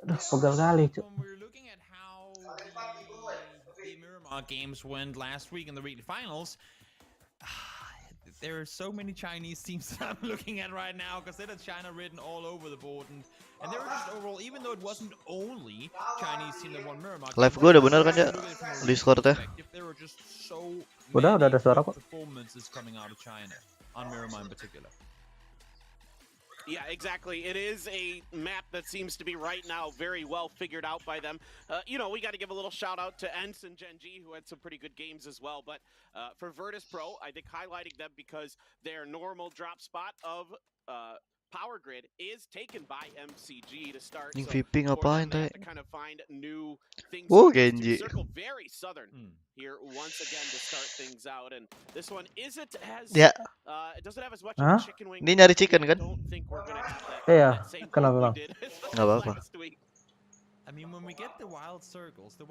Aduh, pegal kali, Cuk. When we're looking at how the Miramar games went last week in the weekly finals, there are so many Chinese teams that I'm looking at right now because there's China written all over the board, and they were just overall, even though it wasn't only Chinese team that won Miramar. Live gue udah bener kan ya? Discord ya? There were just so Udah many ada suara kok. performances coming out of China on Miramar in particular. Yeah, exactly. It is a map that seems to be right now very well figured out by them. You know, we got to give a little shout out to Ents and Genji, who had some pretty good games as well. But for Virtus.pro, I think highlighting them because their normal drop spot of Power Grid is taken by MCG to start. Yung So VP ngapain they tayo? have to kind of find new things Oh, to Genji. circle very southern here once again to start things out. And this one isn't as Ya, it doesn't have as much Hah? of a chicken wing. Ini nyari chicken kan? Don't think we're gonna keep that, Iya, that same kenapa, vibe Bang? we did Nggak apa-apa. last week. I mean, when we get the wild circles are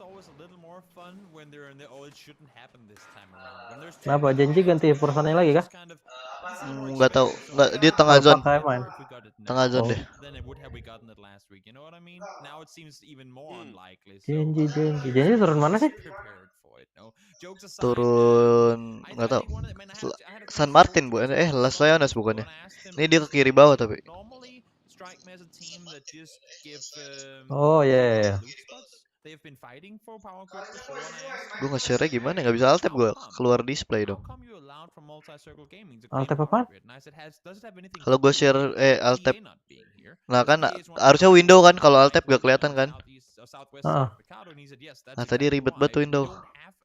always a little more fun when they're in the, oh, it shouldn't happen this time around. When there's Kenapa? Genji ganti perusahaannya lagi kah? Nggak tahu. Nggak, dia tengah zone. Pakai main. Tengah zone deh. Then it would have we gotten it last week. You know what I mean? Now it seems even more unlikely. Genji turun mana sih? Prepared for it. No. Jokes aside, Turun, nggak tahu. San Martin bukan? Las Leones bukannya? Ini dia ke kiri bawah tapi. Normally, Strike Me as a team that just give Oh yeah. loot spots. They have been fighting for Power Grid before. Gue nge-share-nya gimana? Nggak bisa alt tab gue keluar display dong. How come you allowed for multi-circle gaming to Alt claim tab apaan? Power Grid? Nice, does it have anything Kalau to gue do share with alt tab, PGA not being here? nah kan PGA is one of harusnya the window kan, kalau alt tab gak kelihatan kan. Southwest Ah. of Ricardo, and he said, yes, that's Nah tadi exactly ribet why. banget tuh You window. don't have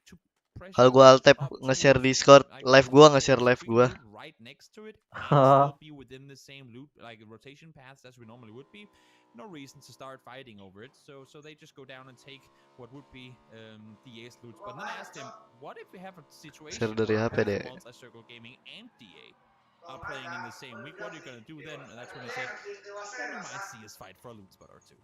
to press Kalau gue alt tab up nge-share to Discord, like live gue nge-share live gue. right next to it and still be within the same loop, like rotation paths as we normally would be. No reason to start fighting over it, so they just go down and take what would be DA's loot. But then I asked him, what if we have a situation Share dari where HP both deh. multi-circle gaming and DA are playing in the same week? What are you gonna do then? And that's when he said, then we might see us fight for a loot spot or two.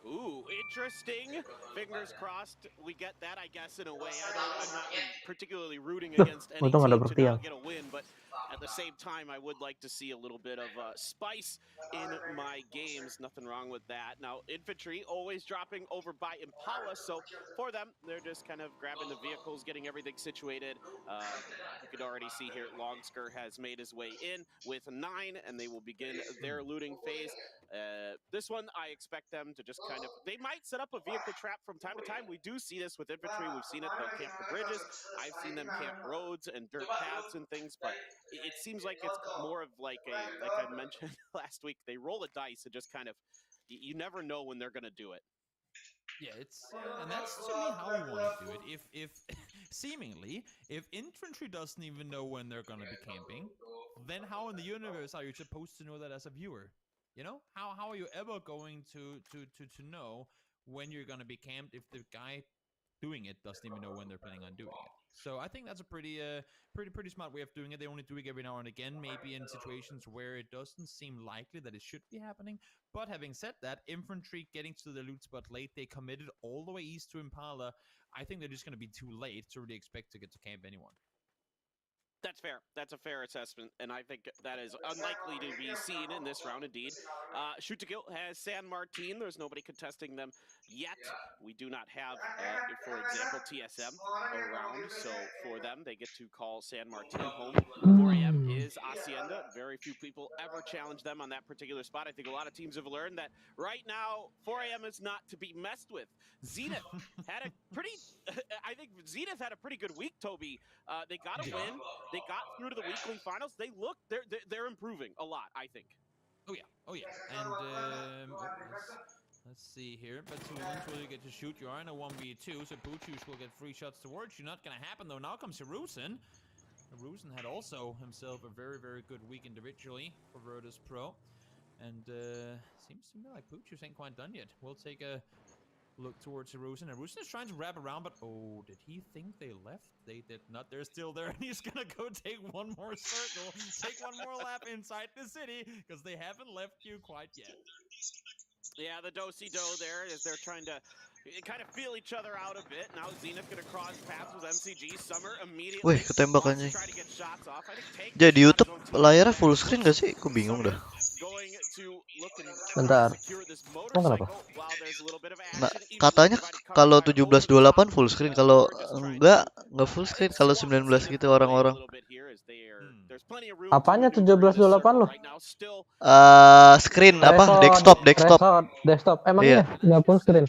Ooh, interesting. Fingers crossed we get that, I guess, in a way. I'm not particularly rooting against any untung team ada to bertiang. not get a win, but at the same time, I would like to see a little bit of spice in my games. Nothing wrong with that. Now, infantry always dropping over by Impala, so for them, they're just kind of grabbing the vehicles, getting everything situated. You could already see here, Longsker has made his way in with 9, and they will begin their looting phase. This one, I expect them to just kind of, they might set up a vehicle trap from time to time. We do see this with infantry. We've seen it, they'll camp the bridges. I've seen them camp roads and dirt paths and things, but it seems like it's more of like I mentioned last week, they roll a dice and just kind of, you never know when they're going to do it. Yeah, it's and that's to me how we want to do it. If seemingly, if infantry doesn't even know when they're gonna be camping, then how in the universe are you supposed to know that as a viewer? You know, how are you ever going to know when you're gonna be camped if the guy doing it doesn't even know when they're planning on doing it? So I think that's a pretty smart way of doing it. They only do it every now and again, maybe in situations where it doesn't seem likely that it should be happening. But having said that, infantry getting to the loot spot late, they committed all the way east to Impala. I think they're just going to be too late to really expect to get to camp anyone. That's fair. That's a fair assessment, and I think that is unlikely to be seen in this round, indeed. Shoot to Kill has San Martin. There's nobody contesting them yet. We do not have, for example, TSM around, so for them, they get to call San Martin home. 4AM is Hacienda. Very few people ever challenge them on that particular spot. I think a lot of teams have learned that right now, 4AM is not to be messed with. Zenith had a pretty, I think Zenith had a pretty good week, Toby. They got a win. They got through to the weekly finals. They look, they're improving a lot, I think. Oh yeah. And let's see here. But to eventually get to shoot, you are in a 1v2, so Puchus will get 3 shots towards you. Not gonna happen though. Now comes Hirusen. Hirusen had also himself a very, very good week individually for Virtus.pro. And seems to me like Puchus ain't quite done yet. We'll take a look towards Hirusen. Hirusen is trying to wrap around, but oh, did he think they left? They did not. They're still there, and he's gonna go take one more circle, take one more lap inside the city, because they haven't left you quite yet. Yeah, the do-si-do there as they're trying to kind of feel each other out a bit. Now Zenith gonna cross paths with MCG. Summer immediately Wih, ketembak anjing. try to get shots off. I think take Jadi YouTube layarnya full screen gak sih? Aku bingung dah. going to look and try to Bentar. secure this Oh, kenapa? motorcycle while there's a little bit of Nah, action. Easily katanya provided cover kalau by over the 1728 top. full screen, kalau Nobar just trying enggak to full screen, it's kalau swap 19 the scene gitu of play a orang-orang. little bit here as there's plenty of room to Apanya maneuver in this 1728 circle lu? right now. Still Screen Nobar apa? Threshold, Desktop. desktop. Emang Iya. iya, nggak full screen.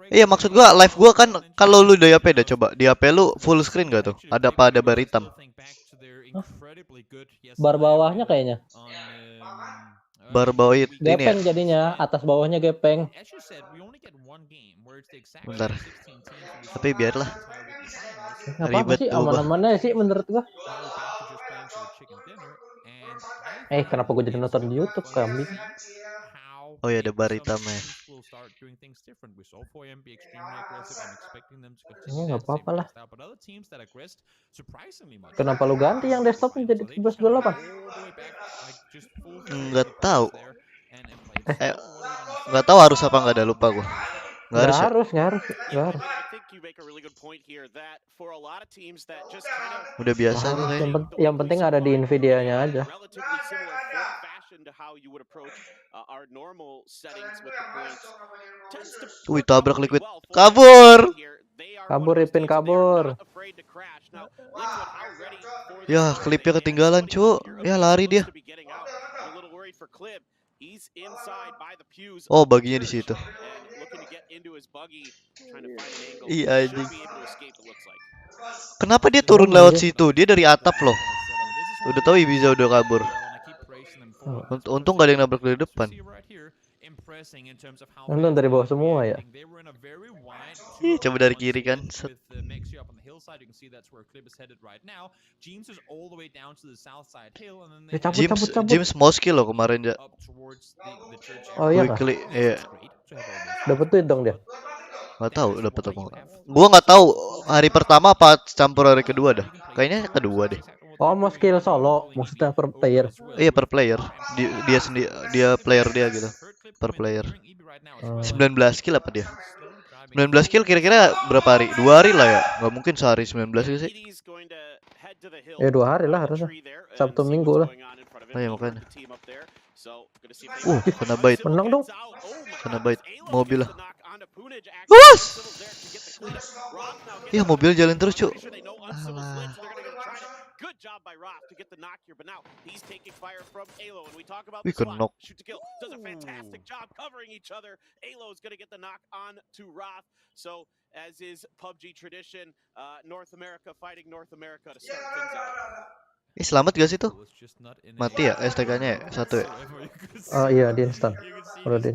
Iya, maksud gua live gua kan kalau lu di HP dah coba. Di HP lu full screen gak tuh? Ada apa ada bar hitam? Bar bawahnya kayaknya. Bar bawah ini ya. Gepeng jadinya, atas bawahnya gepeng. Bentar. Tapi biarlah. Apa Ribet sih tuh, Bah. aman-amannya sih menurut gua. Kenapa gua jadi nonton di YouTube kambing? Oh ya, ada bar hitamnya. Nggak apa-apa lah. Kenapa lu ganti yang desktop jadi 1728? Nggak tahu. Nggak tahu harus apa nggak ada, lupa gua. Nggak harus ya? Nggak harus. I think you make a really good point here that for a lot of teams that just kind of Udah biasa tuh Harus. kayaknya. Yang penting ada di Nvidia-nya aja. relatively similar fashion to how you would approach our normal settings with the points. Tends to Wih, work out tabrak pretty Liquid. well for Kabur. here. They are Kabur, one of those Ipin, teams that they are kabur. not afraid to crash. Now, Liquid, how ready for this Ya, moment? klipnya And ketinggalan, somebody cu. out here, Ya, Abuse lari looks dia. to be getting out. I'm a little worried for Clib. He's inside by the pews Oh, of the baginya di church situ. and looking to get into his buggy, trying to find an angle. Iya, He anjing. should be able to escape, it looks like. Kenapa dia turun lewat situ? Dia dari atap loh. Udah tahu Ibiza udah kabur. Untung gak ada yang nabrak dari depan. Untung dari bawah semua ya. Ih, coba dari kiri kan. Set. James Moski loh kemarin ya. Oh iya kah? Quickly, iya. Dapet duit dong dia. Nggak tahu dapat apa enggak. Gua nggak tahu hari pertama apa campur hari kedua dah. Kayaknya kedua deh. Oh, mau skill solo, maksudnya per player. Iya, per player. Dia sendiri, dia player dia gitu. Per player. 19 kill apa dia? 19 kill kira-kira berapa hari? 2 hari lah ya. Nggak mungkin sehari 19 kill sih. 2 hari lah harusnya. Sabtu Minggu lah. Oh ya makanya. Kena bait. Menang dong. Kena bait mobil lah. Bos! Iya, mobil jalan terus, Cuk. Alah. Good job by Roth to get the knock here, but now he's taking fire from Alo, and we talk about Wih, the swap. kenok. Shoot to kill does a fantastic job covering each other. Alo is going to get the knock on to Roth. So, as is PUBG tradition, North America fighting North America to start things out. Selamat gak sih tuh? Mati ya STK-nya ya? Satu ya? Oh iya, di instan. Udah di.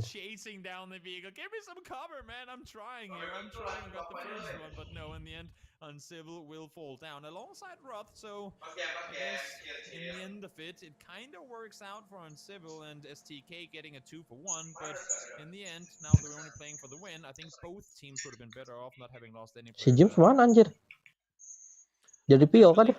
Uncivil will fall down alongside Roth, so I guess in the end of it, it kind of works out for Uncivil and STK getting a 2-for-1, but in the end, now they're only playing for the win. I think both teams would have been better off not having lost any. Si James mana anjir? Jadi PO kan dia?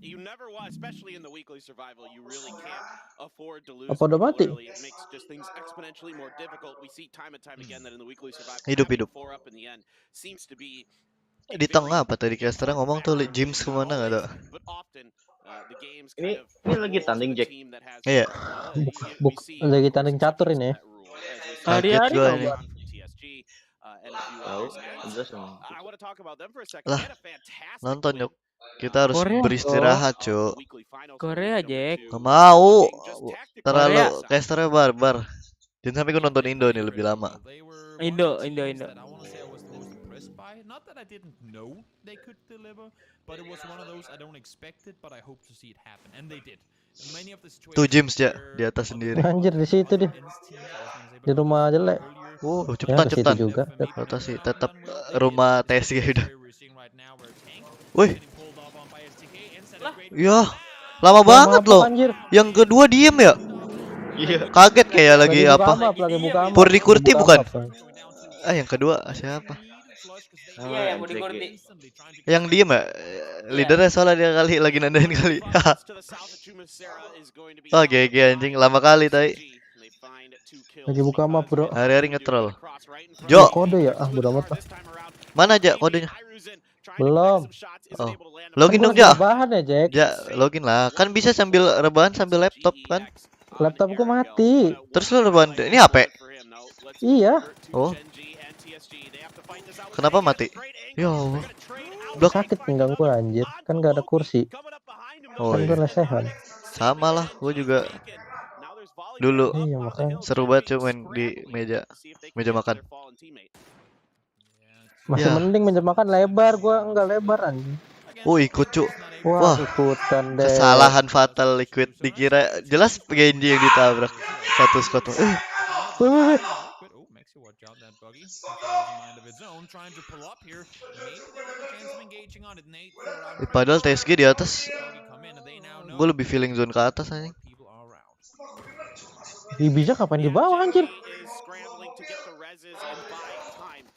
You never want, especially in the weekly survival, you really can't afford to lose. Apa udah mati? It makes just things exponentially more difficult. We see time and time again that in the weekly survival, Hidup. 4 up in the end seems to be Di tengah apa tadi casternya ngomong tuh James kemana nggak ada? Ini lagi tanding Jack. Iya. Lagi tanding catur ini. Hari-hari gua ini. Lah, nonton yuk. Kita harus beristirahat, Cuk. Korea, Jack. Gak mau. Terlalu casternya barbar. Jangan sampai gue nonton Indo nih lebih lama. Indo. Not that I didn't know they could deliver, but it was one of those I don't expect it, but I hope to see it happen, and they did. Many of the situations. Tuh James ya di atas sendiri. Anjir di situ dia. Di rumah jelek. Cepetan. Juga. Rotasi tetap rumah TSG udah. Wih. Ya, lama banget loh. Anjir. Yang kedua diem ya? Iya. Kaget kayak lagi apa? Purdi Kurti bukan? Yang kedua siapa? Iya, yang Budi Kurti. Yang diem ya? Leadernya soalnya dia kali lagi nandain kali. Oh GG anjing, lama kali tadi. Lagi buka map, Bro. Hari-hari ngetrol. Jo. Kode ya? Bodo amat lah. Mana aja kodenya? Belum. Oh. Login dong, Ja. Bahan ya, Jack. Ja, login lah. Kan bisa sambil rebahan sambil laptop kan? Laptop gua mati. Terus lu rebahan ini HP? Iya. Oh. Kenapa mati? Ya Allah. Blok sakit pinggang gua anjir. Kan gak ada kursi. Oh Kan gua iya. lesehan. Sama lah, gua juga dulu Iya makanya. seru banget cuman di meja makan. Masih Ya. mending meja makan lebar, gua enggak lebar anjing. Oh ikut cu. Wah, Wah, ikutan deh. kesalahan fatal Liquid. Dikira jelas Genji yang ditabrak. Satu squad. Wih. Padahal TSG di atas. Gue lebih feeling zone ke atas anjing. Bisa kapan di bawah anjir?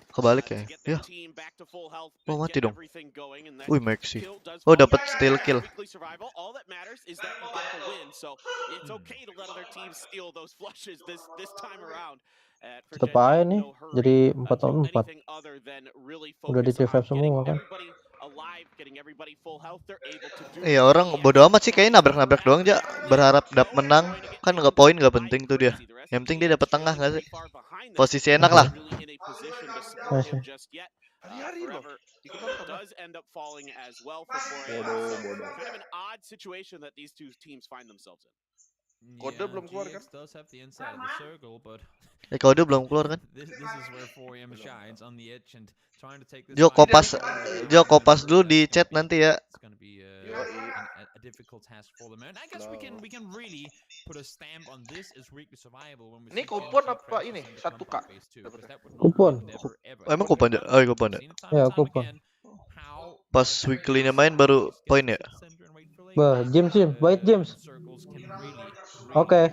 Kebalik ya. Ya. Oh mati dong. Wih Maxi. Oh dapat steal kill. Tetep aja nih. Jadi 4-4. Udah di revive semua kan. Iya orang bodo amat sih kayaknya nabrak-nabrak doang aja. Berharap dapat menang. Kan nggak poin nggak penting tuh dia. Yang penting dia dapat tengah nggak sih? Posisi enak lah. Kode belum keluar kan? Kode belum keluar kan? Jo kopas dulu di chat nanti ya. Ini kupon apa ini? 1K. Kupon. Emang kupon ya? Oh kupon ya? Ya kupon. Pas weekly-nya main baru poin ya? Bah, James, baik James. Oke.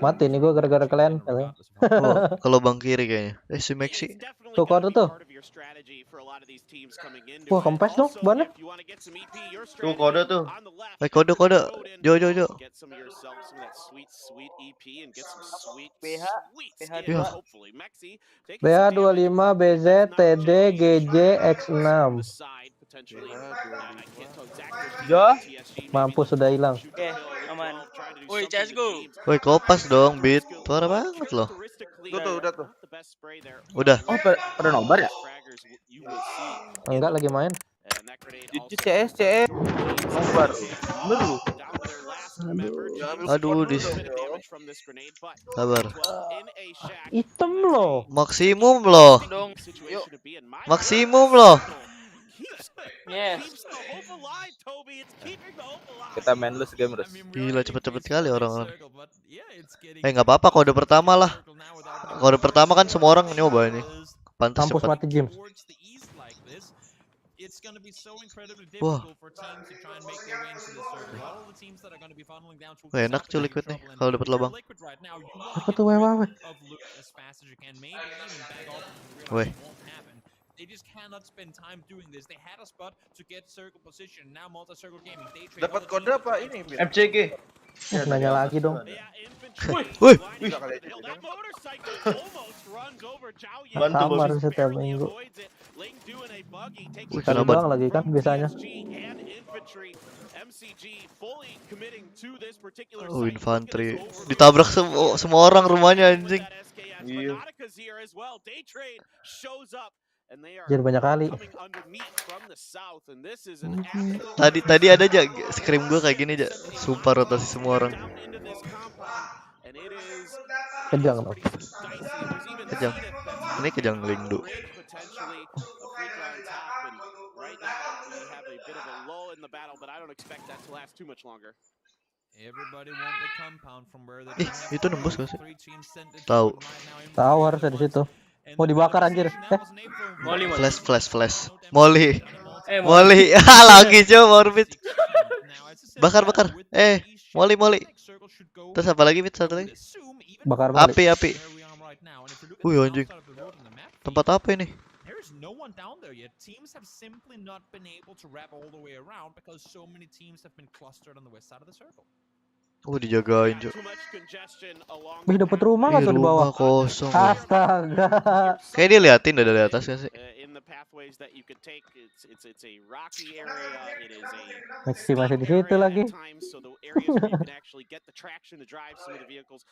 Mati nih gua gara-gara kalian. Oh, kalau bang kiri kayaknya. Si Maxi. Tuh kode tuh. Wah, kempes dong bannya. Tuh kode tuh. Kode. Jo. BH 25 BZ TD GJ X6. Jo. Mampus sudah hilang. Oke, aman. Woi, CSGO. Woi, kopas dong, Beat. Parah banget loh. Udah tuh. Udah. Oh, pada nobar ya? Enggak lagi main. Jujur CS. Nobar. Bener lu. Aduh, sabar. Hitam loh. Maksimum loh. Maksimum loh. Yes. Kita main lu segame terus. Gila cepet-cepet kali orang-orang. Nggak apa-apa kode pertama lah. Kode pertama kan semua orang nyoba ini. Pantas Kampus cepet. mati James. Wah. Enak cuy Liquid nih kalau dapat lubang. Apa tuh weh. Weh. Dapat kode apa ini? FCG. Nanya lagi dong. Wih. Sama harus setiap minggu. Wih, Kali kenapa? doang lagi kan biasanya. Oh, infanteri. Ditabrak semua orang rumahnya anjing. Iya. Jadi banyak kali. Tadi ada aja scream gue kayak gini aja. Sumpah rotasi semua orang. Kejang dong. Kejang. Ini kejang Lingdu. Itu nembus gak sih? Tahu. Tahu harusnya di situ. Mau dibakar anjir. Flash. Molly. Lagi coba orbit. Bakar. Molly. Terus apa lagi Mit? Satu lagi. Bakar balik. Api. Wih anjing. Tempat apa ini? Dijagain cuy. Wih dapat rumah nggak tuh di bawah? Kosong. Astaga. Kayak dia liatin dari atas kan sih. pathways that you could take. It's a rocky area. It is a Maxi steep masih di situ area lagi. at times, so the areas where you can actually get the traction to drive some of the vehicles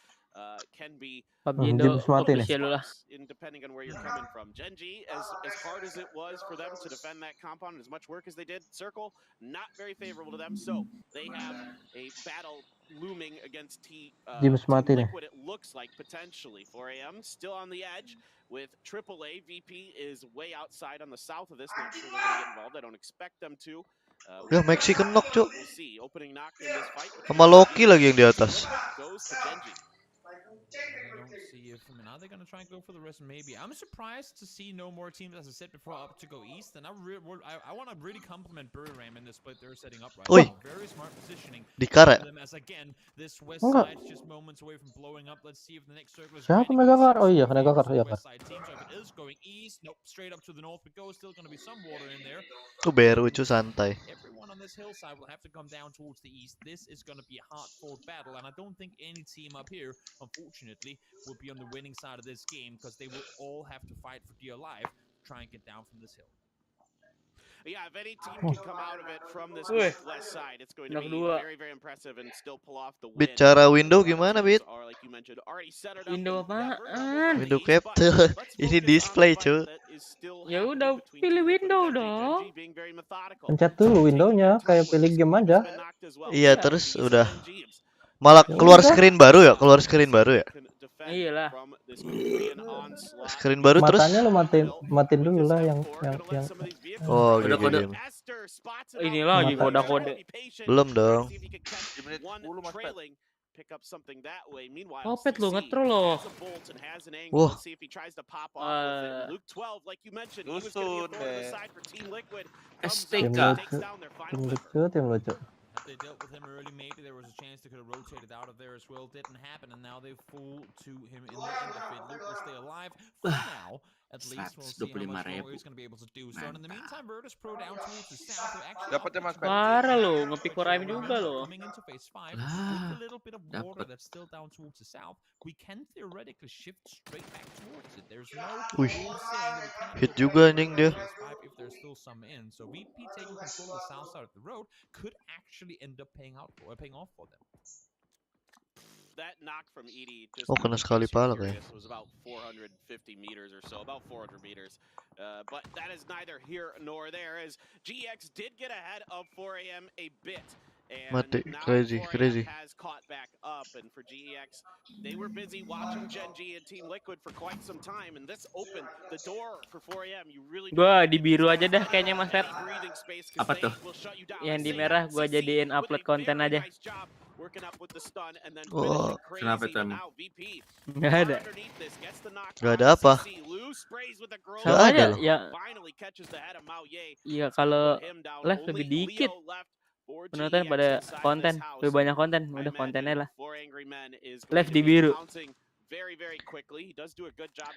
can be PUBG Indo official lah. in depending on where you're coming from. Jekzy, as hard as it was for them to defend that compound, as much work as they did, Circle not very favorable to them. So they have a battle looming against Team Liquid. It looks like potentially 4AM still on the edge with AAA. VP is way outside on the south of this. Not sure they're going to get involved. I don't expect them to. Ya Mexican knock cuk. We'll see. Opening knock in this fight. Sama Loki lagi yang di atas. Goes to Jekzy. I don't see if are they gonna try and go for the rest? Maybe. I'm surprised to see no more teams, as I said before, up to go east. And I want to really compliment Ram in this split they're setting up right now. Very smart positioning. Dikaret. As again, this west side just moments away from blowing up. Let's see if the next circle is. Siapa Megakar? Oh iya, Megakar ya kan. Team, so if it is going east, nope, straight up to the north we go. Still gonna be some water in there. Tuh Beru cu santai. Everyone on this hillside will have to come down towards the east. This is gonna be a hard-fought battle, and I don't think any team up here, unfortunately, will be on the winning side of this game because they will all have to fight for dear life to try and get down from this hill. Yeah, if any team can come out of it from this northwest side, it's going to be very, very impressive and still pull off the win. Bicara window gimana, Bit? Window apaan? Window capture. Ini display, cuy. Ya udah pilih window dong. Pencet dulu windownya, kayak pilih game aja. Iya, terus udah malah keluar screen baru ya, Iyalah. Screen baru terus. Matanya lo matiin dulu lah yang Oh, kode. Ini lagi kode. Belum dong. Kopet lo, ngetro lo. Wah. STK. Tim lucu. They dealt with him early, maybe there was a chance they could have rotated out of there as well. Didn't happen, and now they fall to him in the end of it. Luke will stay alive for now. At least we'll see how much more he's going to be able to do. So in the meantime, Virtus Pro down towards the south. Parah lo, ngepick Rhyme juga lo. Coming into phase 5 with a little bit of water that's still down towards the south. We can theoretically shift straight back towards it. There's no Wih, hit juga anjing dia. If there's still some in, so VP taking control of the south side of the road could actually end up paying off for them. That knock from Edie just kena sekali pala kayak. Was about 450 meters or so, about 400 meters. But that is neither here nor there, as GX did get ahead of 4AM a bit. And Mati, now crazy. has caught back up, and for GEX, they were busy watching Jekzy and Team Liquid for quite some time, and this opened the door for 4AM. You really gua di biru aja dah kayaknya Mas Red. Apa tuh? Yang di merah gua jadiin upload konten aja. Oh, kenapa tuh? Nggak ada. Gak ada apa? Gak ada loh. Ya kalau live lebih dikit. Penonton pada konten, lebih banyak konten, udah kontennya lah. Live di biru.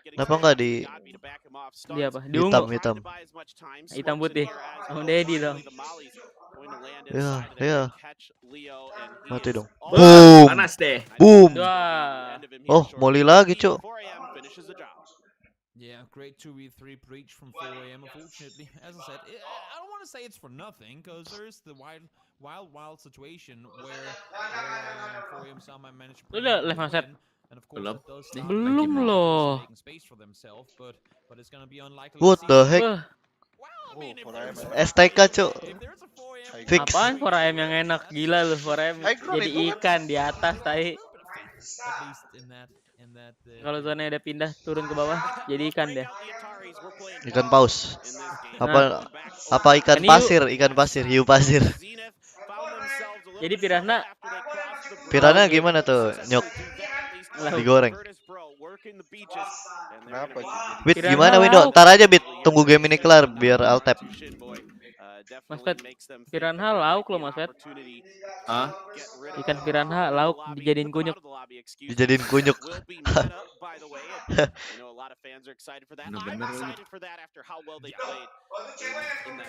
Kenapa nggak di apa? Di ungu. Hitam putih. Om Deddy dong. Ya. Mati dong. Boom. Panas deh. Boom. Oh, molly lagi, Cuk. Yeah, great 2v3 breach from 4AM. Unfortunately, as I said, I don't want to say it's for nothing, because there's the wild situation where 4AM somehow managed to bring it in. And of course, it does start Belum loh. making space for themselves, but it's going to be unlikely. What the heck? Wow, I mean, if there's STK, Cuk. a 4AM Fix. Apaan 4AM yang enak? Gila lu 4AM jadi ikan di atas tai. at least in that Kalau zona ada pindah turun ke bawah jadi ikan deh. Ikan paus. Apa ikan pasir, hiu pasir. Jadi piranha Gimana tuh, Nyok? Digoreng. Bit gimana Window? Ntar aja Bit, tunggu game ini kelar biar alt tab. Mas Pet, piranha lauk loh Mas Pet. Hah? Ikan piranha lauk dijadiin kunyuk. Bener.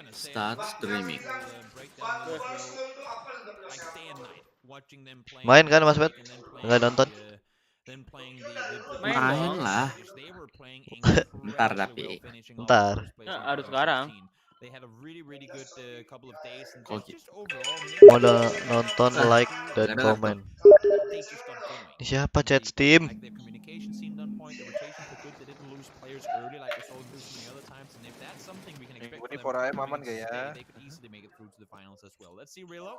Start streaming. Main kan Mas Pet? Enggak nonton. Main lah. playing Ntar incredibly well, tapi. finishing off Ntar. first place Nah, in harus round sekarang. 16. They had a really good couple of days and just overall Mau nonton, like, dan komen. they just got going. Ini siapa chat They Steam? like their communication seemed on point, the rotations were good, they didn't lose players early like we saw them do so many other times, and if that's something we can expect Minggu from ini them 4 AM aman coming gak into ya? today, they could easily make it through to the finals as well. Let's see Relo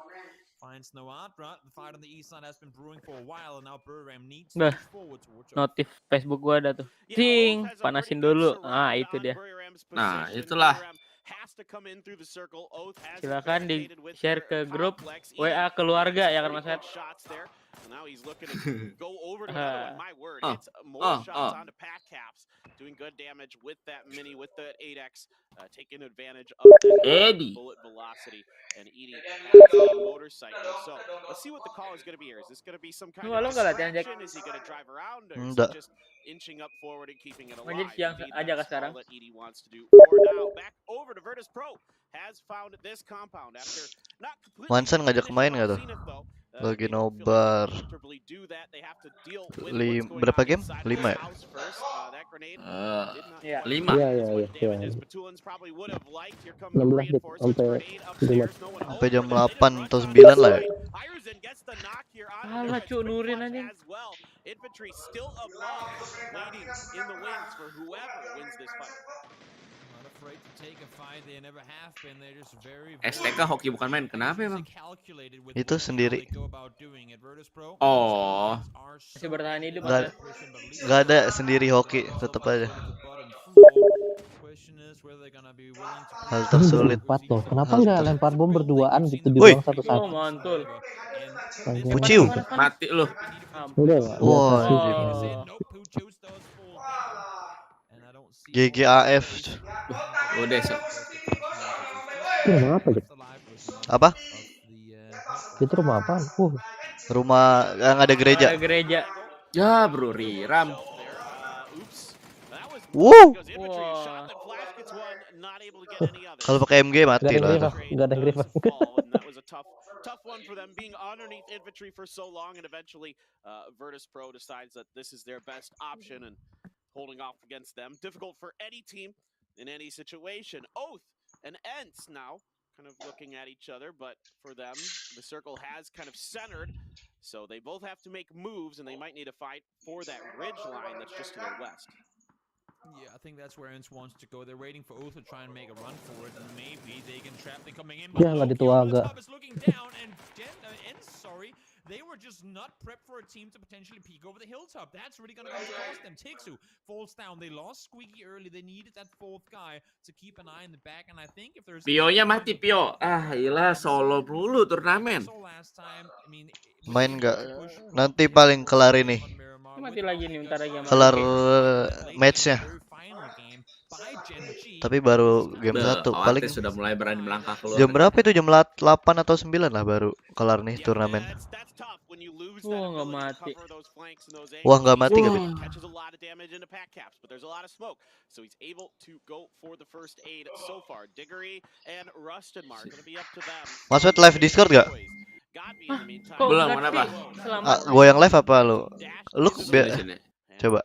finds Nobar. The fight on the east side has been brewing for a while, and now Burram needs to push forward towards Notif Facebook gua ada tuh. Ting, panasin dulu. Ah, itu dia. Nah, itulah. Silakan di share ke grup WA keluarga ya kan Mas Ed. Now he's looking to go over to another one. My word, it's more shots onto pack caps, doing good damage with that mini, with the 8x, taking advantage of that bullet velocity. And Edie has a motorcycle. So let's see what the call is going to be here. Is this going to be some kind of distraction? Is he going to drive around, or is he just inching up forward and keeping it alive? Indeed, that's all that Edie wants to do for now. Back over to Virtus Pro. Has found this compound after not completely. Mansan ngajak main nggak tuh? Lagi nobar. Berapa game? 5 ya? 5. 16 Sampai jam 8 atau 9 lah ya. Alah cu, nurin anjing. STK hoki bukan main. Kenapa emang? Itu sendiri. Oh. Masih bertahan hidup. Nggak ada sendiri hoki, tetap aja. Hal tersulit. Tuh. Kenapa nggak lempar bom berduaan gitu dibuang satu-satu? Oh, mantul. Puciu. Mati lu. Udah nggak? Wah, Pgi.S. Udah so. Rumah apa? Apa? Itu rumah apa? Rumah yang ada gereja. Ada gereja. Ya, bro, Riram. Wow. Wow. Kalau pakai MG mati lah. Gak ada griffin. Tough one for them being underneath infantry for so long, and eventually Virtus Pro decides that this is their best option and holding off against them. Difficult for any team in any situation. Oath and Ents now kind of looking at each other, but for them, the circle has kind of centered, so they both have to make moves, and they might need to fight for that ridge line that's just to their west. Yeah, I think that's where Ents wants to go. They're waiting for Oath to try and make a run for it, and maybe they can trap them coming in. Ya nggak dituaga. Looking down, and Ents, sorry, they were just not prepped for a team to potentially peek over the hilltop. That's really gonna come to cost them. Jekzy falls down. They lost Squeaky early. They needed that fourth guy to keep an eye in the back, and I think if there's Pio-nya mati, Pio. Ah, iyalah solo dulu turnamen. Main nggak? Nanti paling kelar ini. Mati lagi nih, bentar lagi. Kelar matchnya. Tapi baru game 1 paling sudah mulai berani melangkah keluar. Jam berapa itu? Jam 8 atau 9 lah baru kelar nih turnamen. Wah, nggak mati. Wah, nggak mati nggak? Masuk live Discord gak? Belum, kenapa? Gue yang live apa lu? Lu coba.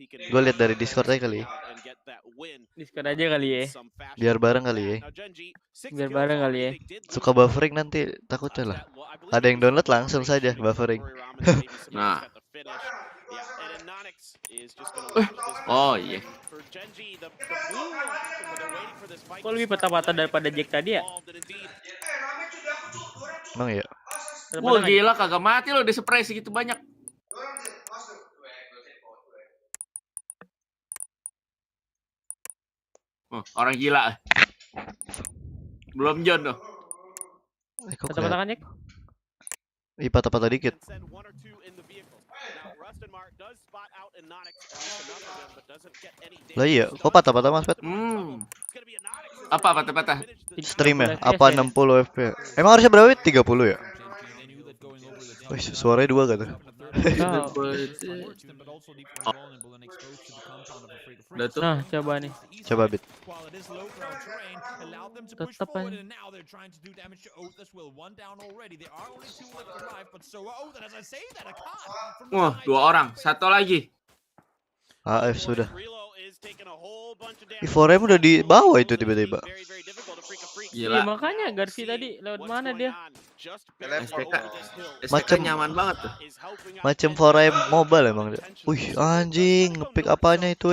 Gue lihat dari Discord aja kali ya. Discord aja kali ya. Biar bareng kali ya. Biar bareng kali ya. Suka buffering nanti takutnya lah. Ada yang download langsung saja buffering. Nah. Oh iya. Kok lebih patah-patah daripada Jack tadi ya? Emang ya? Wah, gila kagak mati loh, di spray segitu banyak. Oh, orang gila. Belum John tuh. Patah-patah kan, Jack? Patah-patah dikit. Lah iya, kok patah-patah Mas Pet? Apa patah-patah? Streamnya apa 60 fps? Emang harusnya berapa? 30 ya? Wih, suaranya 2 gak tuh? Nah, coba nih. Coba bit. Tetep aja. Wah, 2 orang, 1 lagi. AF sudah. Foreign udah di bawah itu tiba-tiba. Iya makanya Garfi tadi lewat mana dia? Macam nyaman banget tuh. Macam Foreign mobile emang dia. Wih, anjing, ngepick apanya itu,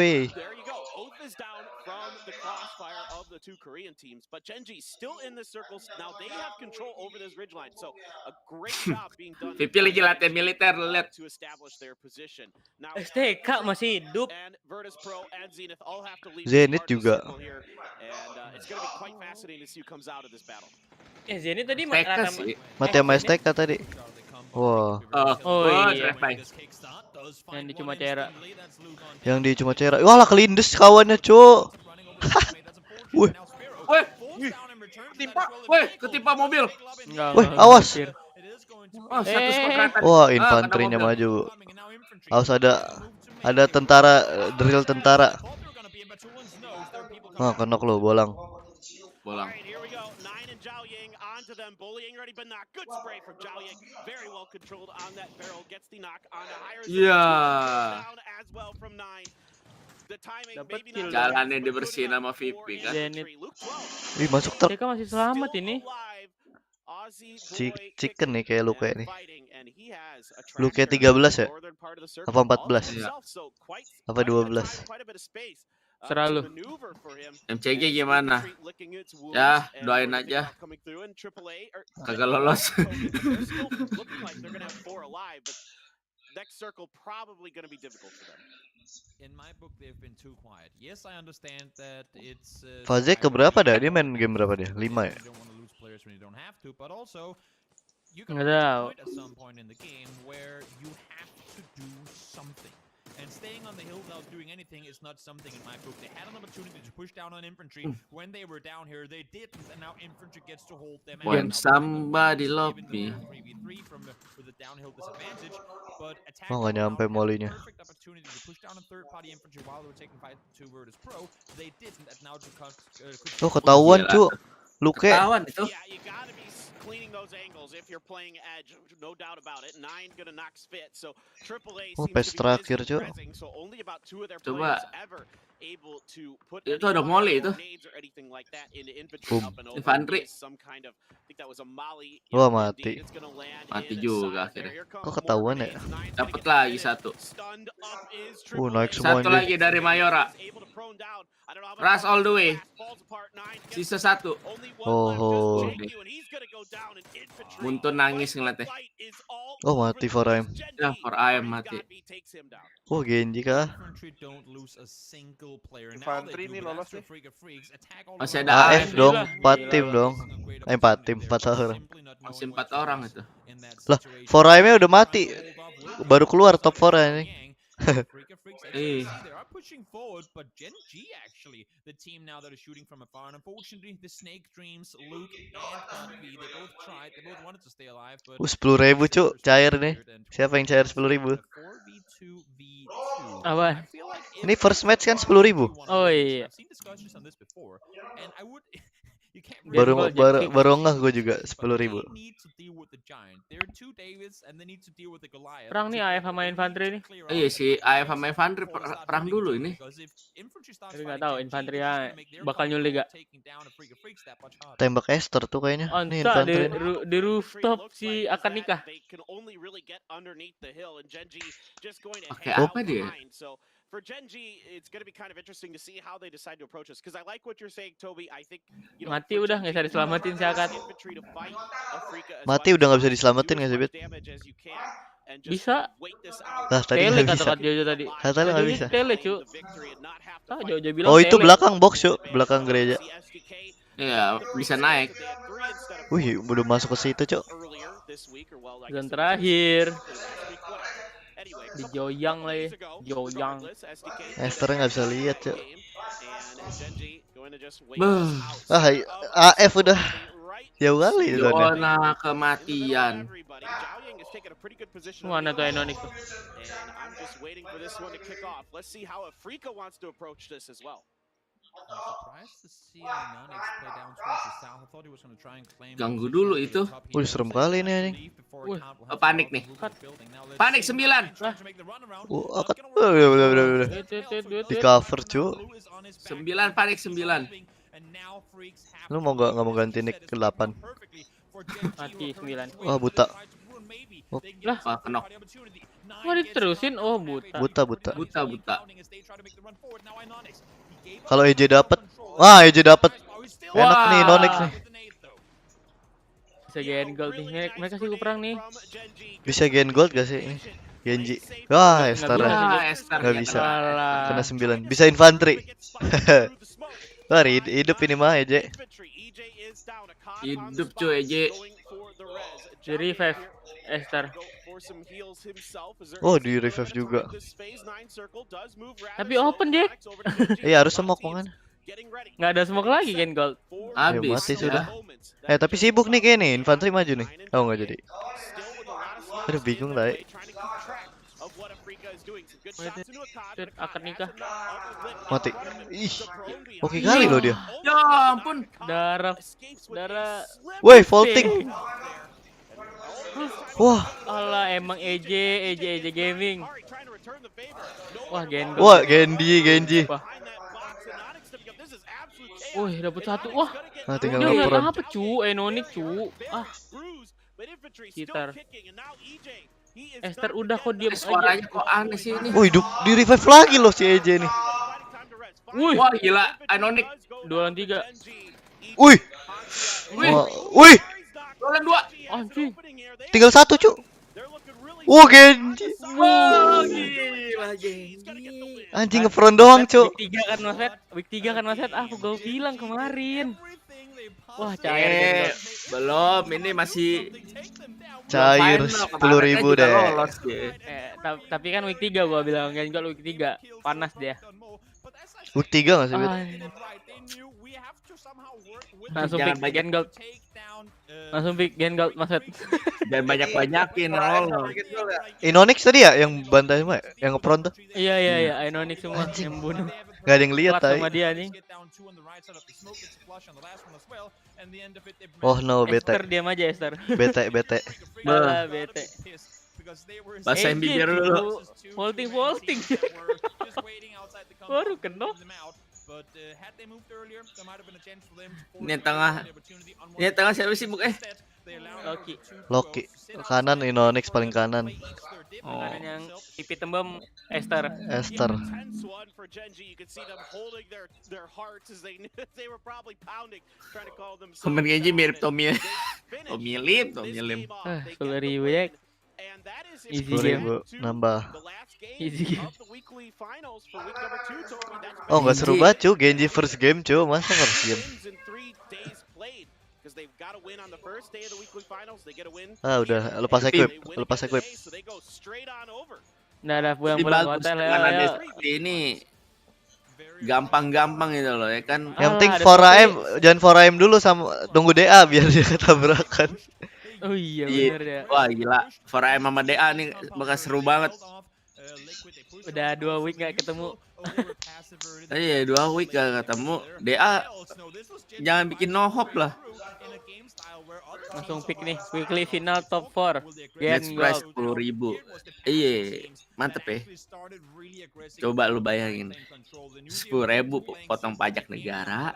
Is down from the crossfire of the two Korean teams, but Jekzy still in the circles. Now they have control over this ridge line, so a great job being done lagi latihan militer, lihat. to establish their position. Now STK masih hidup. and Virtus Pro and Zenith all have to leave Zenith this juga. circle here, and it's going to be quite fascinating to see who comes out of this battle. Zenith tadi Mereka sih. Mati sama STK tadi. Wah. Oh iya. Yang di cuma Cera. Yang di cuma Cera. Walah kelindes kawannya, Cuk. Wih. Weh, ketimpa mobil. Wih, awas. Oh, satu skor kelihatan. Wah, infanterinya maju. Awas ada tentara, drill tentara. Wah, kenok lo, bolang. Bolang. Onto them, bullying ready, but not good spray from Jiaoying. Very well controlled on that barrel, gets the knock on the higher down as well from 9. The timing maybe not jalannya dibersihin sama VP kan. Wih, masuk truk. Mereka masih selamat ini. Chicken nih kayak Luke nih. Luke 13 ya? Apa 14? Iya. Apa 12? Seralu. MCG gimana? Ya, doain aja. Kagak lolos. Next circle probably going to be difficult for them. In my book they've been too quiet. Yes, I understand that it's Faze ke berapa dah? Dia main game berapa dia? 5 ya? But also you Nggak tahu. at some point in the game where you have to do something. And staying on the hill without doing anything is not something in my book. They had an opportunity to push down on infantry when they were down here. They didn't, and now infantry gets to hold them. When somebody love me. With a downhill disadvantage, but Oh, nggak nyampe molinya. perfect opportunity to push down a third-party infantry while they were taking fight to Virtus Pro. They didn't, and now Oh, ketahuan, Cuk. Luke. Ketahuan itu. Yeah, you gotta be cleaning those angles if you're playing edge, no doubt about it. 9 gonna knock spit, so AAA Oh, seems patch to be terakhir, busy Cuk. pressing, so only about 2 of their Coba. players ever able to put Itu any ada molly fire or itu. nades or anything like that into infantry Boom. up and over. Infantry. Some kind of, I think that was a molly. Wah, Indeed, mati. it's gonna land Mati inside juga there. akhirnya. Here come Kok more ketahuan ya? grenades. Nine's gonna Dapat get lagi hit. satu. Stunned up is Naik AAA. semua Satu ini. lagi dari Mayora. Able to prone down. I don't know how much Rush all the way. falls apart. 9 gets Sisa satu. only one Oh, left, oh. just Jekzy, and he's gonna go down in infantry. Muntun nangis ngeliatnya. Fight is all Oh, over mati the Foreign. place. Jekzy Ya, Foreign already mati. got me, takes him down. Oh, Genji kah? Infantry don't lose a single player. Infantry ini lolos nih. Masih ada AF dong, Gila. 4 tim dong. 4 tim, 4 orang. Masih 4 orang itu. Lah, Foreign-nya udah mati. Baru keluar top 4 ini. Eh. They are pushing forward, but Jekzy actually, the team now that is shooting from afar. And unfortunately, the Snake Dreams, Luke and Pgi, they both tried, they both wanted to stay alive, but 10.000 Cuk, cair nih. Siapa yang cair 10.000? 4v2v2. Apa? Ini first match kan 10.000. Oh iya. I've seen discussions on this before, and I would you can't Baru Biar baru, gua baru ngeh gue juga 10.000. They need to deal with the giant. There are 2 Davids and they need to deal with the Goliath. Perang nih AF sama infanteri nih. Iya si AF sama Infantry perang dulu ini. Tapi nggak tahu infanteri bakal nyulik gak? Tembak Esther tuh kayaknya. Oh, Nih entah di, infanteri. di rooftop si akan nikah. Pakai apa dia? For Jekzy, it's going to be kind of interesting to see how they decide to approach this. Because I like what you're saying, Toby. I think Mati udah nggak bisa diselamatin si Akat. Mati udah nggak bisa diselamatin nggak sih, Bet? Bisa. Lah tadi Tele nggak bisa. kata Jojo tadi. Katanya nggak bisa. Tele cu. Ah Jojo bilang Oh, itu tele. belakang box, Cuk. Belakang gereja. Iya, bisa naik. Wih, udah masuk ke situ, Cuk. Dan terakhir di Joyang lah ya. Joyang. Esther nggak bisa lihat, Cuk. Beuh. AF udah jauh kali itu. Zona kematian. Mana tuh Enonik tuh? Ganggu dulu itu. Wih, serem kali ini anjing. Panik nih. Panik 9. Akad. Udah. Di cover, cu. 9 panik 9. Lu nggak mau ganti nick ke 8? Mati 9. Wah, buta. Lah, Kenok. mau diterusin? Oh, buta. Buta. Kalau EJ dapat. Wah, EJ dapat. Enak nih Nonix nih. Bisa gain gold nih. Mereka sih perang nih. Bisa gain gold gak sih ini? Genji. Wah, Esther. Esther Gak bisa. Alah. Kena 9. Bisa infanteri. Wah, hidup ini mah EJ. Hidup cuy EJ. Di revive Esther. Oh, di revive juga. Tapi open, Jack. Iya, harus smoke kan. Nggak ada smoke lagi gain gold. Ya, Habis. mati sudah. Tapi sibuk nih kayak nih. Infanteri maju nih. Oh, nggak jadi. Aduh, bingung lah. Akad nikah. Mati. Ih. Oke kali loh dia. Ya ampun. Darah. Woi, vaulting. Wah. Alah, emang EJ gaming. Wah, gain gold. Wah, Genji. Wah. Wih, dapat 1. Wah. Nah, tinggal Dia ngepron. apa, cu? Enonik, cu. Ah. Gitar. Esther udah kok diam aja. Suaranya kok aneh sih ini. Wih, di revive lagi loh si EJ nih. Wih, Wah gila, Anonik. 2 lawan 3. Wih. Wih. 2 lawan 2. Anjing. Tinggal 1, cu. Wah, Genji. Wah gila Genji. Anjing ngefront doang, cu. Week 3 kan Mas Fet. Aku gak bilang kemarin. Wah, cair. Belum, ini masih Cair 10.000 deh. Tapi kan week 3 gua bilang kan week 3 panas dia. Week 3 enggak sih, Bet? Langsung pick gain gold. Langsung pick gain gold Mas Fet. Dan banyak-banyakin lolos. Inonix tadi ya yang bantai semua, yang ngepron tuh. Iya, Inonik semua yang bunuh. Gak ada yang lihat sama tadi. dia nih. Oh no, bete. Esther diam aja Esther. Bete. Bete. Basahin bibir dulu. Vaulting. Baru kena. Ini tengah siapa sih Buk? Loki. Kanan Inonix paling kanan. Kanan yang pipi tembem Esther. Komen Genji mirip Tommy Lim. 10.000 ya. Easy game. Nambah. Easy game. Oh, nggak seru banget, cu. Genji first game, cu. Masa first game? Ah, udah lepas equip. Nah, ada pulang hotel ya. Ini gampang-gampang gitu loh ya kan. Yang penting 4AM, jangan 4AM dulu sama tunggu DA biar dia ketabrakan. Oh iya bener ya. Wah gila, 4AM sama DA nih bakal seru banget. Udah 2 week gak ketemu. Iya 2 week gak ketemu. DA jangan bikin no hope lah. Langsung pick nih, weekly final top 4. Match price 10.000. Iya, mantep ya. Coba lu bayangin 10.000 potong pajak negara,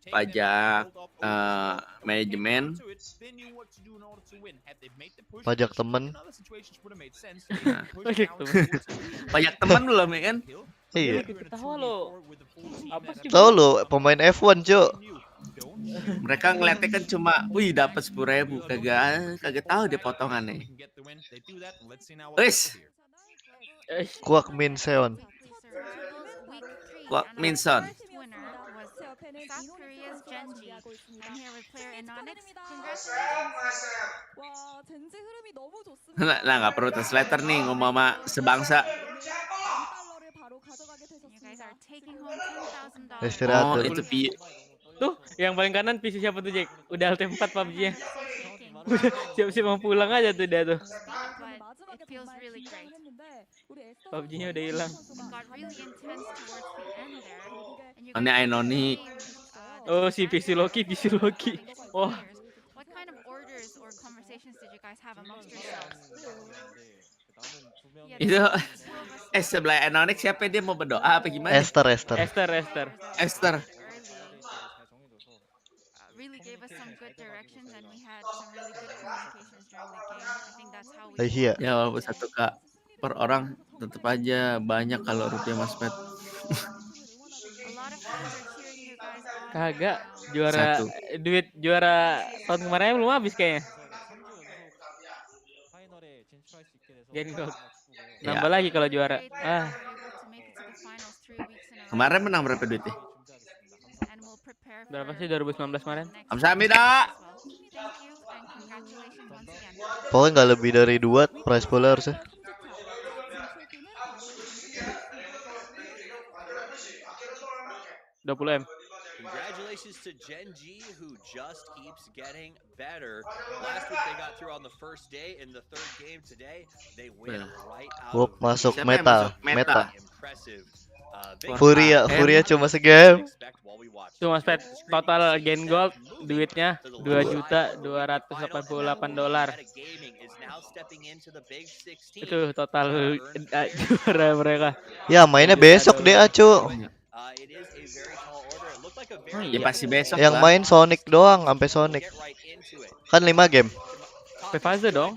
pajak manajemen, pajak temen. Pajak temen lu lah kan. Iya. Tahu lo, pemain F1, cu. Mereka ngeliatnya kan cuma, wih dapat 10.000, kagak tahu dia potongannya. Wis, Kuak Minseon. South Korea's Jekzy. I'm here with player Inonix. Nah, nggak perlu translator nih ngomong sama sebangsa. You guys are taking home $10,000. Istirahat. Oh, itu tuh, yang paling kanan PC siapa tuh, Jack? Udah alt 4 PUBG-nya. Udah siap-siap mau pulang aja tuh dia tuh. it feels really great. PUBG-nya udah hilang. It got really intense towards the end there, and you Ini guys Ainonic. Oh, si PC Loki. Oh, What kind of orders or conversations did you guys have amongst yourselves? Yeah, Itu there's only two of us sebelah Ainonic siapa dia mau berdoa apa gimana? Esther. Esther. Really gave us some good directions, and we had some really good communications during the game. I think that's how we Iya. Ya walaupun 1K per orang tetap aja banyak kalau rupiah Mas Pet. a lot of fans are cheering you guys on. kagak right now. juara Satu. duit juara tahun kemarin belum habis kayaknya. Gen Gold. Nambah lagi kalau juara. Great that we were able to make it to the finals 3 weeks in a row. Kemarin menang berapa duitnya? And we'll prepare Berapa for sih 2019 kemarin? next Kamsahamnida. as well. Thank you and congratulations once again. Pokoknya nggak lebih dari 2 prize pool harusnya. 20M. Congratulations to Jekzy, who just keeps getting better. Last week they got through on the first day. In the third game today, they win right out Wop, of masuk Siapa yang meta. masuk meta? impressive. Furia cuma segame. Tuh Mas Pet, total Gen Gold duitnya $2.288. Itu total juara mereka. Ya mainnya besok deh acu. Ya pasti besok Yang lah. main Sonic doang, sampai Sonic. Kan 5 game. Fase dong.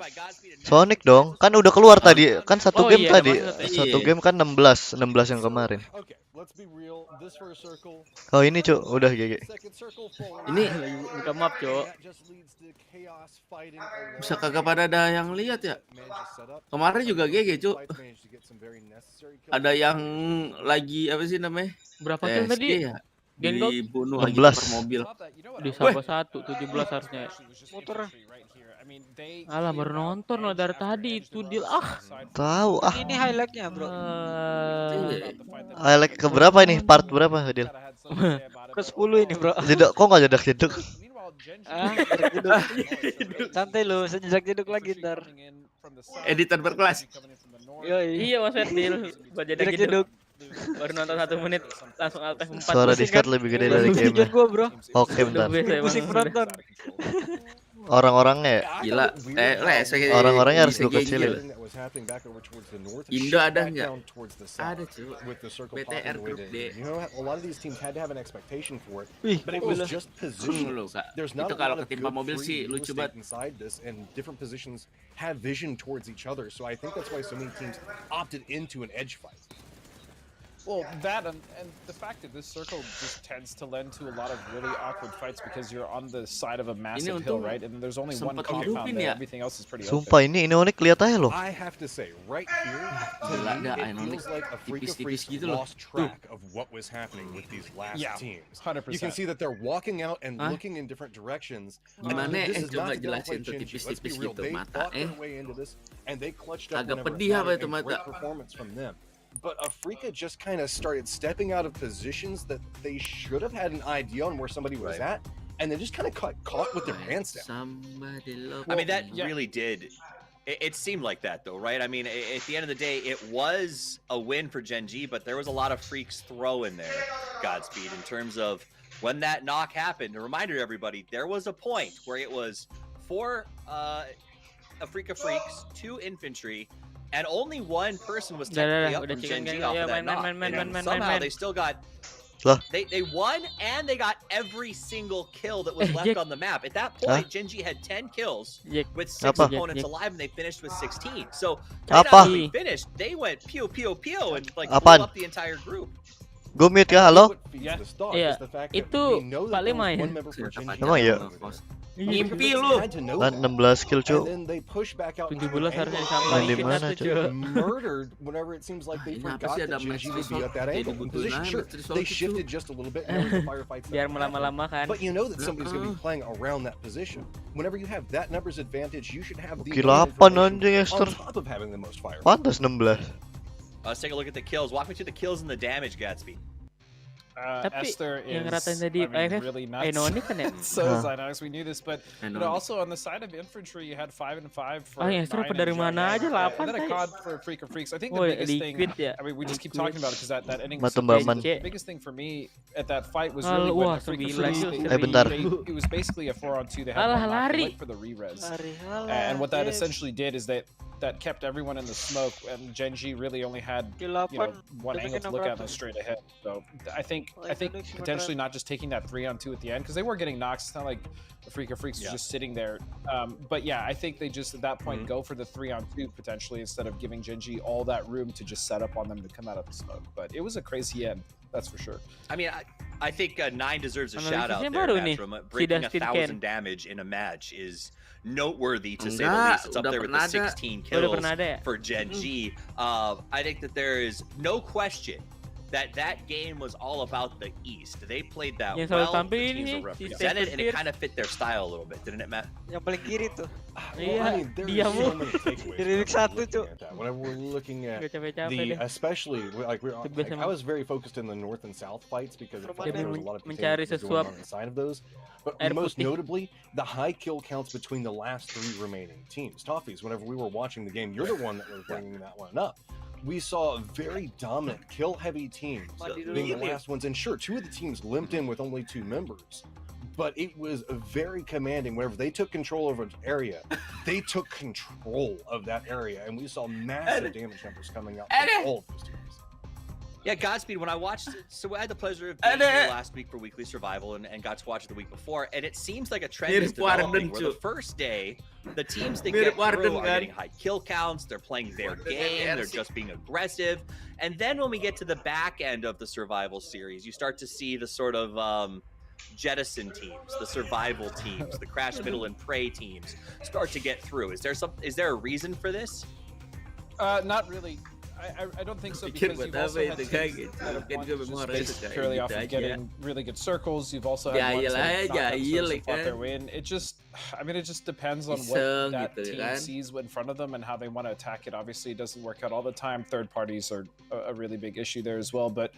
Sonic dong, kan udah keluar tadi, kan satu Oh game iya, tadi. ada Satu iya. game kan 16 yang kemarin. Oh ini Cuk, udah GG. Ini Lagi buka map, Cok. bisa kagak pada ada yang lihat ya. Kemarin juga GG, Cuk. Ada yang lagi apa sih namanya? Berapa kill tadi? Ya. Gen Gold? Dibunuh 16. lagi per mobil. Di Sabo 1, 17 harusnya. Motor. Alah baru nonton loh dari tadi itu deal Tahu ah. Ini highlightnya bro. Highlight ke berapa ini? Part berapa, Adil? Ke 10 ini bro. Jeduk, kok nggak jeduk? Santai lu, sejak jeduk lagi ntar. Editor berkelas. Iya Mas Ferdil, buat jeduk. Baru nonton 1 menit langsung alt F4. Suara Discord lebih gede dari game. Gua bro. Oke bentar. Pusing penonton. Orang-orangnya ya? Gila. Orang-orangnya harus gue kecilin. Indo ada nggak? Ada cuy. BTR grup D. Wih, Lu Kak. Itu kalau ketimpa mobil sih lucu banget. Have vision towards each other, so I think that's why so many teams opted into an edge fight. Well, that and the fact that this circle just tends to lend to a lot of really awkward fights because you're on the side of a massive hill, right? And there's only one compound there. Everything else is pretty open. Sumpah ini unik lihat aja loh. I have to say, right here, to Gila, me, dah, it Ainonic feels like a freak of tipis-tipis freaks gitu loh. lost track of what was happening with these last teams. 100%. You can see that they're walking out and looking in different directions. Gimana This is coba not to downplay jelasin tuh Jekzy. Let's be tipis-tipis real. gitu They mata fought their way into this, and they clutched up Agak whenever pedih it apa mattered, itu and mata? great performance from them. But Afrika just kind of started stepping out of positions that they should have had an idea on where somebody was at, and they just kind of caught with their pants down. I mean, that really did. It seemed like that, though, right? I mean, at the end of the day, it was a win for Jekzy, but there was a lot of freaks throw in there, Godspeed, in terms of when that knock happened. A reminder to everybody, there was a point where it was 4 Afrika freaks, 2 infantry, and only one person was technically up from Jekzy off of that knock. And somehow they still got... They won, and they got every single kill that was left on the map. At that point, Jekzy had 10 kills with 6 opponents alive, and they finished with 16. So, right after they finished, they went pew, pew, pew, and like blew up the entire group. Gue mute ya, halo? Iya, itu Pak Lima ya? Emang iya? Ngimpi lu. Kan 16 kill Cuk. 17 harusnya disampaikan Di mana Cuk? Murdered whenever it seems like they forgot that Jekzy would be at that angle in position. Sure, they shifted just a little bit. Biar melama-lama kan. But you know that somebody's going to be playing around that position. Whenever you have that numbers advantage, you should have the Gila apa anjing Esther? on top of having the most fire. Pantas 16. Let's take a look at the kills. Walk me through the kills and the damage, Gatsby. Tapi Esther yang is, ngeratain tadi I mean, AFF, really nuts. Ainoni kan ya? So is Inox, we knew this, but you know, also on the side of infantry, you had 5 and 5 for yang Esther 9 and dari mana aja Jughead, 8 and then a tadi. COD for Freak of Freaks. I think the Oh, biggest thing, liquid ya. I mean, we just keep talking about it because that ending was Batu so crazy. Baman. The biggest thing for me at that fight was really Wah, when Freak of 9 Freaks, kill, bentar. it was basically a 4-on-2. They had Alah, one knock lari. for the re-res. Lari, And what that yes. essentially did is that kept everyone in the smoke, and Jekzy really only had Kill you know 8, one tapi angle to kena look at berapa? and straight ahead. So I think Oh, itu potentially not just taking that 3-on-2 at the end, because they were getting knocks. It's not like the Freak of Freaks was just sitting there. But yeah, I think they just at that point go for the 3-on-2 potentially instead of giving Jekzy all that room to just set up on them to come out of the smoke. But it was a crazy end, that's for sure. I mean, I think 9 deserves a Analisisnya shout out there. baru nih, Matchroom. si Breaking Dustin 1,000 Ken. damage in a match is noteworthy to say the Enggak, least. It's up udah there with pernah the ada. 16 Udah kills pernah ada ya? for Jekzy. I think that there is no question that game was all about the East. They played that Yang well. selalu The tampil teams ini, were si represented, and it Stephen kind of fit their style a little bit, didn't it, Matt? Yang paling kiri tuh. Iya, I mean, there dia are mu. so many takeaways Di remix whenever 1, we're Cuk. looking at that. Whenever we're looking at Gak capek-capek the, deh. especially like Tegas I emang. was very focused in the North and South fights because it felt like Dia there was a lot of mencari containment going sesuap on inside of those. But air most putih. notably, the high kill counts between the last 3 remaining teams. Toffees, whenever we were watching the game, you're the one that was bringing that one up. We saw very dominant, kill-heavy teams being the last ones. And sure, 2 of the teams limped in with only 2 members. But it was very commanding. Whenever they took control over an area, they took control of that area. And we saw massive damage numbers coming out from all of those teams. Yeah, Godspeed, when I watched it, so I had the pleasure of being here last week for Weekly Survival and got to watch it the week before, and it seems like a trend is developing where the first day, the teams that get through are getting high kill counts, they're playing their game, they're just being aggressive, and then when we get to the back end of the Survival series, you start to see the sort of jettison teams, the survival teams, the crash, middle, and prey teams start to get through. Is there a reason for this? Not really. I don't think so, because you've also had teams that have won just based purely off of getting really good circles. You've also had ones that have knocked themselves and fought their way in. It just depends on what that team sees in front of them and how they want to attack it. Obviously, it doesn't work out all the time. Third parties are a really big issue there as well. But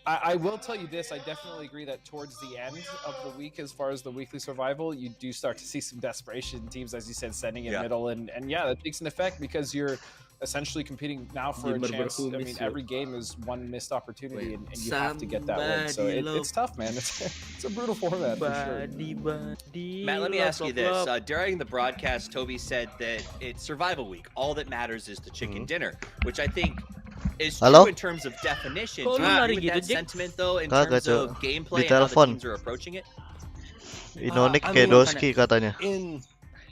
I will tell you this, I definitely agree that towards the end of the week, as far as the weekly survival, you do start to see some desperation teams, as you said, sending in middle. And yeah, that takes an effect because you're essentially competing now for a chance. I mean, every game is one missed opportunity, and you have to get that win. So it's tough, man. It's a brutal format for sure. Matt, let me ask you this. During the broadcast, Toby said that it's survival week. All that matters is the chicken dinner, which I think is true in terms of definition. Do you agree with that sentiment, though, in terms of gameplay and how the teams are approaching it? Inonik kayak Doski katanya.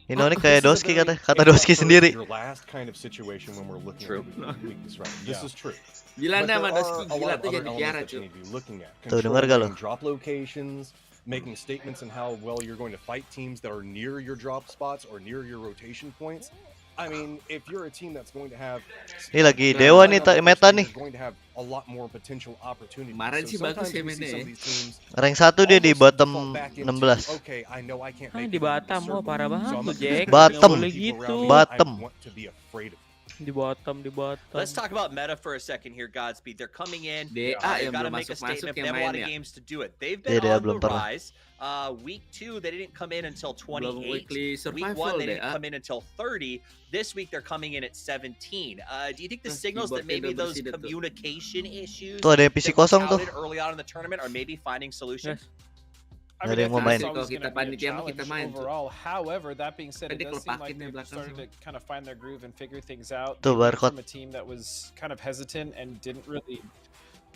Inonik kayak Doski kata Doski sendiri. Your last kind of situation when we're looking at weakness, right? This is true. Gila But sama there Doski, are a gila lot of tuh other jadi elements piara that you cuy. need to be looking at. Tuh, dengar gak lo? Controlling drop locations, making statements on how well you're going to fight teams that are near your drop spots or near your rotation points. I mean, if you're a team that's going to have Ini lagi dewa nih meta nih. going to have a lot more potential opportunities. Kemarin sih bagus ya we see mainnya some ya. of these teams Rank 1 dia di bottom fall back into, 16. okay, I know I can't Ah, make di it into the Batam, wah circle, parah banget so I'm tuh, not Jack. gonna Batam. Nggak boleh people gitu. around me Batam. I want to be afraid of. Di bottom. Let's talk about meta for a second here, Godspeed. They're coming in. DA They've yang got to belum make a masuk-masuk statement. They yang have a lot main of ya. games to do it. They've been Dia on the belum pernah. rise. Week 2, they didn't come in until 28. weekly Week survival 1, they deh, didn't come in until 30. This week, they're coming in at 17. Do you think the signals that maybe those communication issues Tuh ada yang PC that we kosong tuh. touted early on in the tournament are maybe finding solutions? I Ada mean, yang I mau think main. it's always Kalau kita gonna be a panitia mah kita challenge main tuh. overall. However, that being said, it Kan dia does seem like kelepakin they've belakang started to semua. kind of find their groove and figure things out. Tuh, They went barcode. from a team that was kind of hesitant and didn't really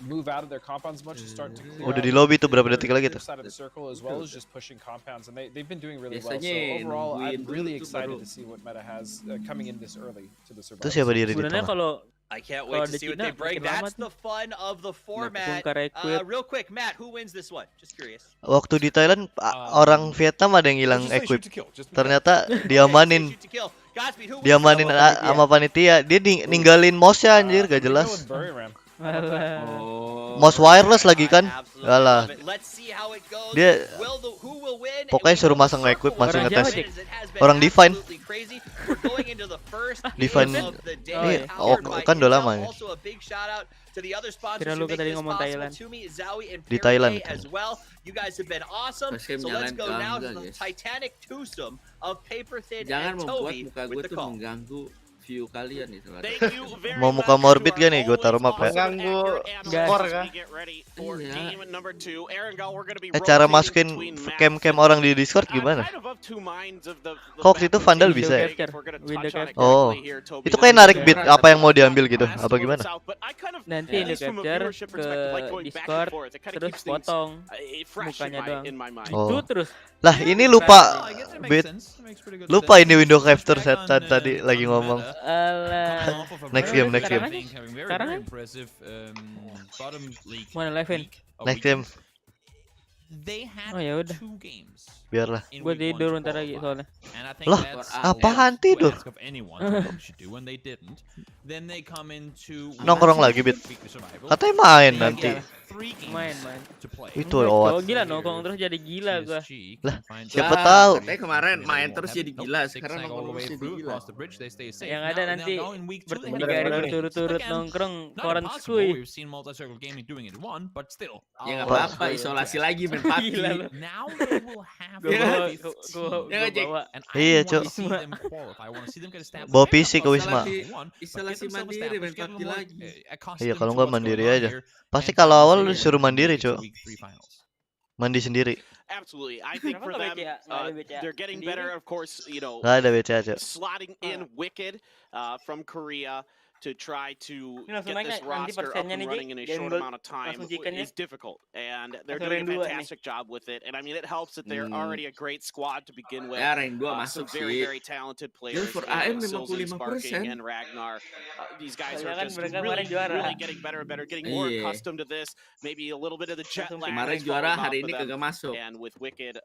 move out of their compounds much to start to clear Udah out di lobby tuh their berapa detik lagi tuh. side of the circle, as well as just pushing compounds, and they've been doing really well. So Biasanya overall, I'm nungguin really dulu tuh excited baru. to see what Meta has coming in this early to the Itu survival. siapa diri di Sebenarnya tengah? kalau I can't Kalau wait to ada see what Cina, they bring. makin lama That's the fun of the format. bongkar equip. Real quick, Matt, who wins this one? Just curious. Waktu di Thailand orang Vietnam ada yang hilang Just say equip. shoot to kill, just- Ternyata Okay, diamanin. shoot to kill. Godspeed, who wins Diamanin this one? sama panitia. Dia ninggalin mouse-nya anjir gak We jelas. go with Bury Ram. Alah. Mouse wireless lagi kan? Absolutely Alah. love it. Let's see how it goes. Dia Who will win? pokoknya We suruh know the masang circle equip will masih Orang ngetes. siapa, Cik? it has been Orang Divine. absolutely crazy. We're going into the first Divine. game of the day. Oh, iya. Oh, powered by kan udah Intel. lama ya. Also a big shout out to the other sponsors Kira who lu make tadi this ngomong possible. Thailand. Tumi, Zowie, and Di Thailand, Pgi as betul. well. You guys have been awesome. Baskem So let's nyalain go now to kamera, the guys. Titanic twosome of Paper Thin Jangan and membuat Toby muka gue with the tuh call. mengganggu view kalian itu. Thank you very Mau much muka to morbid our gak nih? Gue taruh map ya. always awesome and Mengganggu accurate skor analysts kah? as we get ready for Iya. game number 2. Erangel, we're gonna be Cara rotating masukin between maps cam-cam and orang di Discord I'm gimana? kind of two minds of the Kok waktu map itu Vandal rotation bisa ya? thing, if we're gonna Window touch on it Oh, quickly here, Toby. itu kayak narik bit apa yang mau diambil gitu? West, Apa a little gimana? south, but I kind of, Nanti at lu least from a capture viewership ke perspective, like going back and Discord, forth. It kind of terus keeps things potong fresh mukanya doang. in my mind. Itu Oh. terus. Lah ini lupa bit. Lupa ini window capture setan tadi lagi ngomong. Alah. Next game, next game. Sekarang mana Levin? Next game. Oh ya udah. Biarlah. Gue tidur bentar lagi soalnya. Lah, apaan tidur? Nongkrong lagi, Bit. Katanya main nanti. Main. Itu Oh Owat. gila nongkrong terus jadi gila gua. Lah, siapa tahu. Katanya kemarin main terus jadi gila, sekarang nongkrong terus jadi gila. Yang ada nanti bertiga hari berturut-turut nongkrong koran skuy. Ya nggak apa-apa, isolasi lagi main PUBG. Gila lu. Gua bawa. Iya, Cok. Bawa PC ke Wisma. Isolasi mandiri main PUBG lagi. Iya, kalau nggak mandiri aja. Pasti kalau awal lu disuruh mandiri, Cok. Mandi sendiri. Absolutely. I think for them, they're getting better, of course, you know, Nggak ada BCA, Cok. slotting in Wicked from Korea to try to Ini langsung get naik this nanti roster up persennya and nih, running in a short amount of time is difficult, and they're doing a fantastic job with it. And I mean, it helps that they're already a great squad to begin with. Ya, rank 2 Some masuk very, sih. very talented players. For AM Silzy, 55%. Sparking, and Ragnar. These guys are Kan just mereka really, kemarin juara. really getting better and better, getting more Iya. accustomed to this. Maybe a little bit of the jet lag. Kemarin has fallen juara, off hari of ini them. kagak masuk. And with Wicked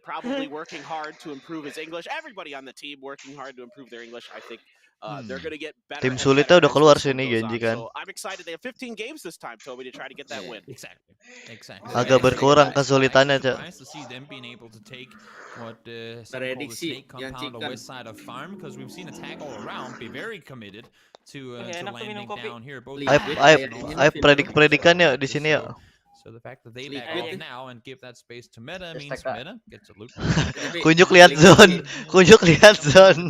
probably working hard to improve his English. Everybody on the team working hard to improve their English. I think they're going to get better. Tim and sulitnya better udah as keluar this one sini goes Genji on. kan. So I'm excited. They have 15 games this time, Toby, to try to get that win. Agak berkurang kesulitannya, Cok. Prediksi yang chicken. Ayo predikannya di sini ya. Kunjuk lihat zone. Kunjuk lihat zone.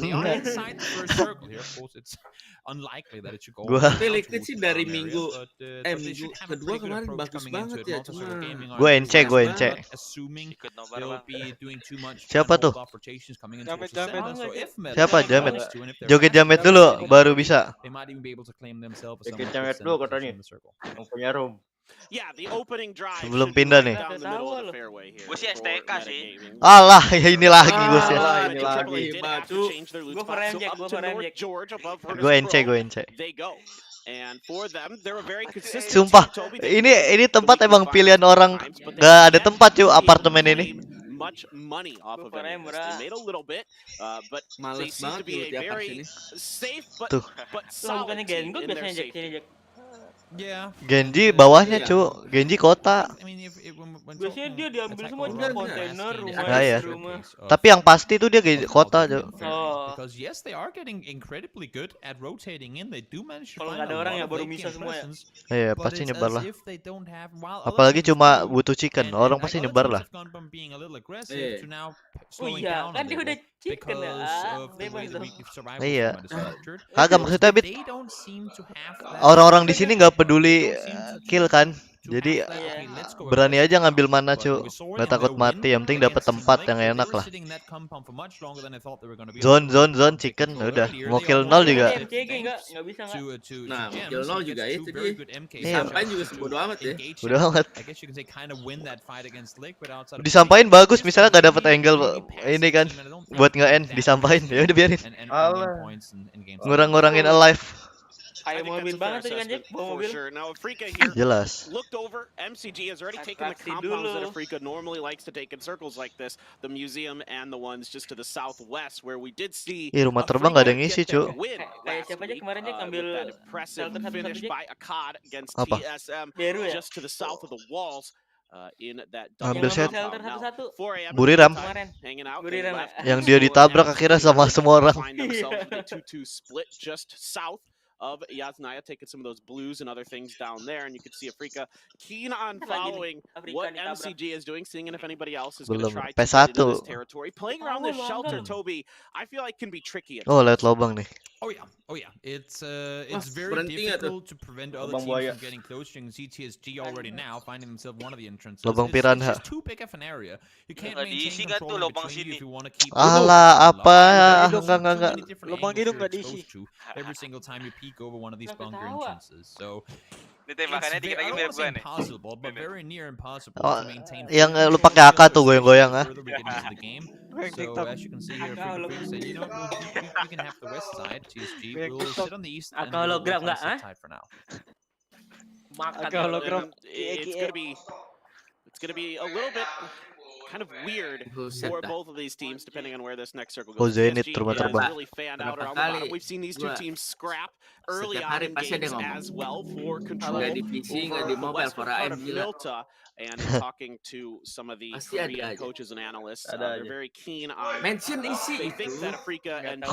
Gua Tapi Liquid sih dari minggu kedua kemarin bagus banget ya, cuma gue ence. Siapa tuh? Siapa Jamet? Joget Jamet dulu baru bisa. Joget Jamet dulu katanya. Yang punya room. Yeah, the opening drive Sebelum should be pindah right nih. down the middle of the fairway here Gue sih for STK sih. metagaming. Alah, ya ini lagi gue sih. ini lagi batu. Gua for Jack, gua for Jack. Gue ence. They go. And for them, they're a very consistent Sumpah, team, Toby. ini tempat emang pilihan orang. Gak ada tempat cuy apartemen ini. Much money off of it. They made a little bit, but they Males seem to banget be menurut a dia very sini. safe but Tuh. Lah solid bukannya team Gengo in their biasanya Jack safety. sini Jack. Genji bawahnya cu. Genji kota. Biasanya dia diambil semua Enggak, kontainer rumah Nah, ya. rumah. Tapi yang pasti tuh dia kota cu. Oh. Kalau nggak ada orang ya baru bisa semua ya. Iya pasti nyebar lah. Apalagi cuma butuh chicken, orang pasti nyebar lah. Oh iya, kan dia udah chicken ya. Bebas dong. Iya. Kagak maksudnya Bit. Orang-orang di sini nggak peduli kill kan. Jadi berani aja ngambil mana cu. Nggak takut mati. Yang penting dapat tempat yang enak lah. Zone chicken udah. Mau kill 0 juga. MCG nggak bisa nggak. Nah, kill 0 juga itu dia. Iya. Sampain juga sebodoh amat ya. Udah amat. Disampain bagus misalnya gak dapat angle ini kan buat nge-end disampain ya udah biarin. Alah. Ngurang-ngurangin alive. Kayak mobil banget tadi kan Jack, bawa mobil. Now Afrika here Jelas. looked over. MCG has already taken the compounds that Afrika normally likes to take in circles like this, the museum and the ones just to the southwest, where we did see Rumah terbang gak ada yang ngisi, Cuk. Kayak siapa aja kemarin Jack ngambil that impressive finish by Akkad against Apa? TSM Beru ya? just to the south of the walls. In that Ambil set. satu-satu. Buriram. hanging out. Buriram. Yang dia ditabrak akhirnya sama semua orang. Find themselves with a 2-2 split just south of Yaznaya, taking some of those blues and other things down there, and you can see Afrika keen on following what MCG is doing, seeing if anybody else is going to try to get into this territory. Playing around this shelter, Toby, I feel like can be tricky. Oh, lihat lobang nih. Oh yeah. It's very difficult to prevent other teams from getting close. You can see TSG already now finding themselves one of the entrances. Lobang It's piranha. just too big of an area. You can't maintain control in between you if you want to keep. Alah, apa? Enggak. Lubang hidung nggak diisi. Every single time you peek over one of these bunker entrances, so it's impossible, but very near impossible to maintain. Yang lu pakai AK tuh goyang-goyang ah. So as you can see here, Freak said, you know, we can have the west side. TSG will sit on the east and we'll sit tight for now. It's gonna be a little bit kind of weird for both of these teams, depending on where this next circle goes. Zenit rumah terbang. Really fanned out around the bottom. We've seen these two teams scrap early on in games as well for control over the western part of Milta. And talking to some of the Korean coaches and analysts, they're very keen on. They think that Afrika and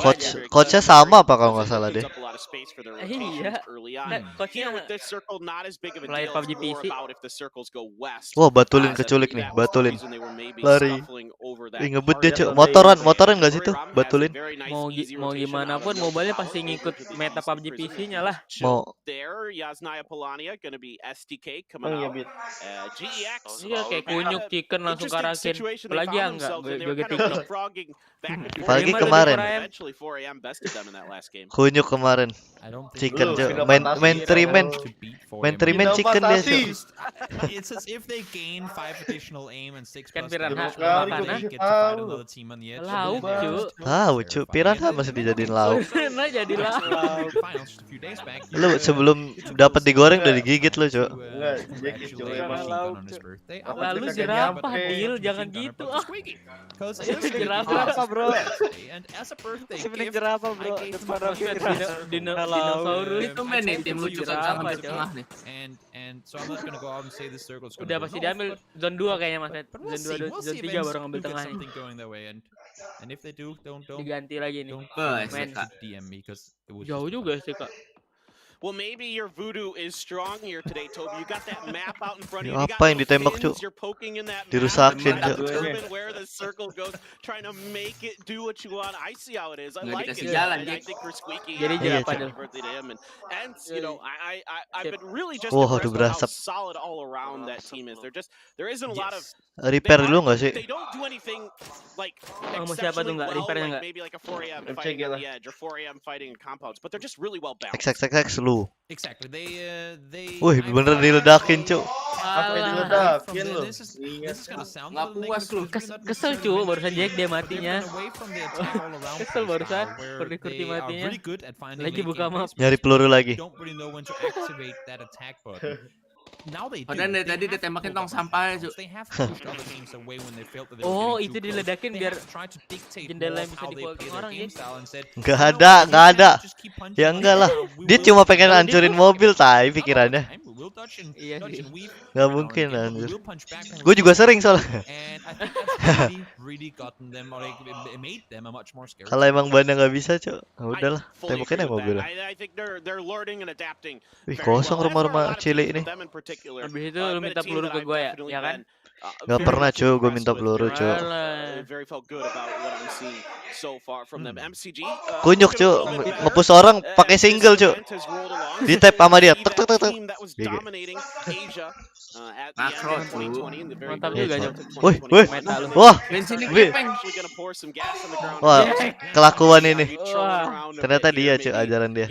Coachnya sama apa kalau nggak salah deh. a lot of space for their rotations early on. Here with this circle, not as big of a deal. It's more about if the circles go west. Wah, Batulin keculik nih, Batulin. Lari. Ngebut dia, Cuk. Motoran nggak sih tuh, Batulin? Mau gimana pun mobile pasti ngikut meta PUBG PC-nya lah. Mau. There, Yaznaya Polania gonna be STK coming out. GEX. Iya kayak kunyuk chicken langsung karakin. Apalagi ya enggak joget TikTok. Pagi kemarin. Kunyuk kemarin. Chicken, Cuk. Main 3-man chicken dia, Cuk. It's as if they gain 5 additional aim and 6 plus Piranha damage. Get to fight another team on the edge. Lauk, Cuk. Tahu, Cuk. Piranha masih dijadiin lauk. Nah, jadi lauk. Lu sebelum dapat digoreng udah digigit lu, Cuk. Lalu jerapah, Dil, jangan gitu ah. Jerapah, bro. Sebenarnya jerapah, bro. Dinosaurus. Itu main nih tim lucu kan sampai tengah nih. Udah pasti diambil zone 2 kayaknya Mas. Zone 2, zone 3 baru ngambil tengah nih. Diganti lagi nih. Main. Jauh juga sih, Kak. Well, maybe your voodoo is strong here today, Toby. You got that map out in front of you. Apa yang ditembak, Cuk? Dirusakin, Cuk. Where the circle goes, trying to make it do what you want. I see how it is. I like it. Jalan, I think for Squeaky, jadi jerapah birthday to him, and you know, I've been really just impressed with how solid all around that team is. There isn't a lot of repair dulu nggak sih? They don't do anything like siapa tuh nggak repairnya nggak? maybe like a 4AM fighting on the edge or 4AM fighting in compounds, but they're just really well balanced. XXX lu. Exactly. They Wih, bener diledakin, Cuk. Diledakin lu. Nggak puas lu. Kesel, Cuk, barusan Jack dia matinya. Kesel barusan, kurti matinya. Lagi buka map. Nyari peluru lagi. Padahal dari tadi ditembakin tong sampah, Cuk. Oh, itu diledakin biar jendela yang bisa dipotong orang ya. Nggak ada. Ya enggak lah. Dia cuma pengen hancurin mobil, tai pikirannya. Iya sih. Nggak mungkin anjir. Gue juga sering soalnya. Kalau emang bannya nggak bisa, Cuk. Udahlah, tembakin aja mobil. Wih, kosong rumah-rumah cilik ini. Habis itu lu minta peluru ke gue ya kan? Gak pernah, Cuk, gue minta peluru, Cuk. Kunyuk, Cuk, ngepush orang pakai single, Cuk. Di tap sama dia. Tek. Mantap juga, Cuk. Wah, wah, kelakuan ini. Ternyata dia, Cuk, ajaran dia.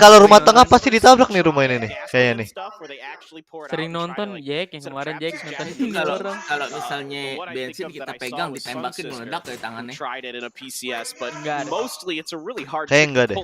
Kalau rumah tengah pasti ditabrak nih rumah ini nih, kayaknya nih. Sering nonton Jack yang kemarin Jack nonton ini orang. Kalau misalnya bensin kita pegang ditembakin meledak dari tangannya. Kayak enggak deh.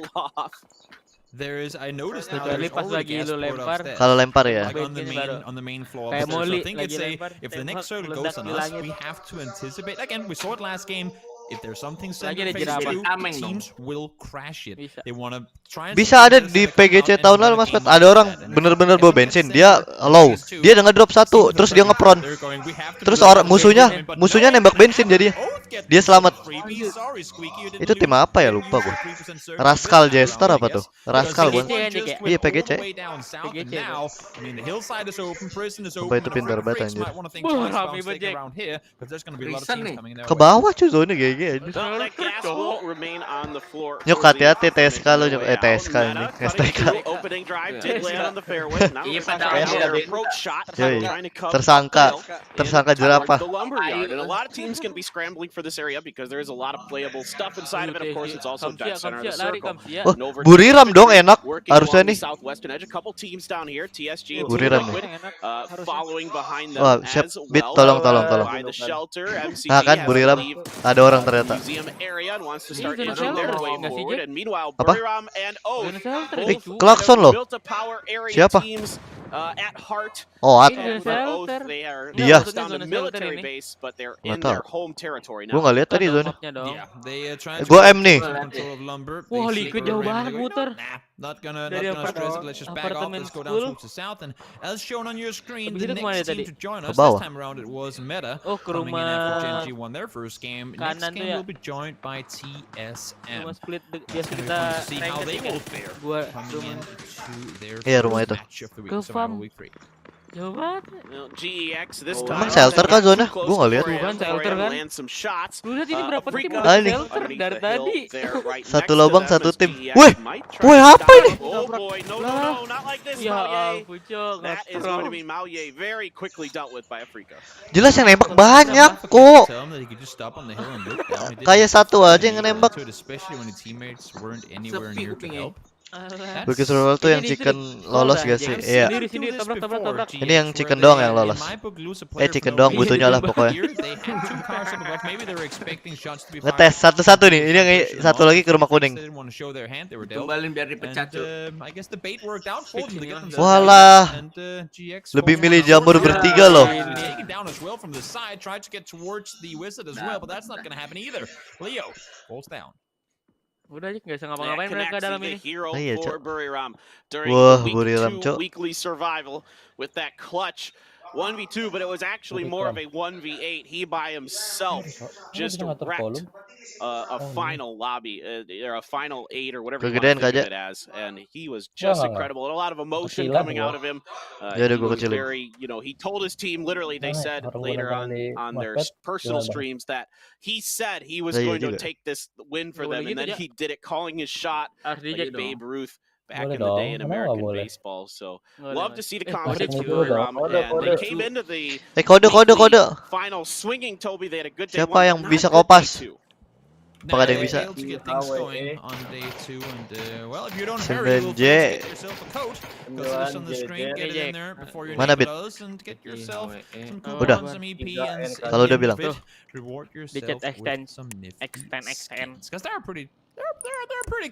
I noticed now Kecuali there's pas already lagi gas lu poured lempar, upstairs. Kalau lempar ya. Like on baru the main floor kayak upstairs. So Molly I think lagi it's lempar, if the tembak next circle meledak goes on di us, langit. we have to anticipate. Again, we saw it last game. If there's something sent Lagi in ada phase jerapah. 2, Tameng teams will crash it. Bisa. They want to try and Bisa ada di PGC tahun lalu Mas Pet, ada orang bener-bener bawa bensin, dia low, dia udah ngedrop satu, terus dia ngepron, terus orang musuhnya nembak bensin jadi dia selamat. Itu tim apa ya, lupa gua. Rascal Jester apa tuh? Rascal bukan? Iya PGC. Apa itu pintar banget anjir. Rame banget. Ke bawah cuy zone GG anjir. Nyok hati-hati TSK lu nyok, TSK ini STK. Yoi. Tersangka jerapah. Oh, Buriram dong enak harusnya nih. Buriram nih. Wah, siap bit tolong. Nah kan Buriram ada orang ternyata. Apa? Klakson loh. Siapa? Oh, dia. Nggak tahu. Gue nggak lihat tadi zona. Gue M nih. Wah, liquid jauh banget muter. Not gonna stress it. Let's just back off. Apartemen Let's go down towards the south. And as shown on your screen, the Begitu kemana next team tadi? to join us Ke bawah. this time around it was Meta. Oh, ke Coming in after rumah Gen G won their first game. Next kanan tuh game ya. will be joined by TSM. Rumah split biasa It's gonna be kita fun to see how ranked they kan? will fare Gua coming rumah into their Iya, rumah first itu. match of the Ke week, Survival farm. Week 3. Jauh banget. Emang shelter kah zona? Gue nggak lihat. Bukan shelter kan? Lu lihat ini berapa tim Ah, udah ini. shelter dari tadi. Satu lubang satu tim. Wih, apa ini? Ya ampun, Cok. Jelas yang nembak banyak kok. Tell him that he could just stop on the hill and look down. He didn't Kayak satu aja yang really nembak. to it, especially when the teammates weren't anywhere Sepi near to kupingnya. help. Bukit survival tuh yang chicken lolos gak sih? Iya. Sini tabrak. Ini yang chicken doang yang lolos. Chicken doang butuhnya lah pokoknya. Ngetes satu-satu nih. Ini yang satu lagi ke rumah kuning. Tumbalin biar dipecat, Cuk. Walah. Lebih milih jamur bertiga loh. Udah aja nggak bisa ngapa-ngapain mereka dalam ini. Iya, Cok. Wah, Buriram, Cok. Weekly survival with that clutch 1v2, but it was actually more of a 1v8. He by himself just wrecked a final lobby or a final 8 or whatever you want to think of it as, and he was just incredible and a lot of emotion coming out of him. He was very, he told his team literally. They said later on their personal streams that he said he was going to take this win for them, and then he did it, calling his shot like Babe Ruth back in the day in American baseball. So love to see the confidence with Buriram, and they came into the Kode. final swinging. Toby, they had a good day. Siapa yang bisa kopas? Apakah ada yang bisa? 9J. Mana bit? Udah. Kalau udah bilang. Di chat extend. Because they're pretty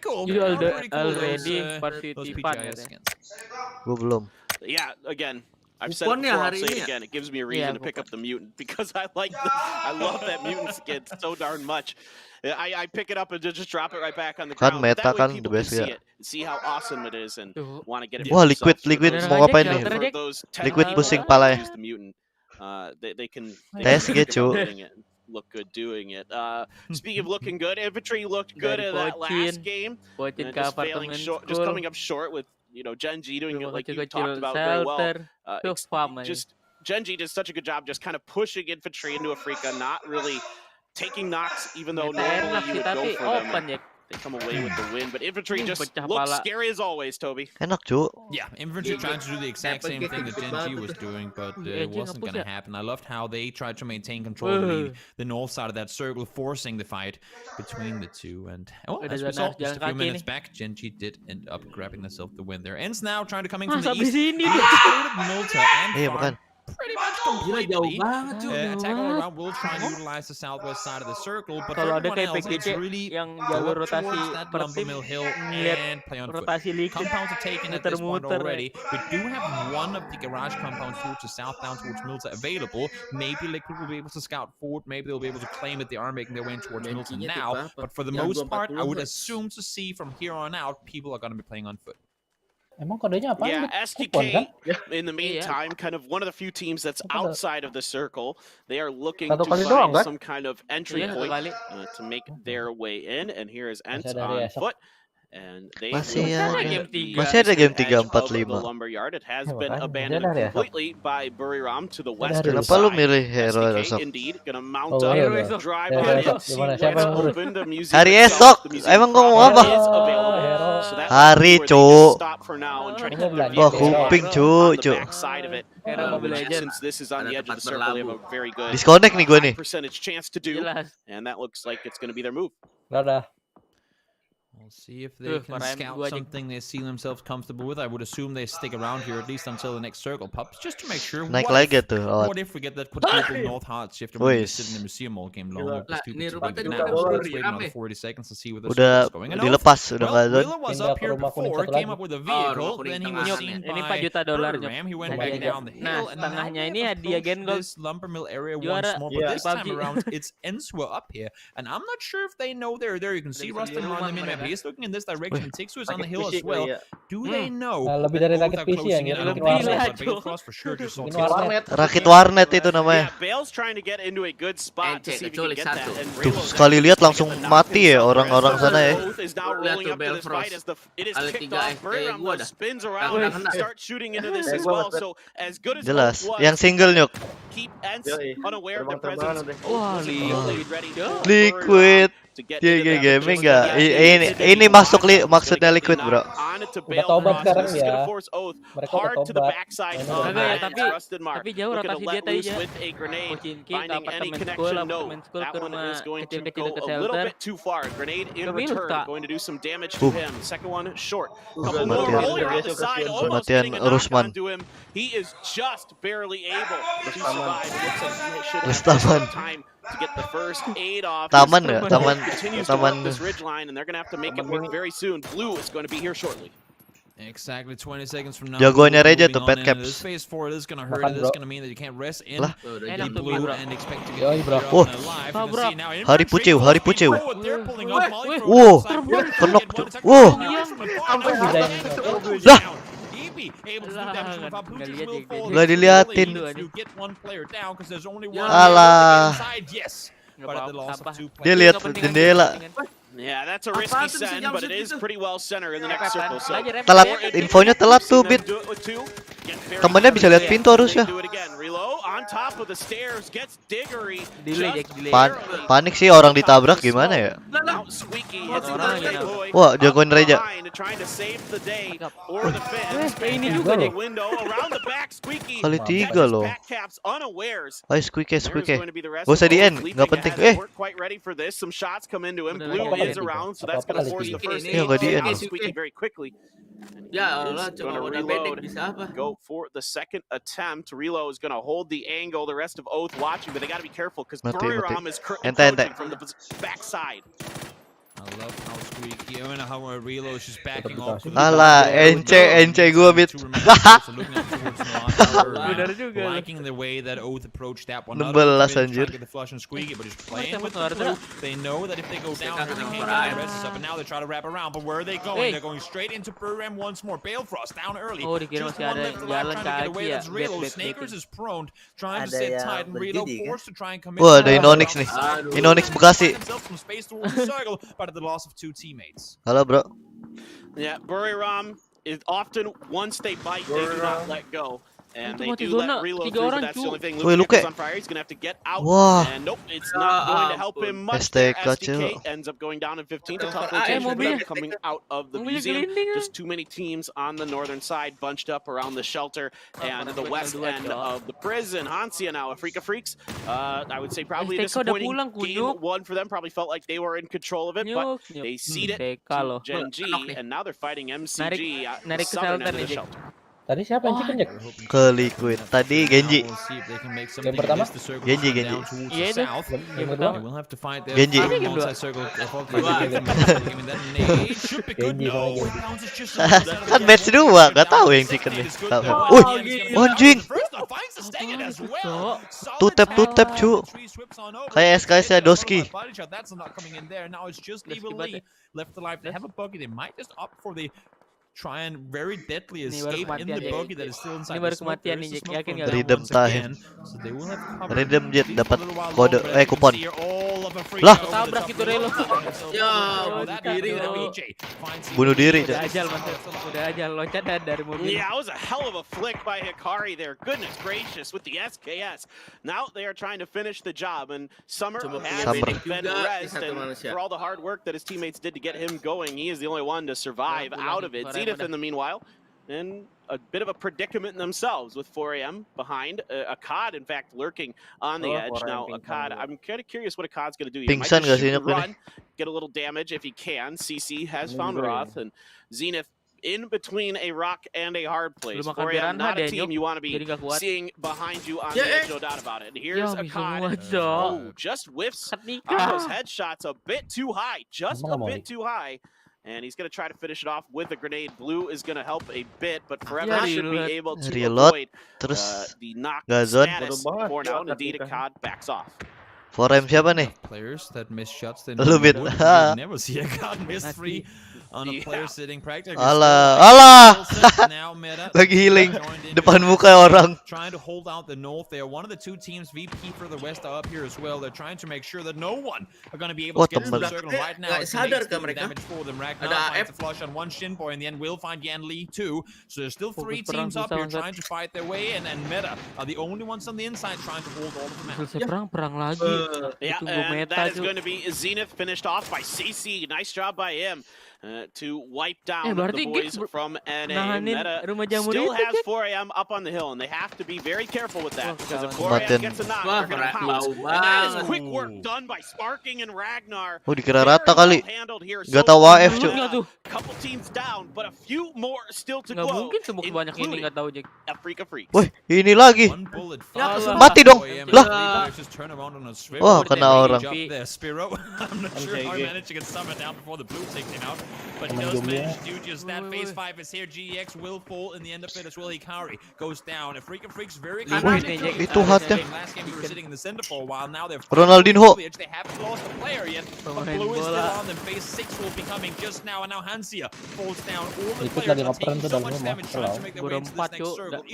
cool. You They're already those participan. Gue belum. Yeah, again, I've said it before, I'll say it again. It gives me a reason to pick up the mutant because I love that mutant skin so darn much. I pick it up and just drop it right back on the ground. Kan meta That way kan people the can best see ya. it, see how awesome it is, and want to get it. Wah, liquid mau ngapain nih? For those 10 Liquid people pusing that pala ya. use the mutant, they can TSG, cu. look good doing it. Speaking of looking good, infantry looked good in that last game. Just coming up short with Genji doing it like you talked about very well. Genji did such a good job just kind of pushing infantry into Afrika, not really taking knocks, even though normally you would go for them. They come away with the win, but infantry just looks scary as always, Toby. Enak, cu. Yeah, infantry trying to do the exact same thing that Genji was doing, but it wasn't going to happen. I loved how they tried to maintain control of the north side of that circle, forcing the fight between the two. And as we saw just a few minutes back, Genji did end up grabbing themselves the win there. Ends now trying to come in from the east. Milta and Farm. pretty much Gila jauh completely banget cuy. attack all around. Will try and utilize the southwest side of the circle, but for Kalau ada everyone kayak else, it's PGC really yang go jalur up rotasi towards that per lumber tim mill hill ngeliat and play on foot. rotasi liquid Compounds are taken at this point muter-muter. already. We do have one of the garage compounds towards the south, down towards Milta available. Maybe Liquid will be able to scout forward. Maybe they'll be able to claim that they are making their way towards Milton now. But for the most part, I would assume to see from here on out, people are going to be playing on foot. Emang kodenya apa? Yeah, Kupon kan? STK in the meantime, kind of one of the few teams that's outside of the circle. They are looking Satu to kali doang, find kan? some kind of entry Iya, satu point kali. to make their way in. And here is Ents Masih ada hari on esok. foot. And they Masih will ada game the tiga. Masih ada game eastern 3, edge 4, of the 5. lumberyard. It has Ya, been makanya, abandoned masih ada hari esok. completely by Buriram to the Ada hari western Kenapa lu side. milih hero STK esok? indeed gonna mount Oh, up, hero esok. drive Hero on esok. in, see Gimana? when Siapa it's yang ngurus? open. The museum Hari itself, esok. the museum Emang ngomong proper apa? is available. Hero. So that Hari, might be where they Cuk. just stop for now and try to Ini keep their bilang Wah, vehicles kuping, on Cuk, the Cuk. back side of it. Hero Mobile Which, Legends. since this is on the edge of the circle, they have a very good Disconnect nih gue nih. high percentage chance to do, Jelas. and that looks like it's going to be their move. Dadah. We'll see if they can Parahin scout gua aja. something they see themselves comfortable with. I would assume they stick around here at least until the next circle pops, just to make sure. Naik What lagi if, tuh. what if we get that quadruple north hard shift and we Wis. sit in the museum all game long? Lah, ini rumah tadi Now, udah so let's beli wait rame. another 40 seconds to see where the Udah circle's going. And dilepas, udah well, nggak zone. Willow was Pindah up ke here rumah kuning before, satu came lagi. up with a rumah vehicle, kuning then he tengah. was Nyok, seen ini by 4 juta dolar, Nyok. Ram. He went Lumayan back ya. down the Nah, hill, and now setengahnya we ini have hadiah approached Gen Gold. this lumber mill area Juara once more, but Iya. this time PUBG. around it's Ents who are up here, and I'm not sure if they know they're there. You can see bisa Rustin beli on the rumah minimap. mereka. He's looking in this direction, and Tixu is on the hill PC as well. kali ya. Do they know Nah, lebih that dari both rakit are PC closing in? anjir, I don't rakit think so, warnet. but Balefrost for sure just saw Bikin Tixu. warnet. Rakit warnet itu namanya. Yeah, Bale's trying to get into a good spot to Ence, see if he can kecuali get that. satu. And Tuh, Raylo's sekali actually lihat trying to langsung get the knock mati ya himself. orang-orang sana ya. Oath is now Lihat rolling tuh up to this Balefrost. fight as it is Ada kicked 3 off. Buriram gua though dah. spins Udah around and kena. starts shooting into this as gua well. ngeset. So as good as Jelas. Oath was, Yang single Nyok. keep Ents Yoi. unaware of their Terbang-terbangan presence. udah. Oath Wah, wasn't lihat. really ready for Liquid. Buriram to get GG into that. Gaming Just nggak? the idea Ini is masuk Watch is maksudnya gonna get Liquid, the bro. knock on it to Udah tobat Balefrost. sekarang This is gonna ya. force Oath Mereka udah hard to the tobat. backside Ini of udah Kagak ya, Ents. tapi- Rustin Mark tapi jauh looking to rotasi dia let tadi loose ya. with a grenade. Pochinki ke Finding any apartemen connection, school, no. apartemen school That ke one rumah is going to kecil-kecil go dekat a little shelter. bit too far. Grenade in Kami return, lupa. going to do some damage to him. Second one short. Couple more Kematian. rolling around the side, almost Kematian getting a knock Rusman. onto him. He is just barely able to survive. It looks like he should have Rustaman. some time to get the first aid off. Taman His ya? opponent Taman. continues to work Taman. this ridge line, and they're going to have to make it work very soon. Blue is going to be here shortly. Exactly 20 seconds from now. Jagoannya Reja tuh, moving on Pet into this Caps. phase 4, it is gonna hurt. Makan, It bro. is gonna mean that you can't rest in Lah. the Enak tuh, blue bro. and expect to Yoi, get bro. here Wah. on alive. Ah, You can bro. see now Hari puceu, hari puceu. They're pulling up. Molly throw Wow. outside. Bro, Kenok get tuh. one attack. Wow. Sampai Lah. Able to do Lah, damage from nggak Papuchis lihat will ya, fall. nggak diliatin. You get one player down because there's only one. Alah. Inside, yes. Nggak But at the apa-apa, loss of sampah. two Dia players. lihat Nggak penting, jendela. nggak penting. Yeah, that's a Apaan risky tuh bisa send, jam but it is segitu? pretty well center in the next Repetan. circle. So Belajar repet Telat, ya. infonya telat tuh, Bit. Temennya bisa lihat pintu harusnya. Delay, Jack, delay. Panik sih orang ditabrak gimana ya? Orang lagi Wah, jagoan Reja. Ini juga, Jack. Kali 3 loh. Ayo squeak squeak. Gak usah di end, nggak penting. Iya, nggak di end. Ya Allah, coba udah pendek bisa apa? Go for the second attempt. Relo is going to hold the angle. The rest of Oath watching, but they got to be careful because Mati. Buriram is Ente. approaching from the backside. I love how squeaky. I know how Relo is just backing off. Alah, ence gua, Bit. Benar juga. Liking the way that Oath approached that one. 16 anjir. Get the flush and squeaky, but just playing Mereka with mau the keluar blue. They know that if they go down, they can't get the rest up. And now they try to wrap around. But where are they going? Hey. They're going straight into Buriram once more. Balefrost down early. Oh, dikira Just masih one ada left alive, jalan trying to get away. kaki ya. That's Relo. Bet, Snakers bet. is prone, trying to Ada sit yang tight, and Relo berdiri, kan? forced to try and commit. Wah, ada Inonix nih. Aduh. Inonix Bekasi. Themselves some space towards the circle, but at the loss of two teammates. Halo, bro. Yeah, Buriram is often, once they bite, they do not let go. And Itu they mati do zona, let Relo 3 through, orang, but that's the cu. only thing. Woi, Luke Luke. is on fire. He's going to have to get out. Wah. And nope, it's not going to help him much. STK, There. SDK cu. ends up going down in 15 to tough Ah, rotation for mobilnya. them coming out of the Mobilnya museum. gelinding, ah. Just too many teams on the northern side bunched up around the shelter and the west end of the prison. Hansia now, Afrika Freaks. I would say probably a STK udah disappointing pulang, game kunyuk. one for them. Probably felt like they were in control of it, but Nyuk, nyuk. they cede it STK to loh. Gen G, and now they're fighting MCG Narik ke southern shelter end of nih, the Jack. shelter. Tadi siapa yang chicken Jack? Ke Liquid. Tadi Genji. Game pertama? Genji. Iya itu. Game kedua? Genji. Ini game dua. Genji sama Genji. Kan match 2, gak tahu yang chicken nih. Anjing. Two tap cu. Kayak SKS ya Doski. Try and very deadly escape in the buggy that is still inside the smoke. Kematian nih, yakin enggak? Rhythm time. So they will have cover. Rhythm Jet dapat kode kupon. Lah, Tabrak itu Relo. Ya, bunuh diri. Udah ajal mantap. Udah ajal loncat dari mobil. Yeah, that was a hell of a flick by Hikari there. Goodness gracious with the SKS. Now they are trying to finish the job, and Summer has been rest, and for all the hard work that his teammates did to get him going, he is the only one to survive out of it. Zenith in the meanwhile, in a bit of a predicament themselves with 4am behind. Akkad, in fact, lurking on the edge. Now, Akkad, I'm kind of curious what Akkad's going to do. He might just shoot and run, get a little damage if he can. CC has found Roth, and Zenith in between a rock and a hard place. 4am, not a team you want to be seeing behind you on the edge, no doubt about it. And here's Akkad. Oh, just whiffs on those headshots a bit too high. Just a bit too high. And he's going to try to finish it off with a grenade. Blue is going to help a bit, but Forever should be able to avoid the knock status for now. Indeed, Akkad backs off. 4M siapa nih? Players that miss shots, they Lu bit. never see Akkad miss three on a player sitting practically. Alah. Lagi healing depan muka orang. Trying to hold out the north. They are one of the two teams. VP for the west are up here as well. They're trying to make sure that no one are going to be able to get into the circle right now. It's damage for them. Ragnar finds a flush on one Shinboy in the end. Will find Yan Lee too. So there's still three teams up here trying to fight their way, and Meta are the only ones on the inside trying to hold all of them out. Selesai perang lagi. Yeah, and that is going to be Zenith finished off by CC. Nice job by him. To wipe down the boys from NA. Meta still has 4am up on the hill, and they have to be very careful with that, because if 4am gets a knock, they're going to pounce. And that is quick work done by Sparking and Ragnar. Oh, dikira rata kali. Gak tahu AF cuy. Couple teams down, but a few more still to go. Nggak mungkin sebanyak ini, nggak tahu Jack. Wih, ini lagi. Mati dong. Lah. Wah, kena orang. I'm not sure how he managed to get summoned down before the blue takes him out. But he does manage to do just that. Phase 5 is here. GX will fall in the end of it as well. Hikari goes down. Freak's very good. Itu hatnya. Last game they were sitting in the center for a while. Now they're Ronaldinho. They haven't lost a player yet. But Blue is still on them. Phase 6 will be coming just now. And now Hansia falls down. All the players are taking so much damage trying to make their way into this next circle.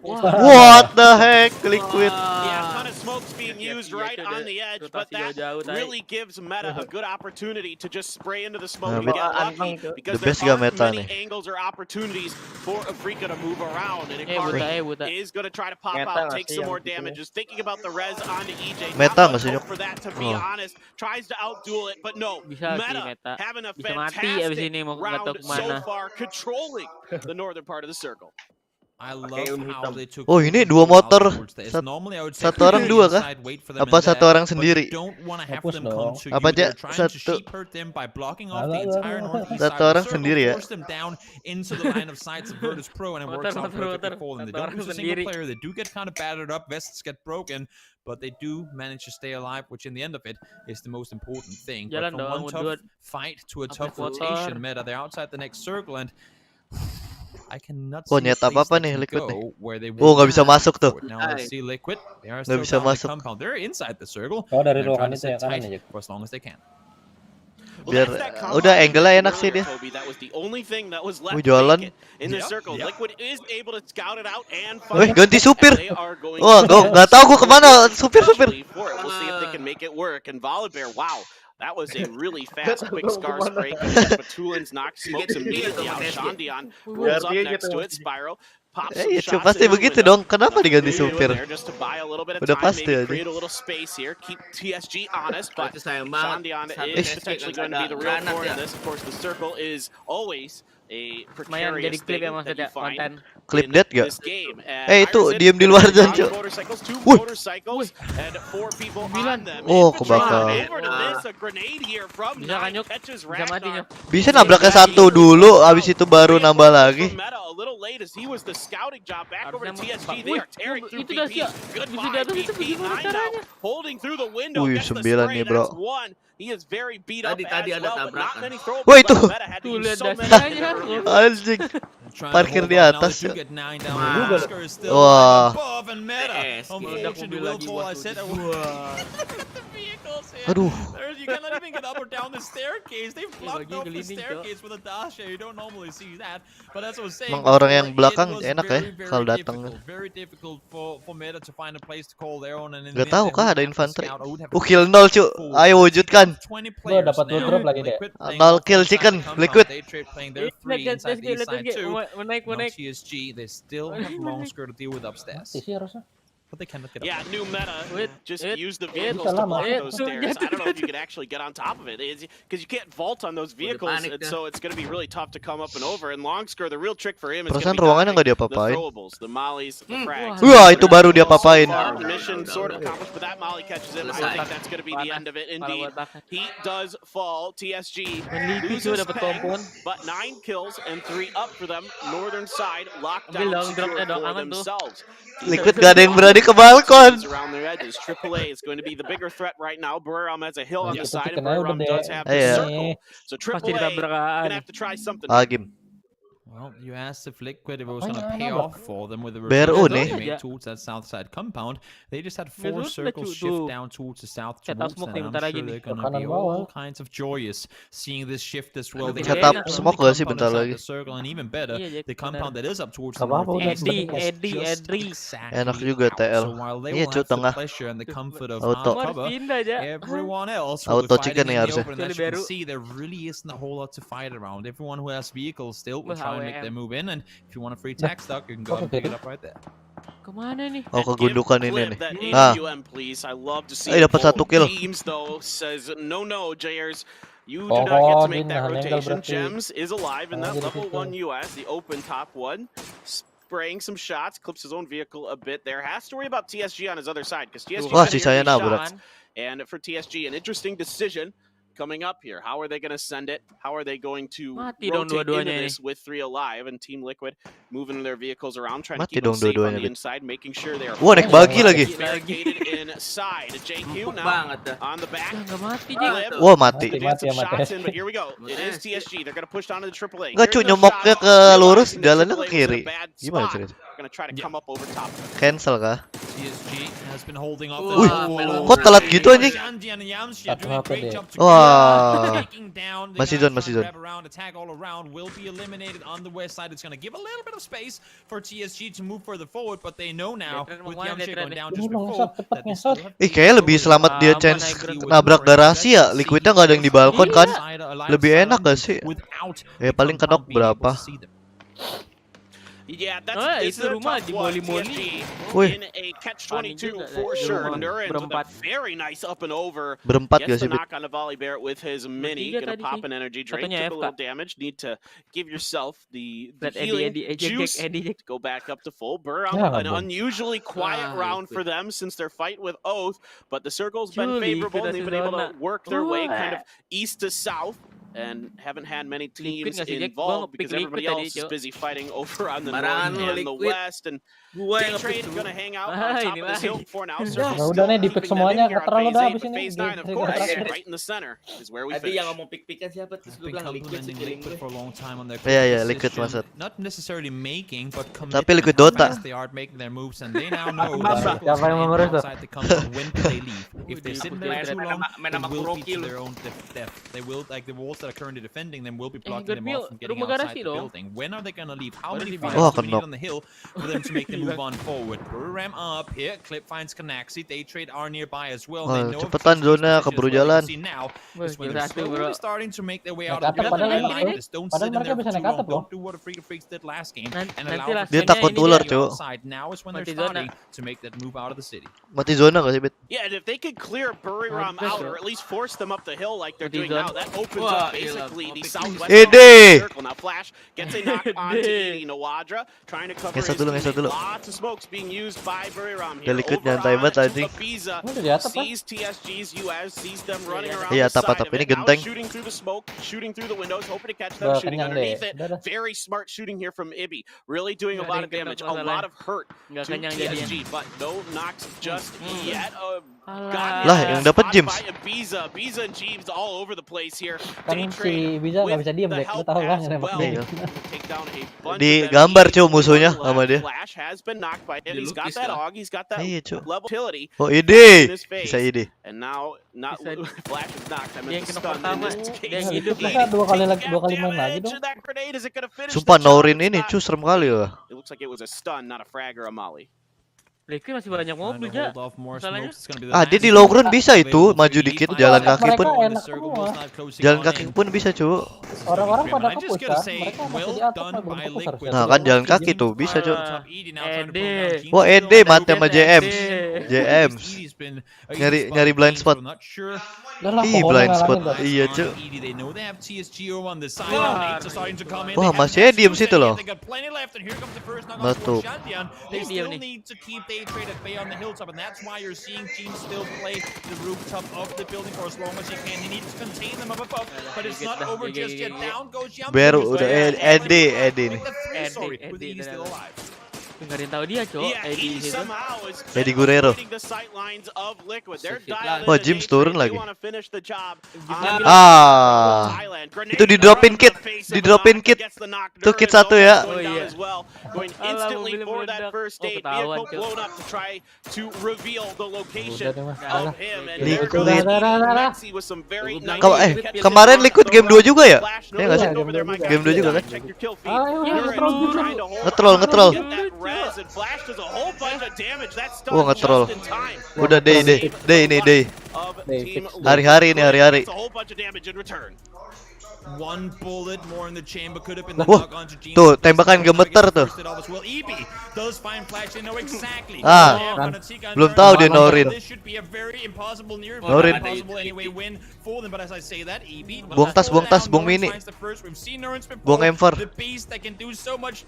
What the heck? Liquid. Yeah, a ton of smokes being used right on the edge, but that really gives Meta a good opportunity to just spray into the smoke and get lucky, because there aren't many angles or opportunities for Afrika to move around. And Hikari is going to try to pop out, take some more damage. Is thinking about the res onto EJ. Meta nggak sih? For that, to be honest, tries to outduel it, but no. Meta having a fantastic round so far, controlling the northern part of the circle. I love how they took. Oh, ini dua motor. Satu orang dua kah? Apa satu orang sendiri? Apa aja? Satu orang sendiri ya? They do get kind of battered up, vests get broken, but they do manage to stay alive, which in the end of it is the most important thing. But from one tough fight to a tough rotation, Meta, they're outside the next circle, and I cannot see apa nih Liquid nih? Oh, nggak bisa masuk tuh. Nggak bisa masuk. They're inside the circle. Oh, dari ruangan itu ya kanan aja. For as long as they can. Biar udah angle-nya enak sih dia. Jualan. Wih, ganti supir. Wah, nggak tahu gua kemana supir. That was a really fast, quick scar spray. Batulin's knocked smokes immediately out. Shandian rolls up next to it. Spyro pops some shots. Pasti begitu dong. Kenapa diganti supir? Udah pasti aja. Create a little space here. Keep TSG honest, but Shandian is potentially going to be the real core in this. Of course, the circle is always a precarious thing that you find. Clip dead gak? Itu diem di luar Janjo. Oh, kebakar. Bisa nabraknya satu dulu, abis itu baru nambah lagi. late as he was the scouting job back over to Harusnya TSG. They are tearing through PP. Goodbye, PP. 9 now, holding through the window. Gets the 9 spray. nih, bro. That's one. He is very beat up as Tadi ada well, but not tabrakan. many throwables. Wah, itu. Meta had to use so many in the earlier rounds. Anjing. Parkir di atas ya. Wah. Aduh. You cannot even get up or down the staircase. They blocked off the staircase with a dash. You don't normally see that. But that's what I'm saying. Emang orang yang belakang enak ya kalau datang. Very difficult for Meta to find a place to call their own. Gak tahu kah ada infantry. Kill 0 cu. Ayo wujudkan. Gue dapat 2 drop lagi deh. 0 kill chicken. Liquid. Menaik. TSG, they still have long skirt to deal with upstairs. But they cannot get up. Yeah, new meta. Just use the vehicles to block those stairs. I don't know if you could actually get on top of it, because you can't vault on those vehicles, and so it's going to be really tough to come up and over. And Longsker, the real trick for him is going to be the throwables, the mollies, the frags. Wah, itu baru dia papain. The mission sort of accomplished, but that molly catches him. I think that's going to be the end of it. Indeed, he does fall. TSG loses Peg, but 9 kills and 3 up for them. Northern side locked down secure for themselves. Liquid gak ada yang berani ke balkon. Around their edges. AAA is going to be the bigger threat right now. Buriram has a hill on the side, and Buriram does have the circle. So AAA gonna have to try something. Agim. Well, you asked if Liquid if it was going to pay off for them with a BRU they nih. made towards that south side compound. They just had 4 circles shift down towards the south towards them. I'm sure they're going to be all kinds of joyous seeing this shift as well. They Setup smoke gak sih bentar lagi? The circle, and even better, the compound that is up towards the northeast. Enak juga TL. So while they Iya will cu have the tengah. pleasure and the comfort of Auto. cover, everyone else will Auto be chicken fighting nih in the harusnya. open. And as you can see, there really isn't a whole lot to fight around. Everyone who has vehicles still will try and make their move in, and if you want a free tag stock, you can go and pick it up right there. Kemana nih? Oh, kegundukan ini nih. Ah. Dapat 1 kill. Teams though says no, Jayers. You do not get to make that rotation. Gems is alive in that level 1 US, the open top one. Spraying some shots, clips his own vehicle a bit there. Has to worry about TSG on his other side, because TSG shots. And for TSG, an interesting decision coming up here. How are they going to send it? How are they going to rotate into this with 3 alive, and Team Liquid moving their vehicles around, trying to keep them safe on the inside, making sure they are barricaded inside. JQ now on the back. Wah, mati. But here we go. It is TSG. They're going to push down to the AAA. Enggak cu, nyomoknya ke lurus, jalannya ke kiri. Gimana cerita? Going to try to come up over top. Cancel kah? TSG has been holding up. Wih, kok telat gitu anjing? Wah. Masih zone. Attack all around will be eliminated on the west side. It's going to give a little bit of space for TSG to move further forward, but they know now with Yamcha going down just before that they still have kayaknya lebih selamat dia chance nabrak garasi ya. Liquidnya nggak ada yang di balkon kan? Lebih enak gak sih? Ya paling kenok berapa? Yeah, that's a tough one. TSG in a catch-22 for sure. Nurin with a very nice up and over. Gets the knock on the volley bear with his mini. Gonna pop an energy drink. Took a little damage. Need to give yourself the healing juice to go back up to full. An unusually quiet round for them since their fight with Oath, but the circle's been favorable. They've been able to work their way kind of east to south, and haven't had many teams involved because everybody else is busy fighting over on the north and the west. And Day-Trade gonna hang out on top of this hill for now. Udah nih dipik semuanya, terlalu dah abis ini. Of course, right in the center is where we finish. Yang ngomong pick-pickan siapa? Terus lu bilang Liquid for a long time on their Iya, Liquid maksud. Not necessarily making, but tapi Liquid Dota. They are making their moves, and they now know siapa yang mengurus tuh? when they leave. If they sit there too long, they will be to their own death. They will, like the walls that are currently defending them will be blocking them off from getting outside the building. When are they gonna leave? How many vehicles do we need on the hill for them to make the move on forward? Ram up here. Clip finds Canaxi. Day-Trade are nearby as well. Cepetan zona keburu jalan. Now is when they're slowly starting to make their way out of the padahal Don't sit in there for too long. Don't do what the Freaks did last game. And allow dia takut ular, cu. Now is when they're starting to make that move out of the city. Mati zona gak sih, Bet? Yeah, and if they could clear Buriram out, or at least force them up the hill like they're doing now, that opens up basically the southwest circle. Now Flash gets a knock onto Edie. Nowadra trying to cover his teammate. Lots of smokes being used by Buriram here. Over onto Ibiza. Sees TSG's US, sees them running around the side of it. Now shooting through the smoke, shooting through the windows, hoping to catch them shooting underneath it. Very smart shooting here from Ibi. Really doing a lot of damage, a lot of hurt to TSG, but no knocks just yet. Lah, yang dapat James. Ibiza and Jeeves all over the place here. Kan si Ibiza nggak bisa diem deh, lo tau kan yang nembak dia. Di gambar cuy musuhnya sama dia. Iya cuy. Oh ide, bisa ide. Dia yang kena pertama, dia yang hidup Masa dua kali main lagi dong. Sumpah Norin ini cuy serem kali ya. Liquid masih banyak mobil ya. Masalahnya. Dia di low ground bisa itu, maju dikit jalan kaki pun. Enak semua. Jalan kaki pun bisa cuy. Orang-orang pada kepus kan, mereka masih di atas belum kepus harusnya. Nah kan jalan kaki tuh bisa cuy. Ede. Wah Ede mati sama JM. Nyari blind spot. Ih blind spot. Iya cuy. Wah masih diem situ loh. Betul. Trade at bay on the hilltop, and that's why you're seeing teams still play the rooftop of the building for as long as you can. You need to contain them up above, but it's not over just yet. Down goes Yum. Baru udah Ede nih. With Edie still alive. Nggak ada yang tahu dia, Cok. Eddie Guerrero. Wah, James turun lagi. Itu di dropin kit. Tuh kit satu ya. Oh iya. Kemarin Liquid game 2 juga ya? Iya nggak sih? Game 2 juga kan? Ngetrol. Wah ngetrol. Udah day. Hari-hari ini hari-hari. One bullet more in the chamber could have been the Wah, knock onto Jeans. tuh tembakan gemeter tuh. Belum tahu dia Norin. Norin. Buang tas, buang mini. Buang M4.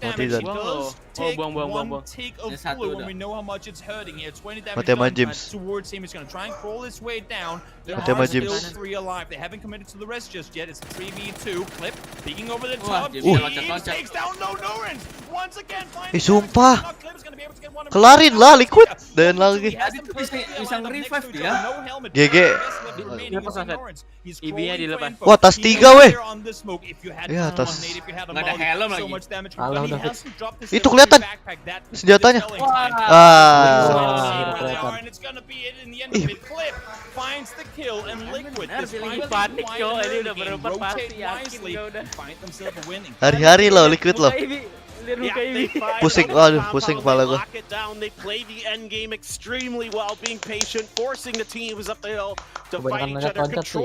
Mati dan. Buang. Mati sama James. Mati sama James. Sumpah. Kelarin lah Liquid. Dan lagi. Bisa nge-revive dia. GG. Ibi-nya dilepas. Wah, tas 3 weh. Ya, tas. Nggak ada helm lagi. Alah udah. Itu kelihatan senjatanya. Panik, Cok. Ini udah berempat pasti yakin udah. Hari-hari loh Liquid loh. Pusing kepala gua. Kebanyakan loncat-loncat sih.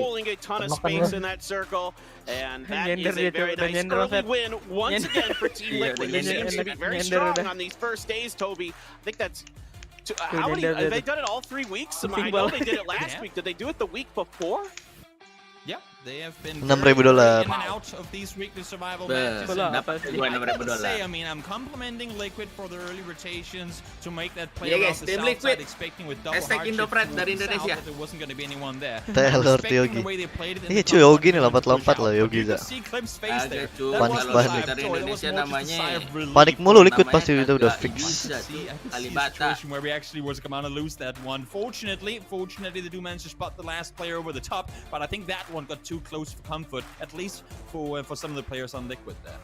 And that is a very nice early win once again for Team Liquid. They seem to be very strong on these first days, Toby. I think that's... How many... Have they done it all 3 weeks? I know they did it last week. Did they do it the week before? Yeah, they have been $6,000. in and out of these weekly survival matches. Dapat I mean, I'm complimenting Liquid for the early rotations to make that play around the south side, expecting with double hardship dari Indonesia. there wasn't going to be anyone there. Taylor Yogi. Iya cuy Yogi nih lompat-lompat lah Yogi za. Panik mulu Liquid pasti itu udah fix. Where we actually was going to lose that one. Fortunately, they do manage to spot the last player over the top, but I think that one got too close for comfort, at least for some of the players on Liquid there.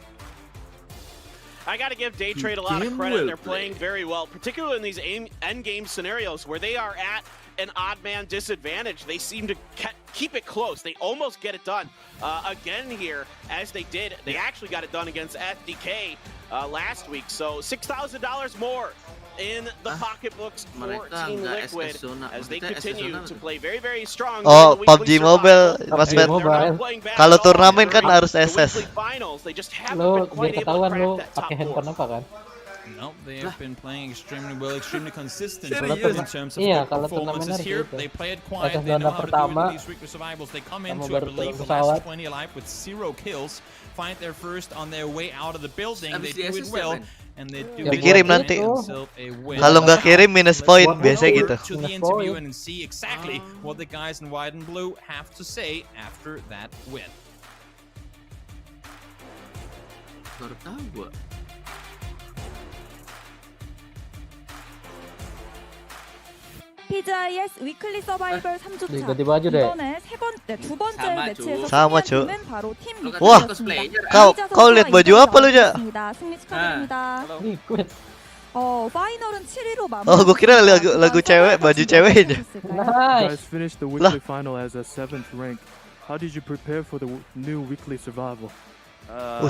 I got to give Daytrade a lot of credit. They're playing very well, particularly in these end-game scenarios where they are at an odd man disadvantage. They seem to keep it close. They almost get it done again here, as they did. They actually got it done against FDK last week. So $6,000 more in the pocketbooks for Team Liquid as they continue to play very, very strong. Oh, PUBG Mobile, Mas Bet. Kalau turnamen kan harus SS. Lo dia ketahuan lo pakai handphone apa kan? No, they have been playing extremely well, extremely consistent Serius? in terms of Iya, their kalau performances turnamennya here. gitu. They play it quiet, Atas they know zona how to do it pertama, with these weekly survivals. They come sama into, I baru turun believe, the pesawat. last 20 alive with 0 kills, find their first on their way out of the building. Habis They do it di-assist well, ya, men? and they do Dikirim get nanti. themselves a win. Kalau nggak kirim minus point Let's biasa head gitu. over to the Minus interview point. and see exactly what the guys in white and blue have to say after that win. Baru tahu gua. Pgi.S 위클리 서바이벌 3주차 Ganti baju deh. 이번에 두 번째 Sama, 매치에서 Sama, 승리한 Cuk. 팀은 바로 팀 Wah, 리퀴드였습니다. kau lihat baju apa lu, Ja? 승리 축하드립니다. Liquid. 파이널은 7위로 마무리. Oh, gua kira lagu cewek, baju ceweknya. Nice. guys finished the weekly final as a 7th rank. How did you prepare for the new weekly survival?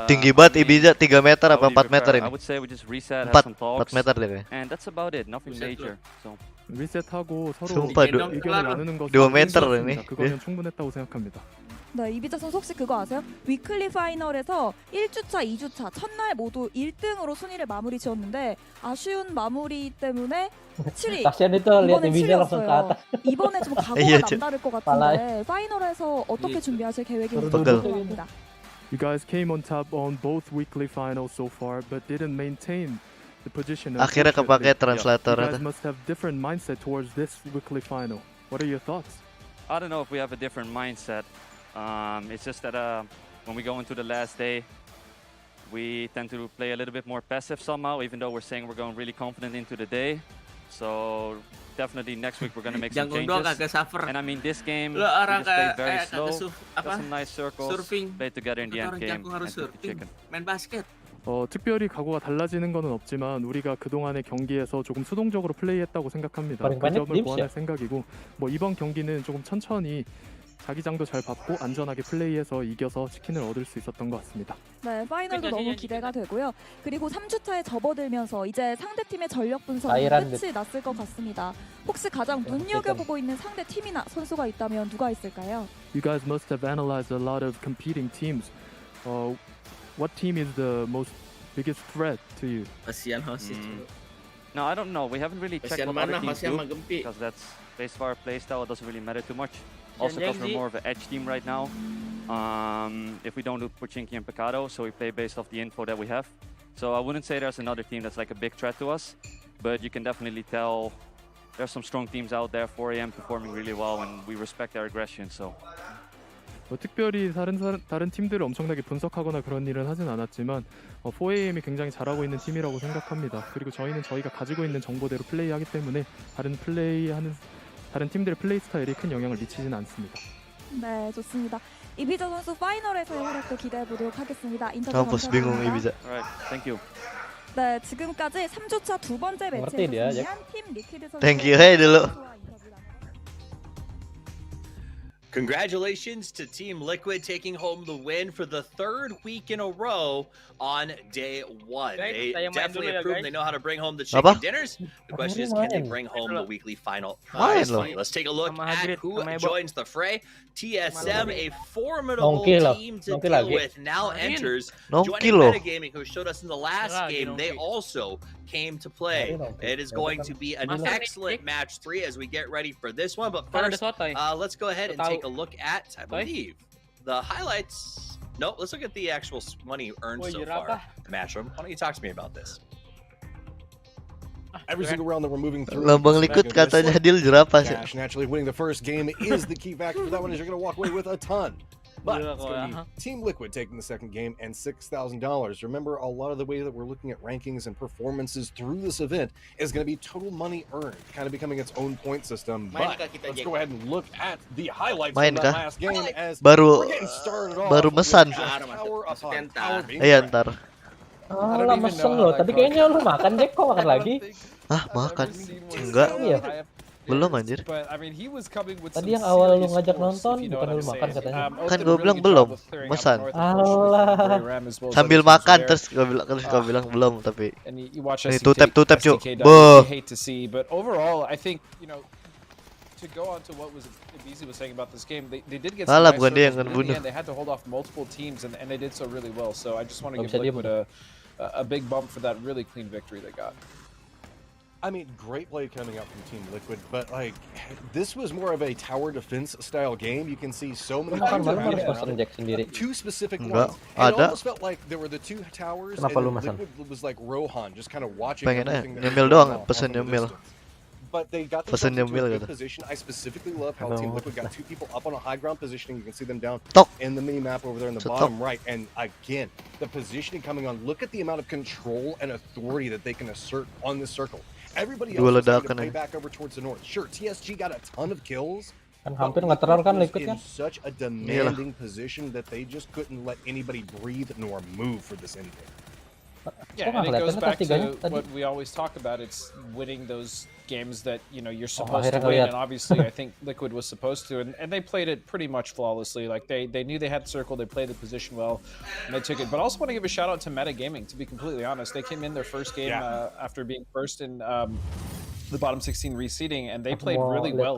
Tinggi banget Ibiza 3 meter apa 4 meter ini? I would say we just reset, 4 have some talks, meter deh kayaknya. and that's about it. Nothing major. So 리셋하고 서로 Sumpah, 의견을 나누는 것은 2 meter ini. 그거면 충분했다고 생각합니다. 네, 이비자 선수 혹시 그거 아세요? 위클리 파이널에서 1주차, 2주차 첫날 모두 1등으로 순위를 마무리 지었는데 아쉬운 마무리 때문에 7위. Kasian itu lihat 이번에 Ibiza langsung ke 7위였어요. atas. 이번에 좀 각오가 Iya, Cuk. 남다를 것 같은데 파이널에서 어떻게 준비하실 계획인지 Betul. 궁금합니다. You guys came on top on both weekly finals so far, but didn't maintain the position. Akhirnya kepake You translator guys must have different mindset towards this weekly final. What are your thoughts? I don't know if we have a different mindset. It's just that when we go into the last day, we tend to play a little bit more passive somehow, even though we're saying we're going really confident into the day. So definitely next week we're going to make some Jangan doang changes. kagak suffer. And I mean this game, Lo we orang just played kayak very kagak slow, got some nice circles, surfing. played together in the end Orang game, jago harus and took the surfing. chicken. Main basket. 특별히 각오가 달라지는 것은 없지만 우리가 그동안의 경기에서 조금 수동적으로 플레이했다고 생각합니다. 그 빠른 점을 보완할 생각이고 이번 경기는 조금 천천히 자기장도 잘 받고 안전하게 플레이해서 이겨서 치킨을 얻을 수 있었던 것 같습니다. 네, 파이널도 너무 기대가 되고요. 그리고 3주차에 접어들면서 이제 상대팀의 전력 분석이 끝이 났을 것 같습니다. 혹시 가장 눈여겨보고 있는 상대 팀이나 선수가 있다면 누가 있을까요? You guys must have analyzed a lot of competing teams. What team is the most biggest threat to you? Kasihan host No, I don't know. We haven't really checked Kasihan what other mana teams hostnya do sama Gempi. because that's based on our play style. It doesn't really matter too much. Also because we're more of an edge team right now. If we don't do Pochinki and Picado, so we play based off the info that we have. So I wouldn't say there's another team that's like a big threat to us, but you can definitely tell there's some strong teams out there. 4AM performing really well, and we respect their aggression. So. 특별히 다른 팀들을 엄청나게 분석하거나 그런 일은 하진 않았지만 4AM이 굉장히 잘하고 있는 팀이라고 생각합니다. 그리고 저희는 저희가 가지고 있는 정보대로 플레이하기 때문에 다른 팀들의 플레이 스타일이 큰 영향을 미치지는 않습니다. 네, 좋습니다. 이비자 선수 파이널에서의 활약도 기대해 보도록 하겠습니다. 인터뷰 Kampus bingung 감사합니다. Ibiza. Alright, thank you. 네, 지금까지 3주차 두 번째 매치에서 Ngerti dia, 승리한 팀 리퀴드 선수. Thank you dulu. Congratulations to Team Liquid taking home the win for the third week in a row on day one. They definitely have proven they know how to bring home the chicken dinners. The question is, can they bring home the weekly final prize money? Let's take a look at who joins the fray. TSM, a formidable team to deal with, now enters. Joining Metagaming, who showed us in the last game, they also came to play. It is going to be an excellent match 3 as we get ready for this one. But first, let's go ahead and take a look at, I believe, the highlights. No, let's look at the actual money earned so far. Matchroom, why don't you talk to me about this? Every single round that we're moving through. Lambang Liquid katanya deal jerapah sih. Cash, naturally, winning the first game is the key factor for that one. Is you're going to walk away with a ton. But it's going to be Team Liquid taking the second game and $6,000. Remember, a lot of the way that we're looking at rankings and performances through this event is going to be total money earned, kind of becoming its own point system. But let's go ahead and look at the highlights from that last game as we're getting started off. Baru mesan. Iya ntar. Alah mesen loh, tadi kayaknya lu makan Jack, kok makan lagi? Ah makan? Enggak. Iya. Belum anjir. Tadi yang awal lu ngajak nonton, bukan lu makan katanya. Kan gue bilang belum, mesan. Alah. Sambil makan terus gue bilang belum tapi. Ini tutep cuk. Boh. But overall, I think, you know, to go on to what was Jekzy was saying about this game, they did get some nice circles, but in the end they had to hold off multiple teams and they did so really well. So I just want to give Liquid a a big bump for that really clean victory they got. I mean, great play coming out from Team Liquid, but like, this was more of a tower defense style game. You can see so many things around it. Two specific ones. And it almost felt like there were the two towers, and Liquid was like Rohan, just kind of watching everything that was going on from the distance. But they got themselves into a good position. I specifically love how Team Liquid got two people up on a high ground positioning. You can see them down in the mini map over there in the bottom right. And again, the positioning coming on. Look at the amount of control and authority that they can assert on this circle. Everybody else was trying to play back over towards the north. Sure, TSG got a ton of kills. Hampir nge-teror kan Liquid in kan? such a demanding position that they just couldn't let anybody breathe nor move for this end game. Yeah, and it goes back to what we always talk about. It's winning those games that, you know, you're supposed to win, and obviously I think Liquid was supposed to, and they played it pretty much flawlessly. Like they knew they had circle, they played the position well, and they took it. But I also want to give a shout out to Meta Gaming, to be completely honest. They came in their first game after being first in the bottom 16 reseeding, and they played really well.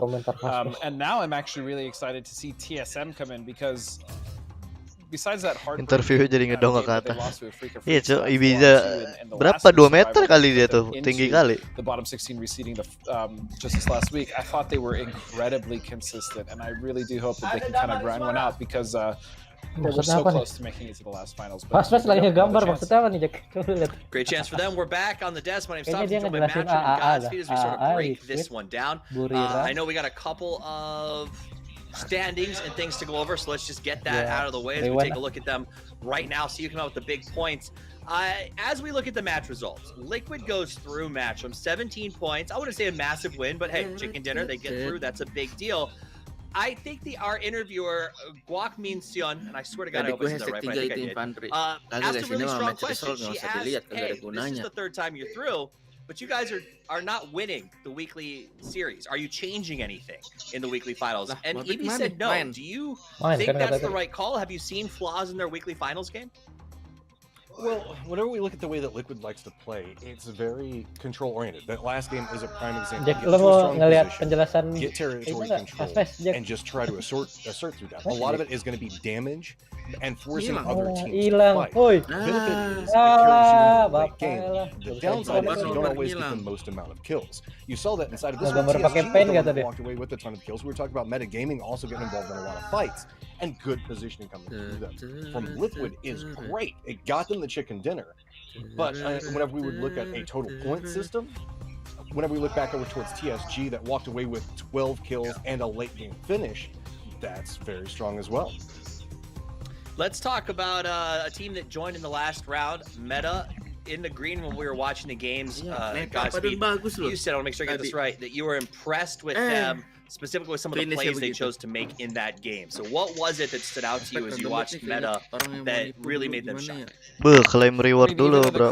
And now I'm actually really excited to see TSM come in, because besides that hard interview jadi ngedongak ke atas. Iya cuy, Ibiza berapa 2 meter kali dia tuh, tinggi kali. The bottom 16 reseeding just this last week, I thought they were incredibly consistent, and I really do hope that they can kind of grind one out, because they were so close to making it to the last finals. Pas lagi ngegambar, maksudnya apa nih, Jack? Great chance for them. We're back on the desk. My name's Tom. Joined by Matcher and Godspeed as we sort of break this one down. I know we got a couple of standings and things to go over, so let's just get that out of the way as we take a look at them right now, so you come out with the big points. As we look at the match results, Liquid goes through match from 17 points. I wouldn't say a massive win, but hey, chicken dinner, they get through. That's a big deal. I think our interviewer, Guac Sion, and I swear to God, I hope I said that right, but I think I did, asked a really strong question. She asked, hey, this is the third time you're through, but you guys are not winning the weekly series. Are you changing anything in the weekly finals? And Evie said no. Do you think that's the right call? Have you seen flaws in their weekly finals game? Well, whenever we look at the way that Liquid likes to play, it's very control-oriented. That last game is a prime example. Jack, lo mau ngeliat penjelasan get territory control and just try to assert through that. A lot of it is going to be damage and forcing other teams to fight. The benefit is it carries you into the late game. The downside is you don't always get the most amount of kills. You saw that inside of this one. TSG walked away with a ton of kills. We were talking about Meta Gaming also getting involved in a lot of fights, and good positioning coming through them. From Liquid is great. It got them the chicken dinner. But whenever we would look at a total point system, whenever we look back over towards TSG that walked away with 12 kills and a late game finish, that's very strong as well. Let's talk about a team that joined in the last round, Meta. In the green when we were watching the games, Godspeed, you said, I want to make sure I get this right, that you were impressed with them, specifically with some of the plays they chose to make in that game. So what was it that stood out to you as you watched Meta that really made them shine? Claim reward dulu, bro.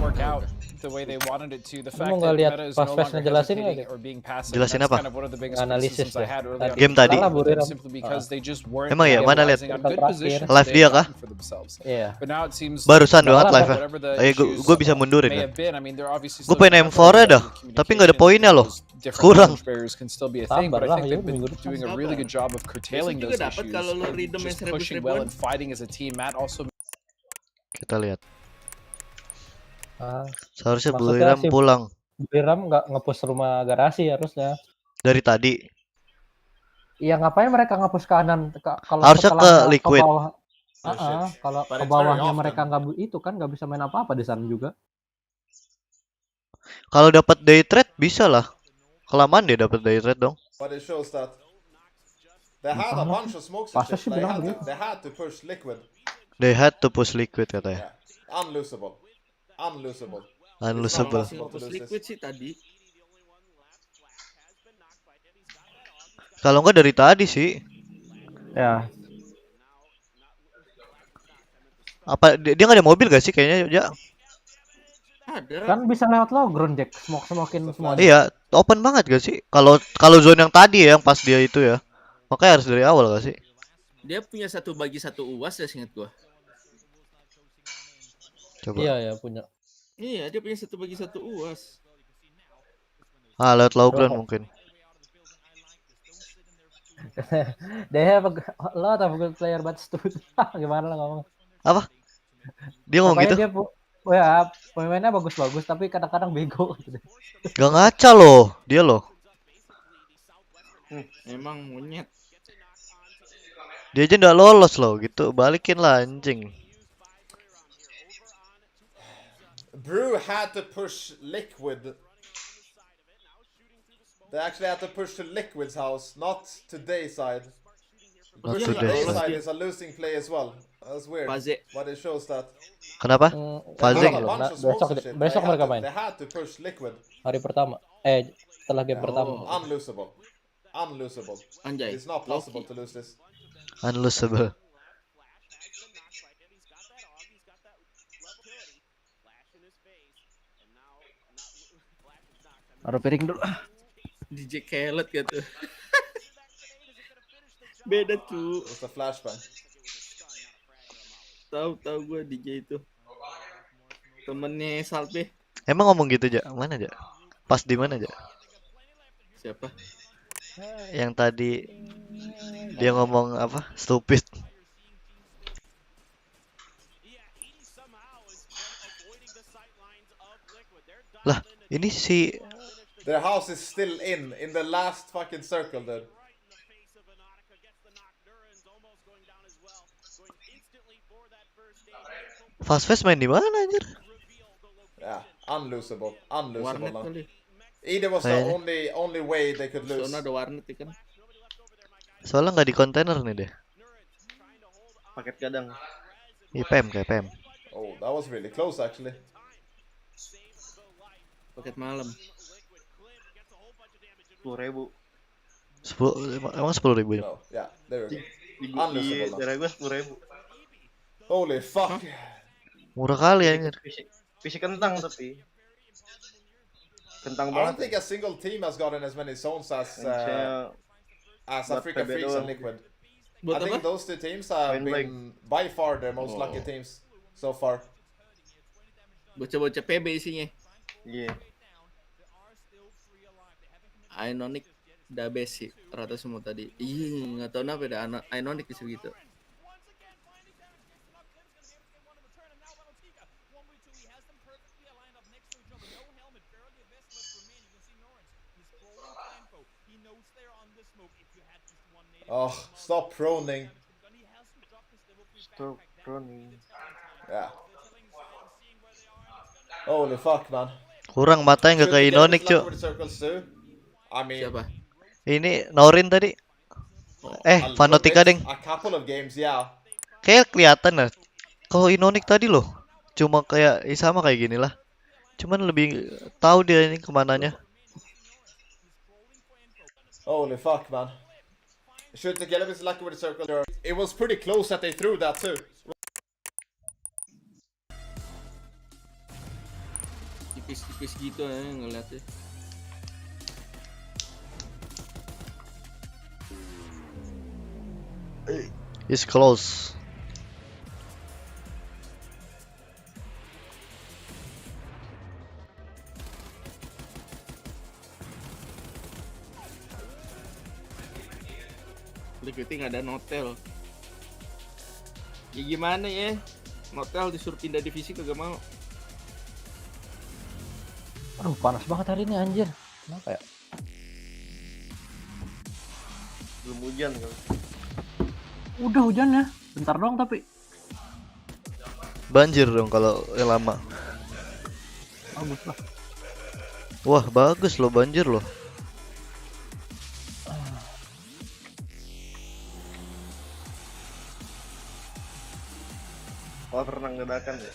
Work out the way they wanted it to. The fact that Meta is no longer hesitating or being passive. Jelasin That's apa? kind of one of the biggest criticisms I had early on. Game tadi. Simply because they just weren't Emang ya, mana lihat? on good positions Live dia kah? for themselves. But now it seems barusan banget live-nya. Gue bisa mundurin ya. Gue pengen M4 nya dah, tapi nggak ada poinnya loh. Kurang. Tambah lah, ya doing a really good job of curtailing those issues and just pushing well and fighting as a team. Matt also. Kita lihat. Seharusnya Buriram pulang. Buriram nggak nge-push rumah garasi harusnya. Dari tadi. Iya, ngapain mereka nge-push kanan? Kalau harusnya ke Liquid. Kalau ke bawahnya mereka nggak itu kan nggak bisa main apa-apa di sana juga. Kalau dapat day trade bisa lah. Kelamaan dia dapat day trade dong. But it shows that they had a bunch of smokes and shit. They had to push Liquid. They had to push Liquid katanya. Yeah. Unlosable. Unlosable. Liquid sih tadi. Kalau nggak dari tadi sih. Ya. Apa dia nggak ada mobil gak sih kayaknya ya? Ada. Kan bisa lewat low ground, Jack. Smokin semua. Iya, open banget gak sih? Kalau zone yang tadi ya, yang pas dia itu ya. Makanya harus dari awal gak sih? Dia punya 1/1 UAS ya, seingat gua. Coba. Iya, punya. Iya, dia punya 1/1 UAS. Lewat low ground mungkin. They have a lot of good player but stupid. Gimana lah ngomong? Apa? Dia ngomong gitu? Oh ya, pemainnya bagus-bagus tapi kadang-kadang bego. Gak ngaca loh, dia loh. Emang monyet. Dia aja nggak lolos loh gitu, balikin lah anjing. Brew had to push Liquid. They actually had to push to Liquid's house, not to Dayside. Pushing Dayside is a losing play as well. That's weird. But it shows that. Kenapa? Fazing. Besok mereka main. They had to push Liquid. Hari pertama. Setelah game pertama. Unlosable. Unlosable. Anjay. It's not possible to lose this. Unlosable. Taruh piring dulu. DJ Khaled gitu. Beda cu. It's a flashbang. Tahu gue DJ itu. Temennya Salpe. Emang ngomong gitu aja? Mana aja? Pas di mana aja? Siapa? Yang tadi dia ngomong apa? Stupid. Lah, ini si Their house is still in the last fucking circle, dude. Fast Fast main di mana anjir? Yeah, unlosable now. Either was the only way they could lose. Soalnya ada warnet kan. Soalnya nggak di kontainer nih deh. Paket kadang. IPM kayak PM. Oh, that was really close actually. Paket malam. 10.000. Emang 10.000 ya? No, yeah, there we go. Unlosable. Daerah gue 10.000. Holy fuck. Murah kali anjir. Fisik kentang tapi. Kentang I don't banget. think a single team has gotten as many zones as Africa Freaks and Liquid. I think those two teams have been by far the most lucky teams so far. Bocah-bocah PB isinya. Iya. Ionic udah base sih rata semua tadi. Iya, nggak tahu kenapa ada Ionic di segitu. Oh, stop proning. Stop proning. Yeah. Holy fuck, man. Kurang matanya nggak kayak Inonik, Cuk. I mean, siapa? Ini Norin tadi. Fanatika deng. A couple of games, yeah. Kayak kelihatan lah. Kalau Inonik tadi loh, cuma kayak sama kayak gini lah. Cuman lebih tahu dia ini kemananya. Holy fuck, man. Shoot together is lucky with the circle. It was pretty close that they threw that too. Tipis-tipis gitu ngeliatnya. It's close. Liquiding ada Notel. Ya gimana ya? Notel disuruh pindah divisi kagak mau. Aduh, panas banget hari ini anjir. Kenapa ya? Belum hujan kan? Udah hujannya, bentar doang tapi. Banjir dong kalau lama. Bagus lah. Wah, bagus loh banjir loh. Oh, renang dadakan ya.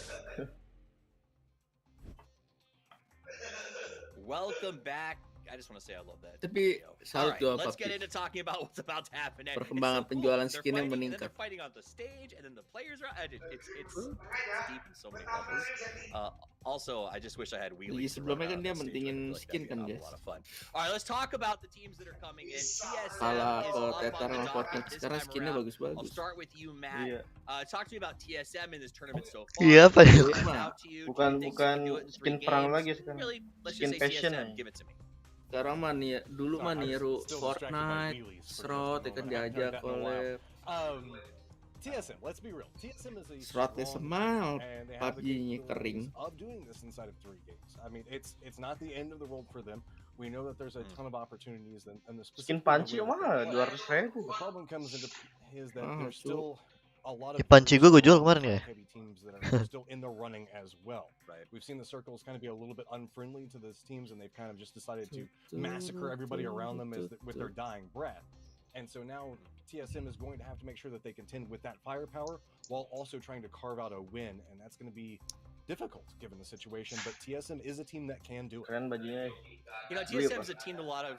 Welcome back. I just want to say I love that. Tapi salut tuh apa? Let's get into talking about what's about to happen next. Perkembangan penjualan skin yang meningkat. They're fighting on the stage, and then the players are. It's deep in so many levels. Also, I just wish I had wheelies. Sebelumnya kan dia mentingin skin kan guys. Alright, let's talk about the teams that are coming in. TSM Kalah is ke up Tetar on the sama Fortnite docket this sekarang time skinnya around. bagus-bagus. I'll start with you, Matt. Talk to me about TSM in this tournament so far. Iya apa ya? Bukan skin perang lagi sekarang. Skin passion aja. Give it to me. Sekarang mah nih, dulu mah niru Fortnite, Srot, ya kan diajak oleh TSM, let's be real. TSM is a Seratnya strong semal, and they have the PUBG-nya capabilities kering. of doing this inside of 3 games. I mean, it's not the end of the world for them. We know that there's a ton of opportunities and the Skin specific Panci mah 200.000. The problem comes into is that there's still a lot of Panci gue jual kemarin ya. heavy teams that are still in the running as well. Right. We've seen the circles kind of be a little bit unfriendly to those teams, and they've kind of just decided to massacre everybody around them with their dying breath. And so now TSM is going to have to make sure that they contend with that firepower while also trying to carve out a win, and that's going to be difficult given the situation. But TSM is a team that can do it. Keren bajunya. You know, TSM is a team that a lot of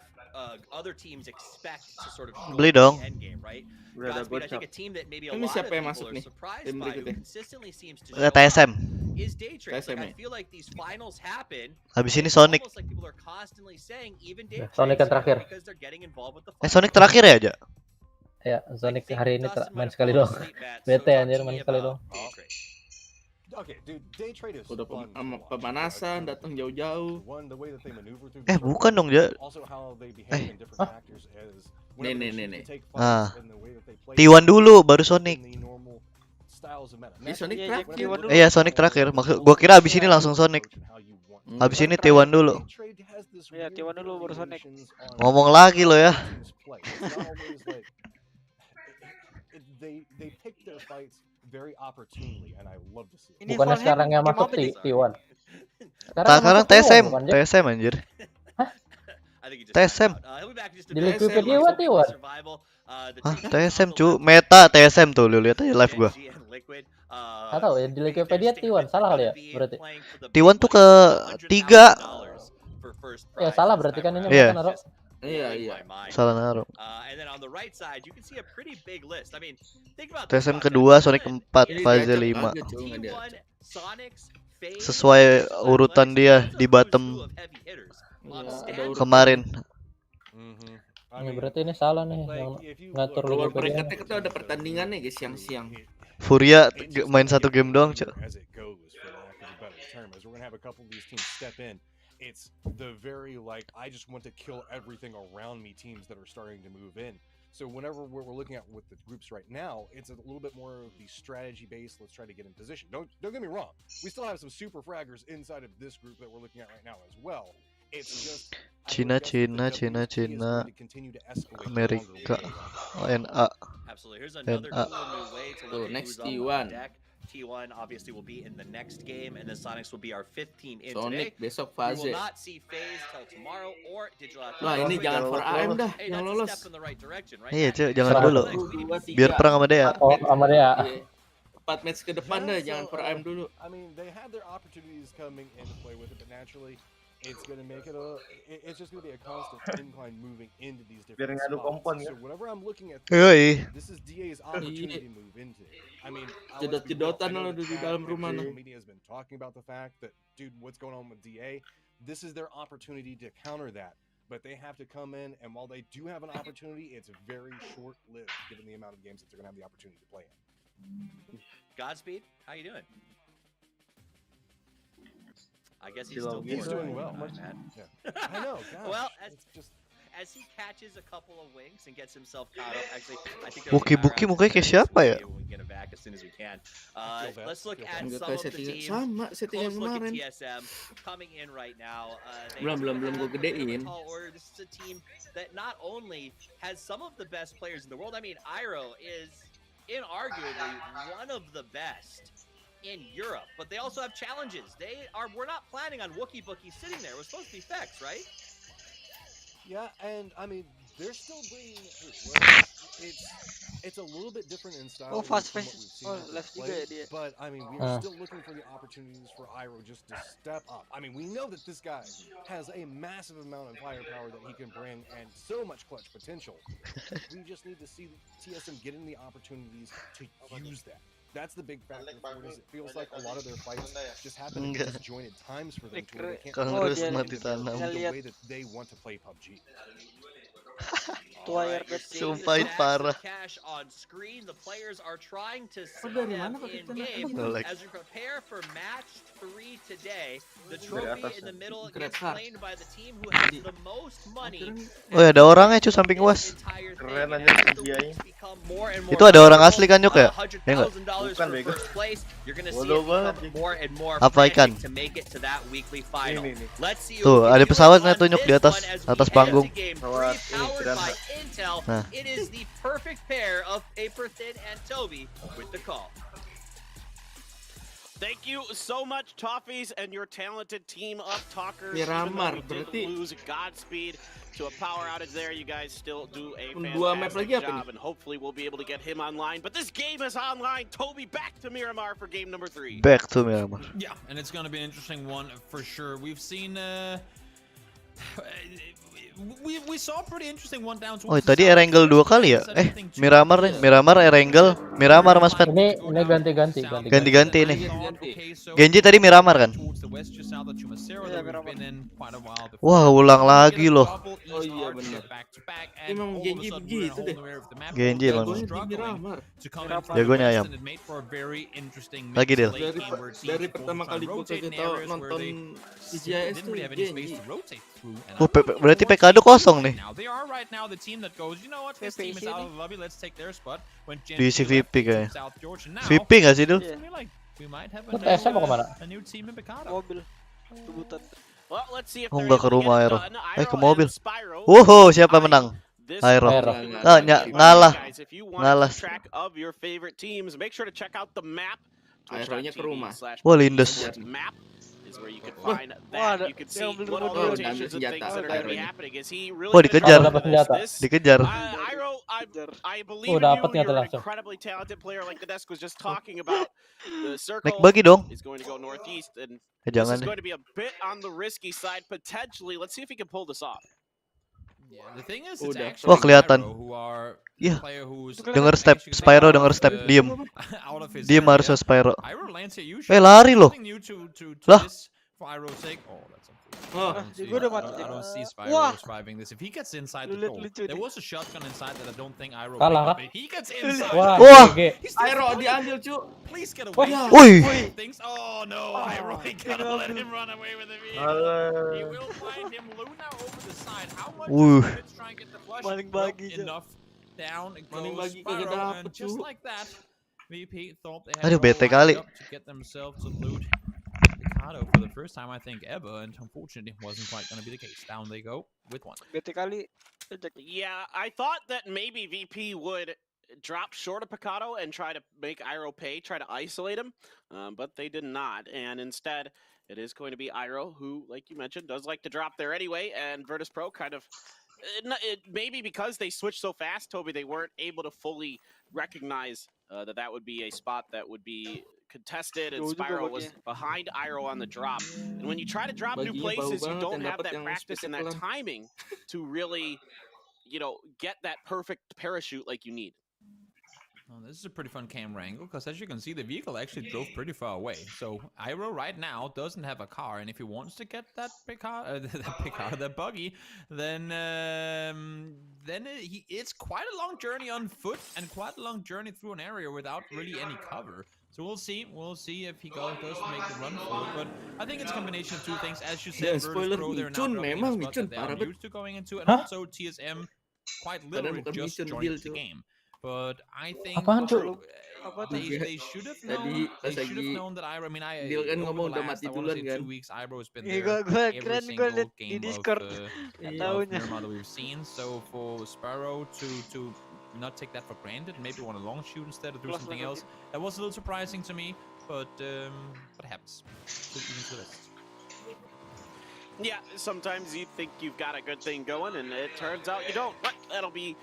other teams expect to sort of show Beli the dong. end game, right? Udah ada Godspeed, I think gocap. a team that maybe a Ini lot of siapa yang people masuk are nih? surprised Tim by, who berikutnya. consistently seems to show TSM. up, is Daytrade. TSM Like, I ya? feel like these finals happen. Habis ini It's Sonic. almost like people are constantly saying even Daytrade Sonic yang terakhir. because they're getting involved with the Sonic terakhir ya aja. Ya, Sonic hari ini Dustin main might have sekali fallen doang. asleep, Matt, so Bete talk anjir to main me sekali about doang. Daytrade. Okay, dude, Daytrade is Udah fun to watch. pemanasan, datang jauh-jauh. One, the way that they maneuver through Bukan dong, Ja. also how they behave in different factors is whenever they choose to take Ah. fights and the way that they play T1 dulu baru Sonic. in the normal styles of meta. Ini Sonic Naturally, terakhir. whenever Iya, Sonic terakhir. Gua kira abis ini langsung Sonic. Abis ini T1 dulu. Daytrade has this Iya, weird T1 dulu baru Sonic. variations on Ngomong lagi lo ya. how teams play. It's not always like they pick their fights very opportunely, and I love to see it. Bukannya sekarang yang masuk T1. Sekarang masuk TSM, T1, bukan, Jack? TSM anjir. I think he just TSM. timed out. He'll be back in just a Di bit. Wikipedia what T1? Survival, the Hah, team TSM on the cu, left meta TSM tuh, lu lihat aja live gua. Genji and Liquid, Nggak tahu ya, di Wikipedia T1 salah kali ya berarti. T1 tuh ke 3. for first Ya prize salah this berarti time kan ini around. Iya. mereka naruh. Iya, Blowing iya. my mind. Salah naruh. And then on the right side, you can see a pretty big list. I mean, think about TSM this, kedua, Matt. Sonic keempat, Ini Faze diacak 5. kaget, cuy, nggak T1, diacak. Sonics, FaZe, Sesuai Flex, urutan dia that's a di who's bottom who of heavy hitters. On Iya, ada standard, urutan. kemarin. Ini berarti ini salah nih yang ngatur Keluar Wikipedia. peringkatnya kita ada pertandingan nih guys siang-siang. Furia main 1 game doang, Cuk. As it goes, for lack of a better term, as we're gonna have a couple of these teams step in. It's the very like I just want to kill everything around me teams that are starting to move in. So whenever we're looking at with the groups right now, it's a little bit more of the strategy based. Let's try to get in position. Don't get me wrong. We still have some super fraggers inside of this group that we're looking at right now as well. It's just Cina, Amerika, ONA. Absolutely. Here's another NA. cool new way to Tuh, look at next who's up T1. on deck. T1 obviously will be in the next game, and then Sonics will be our 5th team in Sonic today. besok We will fase. not see FaZe till tomorrow or Digital Active. Wah, ini jangan for AM dah, Hey, yang that's a lolos. step in the right direction, right? Iya, Matt? Cuk, jangan Satu, dulu. 2, 3. Biar perang sama dia. Oh, sama dia. 4 match ke depan dah, jangan for AM dulu. I mean, they had their opportunities coming in to play with it, but naturally, it's going to make it it's just going to be a constant incline moving into these Biar different ngadu spots. kompon So ya. whenever I'm looking at Yoi. this is DA's opportunity to move into. I mean, Jedot-jedotan lo di dalam rumah social no. media has been talking about the fact that, dude, what's going on with DA? This is their opportunity to counter that. But they have to come in, and while they do have an opportunity, it's very short-lived given the amount of games that they're going to have the opportunity to play in. Godspeed, how you doing? I guess he's still He's bored. doing well. Matt. Yeah. I know. Gosh, Well, it's just as he catches a couple of winks and gets himself caught up, actually, I think Buki mukanya kayak siapa ya? we can get him back as soon as we can. Let's look at Enggak some kayak of the settingan teams. sama settingan Close look at kemarin. TSM coming in right now. They Belum have gue a bit of a gedein. tall order. This is a team that not only has some of the best players in the world. I mean, Iroh is inarguably one of the best in Europe, but they also have challenges. We're not planning on Wookie Bookie sitting there. We're supposed to be Fex, right? yeah, and I mean they're still bringing it through. Well, it's a little bit different in style. Oh, fast from what face. we've seen Oh, with left play, juga ya dia. but I mean we're still looking for the opportunities for Iroh just to step up. I mean we know that this guy has a massive amount of firepower that he can bring and so much clutch potential. We just need to see TSM getting the opportunities to use that. That's the big factor for it. Is it feels like a lot of their fights just happen at disjointed times for them to where they can't Kongres play mati the tanam. way that they want to play PUBG. Alright, you're seeing the Sumpah, stacks parah. of cash on screen. The players are trying to see dari them mana kok in kita game nggak like? as we prepare for match 3 today. The trophy in the middle gets claimed by the team who has the most money. Oh ya, ada orangnya cu samping was. Entire thing. Keren And aja as the Pgi.S. weeks become Itu ada orang asli kan Yuk ya? Ya enggak? Bukan bego. Apa ikan? Tuh, ada pesawatnya tuh Nyuk di atas panggung. Nah. Thank you so much, Toffees, and your talented team of talkers. Miramar, Even though we did lose Godspeed to a power outage there, you guys still do a fantastic job, and hopefully we'll be able to get him online. But this game is online. Toby, back to Miramar for game number 3. Back to Miramar. Yeah, and it's gonna be an interesting one for sure. We've seen we saw a pretty interesting one down. Oh, tadi Erangel 2 kali ya? Miramar nih, Miramar Erangel, Miramar Mas Pet. Ini ganti-ganti. Ganti-ganti nih. Genji tadi Miramar kan? Wah, ulang lagi loh. Oh iya benar. Emang Genji begitu deh. Genji emang. Miramar. Jagonya ayam. Lagi Del. Dari pertama kali gue kasih tau nonton Pgi.S tuh Genji. Berarti PKD kosong nih. Diisi VP kayaknya. VP nggak sih Dul? TS mau kemana? Mobil. Rebutan. Oh nggak ke rumah Aero. Ke mobil. Wuhu, siapa menang? Aero. Ah, ngalah. Ngalah. Aeronya ke rumah. Wah, lindes. Wah, dikejar. Dikejar. Dapat senjata langsung. Naik bagi dong. Jangan deh. Wah, kelihatan. Iya. Dengar step, Spyro denger step, diem. Diem harusnya Spyro. Lari loh. Lah. Oh, gue udah mati. I don't see Spyro surviving this. If he gets inside the door, there was a shotgun inside that I don't think Iroh. Kalah. He gets inside. Wah. Iroh diambil cu. Please get away. Woi. Oh no, Iroh, he gotta let him run away with the vehicle. He will find him Luna over the side. How much let's try and get the flush. Maling bagi Enough. Down it goes Spyro, and just like that, VP thought they had Aduh, bete kali. to get themselves a loot. For the first time I think ever, and unfortunately it wasn't quite going to be the case. Down they go with one. Yeah, I thought that maybe VP would drop short of Picado and try to make Iroh pay, try to isolate him, but they did not, and instead it is going to be Iroh, who, like you mentioned, does like to drop there anyway, and Virtus Pro kind of, maybe because they switched so fast, Toby, they weren't able to fully recognize that would be a spot that would be contested, and Spyro was behind Iroh on the drop. And when you try to drop new places, you don't have that practice and that timing to really, get that perfect parachute like you need. Well, this is a pretty fun camera angle, because as you can see, the vehicle actually drove pretty far away. So Iroh right now doesn't have a car, and if he wants to get that that buggy, then it's quite a long journey on foot and quite a long journey through an area without really any cover. So we'll see if he does make the run for it. But I think it's a combination of two things. As you said, Virtus Pro, they're now dropping a spot that they are used to going into, and also TSM quite literally just joined the game. But I think they should have known. They should have known that Iroh. I mean, over the last 2 weeks, Iroh has been there every single game of Miramar that we've seen. So for Spyro to not take that for granted, maybe want a long shoot instead of do something else, that was a little surprising to me. But what happens? Yeah, sometimes you think you've got a good thing going, and it turns out you don't. But that'll be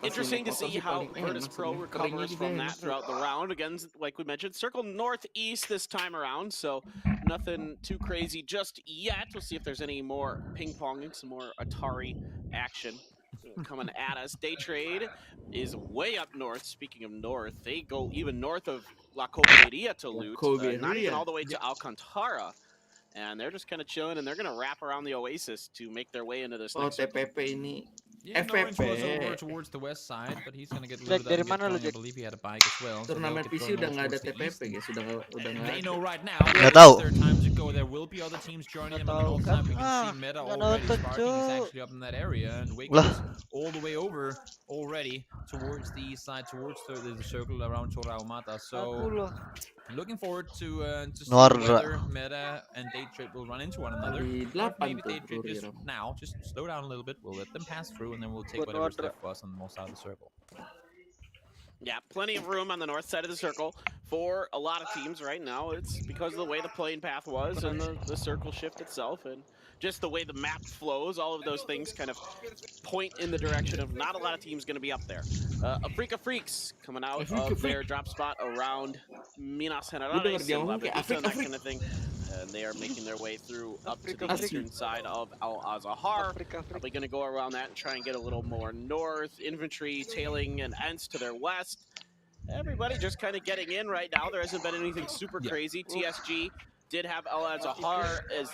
interesting to see how Virtus Pro recovers from that throughout the round. Again, like we mentioned, circle northeast this time around, so nothing too crazy just yet. We'll see if there's any more ping-ponging, some more Atari action coming at us. Day Trade is way up north. Speaking of north, they go even north of La Coberia to loot, not even all the way to Alcantara. And they're just kind of chilling, and they're going to wrap around the Oasis to make their way into this next TPP ini. Yeah, Orange was over towards the west side, but he's gonna get looted up and get going. I believe he had a bike as well. Turnamen PC udah nggak ada TPP guys, udah nggak. They know right now. Nggak tahu. Their time to go. There will be other teams joining them on the north side. We can see Meta already. Sparking is actually up in that area, and Wake is all the way over already towards the east side, towards the circle around Toraumata. So looking forward to see whether Meta and Daytrade will run into one another. Or maybe Daytrade just now just slow down a little bit. We'll let them pass through, and then we'll take whatever's left for us on the north side of the circle. Yeah, plenty of room on the north side of the circle for a lot of teams right now. It's because of the way the playing path was and the circle shift itself, and just the way the map flows. All of those things kind of point in the direction of not a lot of teams going to be up there. Africa Freaks coming out of their drop spot around Minas Generales and La Bendita and that kind of thing. And they are making their way through up to the eastern side of Al Azahar. Probably going to go around that and try and get a little more north. Infantry tailing and Ents to their west. Everybody just kind of getting in right now. There hasn't been anything super crazy. TSG did have Al Azahar as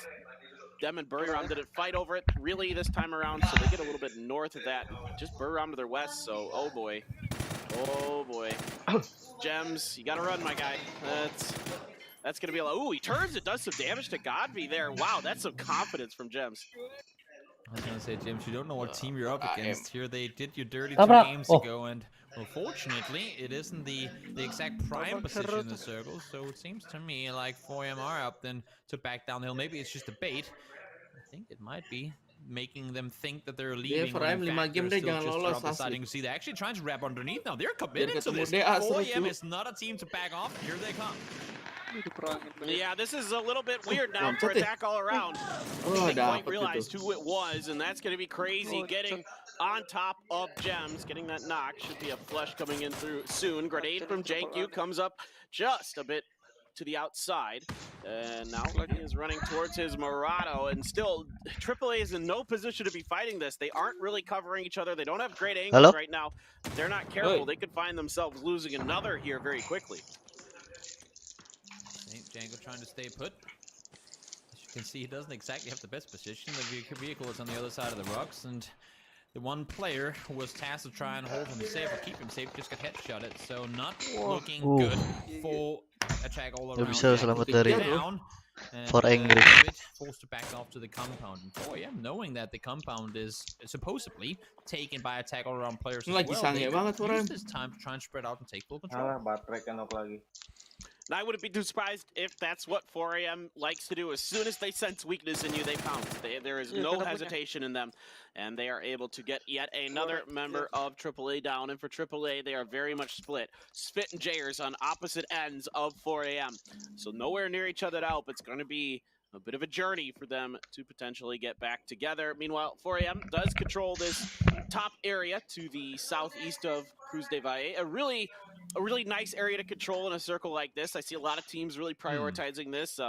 them and Buriram didn't fight over it really this time around, so they get a little bit north of that. Just Buriram to their west, so oh boy. Oh boy. Gems, you gotta run, my guy. That's going to be a lot. Ooh, he turns. It does some damage to Godby there. Wow, that's some confidence from Gems. I was going to say, James, you don't know what team you're up against. Here they did you dirty 2 games ago, and well, fortunately, it isn't the exact prime position in the circle, so it seems to me like 4M are up then to back down the hill. Maybe it's just a bait. I think it might be making them think that they're leaving. Yeah, 4M 5 game deh, jangan lolos asli. You see, they're actually trying to wrap underneath now. They're committed to this. 4M is not a team to back off. Here they come. Yeah, this is a little bit weird now for attack all around. They quite realized who it was, and that's going to be crazy. Getting on top of Gems, getting that knock. Should be a flush coming in through soon. Grenade from Janku comes up just a bit to the outside. And now he is running towards his Murado, and still AAA is in no position to be fighting this. They aren't really covering each other. They don't have great angles right now. If they're not careful, they could find themselves losing another here very quickly. Django trying to stay put. As you can see, he doesn't exactly have the best position. The vehicle is on the other side of the rocks, and the one player who was tasked to try and hold him safe or keep him safe just got headshotted. So not looking good for attack all around. Bisa selamat dari for angry. Forced to back off to the compound. And 4AM, knowing that the compound is supposedly taken by attack all around players as well, use this time to try and spread out and take full control. And I wouldn't be too surprised if that's what 4AM likes to do. As soon as they sense weakness in you, they pounce. There is no hesitation in them, and they are able to get yet another member of AAA down. And for AAA, they are very much split. Spit and Jayers on opposite ends of 4AM. So nowhere near each other now, but it's going to be a bit of a journey for them to potentially get back together. Meanwhile, 4AM does control this top area to the southeast of Cruz de Valle. A really nice area to control in a circle like this. I see a lot of teams really prioritizing this.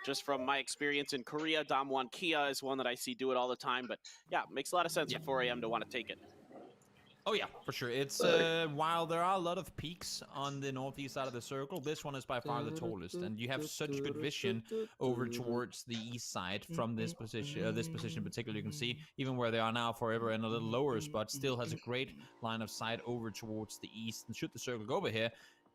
Just from my experience in Korea, Damwon Kia is one that I see do it all the time. But yeah, it makes a lot of sense for 4AM to want to take it. Oh yeah, for sure. It's while there are a lot of peaks on the northeast side of the circle, this one is by far the tallest, and you have such good vision over towards the east side from this position. This position in particular, you can see even where they are now, Forever in a little lower spot, still has a great line of sight over towards the east. And should the circle go over here,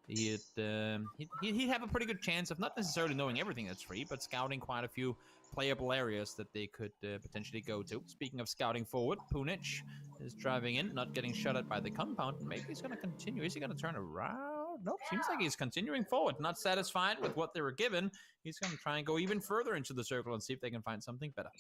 he'd have a pretty good chance of not necessarily knowing everything that's free, but scouting quite a few playable areas that they could potentially go to. Speaking of scouting forward, Punich is driving in, not getting shot at by the compound. Maybe he's going to continue. Is he going to turn around? Nope, seems like he's continuing forward. Not satisfied with what they were given. He's going to try and go even further into the circle and see if they can find something better.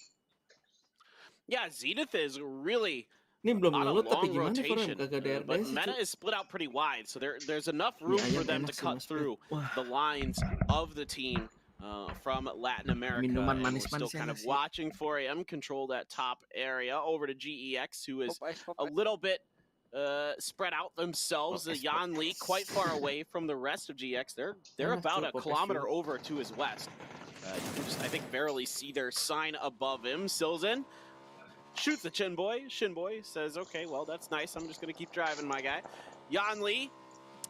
Yeah, Zenith is really Ini belum on a ngelut tapi long gimana rotation, kagak ada but RDS meta is split out pretty wide, so there's enough room for them to cut through the lines of the team from Latin America. Minuman And we're manis-manis still kind of watching 4AM control that top area over to GEX, who is a little bit spread out themselves. Yan Lee quite far away from the rest of GX. They're about a kilometer over to his west. You can just, I think, barely see their sign above him. Silzen shoots the Shinboy. Shinboy says, okay, well, that's nice. I'm just going to keep driving, my guy. Yan Lee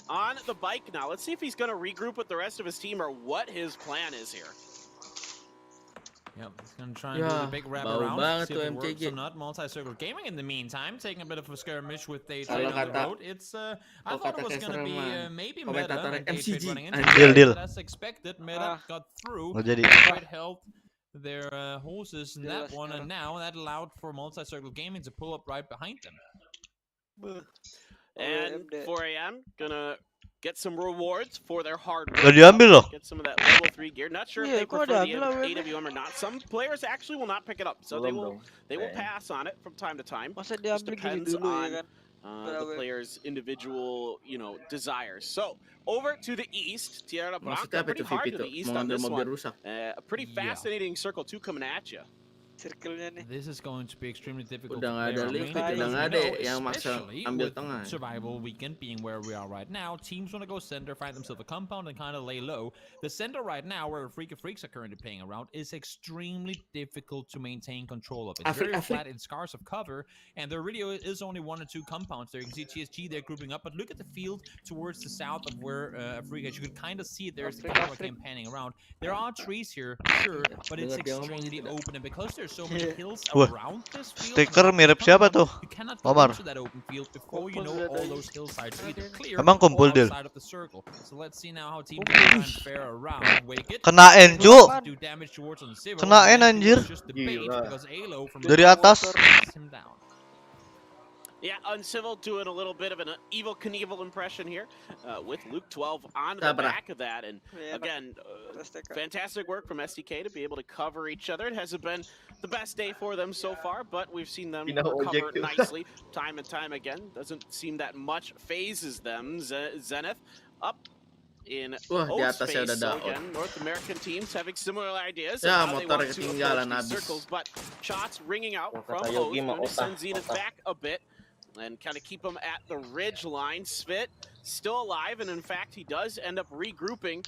on the bike now. Let's see if he's going to regroup with the rest of his team or what his plan is here. Yep, he's gonna try and do the big wrap around. See if it works or not. Multi-circle gaming in the meantime, taking a bit of a skirmish with day trade on the road. It's I thought it was gonna be maybe meta and day trade running into Deal. but as expected, meta got through. Nggak jadi. Quite helped their horses in that one, and now that allowed for multi-circle gaming to pull up right behind them. And 4AM gonna get some rewards for their hard work. Udah diambil loh. Get some of that level 3 gear. Not sure if they prefer the AWM or not. Some players actually will not pick it up, so they will pass on it from time to time. Just depends on the player's individual, desires. So over to the east, Tierra Blanca, pretty hard to the east on this one. A pretty fascinating circle 2 coming at you. This is going to be extremely difficult. Udah nggak ada liquid, udah nggak ada yang maksa ambil tengah. Survival weekend being where we are right now, teams want to go center, find themselves a compound, and kind of lay low. The center right now, where Freak of Freaks are currently playing around, is extremely difficult to maintain control of. It's very flat and scarce of cover, and there really is only 1 or 2 compounds there. You can see TSG there grouping up, but look at the field towards the south of where Freak is. You can kind of see it. There's the camera cam panning around. There are trees here, sure, but it's extremely open, and because there's so many hills around this field, stiker mirip siapa tuh? Nobar. Emang kumpul deal. Kenain cu. Kenain anjir. Dari atas. Yeah, Uncivil doing a little bit of an Evil Knievel impression here with Luke 12 on the back of that. And again, fantastic work from SDK to be able to cover each other. It hasn't been the best day for them so far, but we've seen them recover nicely time and time again. Doesn't seem that much phases them. Zenith up in Oak space. So again, North American teams having similar ideas of how they want to approach these circles, but shots ringing out from Oak. Going to send Zenith back a bit and kind of keep him at the ridge line. Svit still alive, and in fact, he does end up regrouping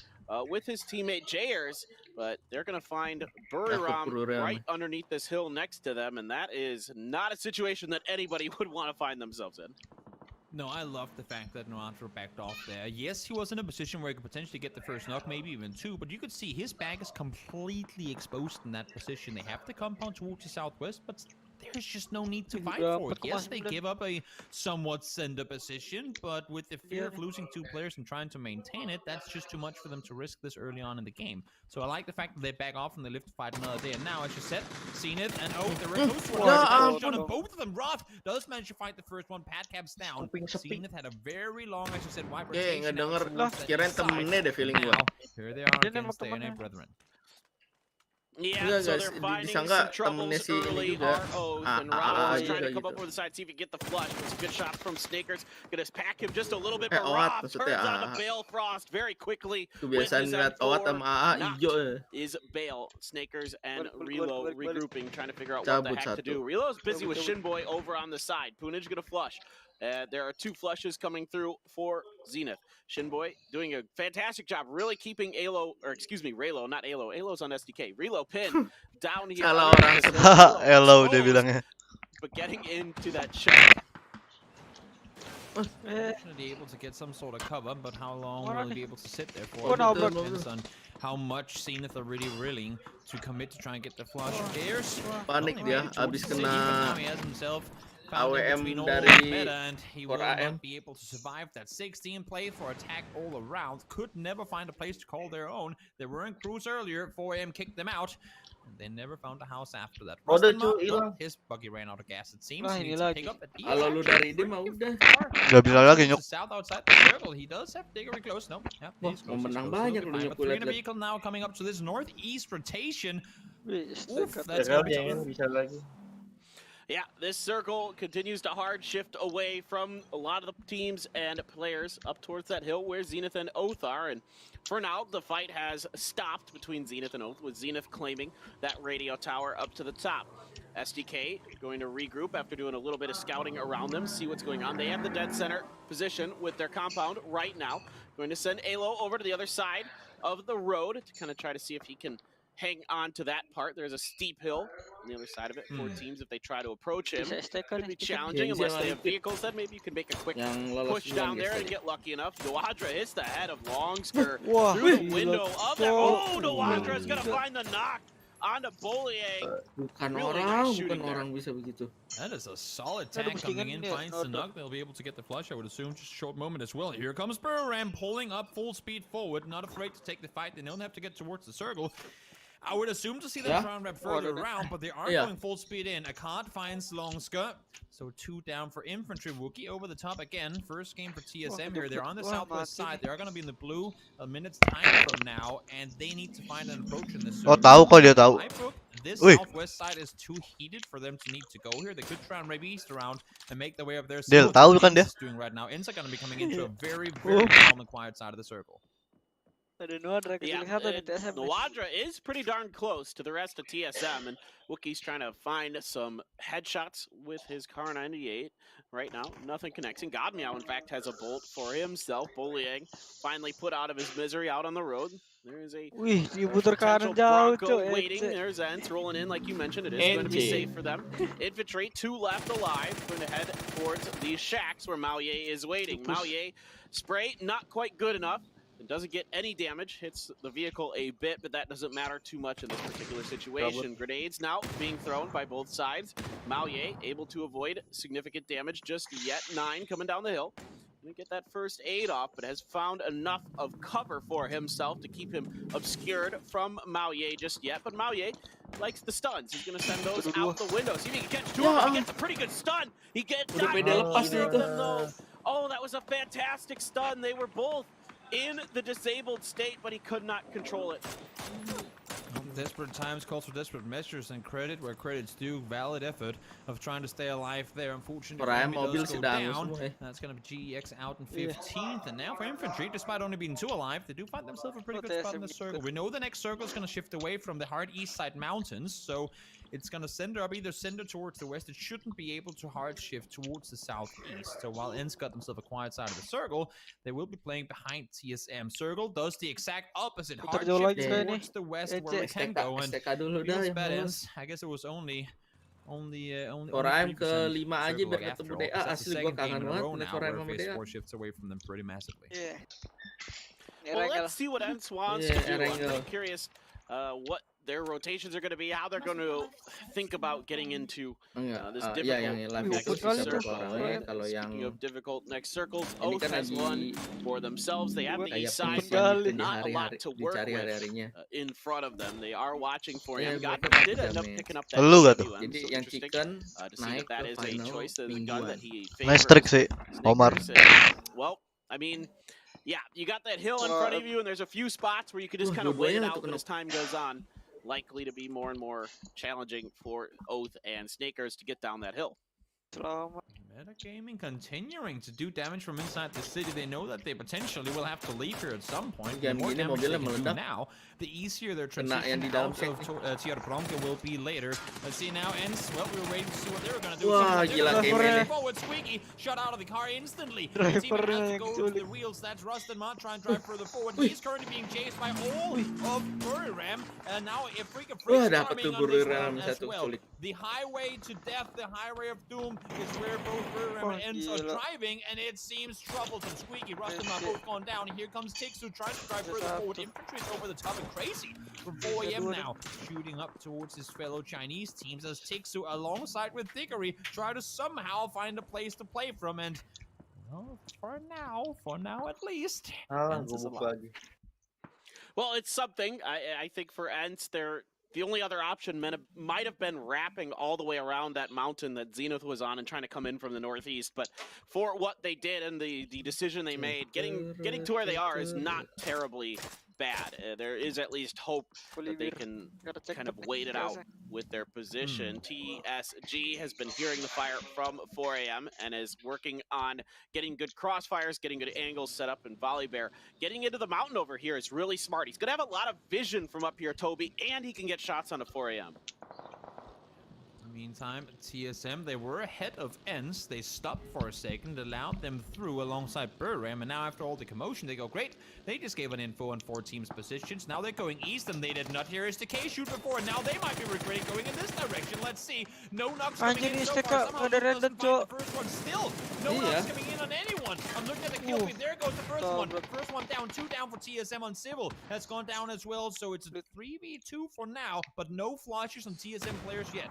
with his teammate Jayers, but they're going to find Buriram right underneath this hill next to them, and that is not a situation that anybody would want to find themselves in. No, I love the fact that Noantro backed off there. Yes, he was in a position where he could potentially get the first knock, maybe even 2, but you could see his back is completely exposed in that position. They have the compound towards the southwest, but there's just no need to fight for it. Yes, they give up a somewhat center position, but with the fear of losing 2 players and trying to maintain it, that's just too much for them to risk this early on in the game. So I like the fact that they back off and they live to fight another day. And now, as you said, Zenith and they're close to both of them. Roth does manage to fight the first one. Padcap's down. Zenith had a very long, as you said, wide rotation. Kirain temennya deh feeling gua. Here they are against the NA brethren. Yeah, so they're finding some troubles early. ROs and Roth is trying to come up with a side, see if he can get the flush. It's a good shot from Snakers. Gonna pack him just a little bit, but Roth turns on to Bale Frost very quickly. Kebiasaan ngeliat Owat sama AA hijau. Is Bale, Snakers, and Relo regrouping, trying to figure out what the heck to do. Relo's busy with Shinboy over on the side. Punaj gonna flush. There are 2 flushes coming through for Zenith. Shinboy doing a fantastic job, really keeping Relo, not Alo. Alo's on SDK. Relo pin down here. Elo dia bilangnya. But getting into that shot. Definitely able to get some sort of cover, but how long will he be able to sit there for? It depends on how much Zenith are really willing to commit to try and get the flush. There's panik dia, abis kena AWM dari and he will not be able to survive that 16 play for attack all around. Could never find a place to call their own. They were in cruise earlier. 4AM kicked them out. And they never found a house after that. His buggy ran out of gas. It seems he needs to pick up the Kalau lu dari dia mah udah. Gak bisa lagi nyuk. South outside the circle. He does have Diggory close. No. Yeah, he's close. Menang banyak lu nyuk. But 3 in a vehicle now coming up to this northeast rotation. Oof, that's gonna be tough. Yeah, this circle continues to hard shift away from a lot of the teams and players up towards that hill where Zenith and Oath are. And for now, the fight has stopped between Zenith and Oath, with Zenith claiming that radio tower up to the top. SDK going to regroup after doing a little bit of scouting around them, see what's going on. They have the dead center position with their compound right now. Going to send Alo over to the other side of the road to kind of try to see if he can hang on to that part. There's a steep hill on the other side of it for teams if they try to approach him. Could be challenging unless they have vehicles. Then maybe you can make a quick push down there and get lucky enough. Noadra hits the head of Longsker through the window of that. Oh, Noadra is going to find the knock onto bullying. Bukan Really orang, nice bukan shooting there. orang bisa begitu. That is a solid Ada tag coming in, bookingan ya, finds the Nobar. Nug. They'll be able to get the flush, I would assume. Just a short moment as well. Here comes Burram pulling up full speed forward, not afraid to take the fight. They don't have to get towards the circle. I would assume to see them try and wrap further around, but they are going full speed in. Akkad finds long skirt. So 2 down for infantry. Wookie over the top again. First game for TSM here. They're on the southwest side. They are going to be in the blue a minute's time from now, and they need to find an approach in this. Oh, tahu kok dia tahu. This Wih. southwest side is too heated for them to need to go here. They could try and raid east around and make their way up there. Dia tahu kan dia. Doing right now. Insa going to be coming into a very calm and quiet side of the circle. Yeah, Nowadra is pretty darn close to the rest of TSM, and Wookie's trying to find some headshots with his Car 98 right now. Nothing connecting. Godmeow, in fact, has a bolt for himself. Bullying finally put out of his misery out on the road. There's a potential Bronco waiting. There's Ents rolling in, like you mentioned. It is going to be safe for them. Infantry, 2 left alive. Going to head towards these shacks where Maoye is waiting. Maoye spray, not quite good enough. It doesn't get any damage, hits the vehicle a bit, but that doesn't matter too much in this particular situation. Grenades now being thrown by both sides. Maoye able to avoid significant damage just yet. 9 coming down the hill. Gonna get that first aid off, but has found enough of cover for himself to keep him obscured from Maoye just yet. But Maoye likes the stuns. He's gonna send those out the window. See if he can catch 2 of them. He gets a pretty good stun. He gets not either of them though. Oh, that was a fantastic stun. They were both in the disabled state, but he could not control it. Desperate times calls for desperate measures, and credit where credit's due. Valid effort of trying to stay alive there. Unfortunately, does go down. That's going to be GX out in 15th, and now for infantry, despite only being 2 alive, they do find themselves a pretty good spot in the circle. We know the next circle is going to shift away from the hard east side mountains, so it's going to center up, either center towards the west. It shouldn't be able to hard shift towards the southeast. So while Ents got themselves a quiet side of the circle, they will be playing behind TSM. Circle does the exact opposite, hard shift towards the west where we can go. And feels bad, Ents. I guess it was only Forum ke-5 aja biar ketemu DA. Asli gua kangen banget punya Forum sama DA. 4 shifts away from them pretty massively. Well, let's see what Ents wants to do. I'm really curious what their rotations are going to be, how they're going to think about getting into this difficult circle. Speaking of difficult next circles, Oath has one for themselves. They have the east side, but not a lot to work with in front of them. They are watching for him. God did end up picking up that WM, so interesting to see that is a choice, that is a gun that he favors. Nice trick sih, Omar. Well, I mean, yeah, you got that hill in front of you, and there's a few spots where you could just kind of wait it out, but as time goes on, likely to be more and more challenging for Oath and Snakers to get down that hill. Metagaming continuing to do damage from inside the city. They know that they potentially will have to leave here at some point. The more damage they can do now, the easier their transition out of Tiar Bronco will be later. Let's see now, Ents. Well, we were waiting to see what they were going to do. Wah, gila game forward, Squeaky shot out of the car instantly. It's even has to go to the wheels. That's Rustin Mott trying to drive further forward. He's currently being chased by all of Buriram, and now if Freak coming on this one as well. The highway to death, the highway of doom, is where both Buriram and Ents are driving, and it seems troublesome. Squeaky, Rustin Mott both gone down. Here comes Tixu trying to drive further forward. Infantry is over the top and crazy from 4 AM now, shooting up towards his fellow Chinese teams as Tixu, alongside with Dickory, try to somehow find a place to play from. And well, for now at least, Ents is alive. Well, it's something. I think for Ents, the only other option might have been wrapping all the way around that mountain that Zenith was on and trying to come in from the northeast. But for what they did and the decision they made, getting to where they are is not terribly bad. There is at least hope that they can kind of wait it out with their position. TSG has been hearing the fire from 4 AM and is working on getting good crossfires, getting good angles set up, and Volley Bear getting into the mountain over here is really smart. He's going to have a lot of vision from up here, Toby, and he can get shots on a 4 AM. Meantime, TSM, they were ahead of ENCE. They stopped for a second, allowed them through alongside Burram, and now after all the commotion, they go, great. They just gave an info on 4 teams' positions. Now they're going east, and they did not hear SDK shoot before, and now they might be regretting going in this direction. Let's see. No knocks coming in so far. Somehow Luke doesn't find the first one. Still, no knocks coming in on anyone. I'm looking at the kill feed. There goes the first one. First one down, 2 down for TSM on Civil. That's gone down as well, so it's a 3v2 for now, but no flashes on TSM players yet.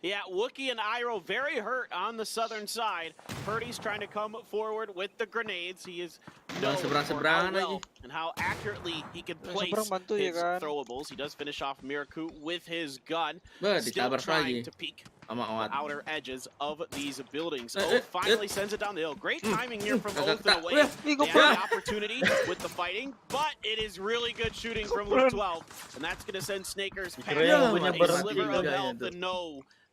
Yeah, Wookie and Iroh very hurt on the southern side. Purdy's trying to come forward with the grenades. He is known for how well and how accurately he can place his throwables. He does finish off Miraku with his gun. Still trying to peek the outer edges of these buildings. Oath finally sends it down the hill. Great timing here from Oath in a way. They had the opportunity with the fighting, but it is really good shooting from Luke 12. And that's going to send Snakers packing with a sliver of health and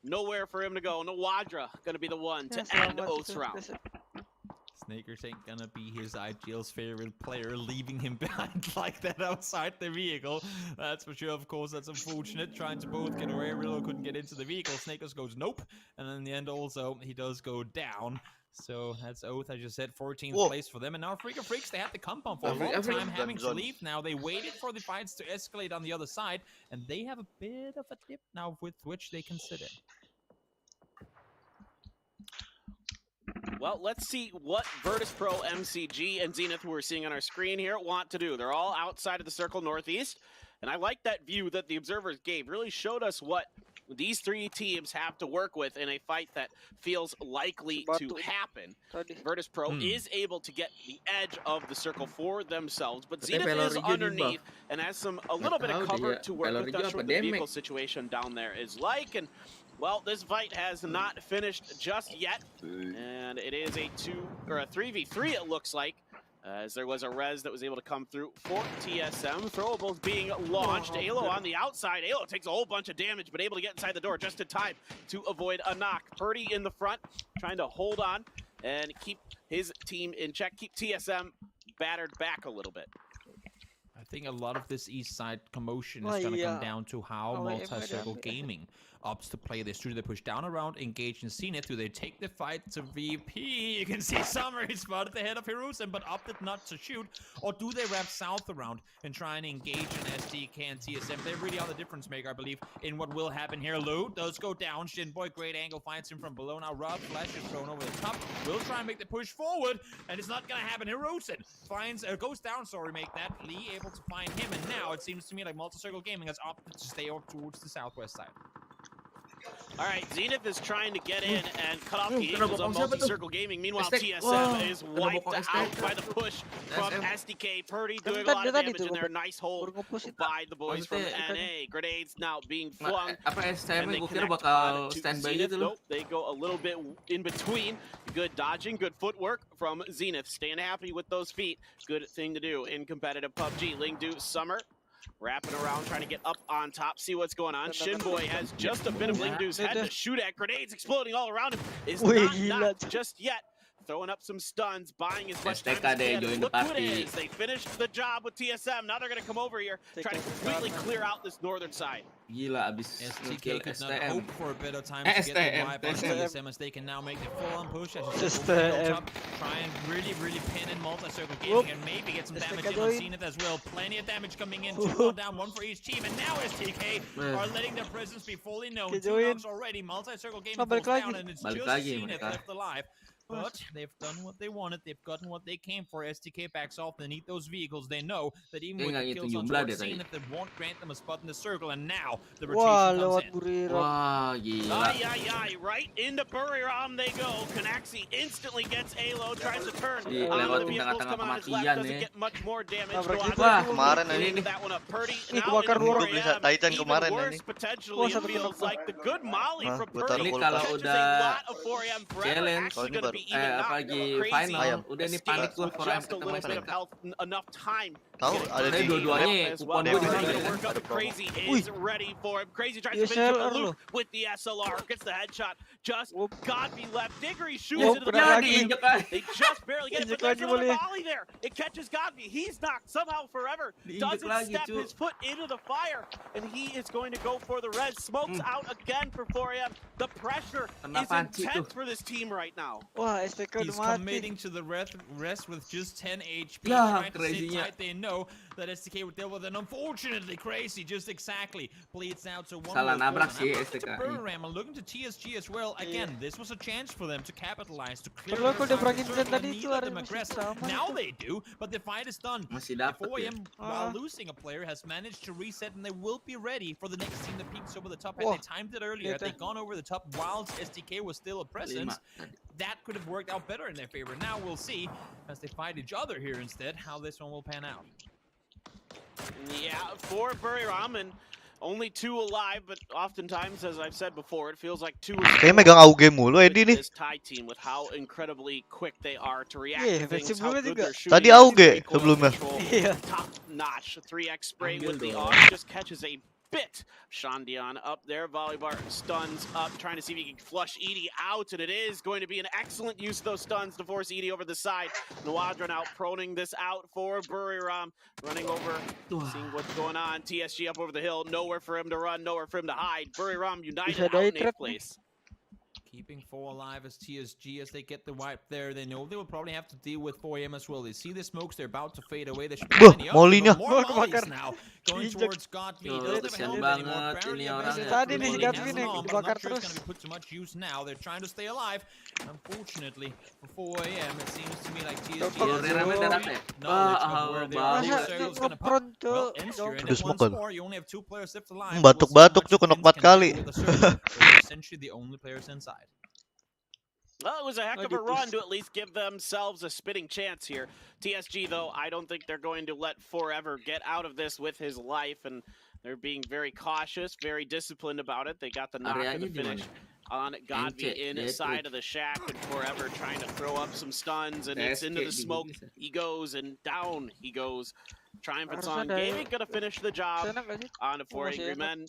nowhere for him to go. Nawadra gonna be the one to end Oath's round. Snakers ain't gonna be his IGL's favorite player, leaving him behind like that outside the vehicle. That's for sure. Of course, that's unfortunate. Trying to both get away. Rillo couldn't get into the vehicle. Snakers goes nope. And in the end also, he does go down. So that's Oath, I just said, 14th place for them. And now Freaks, they had the compound for a long time having to leave now. They waited for the fights to escalate on the other side. And they have a bit of a dip now with which they can sit in. Well, let's see what Virtus Pro, MCG, and Zenith, who we're seeing on our screen here, want to do. They're all outside of the circle northeast. And I like that view that the observers gave. Really showed us what these 3 teams have to work with in a fight that feels likely to happen. Virtus Pro is able to get the edge of the circle for themselves, but Zenith is underneath and has a little bit of cover to work with. Not sure what the vehicle situation down there is like. And well, this fight has not finished just yet, and it is a 3v3 it looks like. As there was a res that was able to come through for TSM. Throwables being launched. Alo on the outside. Alo takes a whole bunch of damage, but able to get inside the door just in time to avoid a knock. Purdy in the front, trying to hold on and keep his team in check. Keep TSM battered back a little bit. I think a lot of this east side commotion is going to come down to how Multi-Circle Gaming opts to play this. Do they push down around, engage in Zenith? Do they take the fight to VP? You can see Summer is spotted the head of Hiruzen, but opted not to shoot. Or do they wrap south around and try and engage in SDK and TSM? They really are the difference maker, I believe, in what will happen here. Lou does go down. Shinboy, great angle, finds him from below. Now Rob Flash is thrown over the top. Will try and make the push forward, and it's not going to happen. Hiruzen goes down, make that. Lee able to find him, and now it seems to me like Multi-Circle Gaming has opted to stay up towards the southwest side. All right, Zenith is trying to get in and cut off the angles of Multi-Circle Gaming. Meanwhile, TSM is wiped out by the push from SDK. Purdy doing a lot of damage in there. Nice hold by the boys from NA. Grenades now being flung. And they connect on to Zenith. Nope, they go a little bit in between. Good dodging, good footwork from Zenith. Staying happy with those feet. Good thing to do in competitive PUBG. Lingdu, Summer. Wrapping around, trying to get up on top, see what's going on. Shinboy has just a bit of Lingdu's head to shoot at. Grenades exploding all around him. Is not knocked just yet. Throwing up some stuns, buying as much time as he can. Look who it is. They finished the job with TSM. Now they're going to come over here, trying to completely clear out this northern side. Gila abis STK could not hope for a better time to get the wipe on TSM as they can now make the full-on push. As try and really pin in Multi-Circle Gaming and maybe get some damage in on Zenith as well. Plenty of damage coming in. 2 down, 1 for each team. And now STK are letting their presence be fully known. 2 knocks already. Multi-Circle Gaming falls down and it's just Zenith left alive. But they've done what they wanted. They've gotten what they came for. STK backs off. They need those vehicles. They know that even with the kills on towards Zenith, they won't grant them a spot in the circle. And now the rotation comes in. Wah, gila. Right into Buriram they go. Kanaxi instantly gets Alo. Tries to turn on the vehicles. Come on his left. Doesn't get much more damage. Kemarin ini that one up. Purdy. beli Titan kemarin ini. Potentially, it feels like the good molly from Purdy Ini kalau catches udah a lot of 4AM forever. challenge, Actually going to maybe even not. apalagi Crazy final, udah nih panik escapes gua with for ayam just a ketemu little bit of mereka. health, enough time. Tahu ada di dua-duanya As well. kupon gua di Trying sini. to work up. Crazy is ready for him. Crazy tries to finish DSLR him, but loh. Luke with the SLR gets the headshot. Just Godby left. Diggory shoots Oh, into the kena back. lagi. They just barely get it, but there's Injek lagi another boleh. volley there. It catches Godby. He's knocked somehow forever. Diinjek Doesn't lagi, step cu. his foot into the fire, and he is going to go for the res. Smokes out again for 4AM. The pressure Kena is panci intense tuh. for this team right now. Wah, SPK He's udah mati. committing to the rest with just 10 HP. Ya, Trying to sit crazy-nya. tight. They know that STK would deal with it. Unfortunately, Crazy just exactly bleeds out. So one Salah will nabrak fall. sih And I'm looking to STK. Burram and looking to TSG as well. Again, this was a chance for them to capitalize, to clear Padahal their kalau dia side of the berangin circle and tadi itu neither ada them masih aggressive. sama Now itu. they do, but the fight is done. Masih dapat ya. 4AM, while losing a player, has managed to reset, and they will be ready for the next team that peaks over the top. Had Wah, they timed it earlier, had they lihat gone over the top while STK was still a presence, that could have worked out better in their favor. Now we'll see, as they fight each other here instead, how this one will pan out. Yeah, for Bury Ramen, only 2 alive, but oftentimes, as I've said before, it feels like 2 Kayaknya megang AUG mulu Edi nih. this Thai team with how incredibly quick they are to react Iya, to things, versi how sebelumnya good juga. they're shooting. Tadi AUG recoil sebelumnya. control, Iya. top notch. 3x spray Ambil with the dong. arm just catches a bit. Shandian up there, Volleybar stuns up, trying to see if he can flush Edie out, and it is going to be an excellent use of those stuns to force Edie over the side. Nawadran out, proning this out for Buriram, running over, seeing what's going on. TSG up over the hill, nowhere for him to run, nowhere for him to hide. Buriram United Bisa out in dari 8th trap nih. place. Keeping 4 alive as TSG as they get the wipe there. They know they will probably have to deal with 4AM as well. They see the smokes, they're about to fade away. They should be Wah, many up, Molly-nya. but more Wah, mollies kebakar. now going Diinjek. towards Godby. Yo, Doesn't have a kesian helmet banget anymore. ini Barely a orang vest. ya. Tadi nih si Molly Godby has nih, an arm, but I'm dibakar not sure it's terus. going to be put to much use now. They're trying to stay alive. Unfortunately, for 4AM, it seems to me like TSG Kalau has Rame darat ya. knowledge of where they are. Masa Circle's itu gonna pop. ngepron Well, tuh. ends here, and Udah then smoke once kan? more, you only have 2 players left alive. Batuk-batuk We'll see tuh how kena much 4 Vince can kali. do with the circle. They're essentially the only players inside. Well, it was a heck of a run to at least give themselves a spitting chance here. TSG, though, I don't think they're going to let Forever get out of this with his life, and they're being very cautious, very disciplined about it. They got the knock and the Areanya di finish mana? on Godby inside of the shack, and Forever trying to throw up some stuns, and it's into the smoke. He goes, and down he goes. Triumphant's on gaming, gonna finish the job on the 4 Angry Men.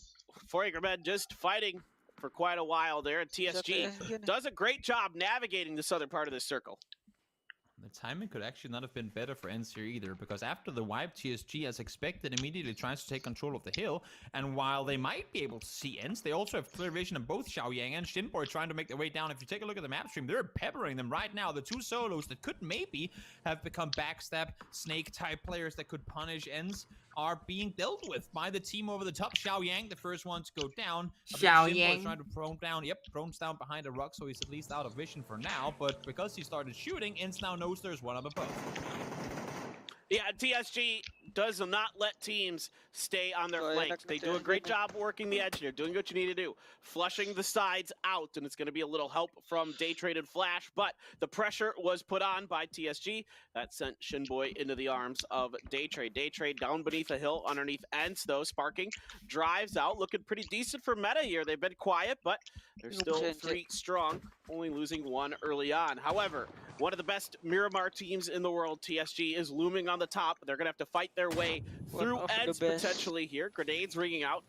4 Angry Men just fighting for quite a while there, and TSG does a great job navigating the southern part of this circle. The timing could actually not have been better for Ents here either, because after the wipe, TSG, as expected, immediately tries to take control of the hill, and while they might be able to see Ents, they also have clear vision of both Xiaoyang and Shinboy trying to make their way down. If you take a look at the map stream, they're peppering them right now. The 2 solos that could maybe have become backstab, snake-type players that could punish Ents are being dealt with by the team over the top. Xiaoyang, the first one to go down. Xiaoyang. Trying to prone down. Yep, prone's down behind a rock, so he's at least out of vision for now, but because he started shooting, Ents now knows there's one up above. Yeah, TSG does not let teams stay on their flanks. They do a great job working the edge here, doing what you need to do, flushing the sides out, and it's going to be a little help from Daytrade and Flash, but the pressure was put on by TSG. That sent Shinboy into the arms of Daytrade. Daytrade down beneath a hill underneath Ents, though. Sparking drives out, looking pretty decent for meta here. They've been quiet, but they're still 3 strong, only losing 1 early on. However, one of the best Miramar teams in the world, TSG, is looming on the top. They're going to have to fight their way through Eds potentially here. Grenades ringing out,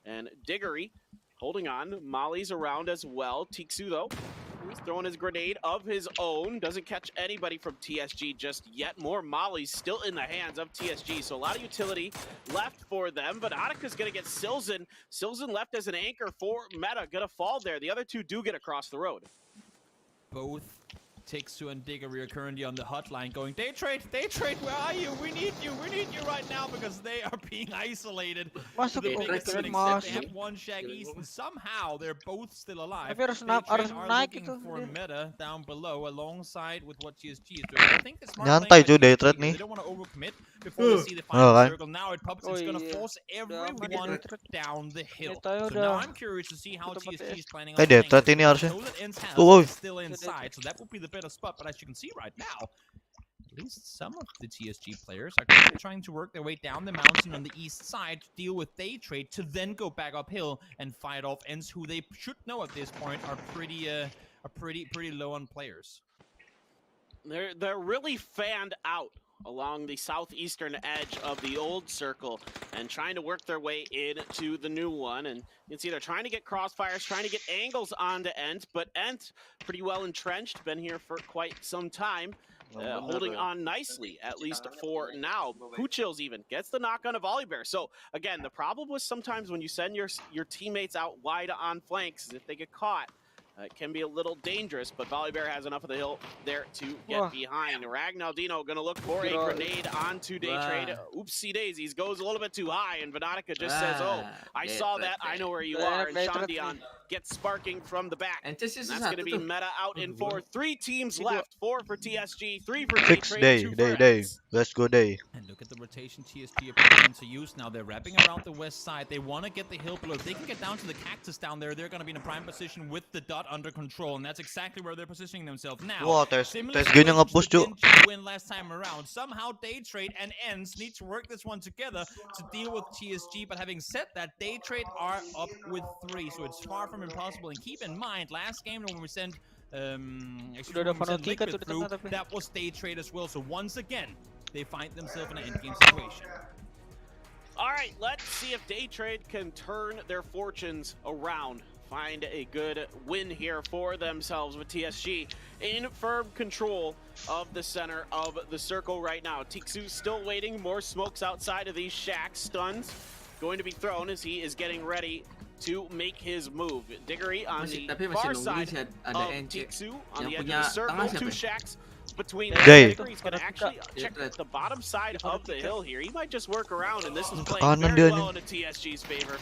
and Diggory holding on. Molly's around as well. Tiksu, though, he's throwing his grenade of his own. Doesn't catch anybody from TSG just yet. More Molly's still in the hands of TSG, so a lot of utility left for them, but Attica's going to get Silzen. Silzen left as an anchor for Meta. Going to fall there. The other 2 do get across the road. Both Tiksu and Diggory are currently on the hotline going, Daytrade, where are you? We need you right now, because they are being isolated. Masuk The ke biggest keren thing, masuk. they have 1 Shag East, and somehow they're both still alive. Tapi harus Daytrade are naik looking itu. for Meta down below, alongside with what TSG is doing. I think the smart Nyantai play cuy by Daytrade TSG, nih. they don't want to overcommit before they see the Oh final kan. circle. Now it pops, it's going to force everyone down the hill. Kita So now udah I'm curious to see how TSG is planning on Daytrade playing this, ini harusnya. because know that Ents Tuh, woi. is still inside, so that would be the better spot. But as you can see right now, at least some of the TSG players are currently trying to work their way down the mountain on the east side to deal with Daytrade, to then go back uphill and fight off Ents, who they should know at this point are pretty low on players. they're really fanned out along the southeastern edge of the old circle and trying to work their way into the new one. And you can see they're trying to get crossfires, trying to get angles onto Ent, but Ent pretty well entrenched, been here for quite some time. Holding on nicely, at least for now. Pgi.S even gets the knock on a Volibear. So again, the problem was sometimes when you send your teammates out wide on flanks, if they get caught, it can be a little dangerous, but Volibear has enough of the hill there to get behind. Ragnaldino gonna look for a grenade onto Daytrade. Oopsie daisies, goes a little bit too high, and Venatica just says, oh, I saw that, I know where you are. And Shandian gets sparking from the back. And that's gonna be meta out in 4. 3 teams left, 4 for TSG, 3 for Daytrade, 2 for Ents. Let's go Day. And look at the rotation TSG are putting into use now. They're wrapping around the west side. They want to get the hill below. If they can get down to the cactus down there, they're going to be in a prime position with the dot under control, and that's exactly where they're positioning themselves now. Wah, tes gini nge-push, Cuk. Win last time around. Somehow Daytrade and Ents need to work this one together to deal with TSG, but having said that, Daytrade are up with 3, so it's far from impossible. And keep in mind, last game when we sent Liquid through, that was Daytrade as well. So once again, they find themselves in an endgame situation. All right, let's see if Daytrade can turn their fortunes around. Find a good win here for themselves with TSG in firm control of the center of the circle right now. Tiksu still waiting. More smokes outside of these shacks. Stuns going to be thrown as he is getting ready to make his move. Diggory on the far side of Tiksu on the edge of the circle. 2 shacks between Day. He's going to actually check the bottom side of the hill here. He might just work around, and this is playing very well into TSG's favor.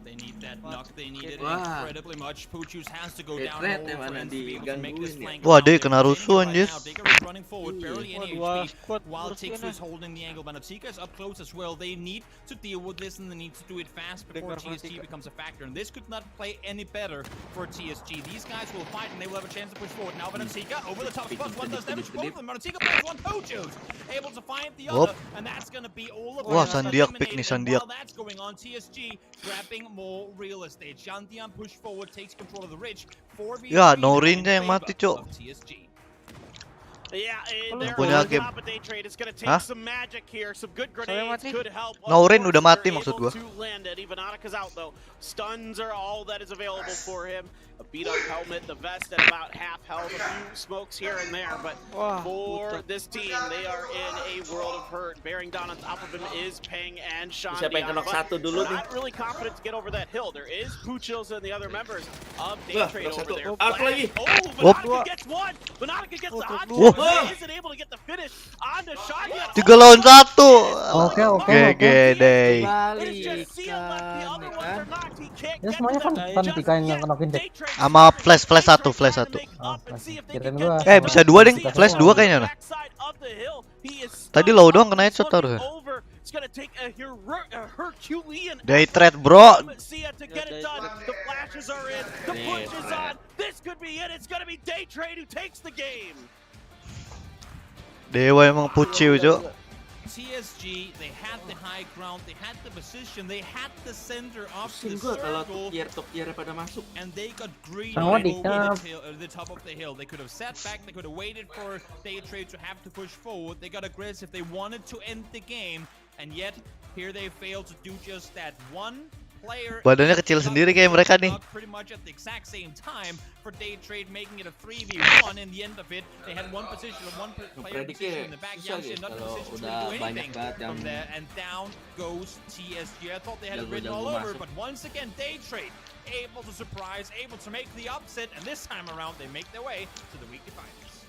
They need that knock. They need it incredibly much. Pgi.S has to go down to be able to make this flank. Wah, Day kena rusuh anjir. Diggory's running forward, barely any HP, while Tiksu is holding the angle. Venatica is up close as well. They need to deal with this, and they need to do it fast before TSG becomes a factor. And this could not play any better for TSG. These guys will fight, and they will have a chance to push forward. Now Venatica over the top spot. One does damage. Both of them. Venatica plays one. Pgi.S able to find the other, and that's going to be all of them. Wah, Sandiak pick nih, Sandiak. While that's going on, TSG grabbing more real estate. Shandian push forward, takes control of the ridge. Ya, Norinnya yang mati, Cuk. Yeah, they're on top of Daytrade. It's going to take some magic here. Some good grenades could help. Norin udah mati maksud gua. Venatica's out though. Stuns are all that is available for him. A beat up helmet, the vest at about half health, a few smokes here and there, but for this team, they are in a world of hurt. Bearing down on top of him is Peng and Shandian. Not really confident to get over that hill. There is Pgi.S and the other members of Daytrade over there. Venatica gets one. Venatica gets the hot shot. Isn't able to get the finish onto Shandian. 3 lawan 1. Oke. Day. Ya semuanya kan Tika yang kenokin deh. Sama flash 1. Kirain gua. Bisa 2 ding, flash 2 kayaknya. Tadi low doang kena headshot harusnya. Day trade, bro. Dewa emang Pgi.S, Cuk. TSG, they had the high ground, they had the position, they had the center of the circle, and they got greedy over the top of the hill. They could have sat back, they could have waited for Daytrade to have to push forward. They got aggressive, they wanted to end the game, and yet here they failed to do just that. One player badannya kecil sendiri kayak mereka nih. Pretty much at the exact same time for Daytrade, making it a 3v1. In the end of it, they had one position, one player position in the back. Yamsi not in a position to do anything from there, and down goes TSG. I thought they had it written all over, but once again, Daytrade able to surprise, able to make the upset, and this time around, they make their way to the weekly finals.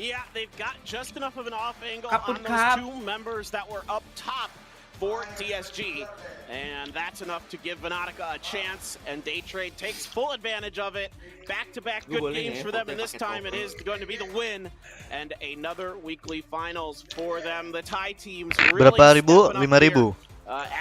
Yeah, they've got just enough of an off angle on those 2 members that were up top for TSG, and that's enough to give Venatica a chance, and Daytrade takes full advantage of it. Back-to-back good games for them, and this time it is going to be the win, and another weekly finals for them. The Thai teams really stepping up here,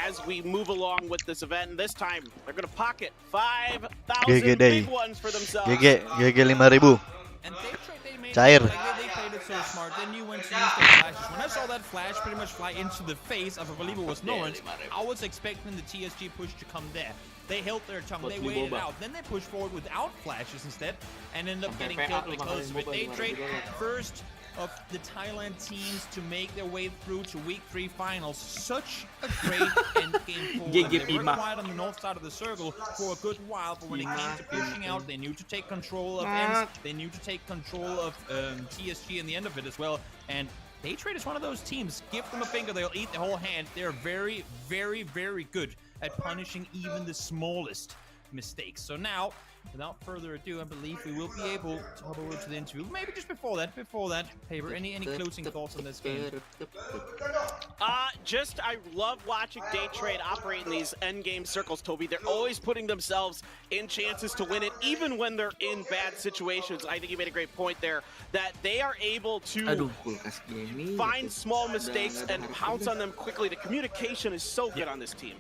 as we move along with this event, and this time they're going to pocket 5,000 big ones for themselves. GG 5.000. And they made Cair. it, they played it so smart. They knew when to use their flashes. When I saw that flash pretty much fly into the face of, I believe it was Norwich, I was expecting the TSG push to come there. They held their tongue, they waited out. Then they pushed forward without flashes instead, and ended up getting killed because of it. They trade first of the Thailand teams to make their way through to Week 3 finals. Such a great end game for them. They were quiet on the north side of the circle for a good while, but when it came to pushing out, they knew to take control of ends, they knew to take control of TSG in the end of it as well, and Daytrade is one of those teams. Give them a finger, they'll eat the whole hand. They're very, very, very good at punishing even the smallest mistakes. So now, without further ado, I believe we will be able to hop over to the interview. Maybe just before that, Paper, any closing thoughts on this game? I love watching Daytrade operate in these end game circles, Toby. They're always putting themselves in chances to win it, even when they're in bad situations. I think you made a great point there, that they are able to find small mistakes and pounce on them quickly. The communication is so good on this team.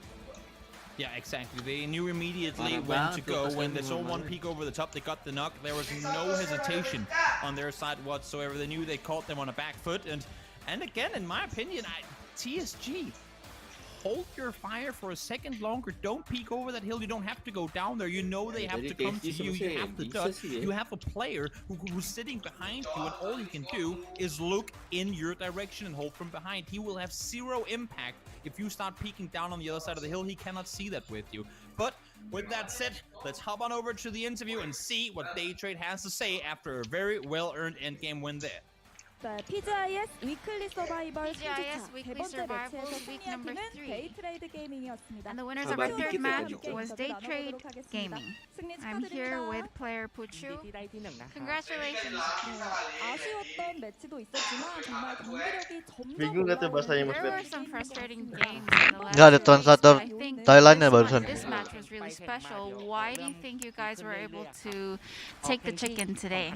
Yeah, exactly. They knew immediately when to go. When they saw one peek over the top, they got the knock. There was no hesitation on their side whatsoever. They knew they caught them on a back foot. And again, in my opinion, TSG, hold your fire for a second longer. Don't peek over that hill. You don't have to go down there. You know they have to come to you. You have the duck. You have a player who's sitting behind you, and all he can do is look in your direction and hold from behind. He will have zero impact if you start peeking down on the other side of the hill. He cannot see that with you. But with that said, let's hop on over to the interview and see what Daytrade has to say after a very well-earned endgame win there. Pgi.S 위클리 서바이벌 Pgi.S 3주차 Weekly 세 번째 Survival 매치에서 Week 승리한 number 팀은 3. 데이트레이드 게이밍이었습니다. And the winners of our third match was Daytrade Gaming. I'm here with player Puchu. Congratulations. 아쉬웠던 매치도 있었지만 정말 경기력이 점점 Bingung gak tuh bahasanya Mas There Ben? were some frustrating games in the last Nggak ada 2 weeks, translator but I think Thailandnya barusan. this match was really special. Why do you think you guys were able to take the chicken today?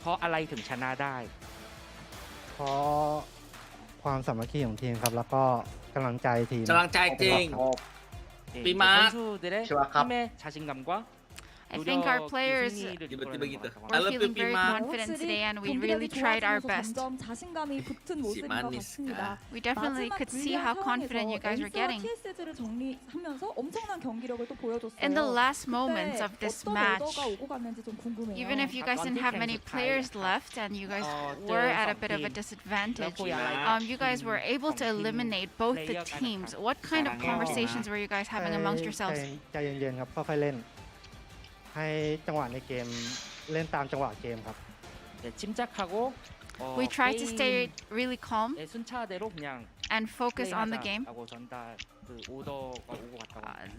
เพราะอะไรถึงชนะได้ เพราะความสามัคคีของทีมครับ แล้วก็กำลังใจทีม กำลังใจจริง ปีมาร์ค 선수들의 팀의 자신감과 I think our players were feeling very confident today, and we really tried our best. 자신감이 붙은 모습인 것 같습니다. We definitely could see how confident you guys were getting. TSG를 정리하면서 엄청난 경기력을 또 보여줬어요. In the last moments of this match, 오고 갔는지 좀 궁금해요. even if you guys didn't have many players left and you guys were at a bit of a disadvantage, you guys were able to eliminate both the teams. What kind of conversations were you guys having amongst yourselves? ใจเย็นๆครับค่อยๆเล่น ให้จังหวะในเกมเล่นตามจังหวะเกมครับ 침착하고 We tried to stay really calm 순차대로 그냥 and focus on the game.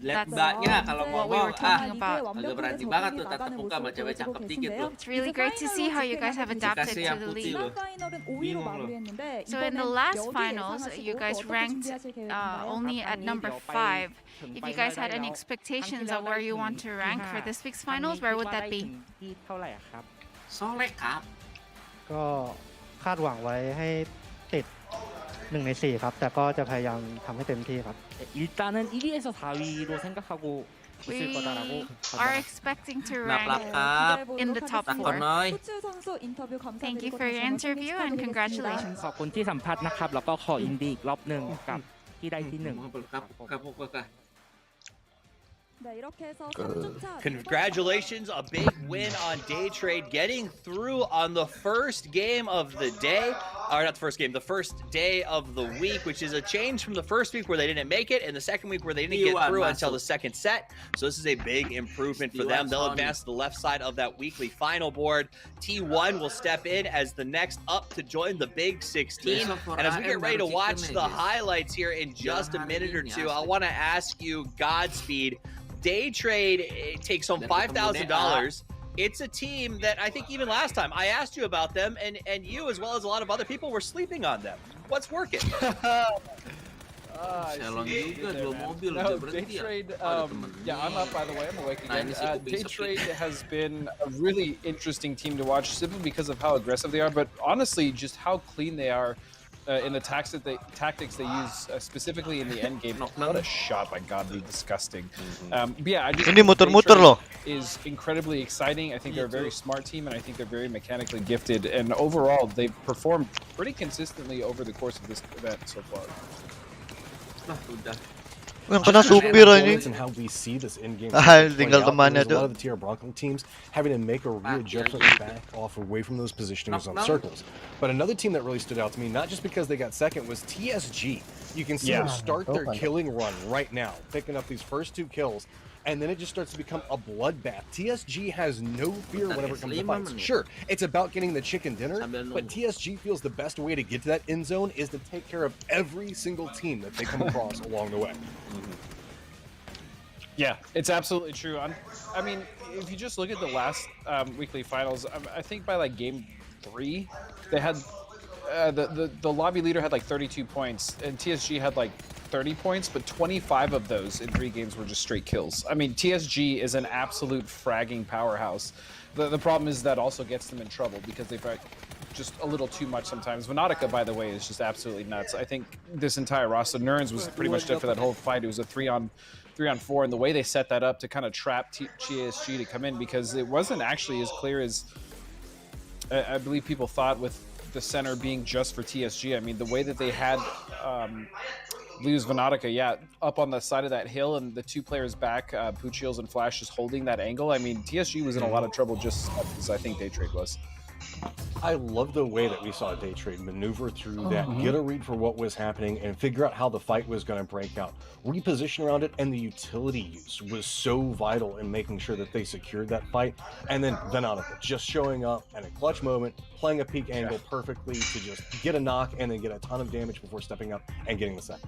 Lihat mbaknya kalau what we were ngomong talking about. agak berarti banget tuh tatap muka sama cewek cakep dikit tuh. It's really great to see how you guys have adapted Dikasih to yang the putih league. loh. Bingung loh. So in the last finals, you guys ranked only at number 5. If you guys had any expectations of where you want to rank for this week's finals, where would that be? เท่าไหร่ครับ Solehครับ ก็คาดหวังไว้ให้ติด1 ใน 4 ครับ แต่ก็จะพยายามทำให้เต็มที่ครับ 일단은 1위에서 4위로 생각하고 있을 We 거다라고 are expecting to rank Naplap in the top 4. Konoy. Thank you for your interview and congratulations. ขอบคุณที่สัมภาษณ์นะครับ แล้วก็ขอยินดีอีกรอบหนึ่งกับที่ได้ที่1 Congratulations, a big win on Daytrade, getting through on the first game of the day, or not the first game, the first day of the week, which is a change from the first week where they didn't make it and the second week where they didn't get through until the second set. So this is a big improvement for them. They'll advance to the left side of that weekly final board. T1 will step in as the next up to join the Big 16. And as we get ready to watch the highlights here in just a minute or two, I want to ask you, Godspeed. Daytrade takes home $5,000. It's a team that I think even last time I asked you about them, and you as well as a lot of other people were sleeping on them. What's working? Daytrade, yeah, I'm up by the way. I'm awake again. Daytrade has been a really interesting team to watch simply because of how aggressive they are, but honestly, just how clean they are. in the tactics they use, specifically in the end game. What a shot by Godly, disgusting. But yeah, I just Ini muter-muter loh. is incredibly exciting. I think they're a very smart team, and I think they're very mechanically gifted. And overall, they've performed pretty consistently over the course of this event so far. Yang kena supir anjing. And how we see this in-game Tinggal temannya a lot tuh. of the TR Bronco teams having to make a readjustment back off away from those positionings on circles. But another team that really stood out to me, not just because they got second, was TSG. You can see them start their killing run right now, picking up these first 2 kills, and then it just starts to become a bloodbath. TSG has no fear whenever it comes to fights. Sure, it's about getting the chicken dinner, but TSG feels the best way to get to that end zone is to take care of every single team that they come across along the way. Yeah, it's absolutely true. I mean, if you just look at the last weekly finals, I think by like game 3, they had the lobby leader had like 32 points, and TSG had like 30 points, but 25 of those in 3 games were just straight kills. I mean, TSG is an absolute fragging powerhouse. The problem is that also gets them in trouble because they fight just a little too much sometimes. Venotica, by the way, is just absolutely nuts. I think this entire roster, Nerns was pretty much dead for that whole fight. It was a 3-on-4, and the way they set that up to kind of trap TSG to come in, because it wasn't actually as clear as I believe people thought with the center being just for TSG. I mean, the way that they had lose Venotica, up on the side of that hill, and the 2 players back, Pgi.S and Flash, just holding that angle. I mean, TSG was in a lot of trouble just as I think Daytrade was. I love the way that we saw Daytrade maneuver through that, get a read for what was happening, and figure out how the fight was going to break out. Reposition around it, and the utility use was so vital in making sure that they secured that fight. And then Venotica just showing up at a clutch moment, playing a peak angle perfectly to just get a knock and then get a ton of damage before stepping up and getting the second.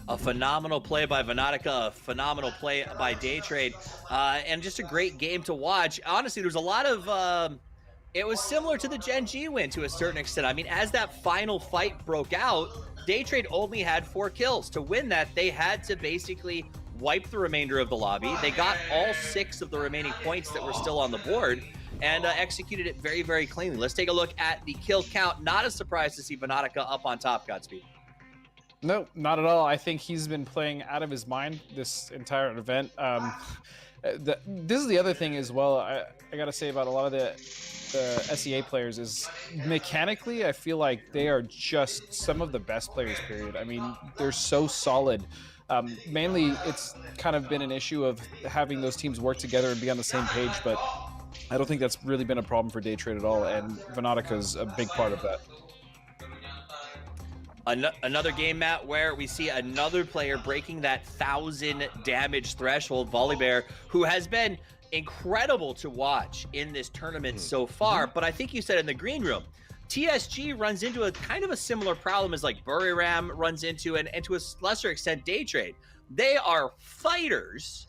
A phenomenal play by Venotica, a phenomenal play by Daytrade, and just a great game to watch. Honestly, there's a lot of... it was similar to the Gen G win to a certain extent. I mean, as that final fight broke out, Daytrade only had 4 kills. To win that, they had to basically wipe the remainder of the lobby. They got all 6 of the remaining points that were still on the board and executed it very, very cleanly. Let's take a look at the kill count. Not a surprise to see Venotica up on top, Godspeed. No, not at all. I think he's been playing out of his mind this entire event. This is the other thing as well, I got to say about a lot of the SEA players is mechanically, I feel like they are just some of the best players, period. I mean, they're so solid. Mainly, it's kind of been an issue of having those teams work together and be on the same page, but I don't think that's really been a problem for Daytrade at all, and Venotica is a big part of that. Another game, Matt, where we see another player breaking that 1,000 damage threshold, Volibear, who has been incredible to watch in this tournament so far. But I think you said in the green room, TSG runs into a kind of a similar problem as like Buriram runs into, and to a lesser extent Daytrade. They are fighters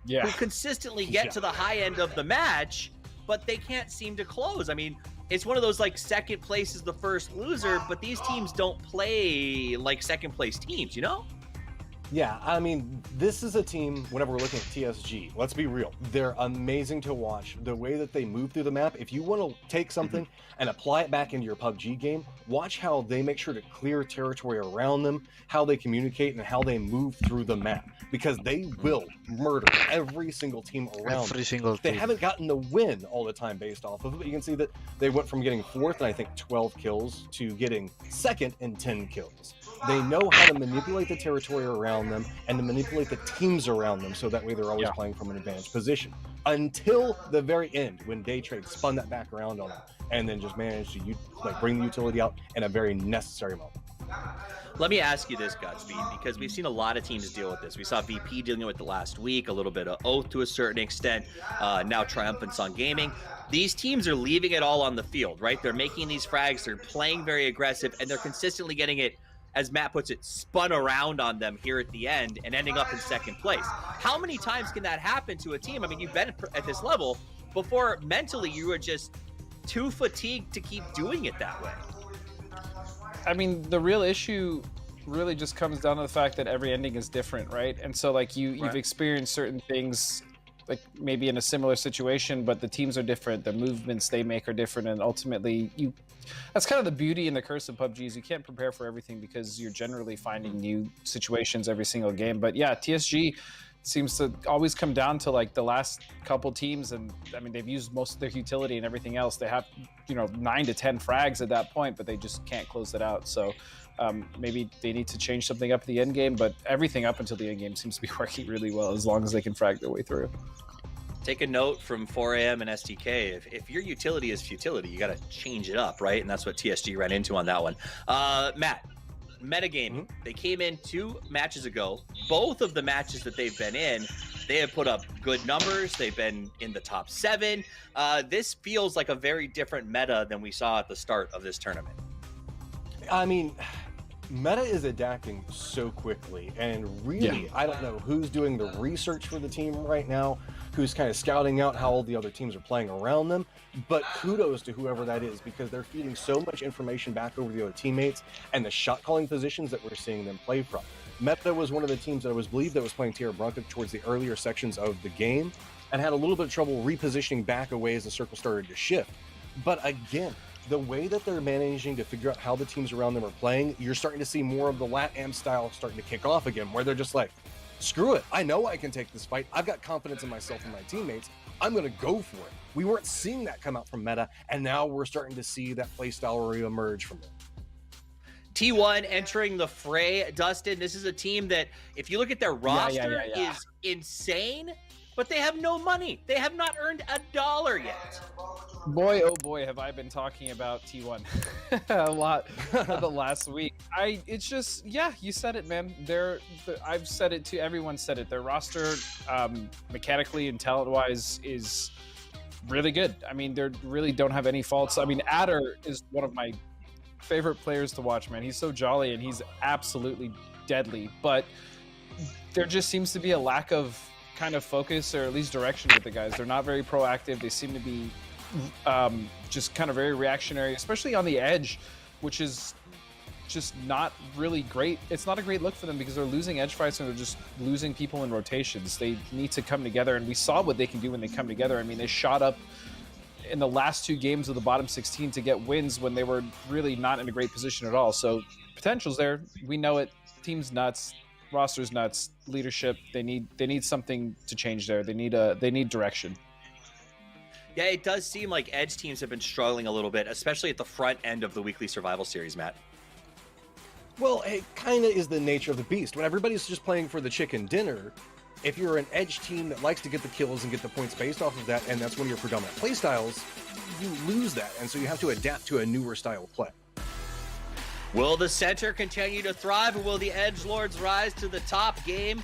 who consistently get to the high end of the match, but they can't seem to close. I mean, it's one of those like second place is the first loser, but these teams don't play like second place teams, you know? Yeah, I mean, this is a team, whenever we're looking at TSG, let's be real, they're amazing to watch. The way that they move through the map, if you want to take something and apply it back into your PUBG game, watch how they make sure to clear territory around them, how they communicate, and how they move through the map. Because they will murder every single team around them. They haven't gotten the win all the time based off of it, but you can see that they went from getting 4th and I think 12 kills to getting 2nd and 10 kills. They know how to manipulate the territory around them and to manipulate the teams around them, so that way they're always playing from an advantaged position. Until the very end, when Daytrade spun that back around on them and then just managed to bring the utility out in a very necessary moment. Let me ask you this, Godspeed, because we've seen a lot of teams deal with this. We saw VP dealing with it last week, a little bit of Oath to a certain extent, now Triumphant Sun Gaming. These teams are leaving it all on the field, right? They're making these frags, they're playing very aggressive, and they're consistently getting it, as Matt puts it, spun around on them here at the end and ending up in second place. How many times can that happen to a team? I mean, you've been at this level before. Mentally, you were just too fatigued to keep doing it that way. I mean, the real issue really just comes down to the fact that every ending is different, right? And so, like, you've experienced certain things like maybe in a similar situation, but the teams are different. The movements they make are different, and ultimately that's kind of the beauty and the curse of PUBG is you can't prepare for everything because you're generally finding new situations every single game. But yeah, TSG seems to always come down to like the last couple teams, and I mean they've used most of their utility and everything else. They have 9 to 10 frags at that point, but they just can't close it out. So maybe they need to change something up at the end game, but everything up until the end game seems to be working really well as long as they can frag their way through. Take a note from 4AM and STK. If your utility is futility, you got to change it up, right? And that's what TSG ran into on that one. Matt, metagaming. They came in 2 matches ago. Both of the matches that they've been in, they have put up good numbers. They've been in the top 7. This feels like a very different meta than we saw at the start of this tournament. I mean, meta is adapting so quickly, and really, I don't know who's doing the research for the team right now, who's kind of scouting out how all the other teams are playing around them, but kudos to whoever that is, because they're feeding so much information back over the other teammates and the shot calling positions that we're seeing them play from. Meta was one of the teams that I believe that was playing Tierra Bronca towards the earlier sections of the game and had a little bit of trouble repositioning back away as the circle started to shift. But again, the way that they're managing to figure out how the teams around them are playing, you're starting to see more of the LatAm style starting to kick off again, where they're just like, screw it, I know I can take this fight. I've got confidence in myself and my teammates. I'm going to go for it. We weren't seeing that come out from Meta, and now we're starting to see that play style reemerge from them. T1 entering the fray. Dustin, this is a team that, if you look at their roster, is insane, but they have no money. They have not earned $1 yet. Boy, oh boy, have I been talking about T1 a lot for the last week. It's just, yeah, you said it, man. I've said it too. Everyone said it. Their roster, mechanically and talent-wise, is really good. I mean, they really don't have any faults. I mean, Adder is one of my favorite players to watch, man. He's so jolly and he's absolutely deadly. But there just seems to be a lack of kind of focus, or at least direction with the guys. They're not very proactive. They seem to be just kind of very reactionary, especially on the edge, which is just not really great. It's not a great look for them because they're losing edge fights and they're just losing people in rotations. They need to come together, and we saw what they can do when they come together. I mean, they shot up in the last 2 games of the bottom 16 to get wins when they were really not in a great position at all. So potential's there. We know it. Team's nuts. Roster's nuts. Leadership. They need something to change there. They need direction. Yeah, it does seem like edge teams have been struggling a little bit, especially at the front end of the weekly survival series, Matt. Well, it kind of is the nature of the beast. When everybody's just playing for the chicken dinner, if you're an edge team that likes to get the kills and get the points based off of that, and that's one of your predominant play styles, you lose that, and so you have to adapt to a newer style of play. Will the center continue to thrive, or will the edgelords rise to the top? Game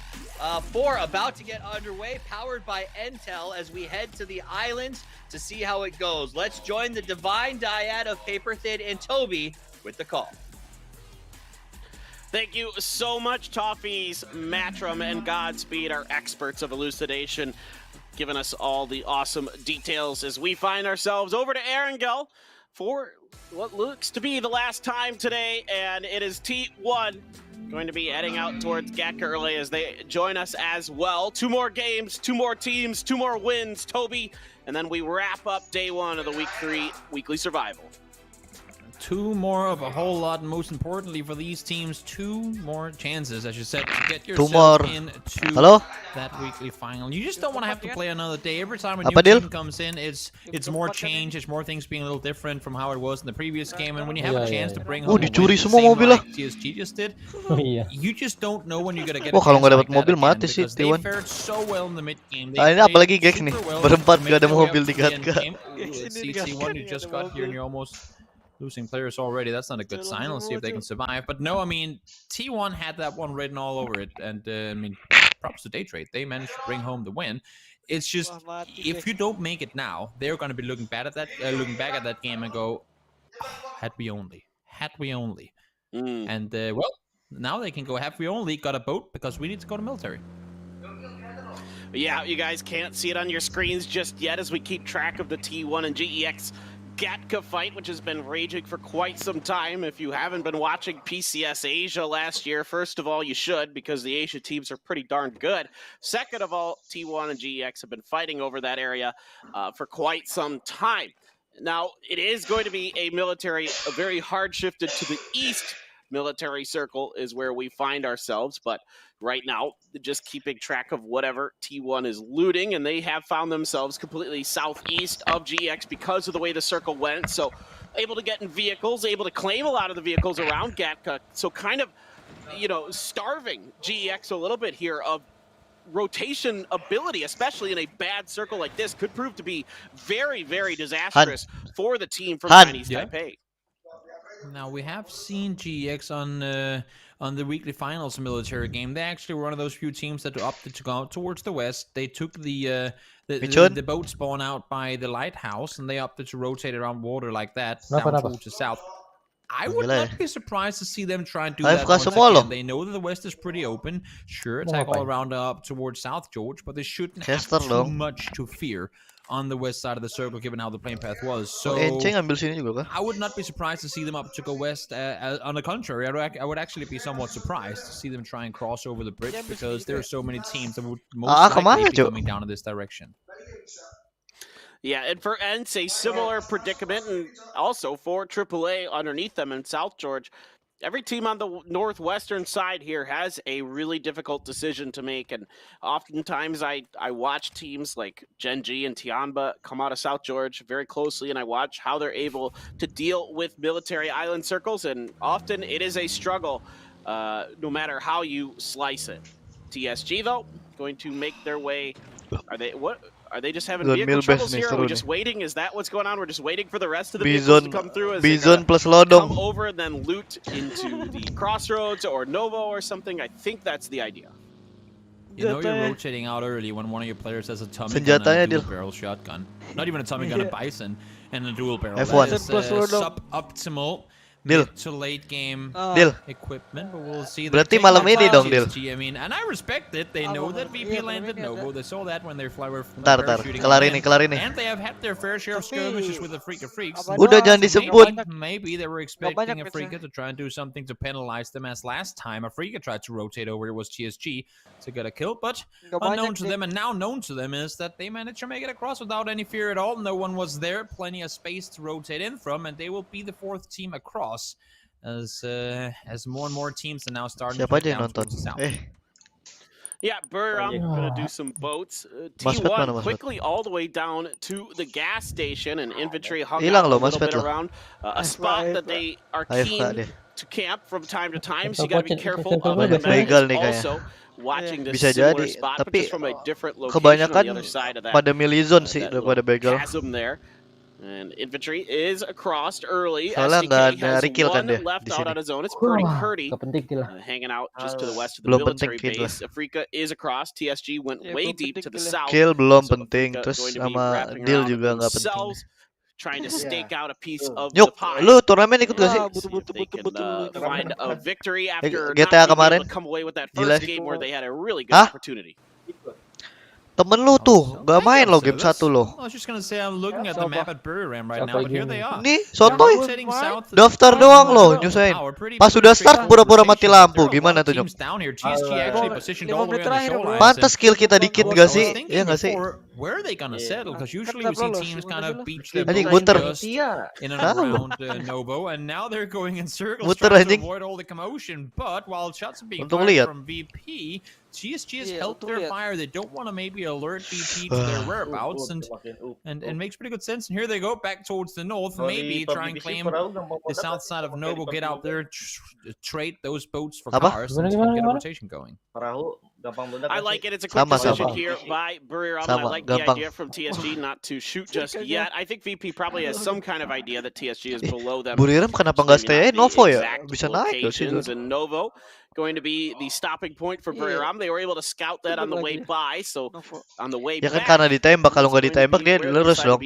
4 about to get underway, powered by Entel, as we head to the islands to see how it goes. Let's join the divine dyad of Paper Thin and Toby with the call. Thank you so much, Toffees, Matrim, and Godspeed, our experts of elucidation, giving us all the awesome details as we find ourselves over to Erangel for what looks to be the last time today, and it is T1 going to be heading out towards Gatka early as they join us as well. 2 more games, 2 more teams, 2 more wins, Toby, and then we wrap up day 1 of the week 3 weekly survival. 2 more of a whole lot, and most importantly for these teams, 2 more chances, as you said, to get yourself into that weekly final. You just don't want to have to play another day. Every time a new team comes in, it's more change, it's more things being a little different from how it was in the previous game, and when you have a chance to bring home a win, the same like TSG just did, you just don't know when you're gonna get a kalau nggak dapat chance like mobil that mati sih because they fared so well in the mid game. Nah ini apalagi Gex nih, berempat gak ada mobil di Gatka. T1, you just got here and you're almost losing players already. That's not a good sign. Let's see if they can survive. But no, I mean, T1 had that one written all over it. And, I mean, props to Daytrade. They managed to bring home the win. It's just, if you don't make it now, they're going to be looking back at that game and go, had we only. And, well, now they can go, have we only got a boat because we need to go to military. Yeah, you guys can't see it on your screens just yet as we keep track of the T1 and GEX Gatka fight, which has been raging for quite some time. If you haven't been watching Pgi.S Asia last year, first of all, you should, because the Asia teams are pretty darn good. Second of all, T1 and GEX have been fighting over that area for quite some time. Now, it is going to be a very hard shifted to the east military circle is where we find ourselves, but right now, just keeping track of whatever T1 is looting, and they have found themselves completely southeast of GX because of the way the circle went, so able to get in vehicles, able to claim a lot of the vehicles around Gatka, so kind of, starving GX a little bit here of rotation ability, especially in a bad circle like this, could prove to be very, very disastrous for the team from Chinese Taipei. Now, we have seen GX on the weekly finals military game. They actually were one of those few teams that opted to go out towards the west. They took the boat spawn out by the lighthouse, and they opted to rotate around water like that, down towards the south. I would not be surprised to see them try and do that once again. They know that the west is pretty open. Sure, attack all around up towards South George, but they shouldn't have too much to fear on the west side of the circle, given how the plane path was. So I would not be surprised to see them up to go west. On the contrary, I would actually be somewhat surprised to see them try and cross over the bridge, because there are so many teams that would most likely be coming down in this direction. Yeah, and for Ents, a similar predicament, and also for AAA underneath them in South George. Every team on the northwestern side here has a really difficult decision to make, and oftentimes I watch teams like Jekzy and Tianba come out of South George very closely, and I watch how they're able to deal with military island circles, and often it is a struggle, no matter how you slice it. TSG, though, going to make their way. Are they just having vehicle troubles here? Are we just waiting? Is that what's going on? We're just waiting for the rest of the vehicles to come through as they come over and then loot into the crossroads or Novo or something. I think that's the idea. You know you're rotating out early when one of your players has a tummy gun and a dual-barrel shotgun. Not even a tummy gun, a Bison, and a dual-barrel. That is suboptimal to late game equipment, but we'll see. Berarti malam ini dong, Dil. I mean, and I respect it. They know that VP landed Novo. They saw that when they were shooting. Kelar ini. And they have had their fair share of skirmishes with the Freak of Freaks. Udah jangan disebut. Maybe they were expecting Afrika to try and do something to penalize them, as last time Afrika tried to rotate over. It was TSG to get a kill, but unknown to them and now known to them is that they managed to make it across without any fear at all. No one was there. Plenty of space to rotate in from, and they will be the fourth team across. As more and more teams are now starting to head down towards the south. Yeah, I'm going to do some boats. T1 quickly all the way down to the gas station, and infantry hung out a little bit around a spot that they are keen to camp from time to time, so you got to be careful of the also watching this similar spot, but just from a different location on the other side of that, pada milih zone sih daripada begal. Chasm there. And infantry is across early. Soalnya SDK has one left out on his own. It's Purdy hanging out just to the west of the military base. Afrika is across. TSG went way deep to the south. Kill belum penting, terus sama deal juga nggak penting. Trying to stake out a piece of the pie. Lu turnamen ikut gak sih? They can find a victory after GTA not being kemarin. able to come away with that first game where they had a really good opportunity. Temen lu tuh gak main lo game 1 lo. I was just gonna say I'm looking at the map at Buriram right now, but here they are. Nih, sotoy. Daftar doang lo, nyusahin. Pas sudah start pura-pura mati lampu. Gimana tuh, Nyok? Pantas skill kita dikit gak sih? Iya gak sih? Where are they gonna settle? Because usually we see teams kind of beach their just in and around Novo, and now they're going in circles trying to avoid all the commotion. But while shots are being fired from VP, TSG has held their fire. They don't want to maybe alert VP to their whereabouts, and makes pretty good sense. And here they go back towards the north, maybe try and claim the south side of Novo, get out there, trade those boats for cars, and get a rotation going. I like it. It's a quick decision here by Buriram. I like the idea from TSG not to shoot just yet. I think VP probably has some kind of idea that TSG is below them. Buriram kenapa nggak stay Novo ya? Bisa naik loh sih. And Novo going to be the stopping point for Buriram. They were able to scout that on the way by, so on the way ya kan back, karena ditembak, kalau nggak ditembak dia lurus dong.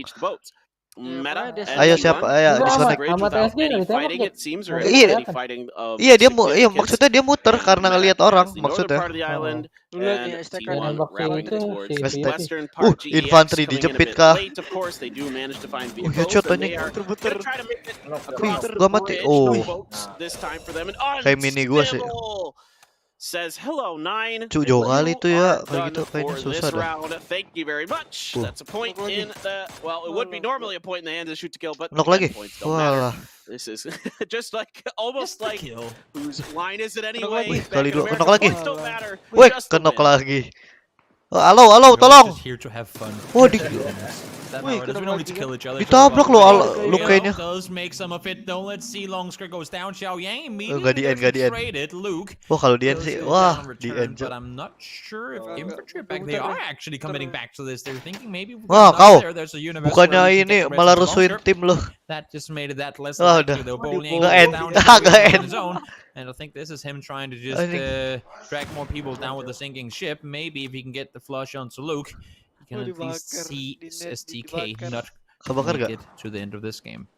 Meta Ayo siapa? Ayo disconnect. Iya dia mau, iya maksudnya dia muter karena ngelihat orang maksudnya. Infanteri dijepit kah? Headshot anjing. Gua mati. Oh. Kayak mini gua sih. Says hello 9. Cuk jauh kali tuh ya kayak gitu kayaknya susah dah. Thank you very much. That's a point in the it would be normally a point in the hand to shoot to kill, but Knock lagi. Wah. This is just like almost like whose line is it anyway? Kali dulu knock lagi. Wih, knock lagi. Halo, tolong. Oh, ditabrak lo kayaknya. Enggak di end. Wah, kalau di end sih, wah, di end. Wah, kau. Bukannya ini malah rusuhin tim lo. Wah, udah. Nggak end. And I think this is him trying to just drag more people down with the sinking ship. Maybe if he can get the flush onto Luke, he can at least see STK not make it to the end of this game.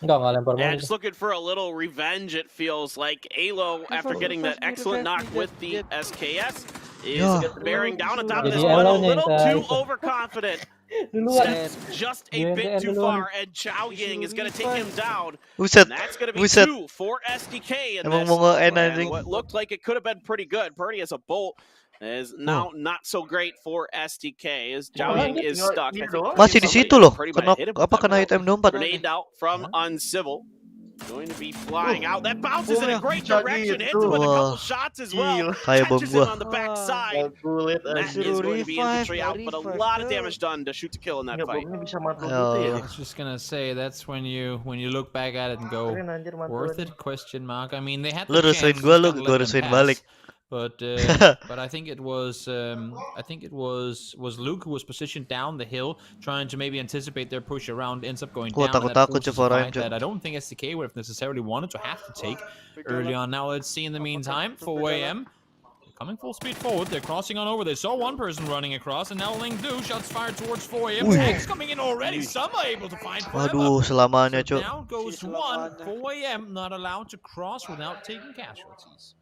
Yeah, just looking for a little revenge, it feels like. Alo, after getting that excellent knock with the SKS, is bearing down on top of this one a little too overconfident. Steps just a bit too far, and Chao Ying is going to take him down. And that's going to be 2 for SDK in this. And what looked like it could have been pretty good. Purdy as a bolt is now not so great for SDK as Chao Ying is stuck. Masih di situ loh. Kena hit M24. Grenade out from Uncivil. Going to be flying out. That bounces in a great direction. Hits him with a couple shots as well. Catches him on the backside. That is going to be infantry out, but a lot of damage done to shoot to kill in that fight. I was just gonna say that's when you look back at it and go, worth it? Question mark. I mean, they had the chance. Gua rusuin balik. But I think it was Luke who was positioned down the hill, trying to maybe anticipate their push around, ends up going down. That I don't think SDK would have necessarily wanted to have to take early on. Now let's see in the meantime, 4AM coming full speed forward. They're crossing on over. They saw one person running across, and now Ling Du shots fired towards 4AM. Tanks coming in already. Some are able to find Waduh, selamanya, Cuk. Down goes one. 4AM not allowed to cross without taking casualties.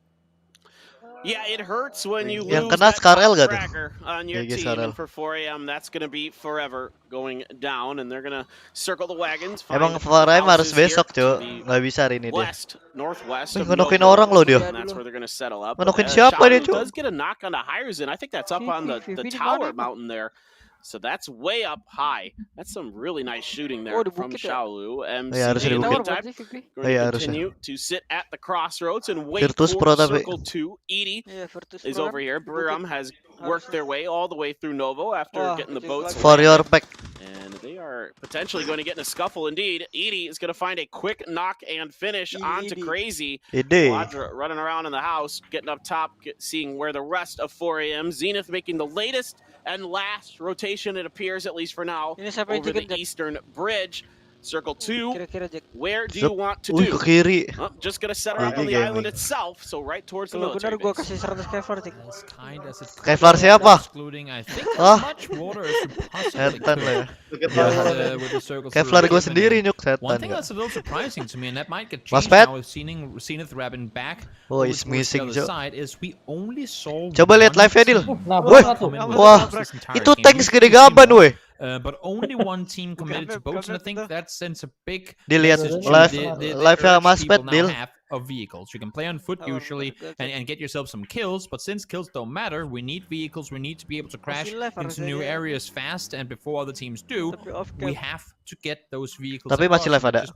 Yeah, it hurts when you yang lose kena that Skarel gak tracker on your team, and for 4AM, that's going to be forever going down, and they're going to circle the wagons. Emang 4AM harus besok, Cuk. Nggak bisa hari ini dia. Northwest. Ngenokin orang loh dia. That's where they're going to settle up. Ngenokin siapa dia, Cuk? Does get a knock on the Hires, and I think that's up on the tower mountain there. So that's way up high. That's some really nice shooting there from Shaolu. Going to continue to sit at the crossroads and wait for Circle 2. Edie is over here. Briram has worked their way all the way through Novo after getting the boats. For your back. And they are potentially going to get in a scuffle indeed. Edie is going to find a quick knock and finish onto Crazy. Quadra running around in the house, getting up top, seeing where the rest of 4AM. Zenith making the latest and last rotation, it appears, at least for now, over the eastern bridge. Circle 2, where do you want to do? Just gonna set her up on the island itself, so right towards the military base. Kevlar siapa? Hah? Setan lah ya. Kevlar gue sendiri nyuk setan. One thing that's a little surprising to me, and that might get changed now with Zenith Rabin back. Oh, is missing, Cuk. Is we only saw coba lihat live-nya, Dil. Wah, itu tank segede gaban, weh. But only one team committed to boats, and I think that sends a big dilihat live-nya Mas Pet, Dil. Of vehicles. You can play on foot usually and get yourself some kills, but since kills don't matter, we need vehicles. We need to be able to crash into new areas fast, and before other teams do, we have to get those vehicles. Tapi masih live ada.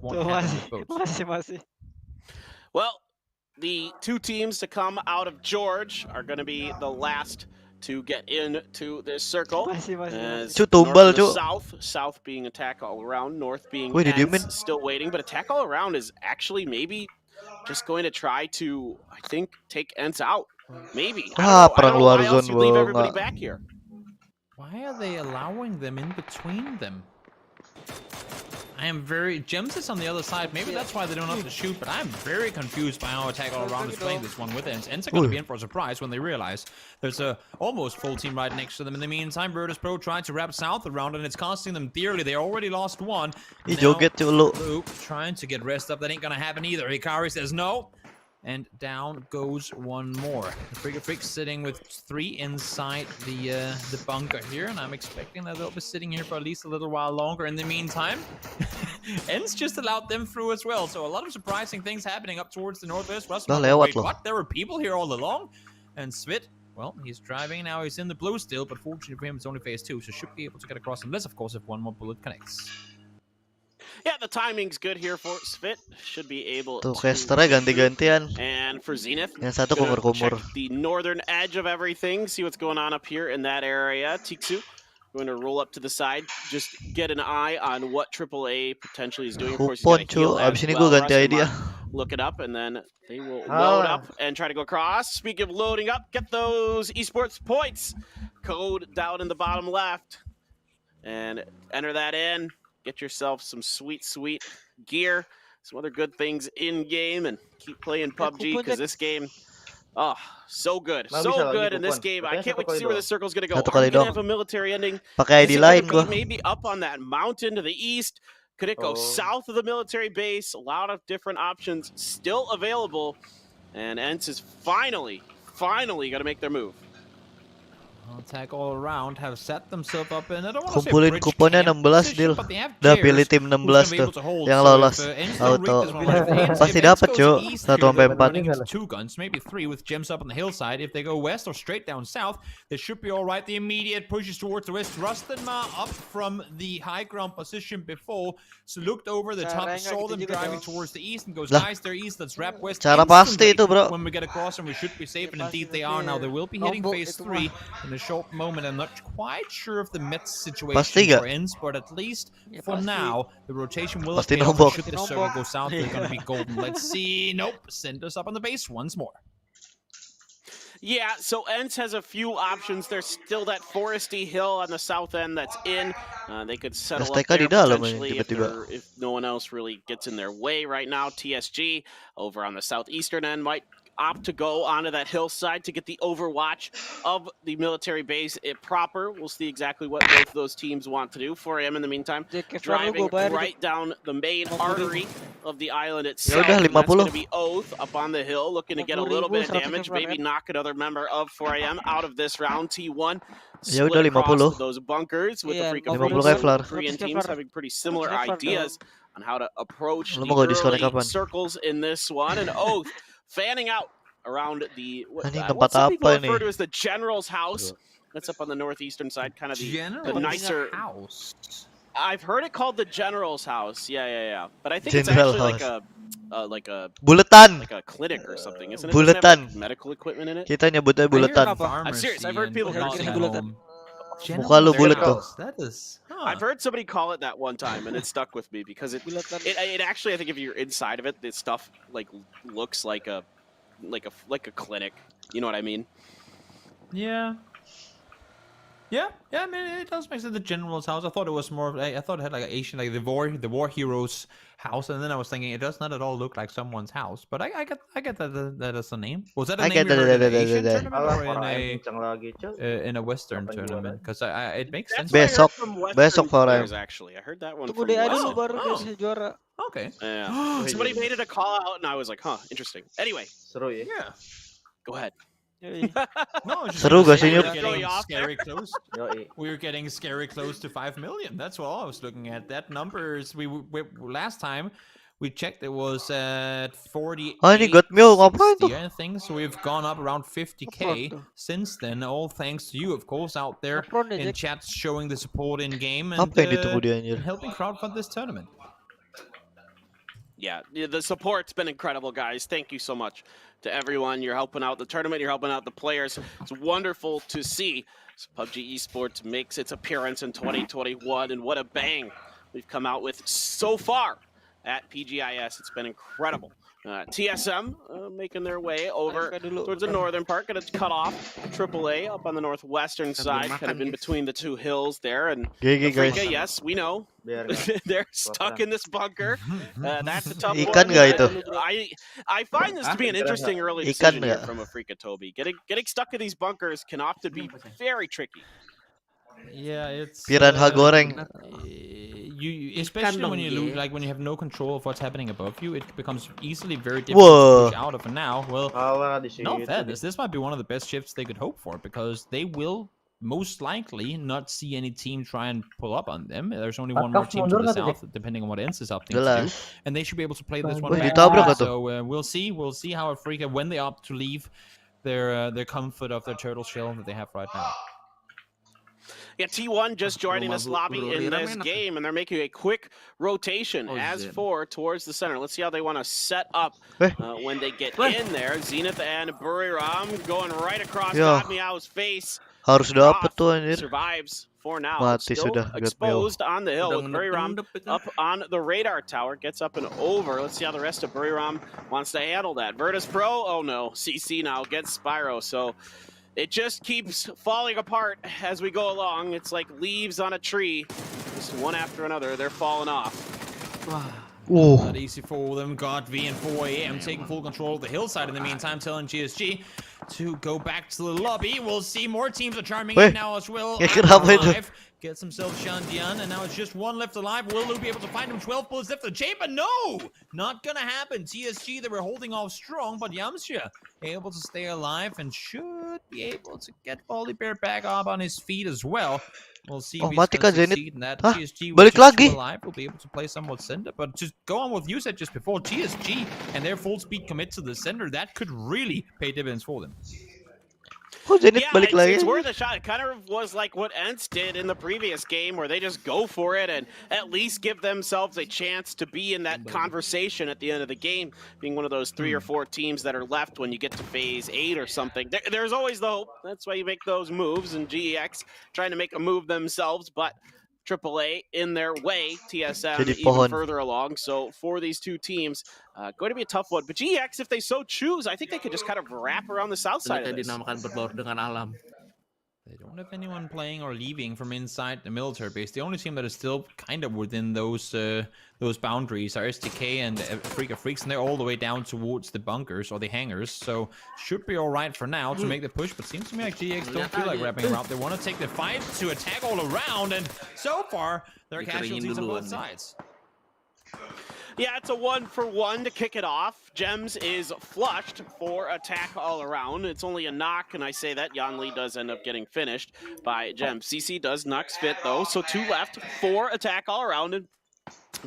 Masih. Well, the two teams to come out of George are going to be the last to get into this circle. As south being attack all around, north being still waiting, but attack all around is actually maybe just going to try to, I think, take Ents out. Maybe. I don't know why else you leave everybody back here. Why are they allowing them in between them? I am very... Gems is on the other side. Maybe that's why they don't have to shoot, but I'm very confused by how Attack All Around is playing this one with Ents. Ents are going to be in for a surprise when they realize there's a almost full team right next to them. In the meantime, Virtus Pro trying to wrap south around, and it's costing them dearly. They already lost one. Now, Luke trying to get rest up. That ain't going to happen either. Hikari says no. And down goes one more. The Frigga Freaks sitting with 3 inside the bunker here, and I'm expecting that they'll be sitting here for at least a little while longer. In the meantime, Ents just allowed them through as well. So a lot of surprising things happening up towards the northwest. Wait, what? There were people here all along? And Svit, well, he's driving now. He's in the blue still, but fortunately for him, it's only phase 2, so should be able to get across, unless, of course, if one more bullet connects. Yeah, the timing's good here for Svit. Should be able Tuh, to... casternya ganti-gantian. And for Zenith, yang satu kumur-kumur. the northern edge of everything, see what's going on up here in that area. Tiksu going to roll up to the side, just get an eye on what AAA potentially is doing. Of course, he's got to heal as well. Look it up, and then they will load up and try to go across. Speaking of loading up, get those esports points. Code down in the bottom left. And enter that in. Get yourself some sweet, sweet gear. Some other good things in-game, and keep playing PUBG, because this game, oh, so good. So good in this game. I can't wait to see where the circle's going to go. Are we going to have a military ending? Pakai ID lain gua. Maybe up on that mountain to the east. Could it go south of the military base? A lot of different options still available. And Ents is finally going to make their move. Attack All Around have set themselves up in. Kumpulin kuponnya 16 deal. Udah pilih tim 16 tuh yang lolos auto. Pasti dapat, Cuk. 1-4. 2 guns, maybe 3 with Gems up on the hillside. If they go west or straight down south, they should be all right. The immediate pushes towards the west. Rustenma up from the high ground position before, so looked over the top, saw them driving towards the east, and goes, guys, they're east, let's wrap west. Cara pasti itu, bro. When we get across, and we should be safe, and indeed they are. Now they will be hitting phase 3 in a short moment. I'm not quite sure if the Mets situation ends, but at least for now, the rotation will have failed. Should the circle go south, they're going to be golden. Let's see. Nope. Send us up on the base once more. Yeah, so Ents has a few options. There's still that foresty hill on the south end that's in. They could settle up there potentially if no one else really gets in their way right now. TSG over on the southeastern end might opt to go onto that hillside to get the overwatch of the military base proper. We'll see exactly what both of those teams want to do. 4AM in the meantime, driving right down the main artery of the island itself. That's going to be Oath up on the hill, looking to get a little bit of damage, maybe knock another member of 4AM out of this round. T1 split across those bunkers with the Freak Korean teams having pretty similar ideas on how to approach the early circles in this one. And Oath fanning out around the what some people refer to as the General's House. That's up on the northeastern side, kind of the nicer house. I've heard it called the General's House. Yeah. But I think it's actually like a buletan, like a clinic or something, isn't it? Buletan. Like medical equipment in it. Kita nyebutnya buletan. I'm serious. I've heard people call it buletan. Muka lu bulet tuh. That is. I've heard somebody call it that one time, and it stuck with me because it actually, I think if you're inside of it, this stuff like looks like a clinic. You know what I mean? Yeah. I mean, it does make sense. The General's House. I thought it was more. I thought it had like an Asian, like the war heroes' house, and then I was thinking it does not at all look like someone's house. But I get that as a name. Was that a name you heard in an Asian tournament or in a Western tournament? Because it makes sense. Besok players actually. I heard that one from Western. Okay. Yeah. Somebody made it a call out, and I was like, huh, interesting. Anyway. Yeah. Go ahead. No, seru gak sih scary close. We were getting scary close to 5 million. That's all I was looking at. That numbers we last time we checked it was at 48. I think so. We've gone up around 50k since then. All thanks to you, of course, out there in chat showing the support in game and helping crowdfund this tournament. Yeah, the support's been incredible, guys. Thank you so much to everyone. You're helping out the tournament. You're helping out the players. It's wonderful to see PUBG Esports makes its appearance in 2021, and what a bang we've come out with so far at Pgi.S. It's been incredible TSM making their way over towards the northern part, going to cut off AAA up on the northwestern side, kind of in between the two hills there. And Africa, yes, we know they're stuck in this bunker. That's a tough one. I find this to be an interesting early decision here from Africa, Toby. Getting stuck in these bunkers can often be very tricky. Yeah, it's Piranha goreng. You especially when you lose, like when you have no control of what's happening above you, it becomes easily very difficult to push out of. And now, well, no fairness, this might be one of the best shifts they could hope for, because they will most likely not see any team try and pull up on them. There's only one more team to the south, depending on what ends is up to do, and they should be able to play this one back. So we'll see how Africa, when they opt to leave their comfort of their turtle shell that they have right now. Yeah, T1 just joining us lobby in this game, and they're making a quick rotation as for towards the center. Let's see how they want to set up when they get in there. Zenith and Buriram going right across Meow's face. Harus dapat tuh anjir. Survives for now. Mati Still sudah. Exposed on the hill with Buriram up on the radar tower. Gets up and over. Let's see how the rest of Buriram wants to handle that. Virtus Pro, oh no. CC now gets Spyro. So it just keeps falling apart as we go along. It's like leaves on a tree. Just one after another, they're falling off. Not easy for them. God V and 4AM taking full control of the hillside in the meantime, telling GSG to go back to the lobby. We'll see more teams are charming in now as well. Gets himself Shandian, and now it's just one left alive. Will Lou be able to find him? 12 bullets left to the chamber. No! Not gonna happen. TSG, they were holding off strong, but Yamcha able to stay alive and should be able to get Volibear back up on his feet as well. We'll see if he's going to succeed in that. TSG will just alive. Will be able to play somewhat center, but just go on with you said just before. TSG and their full speed commit to the center. That could really pay dividends for them. It's worth a shot. It kind of was like what Ents did in the previous game, where they just go for it and at least give themselves a chance to be in that conversation at the end of the game, being one of those 3 or 4 teams that are left when you get to phase 8 or something. There's always the hope. That's why you make those moves, and GEX trying to make a move themselves, but AAA in their way, TSM even further along. So for these two teams, going to be a tough one. But GX, if they so choose, I think they could just kind of wrap around the south side of this. They don't have anyone playing or leaving from inside the military base. The only team that is still kind of within those boundaries are STK and Africa Freaks, and they're all the way down towards the bunkers or the hangars. So should be all right for now to make the push, but seems to me like GX don't feel like wrapping around. They want to take the fight to attack all around, and so far there are casualties on both sides. Yeah, it's a 1-for-1 to kick it off. Gems is flushed for attack all around. It's only a knock, and I say that Yanli does end up getting finished by Gems. CC does Nux fit, though, so 2 left for attack all around, and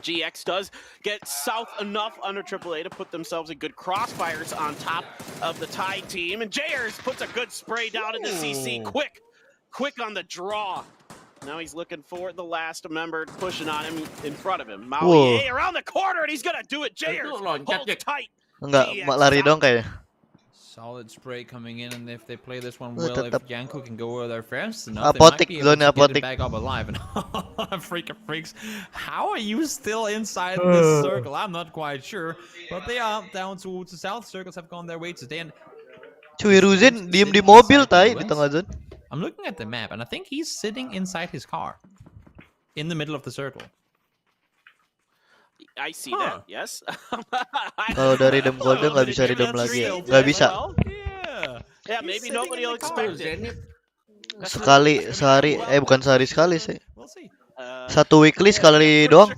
GX does get south enough under AAA to put themselves in good crossfires on top of the Tide team, and Jayers puts a good spray down into CC. Quick on the draw. Now he's looking for the last member, pushing on him in front of him. Maui around the corner, and he's gonna do it. Jayers, hold tight. Enggak, lari dong kayaknya. Solid spray coming in, and if they play this one well, if Yanko can go over there fast enough, they might be able to get it back up alive. And Freaks, how are you still inside this circle? I'm not quite sure, but they are down towards the south. Circles have gone their way today. And Cuy, Ruzin diem di mobil tai di tengah zone. I'm looking at the map, and I think he's sitting inside his car, in the middle of the circle. I see that, yes. Kalau dari dem golden nggak bisa redem lagi ya? Nggak bisa. Yeah, maybe nobody will expect it. Sekali sehari, bukan sehari sekali sih. Satu weekly sekali doang.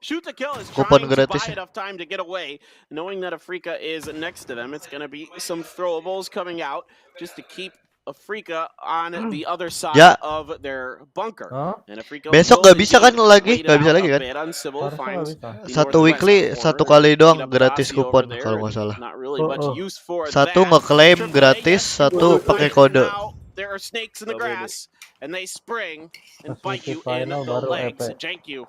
Shoot to kill is trying to buy enough time to get away, knowing that Africa is next to them. It's going to be some throwables coming out just to keep Africa on the other side of their bunker. And Africa besok nggak bisa kan lagi? Nggak bisa lagi kan? Satu weekly, satu kali doang gratis kupon kalau nggak salah. Satu ngeklaim gratis, satu pakai kode. There are snakes in the grass. and they spring and bite you in the legs. Jekzy,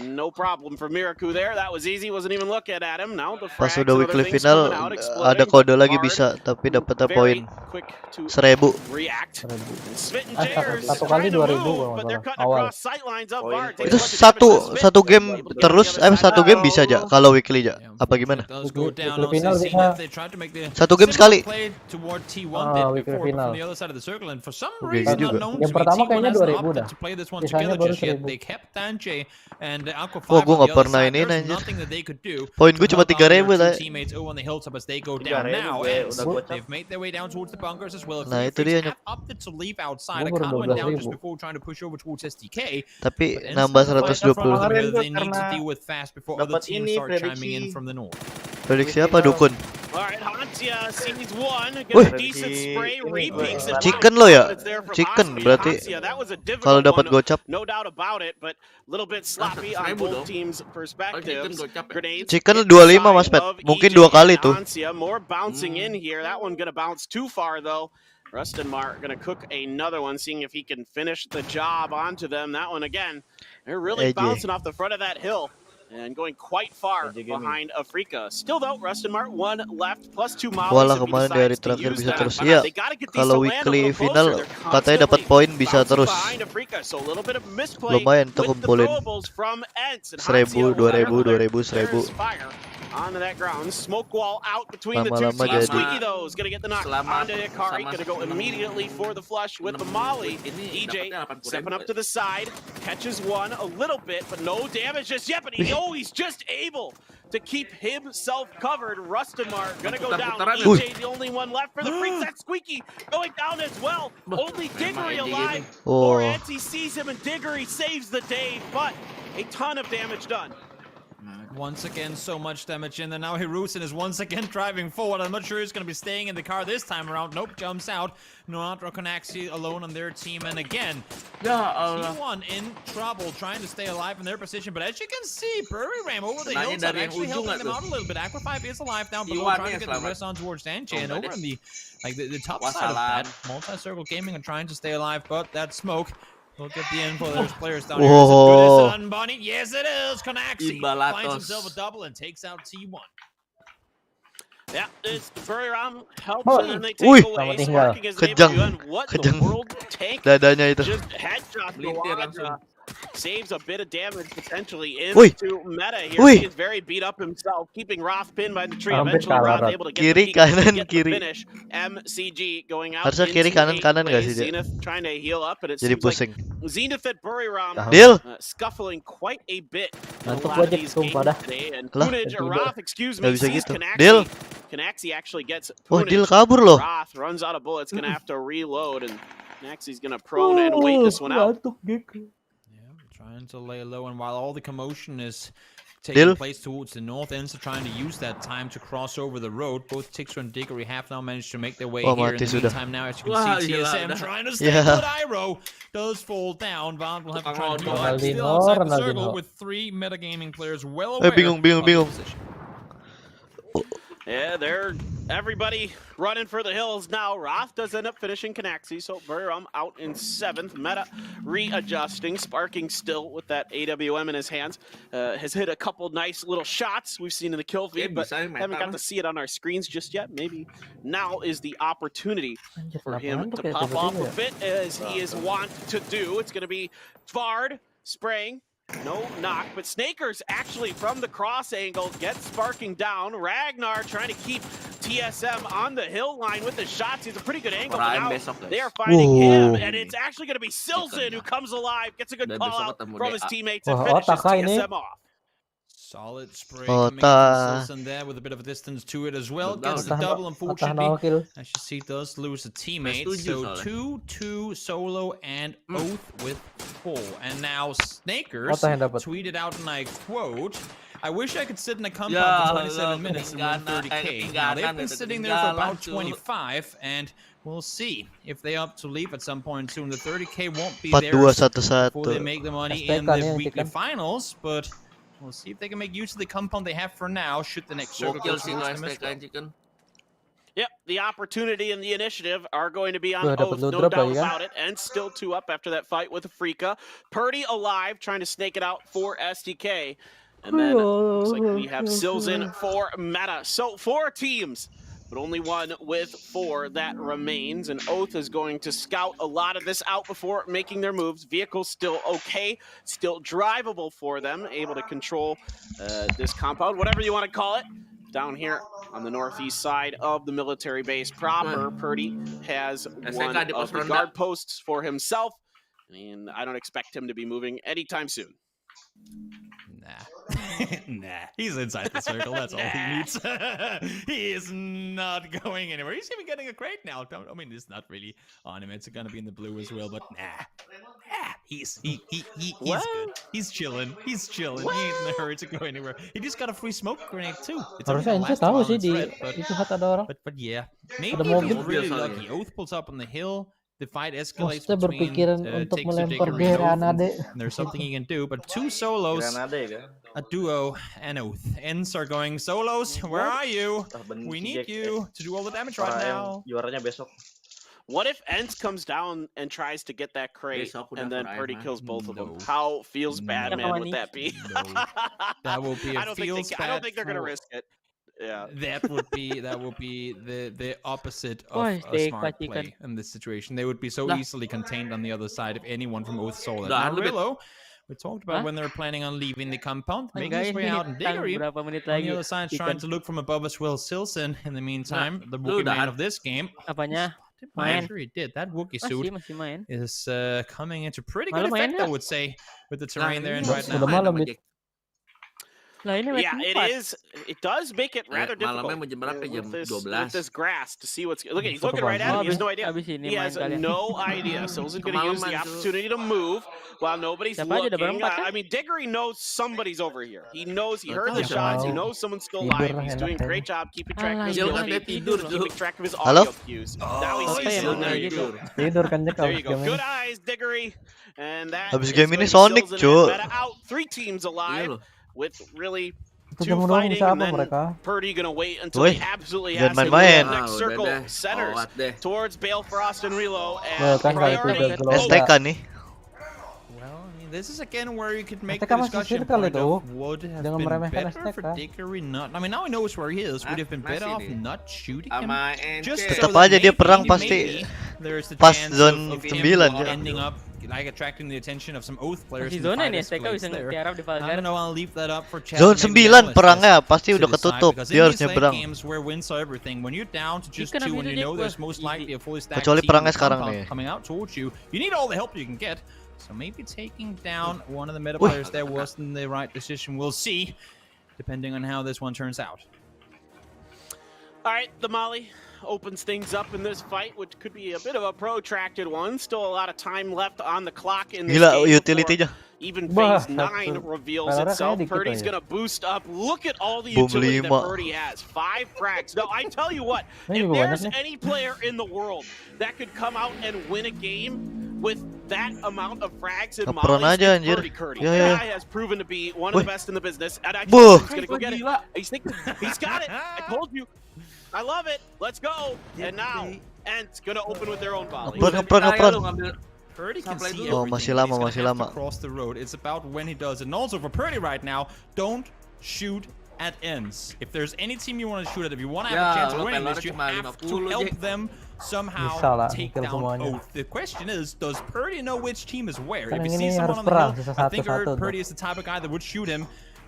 no problem for Miraku there. That was easy. Wasn't even looking at him. Now the Pas frags udah and weekly other things final coming out, ada exploding, kode but lagi Bard bisa, tapi dapetnya very poin quick to 1000. react. And Smitten Satu Jagers kali trying to 2000 move, kalau but they're nggak cutting salah awal. across sight lines of Poin, Bard. poin. Taking a Itu bunch of damage to Smitten. satu game Able to get on the terus, other side satu of game that. bisa aja kalau weekly aja. Apa gimana? Does go down. Weekly Also, final Zenith, bisa. they tried to make the Satu game similar sekali. play toward T1 Weekly did before, but final. from the other side of the circle, and for some Oke, reason juga. unknown Game to me, pertama T1 kayaknya hasn't 2000 opted dah. to play this one Sisanya together baru just yet. 1000. They kept Danjay and Aqua 5 Wah, gua on the nggak other pernah side. ini There's anjir. nothing that they could do Poin to gue cuma help out their 3000 two lah. teammates on the hilltop as they go 3.0 down now. gue And udah gocap. they've made their way down towards the bunkers as well. Nah, Three itu dia, freaks Nyok. have opted to leave outside. Gua baru Akan went down 12.000. just before trying to push over towards SDK. Tapi But nambah inside the fight in front of 120. them here, Kemarin they tuh need to karena deal with fast before other dapat teams ini start chiming in prediksi from the north. Prediksi apa Dukun? All right, Hansia sees one, Wih. gets a decent spray, repeats it. Chicken lo ya? It's there from Chicken Hansia. berarti Hansia, that was a kalau difficult dapat one, gocap. no doubt about it, but a little bit sloppy on 100.000 both dong. teams' Chicken perspectives. gocap ya. Grenades Chicken hit 25 the Mas side Pet. of Mungkin EJ 2 kali and tuh. Hansia, more bouncing in here. That one gonna bounce too far though. Rustinmar gonna cook another one, seeing if he can finish the job onto them. That one again, they're really EJ. bouncing off the front of that hill and going quite far behind Afrika. Still though, Rustinmar one left plus 2 mollies. Walah If he kemarin di hari decides to terakhir use bisa that. terus. Iya, They gotta get these kalau to land a weekly little final closer. They're katanya dapat constantly poin bisa bouncing terus. behind Afrika, so a little bit of misplay Lumayan tuh with the kumpulin throwables from Ents. And 1000, Hansia was there 2000, for their 2000, 1000. There's fire onto that ground. Smoke wall out between the two Lama-lama teams. jadi. Squeaky though is gonna get the knock Selamat- onto Hikari. sama Gonna go enam- immediately for the flush with the molly. Ini EJ dapatnya 80.000 stepping up to the side, catches one a little bit, but no damage just yet. But he's just able to keep himself covered. Rustinmar gonna go down. Putar-putaran. EJ the only one left for the freaks. That Squeaky going down as well. Only Diggory EJ alive. Oh. Or Etsy sees him and Diggory saves the day, but a ton of damage done. Once again, so much damage in there. Now Hirusen is once again driving forward. I'm not sure he's going to be staying in the car this time around. Nope, jumps out. Noatra Konaxi alone on their team. And again, Ya Allah. T1 in trouble trying to stay alive in their position. But as you can see, Burry Ram over the Kenanya hilltop dari yang actually ujung helping them nggak out a little bit. Aqua 5 is alive down below, T1 trying to nya get the selamat. rest on towards Danjay. And Oh, over enggak in the top Wassalam. side of that, multi-circle gaming are trying to stay alive. But that smoke will get the info. There's players down here. Is it good? Is it unbunny? Yes, it is. Konaxi Ibalatos. finds himself a double and takes out T1. Yeah, it's Burry Ram helps Oh. and then they take Wih, away. tinggal. Sparking is able Kejang. to end. What the Kejang. world tank Dadanya itu. just headshot Melintir langsung. saves a bit of damage potentially Wih. into meta here. Wih. He is very beat up himself, keeping Roth pinned by the tree. Hampir Eventually, kalah, Roth Roth. able to get Kiri, the peek, kanan, get kiri. the finish. MCG going out. Harusnya kiri, into kanan, eighth kanan nggak place. sih dia? Zenith trying to heal up, and it Jadi seems like pusing. Zenith at Burry Ram Deal. scuffling quite a bit in a Ngantuk lot of aja, these sumpah games dah. today. And Lah, Punij, or tidur. Roth, excuse Nggak me, bisa sees gitu. Konaxi. Deal. Konaxi actually gets Wah, Punij. Deal kabur loh. Roth runs out of bullets, gonna have to reload, and Konaxi's gonna prone and wait this one out. Ngantuk, Gekzy. Yeah, trying to lay low, and while all the commotion is Deal. taking place towards the north, Ends are trying to use that time to cross over the road. Both Tixer and Diggory have now managed to make their way Wah, here. In mati the sudah. meantime, now as you can Wah, see, gila, TSM udah. trying to stay Yeah. put. Iro does fall down. Vaughn will have to try to do that. Ronaldinho, Still outside the Ronaldinho. circle with 3 metagaming players well aware Bingung, bingung, of the bingung. position. Yeah, they're everybody running for the hills now. Roth does end up finishing Konaxi, so Burram out in 7th. Meta readjusting, Sparking still with that AWM in his hands. Has hit a couple nice little shots we've seen in the kill feed, but haven't got to see it on our screens just yet. Maybe now is the opportunity Anjir, for kenapa him ngantuk to ya pop off tiba-tiba a ya? bit as he is wont to do. It's going to be Tvard spraying. No knock, but Snakers actually from the cross angle gets Sparking down. Ragnar trying to keep TSM on the hill line with the shots. He's a pretty good angle, but now they are finding him, Whoa. and it's actually going to be Silson who comes alive, gets a good Dan call besok out ketemu from DA. his teammates and Wah, finishes otak kah ini? TSM off. Solid spray coming in from Ota. Silson there with a bit of a distance to it as well. Betul. Gets the double, Otak unfortunately. 0 kill. As you see, does lose a teammate. Setuju So soalnya. 2-2 solo and Oath with 4. And now Snakers Otak yang dapat. tweeted out, and I quote, I wish I could sit in a compound Ya for 27 Allah, minutes and win ketinggalan, 30k. Now they've been ketinggalan, sitting there for about ketinggalan, 25, and we'll see if they opt to leave at some point soon. The 30k won't be 4-2, theirs 1-1. before they make the money STK in the nih, weekly Chicken. finals, but we'll see if they can make use of the compound they have for now, should the next circle go Gokil sih towards lo them as STK well. Chicken. Yep, the opportunity and the initiative are going to be on Oath, no doubt about it. And still 2 up after that fight with Afrika. Purdy alive, trying to snake it out for STK. And then looks like we have Sills in for Meta. So 4 teams, but only one with 4 that remains. And Oath is going to scout a lot of this out before making their moves. Vehicle's still okay, still drivable for them, able to control this compound, whatever you want to call it. Down here on the northeast side of the military base proper, Purdy has one of the guard posts for himself, and I don't expect him to be moving anytime soon. Nah, he's inside the circle. That's all he needs. He is not going anywhere. He's even getting a crate now. I mean, it's not really on him. It's gonna be in the blue as well. But he's good. He's chilling. He's chilling. He ain't in a hurry to go anywhere. He just got a free smoke grenade too. Harusnya Ence tahu sih di itu hat ada orang. But yeah, maybe he's really lucky. Oath pulls up on the hill. The fight escalates between untuk takes melempar Digger and granade. Oath. There's something he can do, but 2 solos, a duo, and Oath. Ents are going solos. Where are you? We need you to do all the damage right now. Juaranya besok. What if Ents comes down and tries to get that crate, and then Purdy kills both of them? How feels bad, man, would that be? That will be I don't think they're gonna risk it. Yeah, that would be the opposite of a smart play in this situation. They would be so easily contained on the other side if anyone from Oath saw that. Now, Rillo, we talked about when they're planning on leaving the compound, making his way out, and Diggery on the other side trying to look from above as well. Silson, in the meantime, the Wookiee man of this game. I'm sure he did. That Wookiee suit is coming into pretty good effect, I would say, with the terrain they're in right now. Yeah, it is. It does make it rather difficult with this grass to see what's. Look, he's looking right at him. He has no idea. He has no idea. So he's going to use the opportunity to move while nobody's looking. I mean, Diggery knows somebody's over here. He knows. He heard the shots. He knows someone's still alive. He's doing a great job keeping track of his keeping track of his audio cues. Now he sees him. There you go. There you go. Good eyes, Diggery. And that habis game ini Sonic, cuy. Out 3 teams alive. With really 2 fighting, and then Purdy gonna wait until he absolutely has to main. Next circle centers towards Balefrost and Relo, and priority STK nih. Well, I mean, this is again where you could make the discussion point of would have been better for Diggery not. I mean, now he knows where he is. Would have been better off not shooting him. Just tetap aja dia perang pasti pas zone 9 ending up like attracting the attention of some Oath players. I don't know, I'll leave that up for chat. Zone 9 perangnya pasti udah ketutup. Dia harus nyebrang. Where wins are everything. When you're down to just 2 and you know there's most likely a fully stacked kecuali team perangnya sekarang nih. coming out towards you, you need all the help you can get. So maybe taking down one of the meta players there wasn't the right decision. We'll see, depending on how this one turns out. All right, the Molly opens things up in this fight, which could be a bit of a protracted one. Still a lot of time left on the clock in this game. Even phase 9 reveals itself. Purdy's gonna boost up. Look at all the utility that Purdy has. 5 frags. Now, I tell you what, if there's any player in the world that could come out and win a game with that amount of frags and mollies, Purdy. That guy has proven to be one of the best in the business. And I he's gonna go get it. He's got it. I told you. I love it. Let's go. And now, Ent's gonna open with their own volley. Purdy can see everything. Across the road. It's about when he does it. And also for Purdy right now, don't shoot at ends. If there's any team you want to shoot at, if you want to have a chance of winning this, you have to help them somehow take down Oath. The question is, does Purdy know which team is where? If he sees someone on the hill, I think Purdy is the type of guy that would shoot him.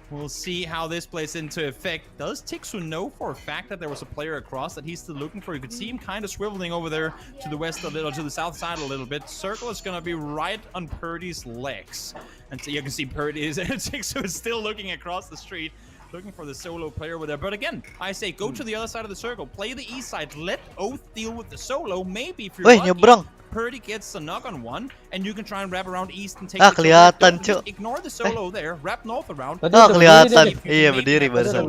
We'll see how this plays into effect. Does Tixu know for a fact that there was a player across that he's still looking for? You could see him kind of swiveling over there to the west a little, to the south side a little bit. Circle is going to be right on Purdy's legs. And so you can see Tixu is still looking across the street, looking for the solo player over there. But again, I say go to the other side of the circle. Play the east side. Let Oath deal with the solo. Maybe if you're lucky, Purdy gets a knock on one, and you can try and wrap around east and take the kelihatan, cuy. Ignore the solo there. Wrap north around. Kelihatan. Iya, berdiri barusan.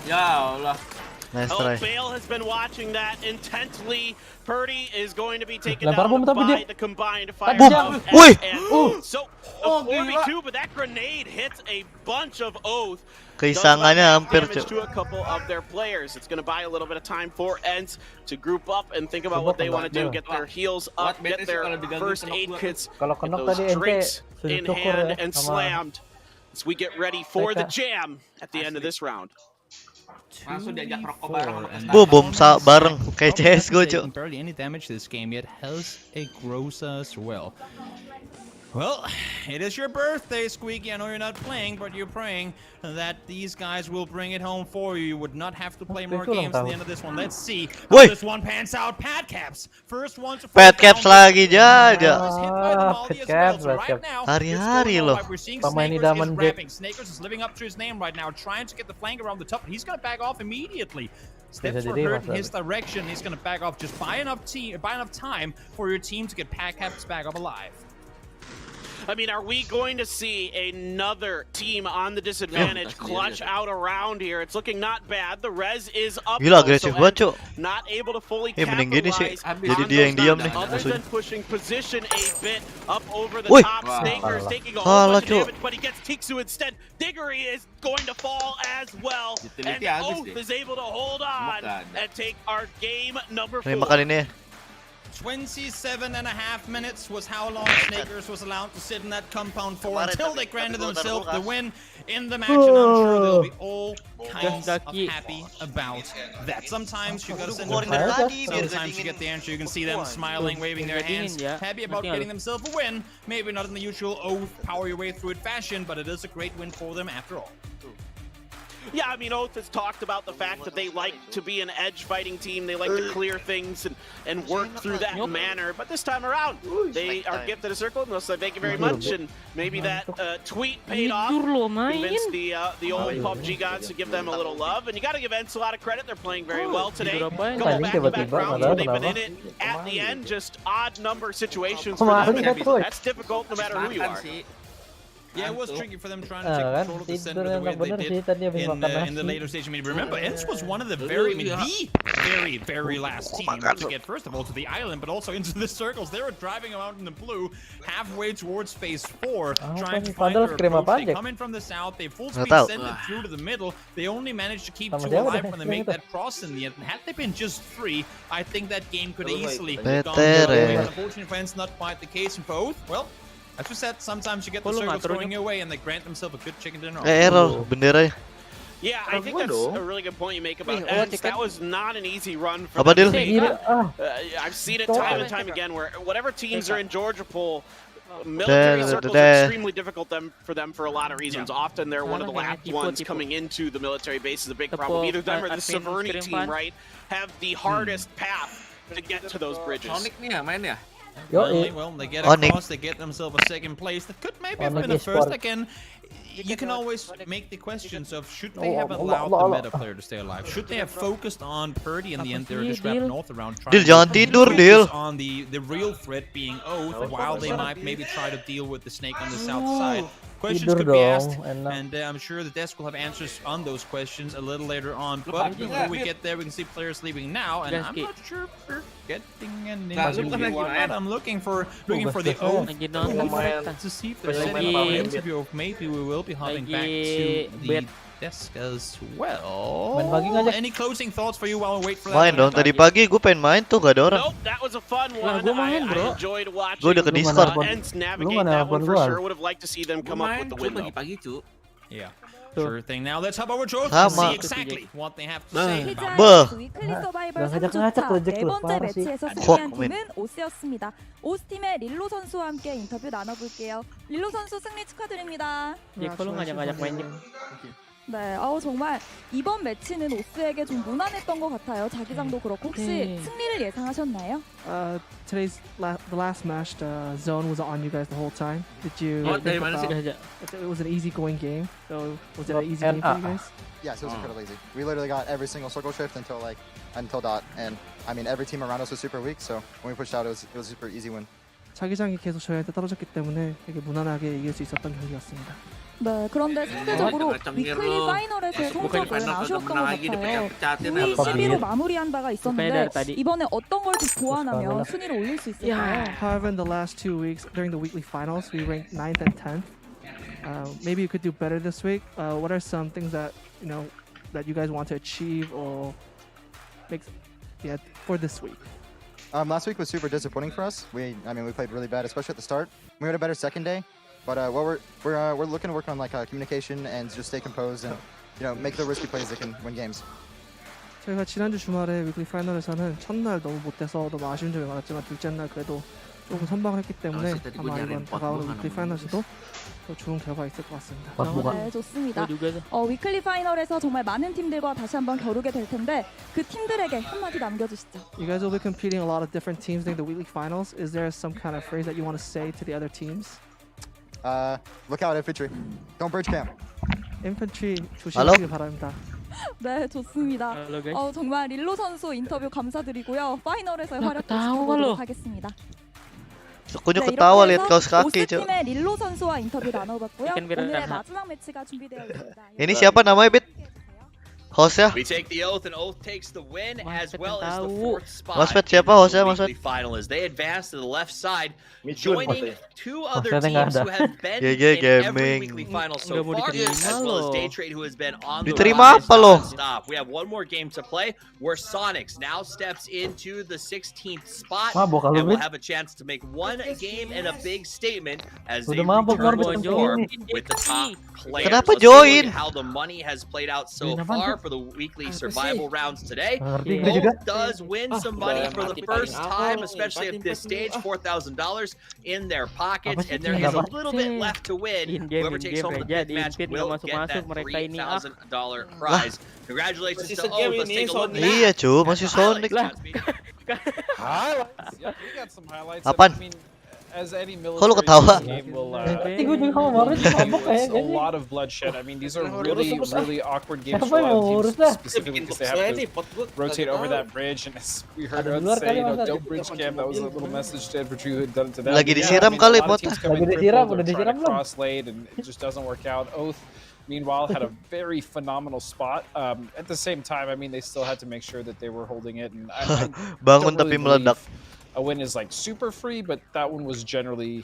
Ya Allah. Nice try. Bale has been watching that intently. Purdy is going to be taken down by the combined fire. So Oh, 4v2, but that grenade hits a bunch of Oath. Keisangannya hampir, Damage to a couple of their players. It's going to buy a little bit of time for ENCE to group up and think about what they want to do. Get their heals up, get their first aid kits, get those drinks in hand, and slammed as we get ready for the jam at the end of this round. Bom bareng kayak CS:GO, Cuk. Barely any damage this game yet. Has a Groza as well. Well, it is your birthday, Squeaky. I know you're not playing, but you're praying that these guys will bring it home for you. You would not have to play more games at the end of this one. Let's see how this one pans out. Padcaps, first one to Padcaps lagi aja. Padcaps, Hari-hari loh. Pemain idaman Jack. Snakers is living up to his name right now, trying to get the flank around the top. He's gonna back off immediately. Steps were hurt in his direction. He's gonna back off. Just buy enough time for your team to get Padcaps back up alive. I mean, are we going to see another team on the disadvantage clutch out around here? It's looking not bad. The res is up. Gila, agresif banget, Cuk. Not able to fully mending gini sih. capitalize Jadi on dia yang those diam numbers. nih Other musuhnya. than pushing position a bit up over the Woi. top. Snakers taking a whole Kalah, bunch of Cuk. damage, but he gets Tiksu instead. Diggory is going to fall as well. And Oath is able to hold on and take our game number 4. Terima kali ini. 27.5 minutes was how long Snakers was allowed to sit in that compound for until they granted themselves the win in the match, and I'm sure they'll be all kinds of happy about that. Sometimes you gotta send a prayer, sometimes you get the answer. You can see them smiling, waving their hands, happy about getting themselves a win. Maybe not in the usual Oath power your way through it fashion, but it is a great win for them after all. Yeah, I mean, Oath has talked about the fact that they like to be an edge fighting team. They like to clear things and work through that manner. But this time around, they are gifted a circle, and they'll say thank you very much. And maybe that tweet paid off. Convinced the old PUBG gods to give them a little love. And you got to give ENCE a lot of credit. They're playing very well today. Couple back-to-back rounds where they've been in it at the end. Just odd number situations for them. That's difficult no matter who you are. Yeah, it was tricky for them trying to take control of the center the way they did in the later stage. I mean, remember, ENCE was one of the very last team to get, first of all, to the island, but also into the circles. They were driving around in the blue, halfway towards phase 4, trying to find their approach. They come in from the south, they full speed send it through to the middle. They only managed to keep 2 alive when they make that cross in the end. Had they been just 3, I think that game could easily have gone the way. Unfortunately for ENCE, not quite the case. And for Oath, well, as we said, sometimes you get the circles going your way and they grant themselves a good chicken dinner. Error, bendera. Yeah, I think that's a really good point you make about ENCE. That was not an easy run for them. I've seen it time and time again where whatever teams are in Georgia Pool, military circles are extremely difficult for them for a lot of reasons. Often they're one of the last ones coming into the military base is a big problem. Either them or the Severny team, right, have the hardest path to get to those bridges. Well, they get across, they get themselves a second place. That could maybe have been a first. Again, you can always make the questions of should they have allowed the meta player to stay alive? Should they have focused on Purdy and the end there just wrapped north around trying to focus on the real threat being Oath while they might maybe try to deal with the snake on the south side? Questions could be asked, and I'm sure the desk will have answers on those questions a little later on. But before we get there, we can see players leaving now, and I'm not sure if we're getting an interview or not. I'm looking for the Oath to see if there's any interview. Maybe we will be hopping back to the desk as well. Any closing thoughts for you while we wait for that? Main dong, tadi pagi gue pengen main tuh gak ada orang. Nope, that was a fun one. I enjoyed watching. Gue udah ke Discord. ENCE navigate that one for sure. Would have liked to see them come up with the win though. Yeah. Sure thing. Now let's hop over to Oath and see exactly what they have to say about 위클리 서바이벌 3주차 네 번째 매치에서 승리한 팀은 오스였습니다. 오스팀의 릴로 선수와 함께 인터뷰 나눠볼게요. 릴로 선수 승리 축하드립니다. 네, 정말 이번 매치는 오스에게 좀 무난했던 것 같아요. 자기장도 그렇고 혹시 승리를 예상하셨나요? Today's the last match, the zone was on you guys the whole time. Did you? It was an easy going game. So was it an easy game for you guys? Yes, it was incredibly easy. We literally got every single circle shift until dot, and I mean every team around us was super weak. So when we pushed out, it was a super easy win. 자기장이 계속 저희한테 떨어졌기 때문에 되게 무난하게 이길 수 있었던 경기였습니다. 네, 그런데 상대적으로 위클리 파이널에서의 성적은 아쉬웠던 것 같아요. 9위, 10위로 마무리한 바가 있었는데 이번에 어떤 걸 더 보완하면 순위를 올릴 수 있을까요? However, in the last 2 weeks during the weekly finals, we ranked 9th and 10th. Maybe you could do better this week. What are some things that that you guys want to achieve or make for this week? Last week was super disappointing for us. We played really bad, especially at the start. We had a better second day, but we're looking to work on communication and just stay composed and make the risky plays that can win games. 저희가 지난주 주말에 위클리 파이널에서는 첫날 너무 못해서 너무 아쉬운 점이 많았지만 둘째 날 그래도 조금 선방을 했기 때문에 아마 이번 다가오는 위클리 파이널에서도 더 좋은 결과 있을 것 같습니다. 네, 좋습니다. 위클리 파이널에서 정말 많은 팀들과 다시 한번 겨루게 될 텐데 그 팀들에게 한마디 남겨주시죠. You guys will be competing a lot of different teams during the weekly finals. Is there some kind of phrase that you want to say to the other teams? Look out, infantry. Don't bridge camp. Infantry 조심하시길 바랍니다. 네, 좋습니다. 정말 릴로 선수 인터뷰 감사드리고요. 파이널에서의 활약 지켜보도록 하겠습니다. Aku ketawa lihat kaos kaki, Cuk. 팀의 릴로 선수와 인터뷰 나눠봤고요. 오늘의 마지막 매치가 준비되어 있습니다. Ini siapa namanya, Bit? Hostnya? We take the oath, and Oath takes the win as well as the 4th spot. Mas Pet siapa hostnya, Mas Pet? Final as they advance to the left side, joining 2 other teams who have been in every weekly final so far, as well as Daytrade, who has been on the rise non-stop. We have one more game to play, where Sonics now steps into the 16th spot, and will have a chance to make one game and a big statement as they return to form with the top players. Kenapa Let's take a look join? at how the money has played out so far for the weekly survival rounds today. Oath does win some money for the first time, especially at this stage, $4,000 in their pockets, and there is a little bit left to win. Whoever takes home the big match will get that $3,000 prize. Congratulations to Oath. Let's take a look at Iya, Cu, masih Sonic. Highlights. Yeah, we got some highlights. Apaan? I mean, as any Kok lu military ketawa? game will it's a lot of bloodshed. I mean, these are really awkward games for a lot of teams, specifically because they have to rotate over that bridge. And as we heard Oath say, don't bridge camp. That was a little message to infantry who had done it to them. Lagi disiram kali, Pot. Cross lane, and it just doesn't work out. Oath, meanwhile, had a very phenomenal spot. At the same time, I mean, they still had to make sure that they were holding it. And I Bangun don't really tapi meledak. a win is like super free, but that one was generally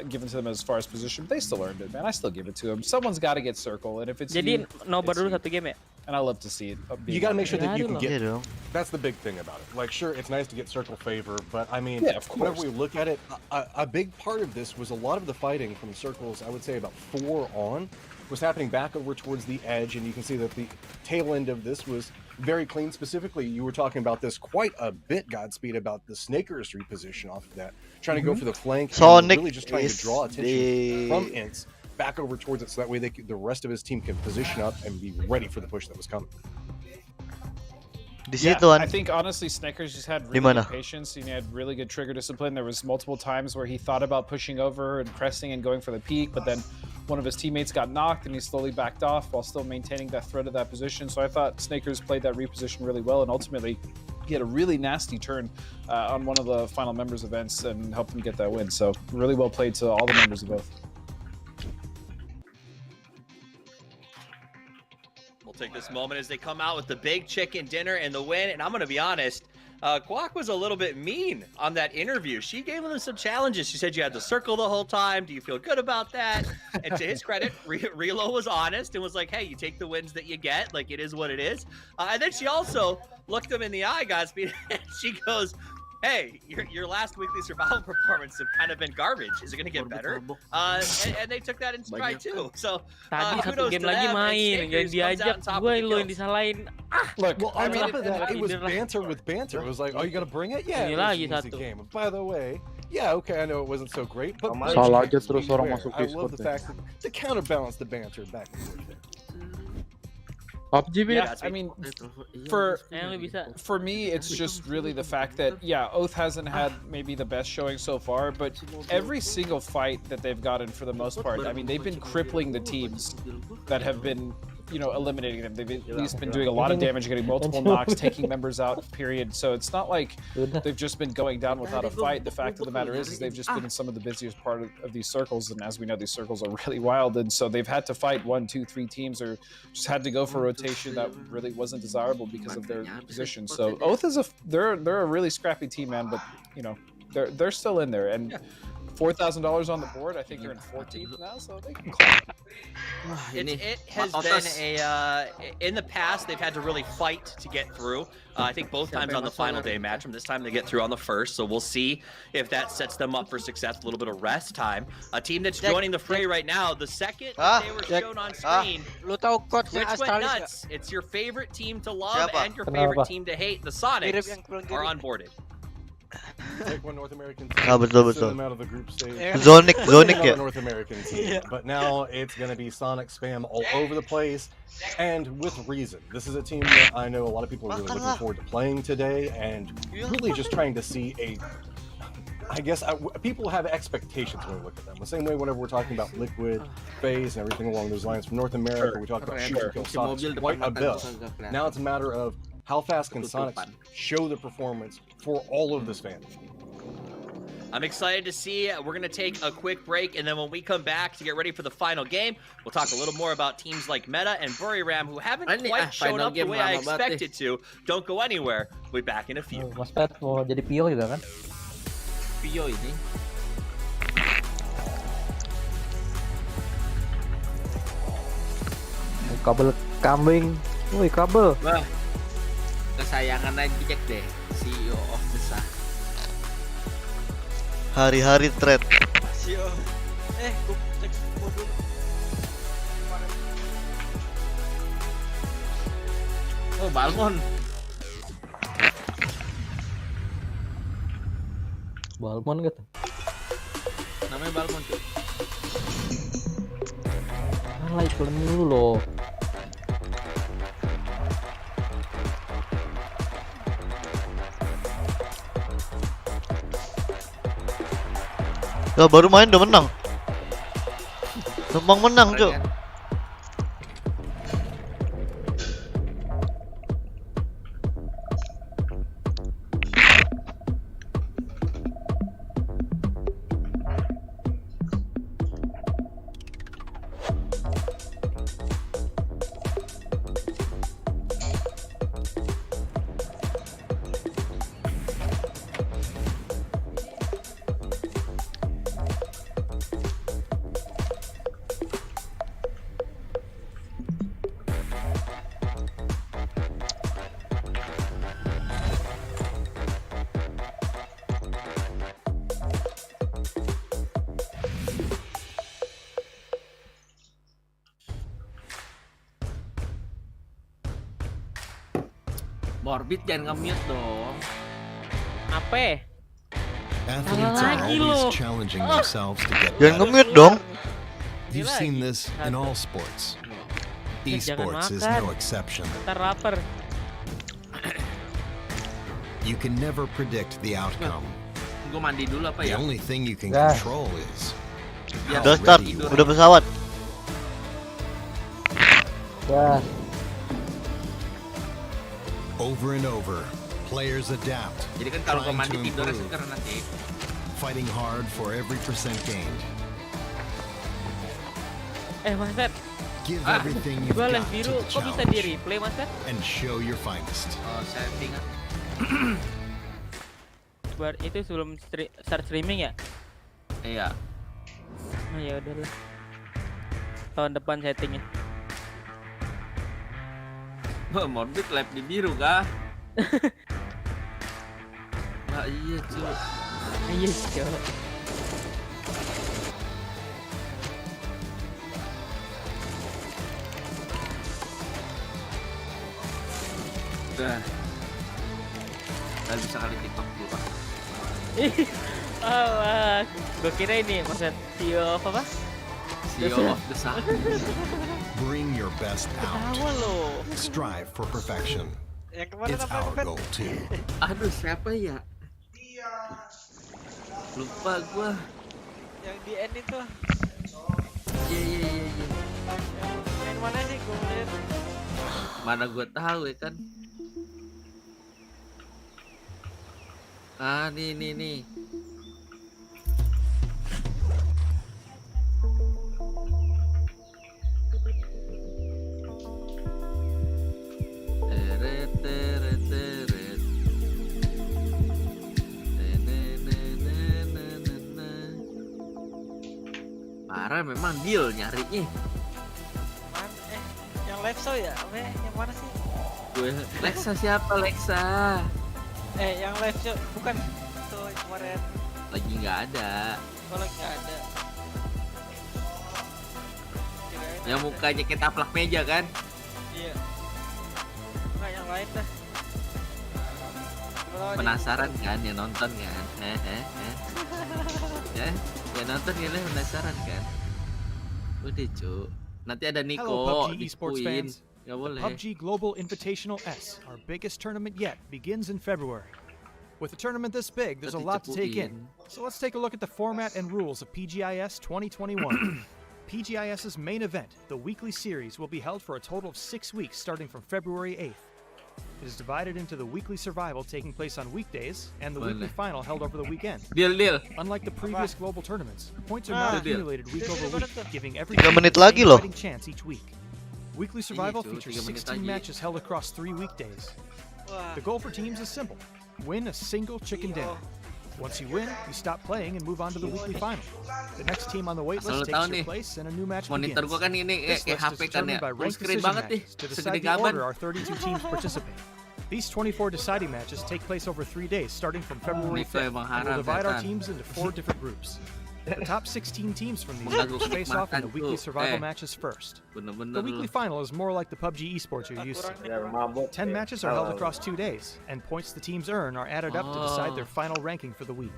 given to them as far as position. But they still earned it, man. I still give it to them. Someone's got to get circle, and if it's Jadi Nobar dulu you. satu game ya. And I love to see it. You got to make sure that you can get. Yeah, That's the big thing about it. Like, sure, it's nice to get circle favor, but I mean, Yeah, of whenever course. we look at it, a big part of this was a lot of the fighting from circles. I would say about 4 on was happening back over towards the edge, and you can see that the tail end of this was very clean. Specifically, you were talking about this quite a bit, Godspeed, about the Snakers reposition off of that, trying to go for the flank, Sonic and really just trying to is draw attention the- from Ints back over towards it, so that way the rest of his team can position up and be ready for the push that was coming. Di Yeah, situ kan. I think honestly Snickers just had really Dimana? good patience. He had really good trigger discipline. There was multiple times where he thought about pushing over and pressing and going for the peak, but then one of his teammates got knocked and he slowly backed off while still maintaining that threat of that position. So I thought Snickers played that reposition really well, and ultimately he had a really nasty turn on one of the final members events and helped him get that win. So really well played to all the members of both. We'll take this moment as they come out with the big chicken dinner and the win. And I'm going to be honest, Guac was a little bit mean on that interview. She gave him some challenges. She said you had to circle the whole time. Do you feel good about that? And to his credit, Relo was honest and was like, hey, you take the wins that you get. Like, it is what it is. And then she also looked him in the eye, Godspeed, and she goes, hey, your last weekly survival performance have kind of been garbage. Is it going to get better? And they took that in stride too. So Tadi satu kudos game to lagi them. main, And yang Snakers comes out diajak on top gue with the lo yang kills. disalahin. Look, well, on top of mean, that, it was leader lah. banter with banter. It was like, oh, you got to bring it? Yeah, Ini it was lagi an easy satu. game. By the way, yeah, okay, I know it wasn't so great, but Salah bridge aja terus games, orang beware. masuk I Discord love the deh. fact that to counterbalance the banter back and forth there. PUBG, Bit? Yeah, I mean, for me, it's just really the fact that, yeah, Oath hasn't had maybe the best showing so far, but every single fight that they've gotten for the most part, I mean, they've been crippling the teams that have been eliminating them. They've at least been doing a lot of damage, getting multiple knocks, taking members out, period. So it's not like they've just been going down without a fight. The fact of the matter is they've just been in some of the busiest part of these circles, and as we know, these circles are really wild, and so they've had to fight 1, 2, 3 teams, or just had to go for rotation that really wasn't desirable because of their position. So Oath is they're a really scrappy team, man, but they're still in there, and $4,000 on the board. I think they're in 14th now, so they can climb. It has been in the past, they've had to really fight to get through. I think both times on the final day match, from this time they get through on the first, so we'll see if that sets them up for success, a little bit of rest time. A team that's joining the fray right now, the second that they were shown on screen, which went nuts. It's your favorite team to love and your favorite team to hate. The Sonics are onboarded. Take one North American team, betul. send them out of the group stage. Zonic ya. North American team. But now it's going to be Sonic spam all over the place, and with reason. This is a team that I know a lot of people are really looking forward to playing today, and really just trying to see I guess people have expectations when we look at them. The same way whenever we're talking about Liquid, FaZe, and everything along those lines. From North America, we talk about shoot and kill Sonics quite a bit. Now it's a matter of how fast can Sonics show the performance for all of this fandom. I'm excited to see. We're going to take a quick break, and then when we come back to get ready for the final game, we'll talk a little more about teams like Meta and Buriram, who haven't quite shown up the way I expected to. Don't go anywhere. We'll be back in a few. Mas Pat mau jadi Pio juga kan? Pio ini. Kabel kambing. Woi, kabel. Wah. Kesayangan aja deh, CEO of the Sun. Hari-hari thread. CEO. Gue cek dulu. Oh, Balmon. Balmon gitu. Namanya Balmon tuh. Alah, iklan dulu loh. Ya, baru main udah menang. Gampang menang, Cuk. Morbid jangan nge-mute dong. Apa? Athletes are always challenging themselves to get Jangan better. nge-mute dong. You've seen this in all sports. Esports is no exception. Ntar lapar. You can never predict the outcome. Gue mandi dulu apa The ya? only thing you can Dah. control is Udah start, udah pesawat. Ya. over and over. Players adapt. Jadi kan kalau gue trying mandi to tidur improve, karena nanti. fighting hard for every percent gained. Mas Fer. Give everything you've Gue got les to biru, the kok bisa di challenge replay Mas Fer? and show your finest. Oh, setting. Buat itu sebelum start streaming ya? Iya. Oh ya udahlah. Tahun depan settingnya. Morbid lab di biru kah? Nah, iya cuy. Iya cuy. Udah. Gak bisa kali TikTok dulu pak. Gue kira ini maksud CEO apa? CEO of the Sun. Bring your best out. Tawa lo. Strive for perfection. It's our goal too. Aduh, siapa ya? Lupa gua. Yang di end itu. Iya. Main mana sih gue lihat? Mana gue tahu ya kan. Ah, nih. Parah memang deal nyarinya. Yang live show ya? Yang mana sih? Gue Lexa siapa Lexa? Yang live show bukan tuh kemarin. Lagi nggak ada. Oh, lagi nggak ada. Yang mukanya kayak taplak meja kan? Iya. Nggak yang lain dah. Penasaran kan ya nonton kan? Ya nonton ya penasaran kan? Udah cu. Nanti ada Niko. Hello PUBG esports dipuin. fans. Nggak The boleh. PUBG Global Invitational S, our biggest tournament yet, begins in February. With a tournament this big, there's a lot to take in. So let's take a look at the format and rules of Pgi.S 2021. Pgi.S's main event, the weekly series, will be held for a total of 6 weeks starting from February 8th. It is divided into the weekly survival taking place on weekdays and the weekly final held over the weekend. Deal. Unlike the previous global tournaments, points are not accumulated week over week, giving every 3 team menit the lagi same loh. fighting chance each week. Weekly survival features 16 matches held across 3 weekdays. The goal for teams is simple: win a single chicken dinner. Once you win, you stop playing and move on to the weekly final. The next team on the waitlist takes your place and a new match begins. Monitor gua kan ini This kayak list HP is kan ya. determined by Full ranked screen decision banget nih. matches to Segede decide the gaban. order our 32 teams participate. These 24 deciding matches take place over 3 days, starting from February Niko 5th, emang and will haram, divide our setan. teams into 4 different groups. The top 16 teams from these Mengganggu groups face off in the weekly kenikmatan, survival tuh. matches first. Bener-bener The weekly lu. final is more like the PUBG esports you're used to. 10 matches are held across 2 days, and points the teams earn are added up to decide their final ranking for the week.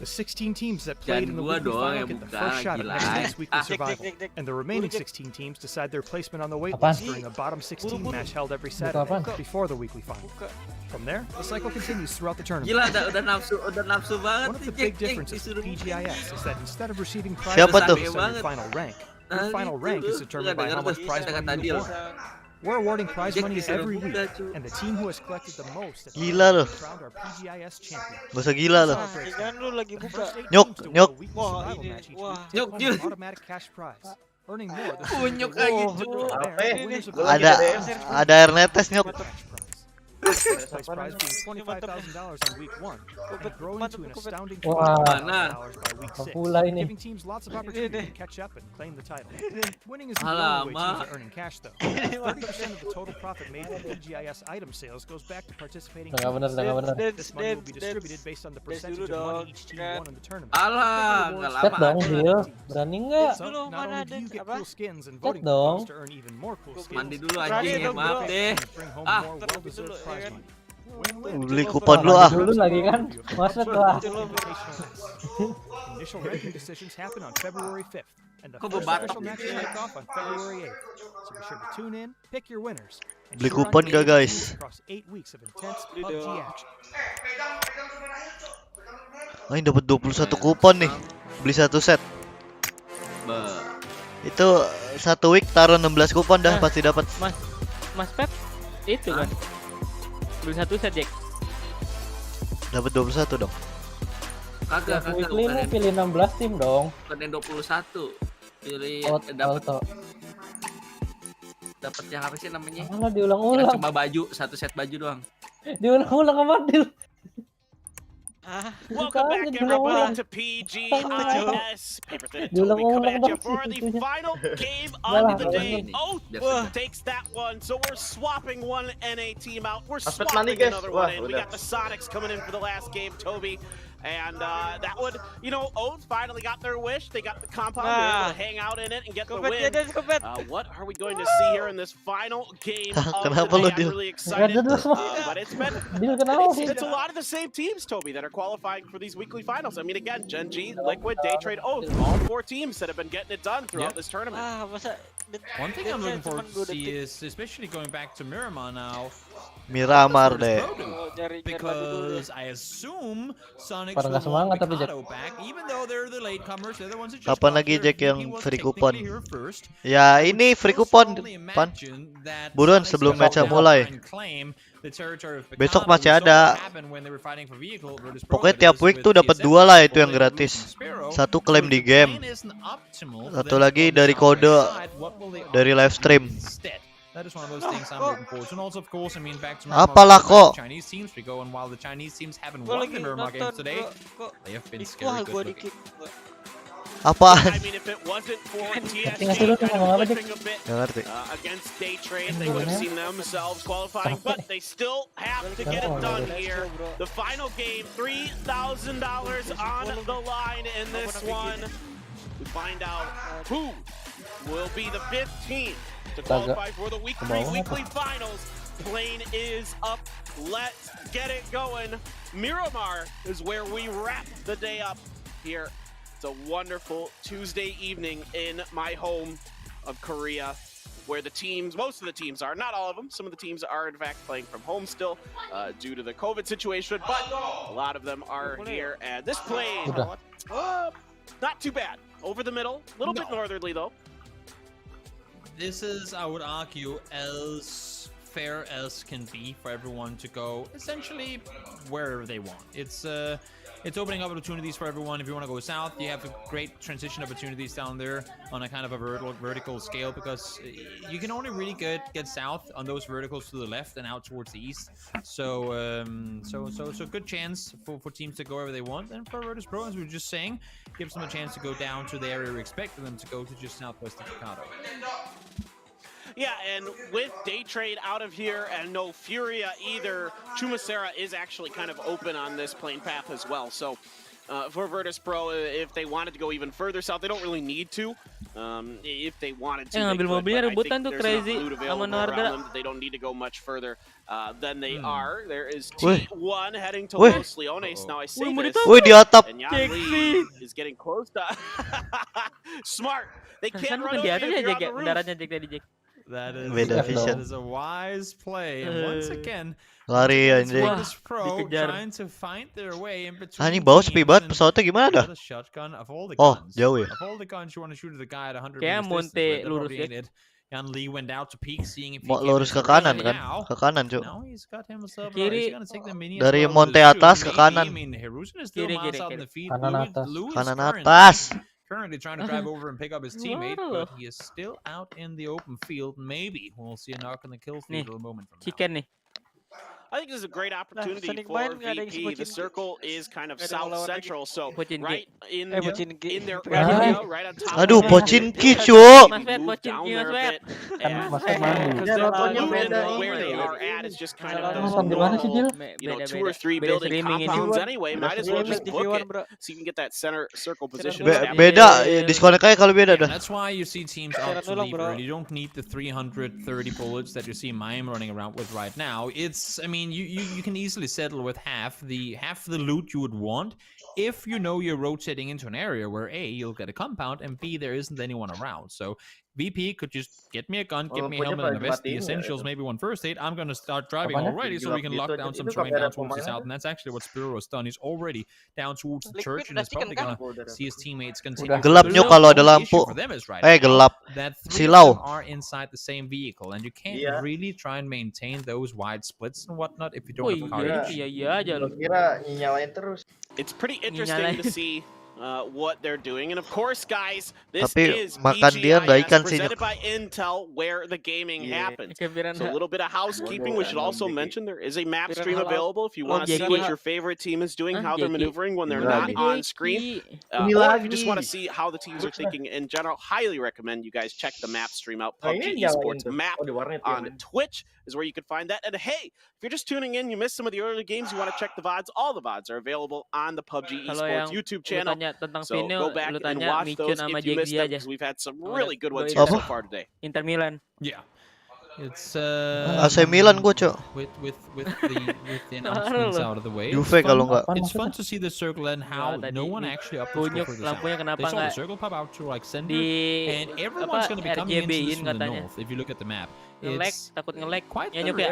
The 16 teams that played in the Jangan gua weekly doang final yang get the buka, first shot at gila. next week's weekly Dek, survival, dek. and the remaining Buru, Dek. 16 teams decide their placement on the Apaan? waitlist during a bottom 16 Buru. match held every Buka Saturday apaan? before the weekly final. From there, the cycle continues throughout the tournament. Gila udah nafsu banget One of the nih, big Jack, differences disuruh of Pgi.S is that instead of receiving Siapa prizes tuh? based on your final rank, your final rank is determined by how much prize money you won. We're awarding prize Jack money disuruh every week, buka, cu. and the team who has collected the most at the Gila end loh. is crowned our Pgi.S champion. Gak usah gila loh. Jangan lu lagi buka. Nyok, nyok. Wah, ini. Wah. Take home Nyok. an automatic cash prize, earning more than Unyuk lagi cu. From there, winners of the Ada air netes nyok. First place prize being $25,000 on week 1, and growing to an astounding Wah. $25,000 by week 6, Pula ini. giving teams lots of opportunity to catch up and claim the title. Winning isn't the only way Alamak. teams are earning cash, though. 30% of the total profit made from Pgi.S item sales goes back to participating Nggak bener, nggak bener. This money will be distributed based on the percentage of money each team won in the tournament. Alah, nggak Set lama dong, ada. Bil. Berani nggak? So, Dulu, not mana only do you ada get apa? cool skins and Set voting dong. coupons to earn even more cool skins, Mandi dulu Berani anjing ya, dong, maaf bro. deh. bring home Ah. more well-deserved prize money. Win-win. Beli kupon dulu ah. Dulu lagi kan? Masuk lah. Initial ranking decisions happen on February 5th, and the Kok first berbatok official matches kick off on February 8th. So be sure to tune in, pick your winners, and Beli cheer on kupon your gak, guys? teams across 8 weeks of intense PUBG action. Oh, ini dapat 21 kupon nih. Beli 1 set. Itu 1 week taruh 16 kupon dah pasti dapat. Mas Pep itu kan. Beli 1 set, Jack. Dapat 21 dong. Kagak, Weekly bukan lu yang- pilih 16 tim dong. bukan yang 21. Pilih dapat Auto. yang apa sih namanya? Malah Yang diulang-ulang. cuma baju, 1 set baju doang. Diulang-ulang sama Dil. Welcome back, everybody, to Pgi.S. Paper Thin and Toby coming at you for the final game of the day. Oath takes that one, so we're swapping one NA team out. We're Aspet money, swapping guys. another Wah, one in. We udah. got the Sonics coming in for the last game, Toby. And that would, Oath finally got their wish. They got the compound. They were able to hang out in it and get the win. What are we going to see here in this final game of Kenapa the lu, day? Dil? I'm really excited. But it's been Dil kenapa sih? it's a lot of the same teams, Toby, that are qualifying for these weekly finals. I mean, again, Gen G, Liquid, Daytrade, Oath, all 4 teams that have been getting it done throughout this tournament. Ah, masa One thing I'm looking forward to see is, especially going back to Miramar now, Miramar what does deh. Pro do? Because I assume Sonics Pada nggak will want semangat tapi Jack. Mikado back, even though they're the latecomers, they're the ones that just Kapan got lagi here. Jack VP yang was free technically coupon? here first. Ya I would ini free still coupon strongly Pan. imagine that Buruan Sonics sebelum is match gonna mulai. try and claim the territory of Besok Mikado. masih We saw ada. what happened when they were fighting for vehicle versus Pro, Pokoknya that tiap is, week with tuh dapat TSM 2 lah itu for yang Blade, Blue, gratis. and Sparrow. Satu So klaim if di the game. plan isn't optimal for Satu them to lagi go on the dari southwest kode side, what will they dari opt live to do stream. instead? That is one of those things I'm looking forward to. And also, of course, I mean, back to Apalah kok. Chinese teams we go, and while the Chinese teams haven't won the Miramar games today, they have been scary good looking. Apa? I mean, if it wasn't for TSG kind of flipping a bit against Day Trade, they would have seen themselves qualifying, but they still have to get it done here. The final game, $3,000 on the line in this one. We find out who will be the 5th team to qualify for the week 3 weekly finals. Plane is up. Let's get it going. Miramar is where we wrap the day up here. It's a wonderful Tuesday evening in my home of Korea, where the teams, most of the teams are, not all of them, some of the teams are in fact playing from home still due to the COVID situation, but a lot of them are here. And this plane, not too bad. Over the middle, a little bit northerly though. This is, I would argue, as fair as can be for everyone to go essentially wherever they want. It's opening up opportunities for everyone. If you want to go south, you have great transition opportunities down there on a kind of a vertical scale, because you can only really get south on those verticals to the left and out towards the east. So good chance for teams to go wherever they want. And for Virtus Pro, as we were just saying, gives them a chance to go down to the area we expected them to go to, just southwest of Chicago. Yeah, and with Day Trade out of here and no Furia either, Chumasera is actually kind of open on this plane path as well. So for Virtus Pro, if they wanted to go even further south, they don't really need to. If they wanted to, they could, but I think there's enough loot available around them that they don't need to go much further than they are. There is T1 heading to Los Leones. Now I say this, and Yanli is getting close to... Smart! They can't run over you if you're on the roof. That Beda vision. is a wise play. And once again, lari anjing. Virtus Pro trying to find their way in between. Anjing bawah sepi banget pesawatnya gimana dah? Oh, jauh ya. Of all the guns you want to shoot at the guy at 100 Kayak meters Monte distance, lurus ya. Yan Lee went out to peak, seeing if he Mau can lurus ke get kanan it kan? now. Ke kanan, Cuk. Now he's got himself Kiri. he's gonna take the mini as Dari well Monte to shoot. atas ke Maybe. kanan. I mean, Hiruzen is still Kiri, miles kiri, out in kiri. the feed. Kanan Lou- atas. Lou is Kanan currently- atas. Currently trying to drive over and pick up his teammate, but he is still out in the open field. Maybe we'll see a knock on the kill feed a moment from now. Chicken nih. I think this is a great opportunity Sonic for Mine nggak ada yang VP. The sebutin. circle is kind of Nggak ada south lawan lagi. central, so Pochinki. right in Pochinki. in their Pochinki. area, right on top. Aduh, of Pochinki, it. Cuk. Mas Fed, Move Pochinki, down Mas there a Fed. bit, Kan and Mas Fed main dulu. because Ya, the logonya loot beda and where they ini. are at is just kind of Kalau those Nonton di mana sih, Jil? normal, 2 or 3 beda building streaming ini. compounds anyway. Might as well just book TV1, it, bro. so you can get that center circle position. Beda, disconnect aja kalau beda Yeah, dah. that's why you see teams opt to leave early. You don't need the 330 bullets that you see Mime running around with right now. It's, I mean, you can easily settle with half the loot you would want if you know you're rotating into an area where A, you'll get a compound, and B, there isn't anyone around. So VP could just get me a gun, get me a helmet and a vest, the essentials, maybe one first aid. I'm gonna start driving Apanya? already, so we can lock down some terrain down towards the south. And that's actually what Spiro has done. He's already down towards the church, and he's probably gonna see his teammates continue. Gelap There's Nyuk no kalau ada only lampu. issue for them is right now Gelap. that 3 of Silau. them are inside the same vehicle, and you can't Iya. really try and maintain those wide splits and whatnot if you Oh don't have coverage. iya aja Lo loh. kira nyalain terus. It's pretty interesting to see what they're doing, and of course, guys, this Tapi is makan dia nggak Pgi.S ikan sih, presented Nyuk. by Intel, where the gaming happens. So a little bit of housekeeping. We should also mention there is a map stream available if you want to see what your favorite team is doing, how they're maneuvering when they're not on screen, or if you just want to see how the teams are thinking in general. Highly recommend you guys check the map stream out. Pgi.S map on Twitch is where you can find that. And hey, if you're just tuning in, you missed some of the early games, you want to check the VODs, all the VODs are available on the PUBG Kalau Esports yang YouTube lu channel. tanya tentang So Vino, go back lu and tanya watch Micho those sama if you missed Jekzy them, aja. because we've had some Sama really good ones doi here Apa? so far today. Inter Milan. Yeah. It's AC Milan gua, Cok. with the announcements out of the way. Juve kalau nggak. It's fun to see the circle and how no one actually opted to go for the south. They saw the circle pop out to like center, and everyone's going to be coming into this from the north. If you look at the map, it's quite literally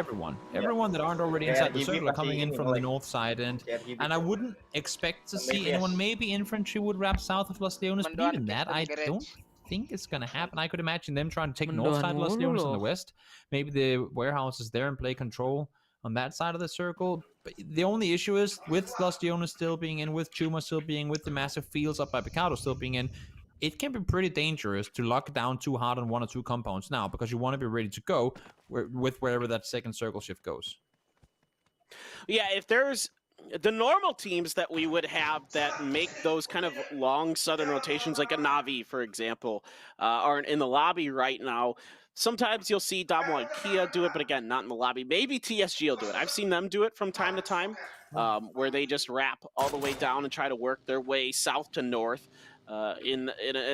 everyone that aren't already inside the circle are coming in from the north side, and I wouldn't expect to see anyone. Maybe infantry would wrap south of Los Leones, but even that I don't think it's gonna happen. I could imagine them trying to take north side of Los Leones in the west. Maybe the warehouse is there and play control on that side of the circle. But the only issue is with Los Leones still being in, with Chuma still being, with the massive fields up by Picado still being in, it can be pretty dangerous to lock down too hard on one or two compounds now, because you want to be ready to go with wherever that second circle shift goes. Yeah, if there's the normal teams that we would have that make those kind of long southern rotations, like a Navi, for example, are in the lobby right now. Sometimes you'll see Damo and Kia do it, but again, not in the lobby. Maybe TSG will do it. I've seen them do it from time to time, where they just wrap all the way down and try to work their way south to north in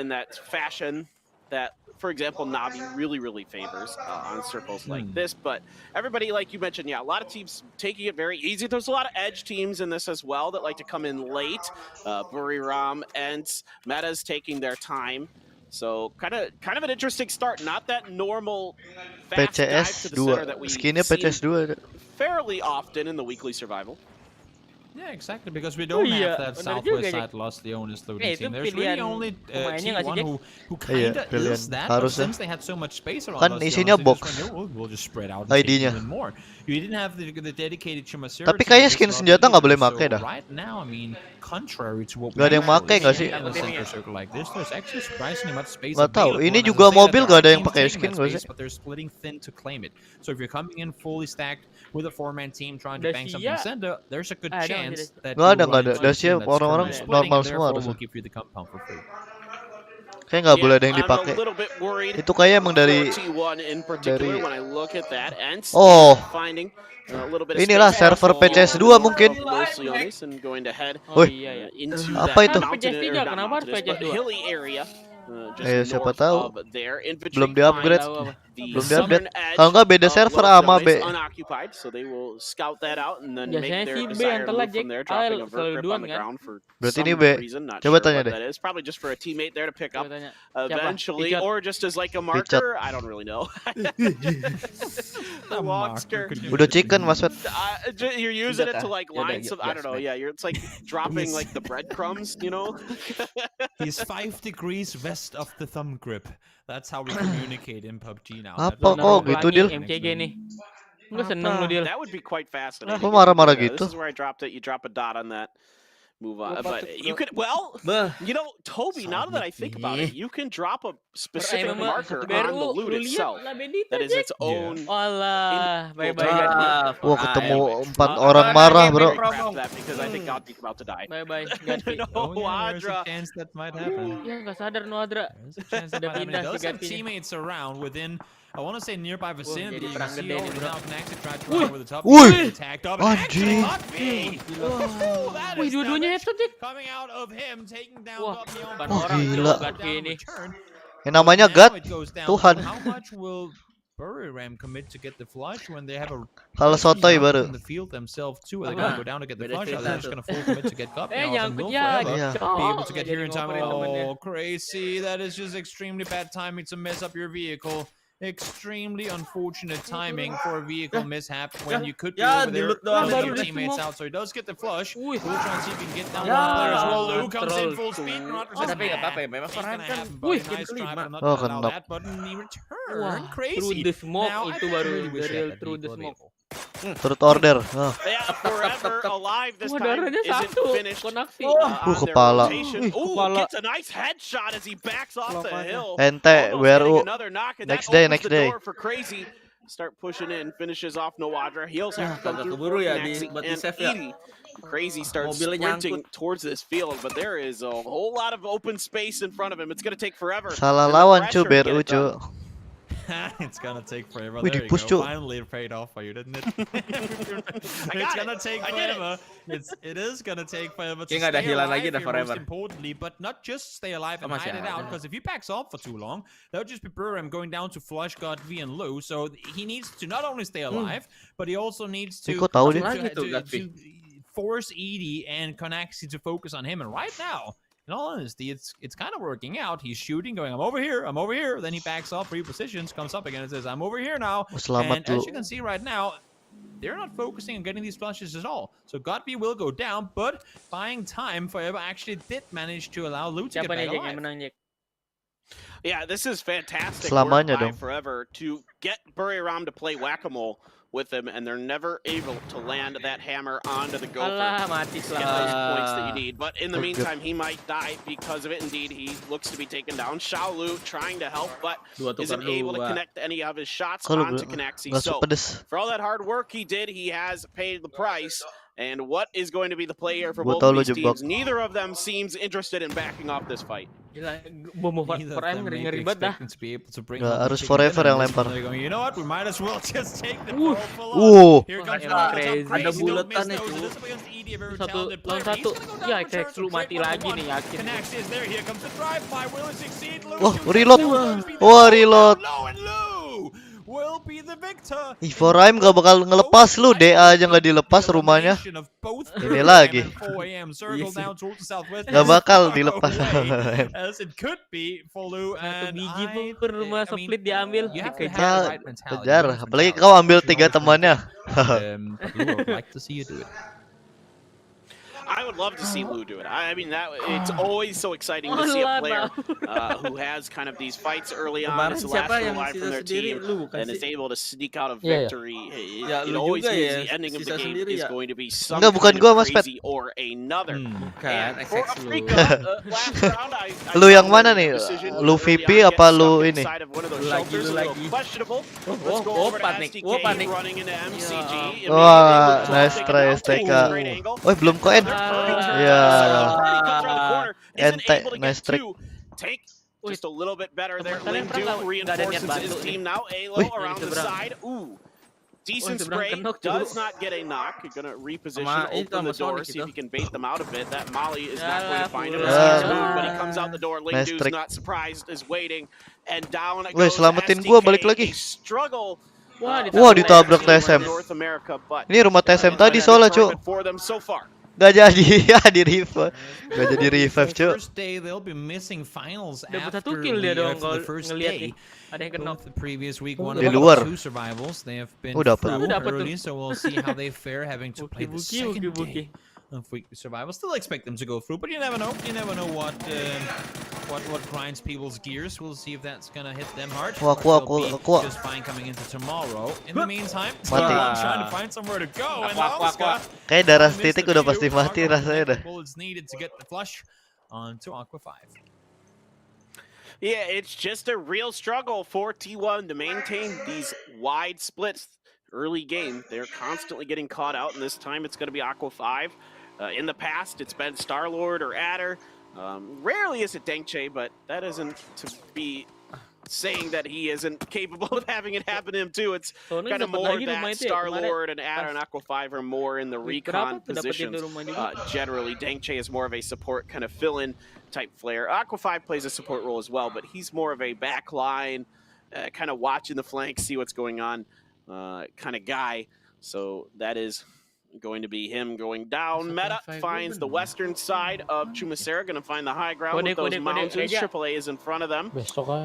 that fashion that, for example, Navi really favors on circles like this. But everybody, like you mentioned, yeah, a lot of teams taking it very easy. There's a lot of edge teams in this as well that like to come in late. Buriram and Meta's taking their time. So kind of an interesting start. Not that normal fast dive to the center that we see fairly often in the weekly survival. Yeah, exactly, because we don't have that southwest side Los Leones loading team. There's really only T1 who kind of is that, but since they had so much space around Los Leones, isinya box. We'll just spread out and take even more. You didn't have the dedicated Chumasir. Tapi kayaknya skin senjata nggak boleh make dah. Right now, I mean, contrary to what Gak ada yang make nggak sih? in the center circle like this, there's actually surprisingly much space. Gak tahu. Ini juga mobil gak ada yang pakai skin nggak sih? But they're splitting thin to claim it. So if you're coming in fully stacked with a 4-man team trying to bang something center, there's a good chance that nggak ada. Dacia orang-orang normal semua harusnya. Kayak nggak boleh ada yang dipakai. Itu kayak emang dari oh, inilah server Pgi.S 2 mungkin. Woi, apa itu? Siapa tahu. Belum di-upgrade. Belum di-update. Kalau nggak beda server A sama B. Berarti ini B. Coba tanya deh. Udah chicken maksud. You're using it to like lines of, I don't know, yeah, it's like dropping like the breadcrumbs, you know? He's 5 degrees west of the thumb grip. That's how we communicate in PUBG now. Apa kok gitu Dil? MCG nih. Gue seneng lu Dil. That would be quite fascinating. Kok marah-marah gitu? This is where I dropped it. You drop a dot on that. Move on. But you could, well, you know, Toby, now that I think about it, you can drop a specific marker on the loot itself. That is its own. Alah, bye-bye. Wah, ketemu 4 orang marah, bro. Because I think God's about to die. Bye-bye. No, there's a chance that might happen. Ya, nggak sadar no Adra. There's a chance that might happen. He does have teammates around within, I want to say nearby vicinity. You see over now can actually try to run over the top. Attacked up. Anjing. Wih, dua-duanya headshot deh. Coming out of him, taking down. Wah, gila. Yang namanya God, Tuhan. How much will Buriram commit to get the flush when they have a Kalau sotoy baru. in the field themselves too? They're gonna go down to get the flush. They're just gonna full commit to get cup. Nyangkut Be able to get here in time. Oh, crazy! That is just extremely bad timing to mess up your vehicle. Extremely unfortunate timing for a vehicle mishap when you could be over there pulling your teammates out. So he does get the flush. We'll try and see if he can get down one player as well. Lou comes in full speed. Tapi nggak apa-apa ya, memang Farhan kan nice try, but I'm not gonna allow that button. He returned. Crazy. Through the smoke itu baru real through the smoke. Turut order. Yeah, forever alive this time isn't finished. Kepala. Gets a nice headshot as he backs off the hill. Ente, WRU. Next day. For Crazy. Start pushing in, finishes off Nowadra. He also has to come through for Nexi and Edie. Crazy starts sprinting towards this field, but there is a whole lot of open space in front of him. It's going to take forever. Salah lawan cu, BRU cu. It's gonna take forever. Wih, There you di-push, go. Cuk. Finally it paid off for you, didn't it? It's gonna take forever. It is gonna take forever to Kayak nggak ada stay healan alive lagi dah here, most forever. importantly, but not just stay alive and Masih hide it out, ada. because if he backs off for too long, that would just be Buram going down to flush God V and Lou. So he needs to not only stay alive, but he also needs to, Kok tahu dia? to force Edie and Konaxi to focus on him. And right now, in all honesty, it's kind of working out. He's shooting, going, I'm over here. Then he backs off, repositions, comes up again and says, I'm over here now. Selamat And as dulu. you can see right now, they're not focusing on getting these flushes at all. So Godby will go down, but buying time, Forever actually did manage to allow Lou to get back alive. Yeah, this is fantastic Selamanya work by dong. Forever to get Buriram to play whack-a-mole with him, and they're never able to land that hammer onto the Gopher Alah, mati to get those points that you need. But in the meantime, he might die because of it. Indeed, he looks to be taken down. Xiaolu trying to help, but isn't able to connect any of his shots onto Konaxi. So, for all that hard work he did, he has paid the price. And what is going to be the player for both of these teams? Neither of them seems interested in backing off this fight. Ngeri banget dah. Harus Forever yang lempar. You know what? We might as well just take the full Here comes ada buletan itu. Satu lawan satu. Ya, X lu mati lagi nih, yakin. Wah, reload. Wah, reload. Ivoraim gak bakal ngelepas lu, DA aja gak dilepas rumahnya. Ini lagi. Gak bakal dilepas. Satu biji pun rumah split diambil. Kejar, apalagi kau ambil 3 temannya. I would love to see Lou do it. I mean, it's always so exciting to see a player who has kind of these fights early on, is the last line from their team, and is able to sneak out a victory. It always means the ending of the game is going to be something crazy or another. And for a freak last round, I Lu yang mana nih? Lu VP apa lu ini? Questionable. Let's go over to SDK running into MCG. Wah, nice try STK. Oh, belum koen. Ya. Ente, nice trick. Just a little bit better there. Lindu reinforces his team now. Alo around the side. Ooh. Decent spray. Does not get a knock. You're going to reposition, open the door, see if he can bait them out a bit. That Molly is not going to find him as he's moved, but he comes out the door. Lindu's not surprised, is waiting. And down it goes selamatin gua, balik lagi. Struggle. Wah, ditabrak TSM. Ini rumah TSM tadi soalnya, Cuk. Gak jadi ya di revive. Gak jadi revive, Cuk. First day they'll be missing finals Dapat after 1 kill dia dong the kalau first ngelihat day. nih. Ada yang kena. The previous week one Di luar. 2 survivals. They have been Dapat. through early, so we'll see how they fare having to play the second day of weekly survival. Still expect them to go through, but you never know. You never know what grinds people's gears. We'll see if that's gonna hit them hard. Wah. Just fine coming into tomorrow. In the meantime, someone trying to find somewhere to go. And Oscar, kayak darah titik udah pasti mati rasanya dah. bullets needed to get the flush onto Aqua 5. Yeah, it's just a real struggle for T1 to maintain these wide splits. Early game, they're constantly getting caught out, and this time it's going to be Aqua 5. In the past, it's been Star-Lord or Adder. Rarely is it Dengche, but that isn't to be saying that he isn't capable of having it happen to him too. It's kind of more that Star-Lord and Adder and Aqua 5 are more in the recon positions. Generally, Dengche is more of a support kind of fill-in type player. Aqua 5 plays a support role as well, but he's more of a backline, kind of watching the flank, see what's going on kind of guy. So that is going to be him going down. Meta finds the western side of Chumasera, going to find the high ground with those mountains. AAA is in front of them.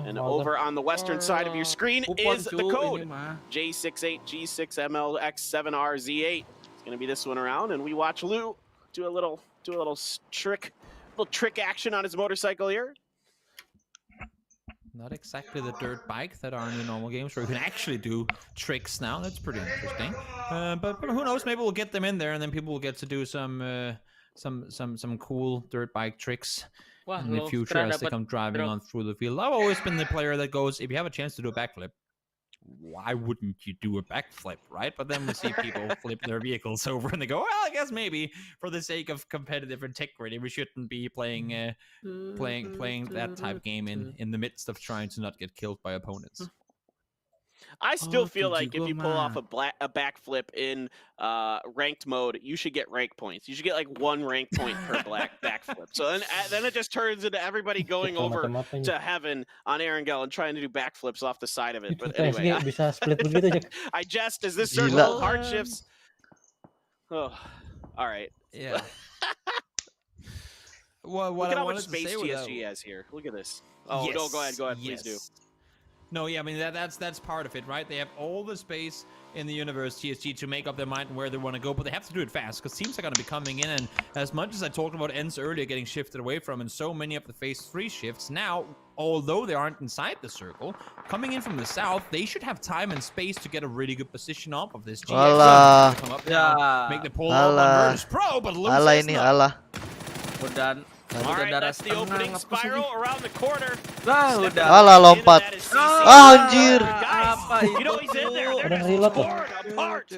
And over on the western side of your screen is the code. J68G6MLX7RZ8. It's going to be this one around, and we watch Lou do a little trick action on his motorcycle here. Not exactly the dirt bike that are in the normal games where you can actually do tricks now. That's pretty interesting. But who knows? Maybe we'll get them in there, and then people will get to do some cool dirt bike tricks in the future as they come driving on through the field. I've always been the player that goes, if you have a chance to do a backflip, why wouldn't you do a backflip, right? But then we see people flip their vehicles over and they go, well, I guess maybe for the sake of competitive integrity, we shouldn't be playing that type game in the midst of trying to not get killed by opponents. I still feel like if you pull off a backflip in ranked mode, you should get rank points. You should get like 1 rank point per backflip. So then it just turns into everybody going over to heaven on Erangel and trying to do backflips off the side of it. But anyway, bisa split begitu, Jack. I jest as this circle hardships. Oh, all right. Yeah. Look at how much space TSG has here. Look at this. Oh, yes. No, go ahead, please do. No, yeah, I mean, that's part of it, right? They have all the space in the universe, TSG, to make up their mind where they want to go, but they have to do it fast, because teams are going to be coming in, and as much as I talked about ends earlier getting shifted away from, and so many of the phase 3 shifts, now, although they aren't inside the circle, coming in from the south, they should have time and space to get a really good position off of this. Alah. Come up now, make the pull up on Virtus Pro, but loses. Alah ini, alah. All right, that's the opening spiral around the corner. Alah, lompat. Anjir. Guys, you know he's in there. They're just torn apart.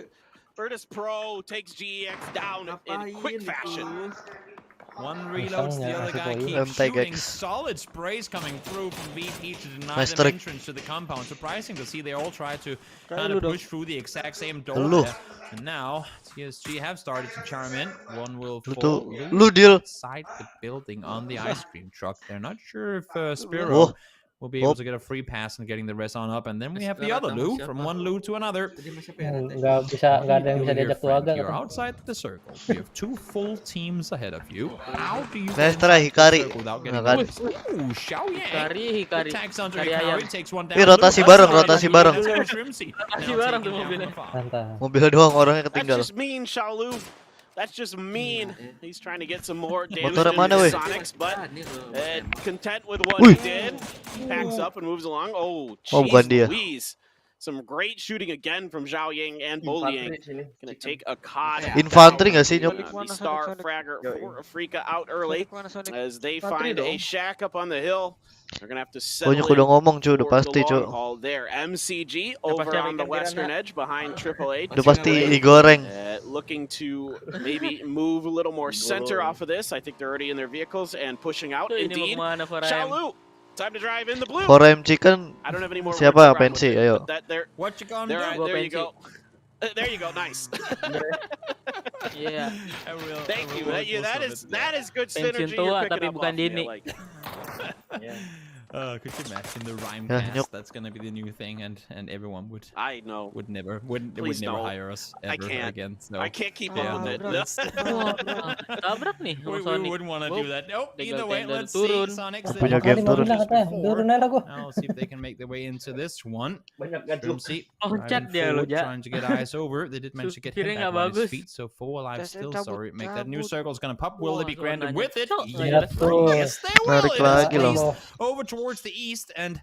Virtus Pro takes GEX down in quick fashion. One reloads, the other guy keeps shooting. Solid sprays coming through from VP to deny them entrance to the compound. Surprising to see they all try to kind of push through the exact same door there. And now TSG have started to charm in. One will fall outside the building on the ice cream truck. They're not sure if Spiro will be able to get a free pass and getting the rest on up. And then we have the other Lou, from one Lou to another. Nggak ada yang bisa diajak keluarga. You're outside the circle. You have 2 full teams ahead of you. How do you Hikari. Ooh, Xiaoyang. Hikari. Tags onto Hikari, takes one down. Rotasi bareng. Masih bareng tuh mobilnya. Mobilnya doang, orangnya ketinggal. That's just mean, Xiaolu. That's just mean. He's trying to get some more damage Motornya mana, into weh? Sonics, but content with what he did. Packs up and moves along. Oh, bukan dia. Louise. Some great shooting again from Zhao Yang and Boliang. Gonna take a COD. Infantry nggak sih, Nyok? The star fragger for Afrika out early as they find a shack up on the hill. They're gonna have to settle in udah ngomong, cuy, udah for pasti, the long cuy. haul there. MCG over on the western edge behind AAA. Udah pasti digoreng. Looking to maybe move a little more center off of this. I think they're already in their vehicles and pushing out. Indeed, Xiaolu. Time to drive in the blue. 4MC kan siapa pensi? Ayo. What you gonna do? There you go. There you go. Nice. Yeah. Thank you. That is good synergy. You're picking up off me. Like could you imagine the rhyme cast? That's gonna be the new thing, and everyone would. I know. Would never hire us ever again. So I can't keep up with it. Tabrak nih. We wouldn't want to do that. Nope. Either way, let's see. Sonics. I'll see if they can make their way into this one. Trying to get eyes over. They did manage to get him back on his feet. So 4 alive still. Sorry, make that new circle is gonna pop. Will they be granted with it? Yes, they will. Over towards the east, and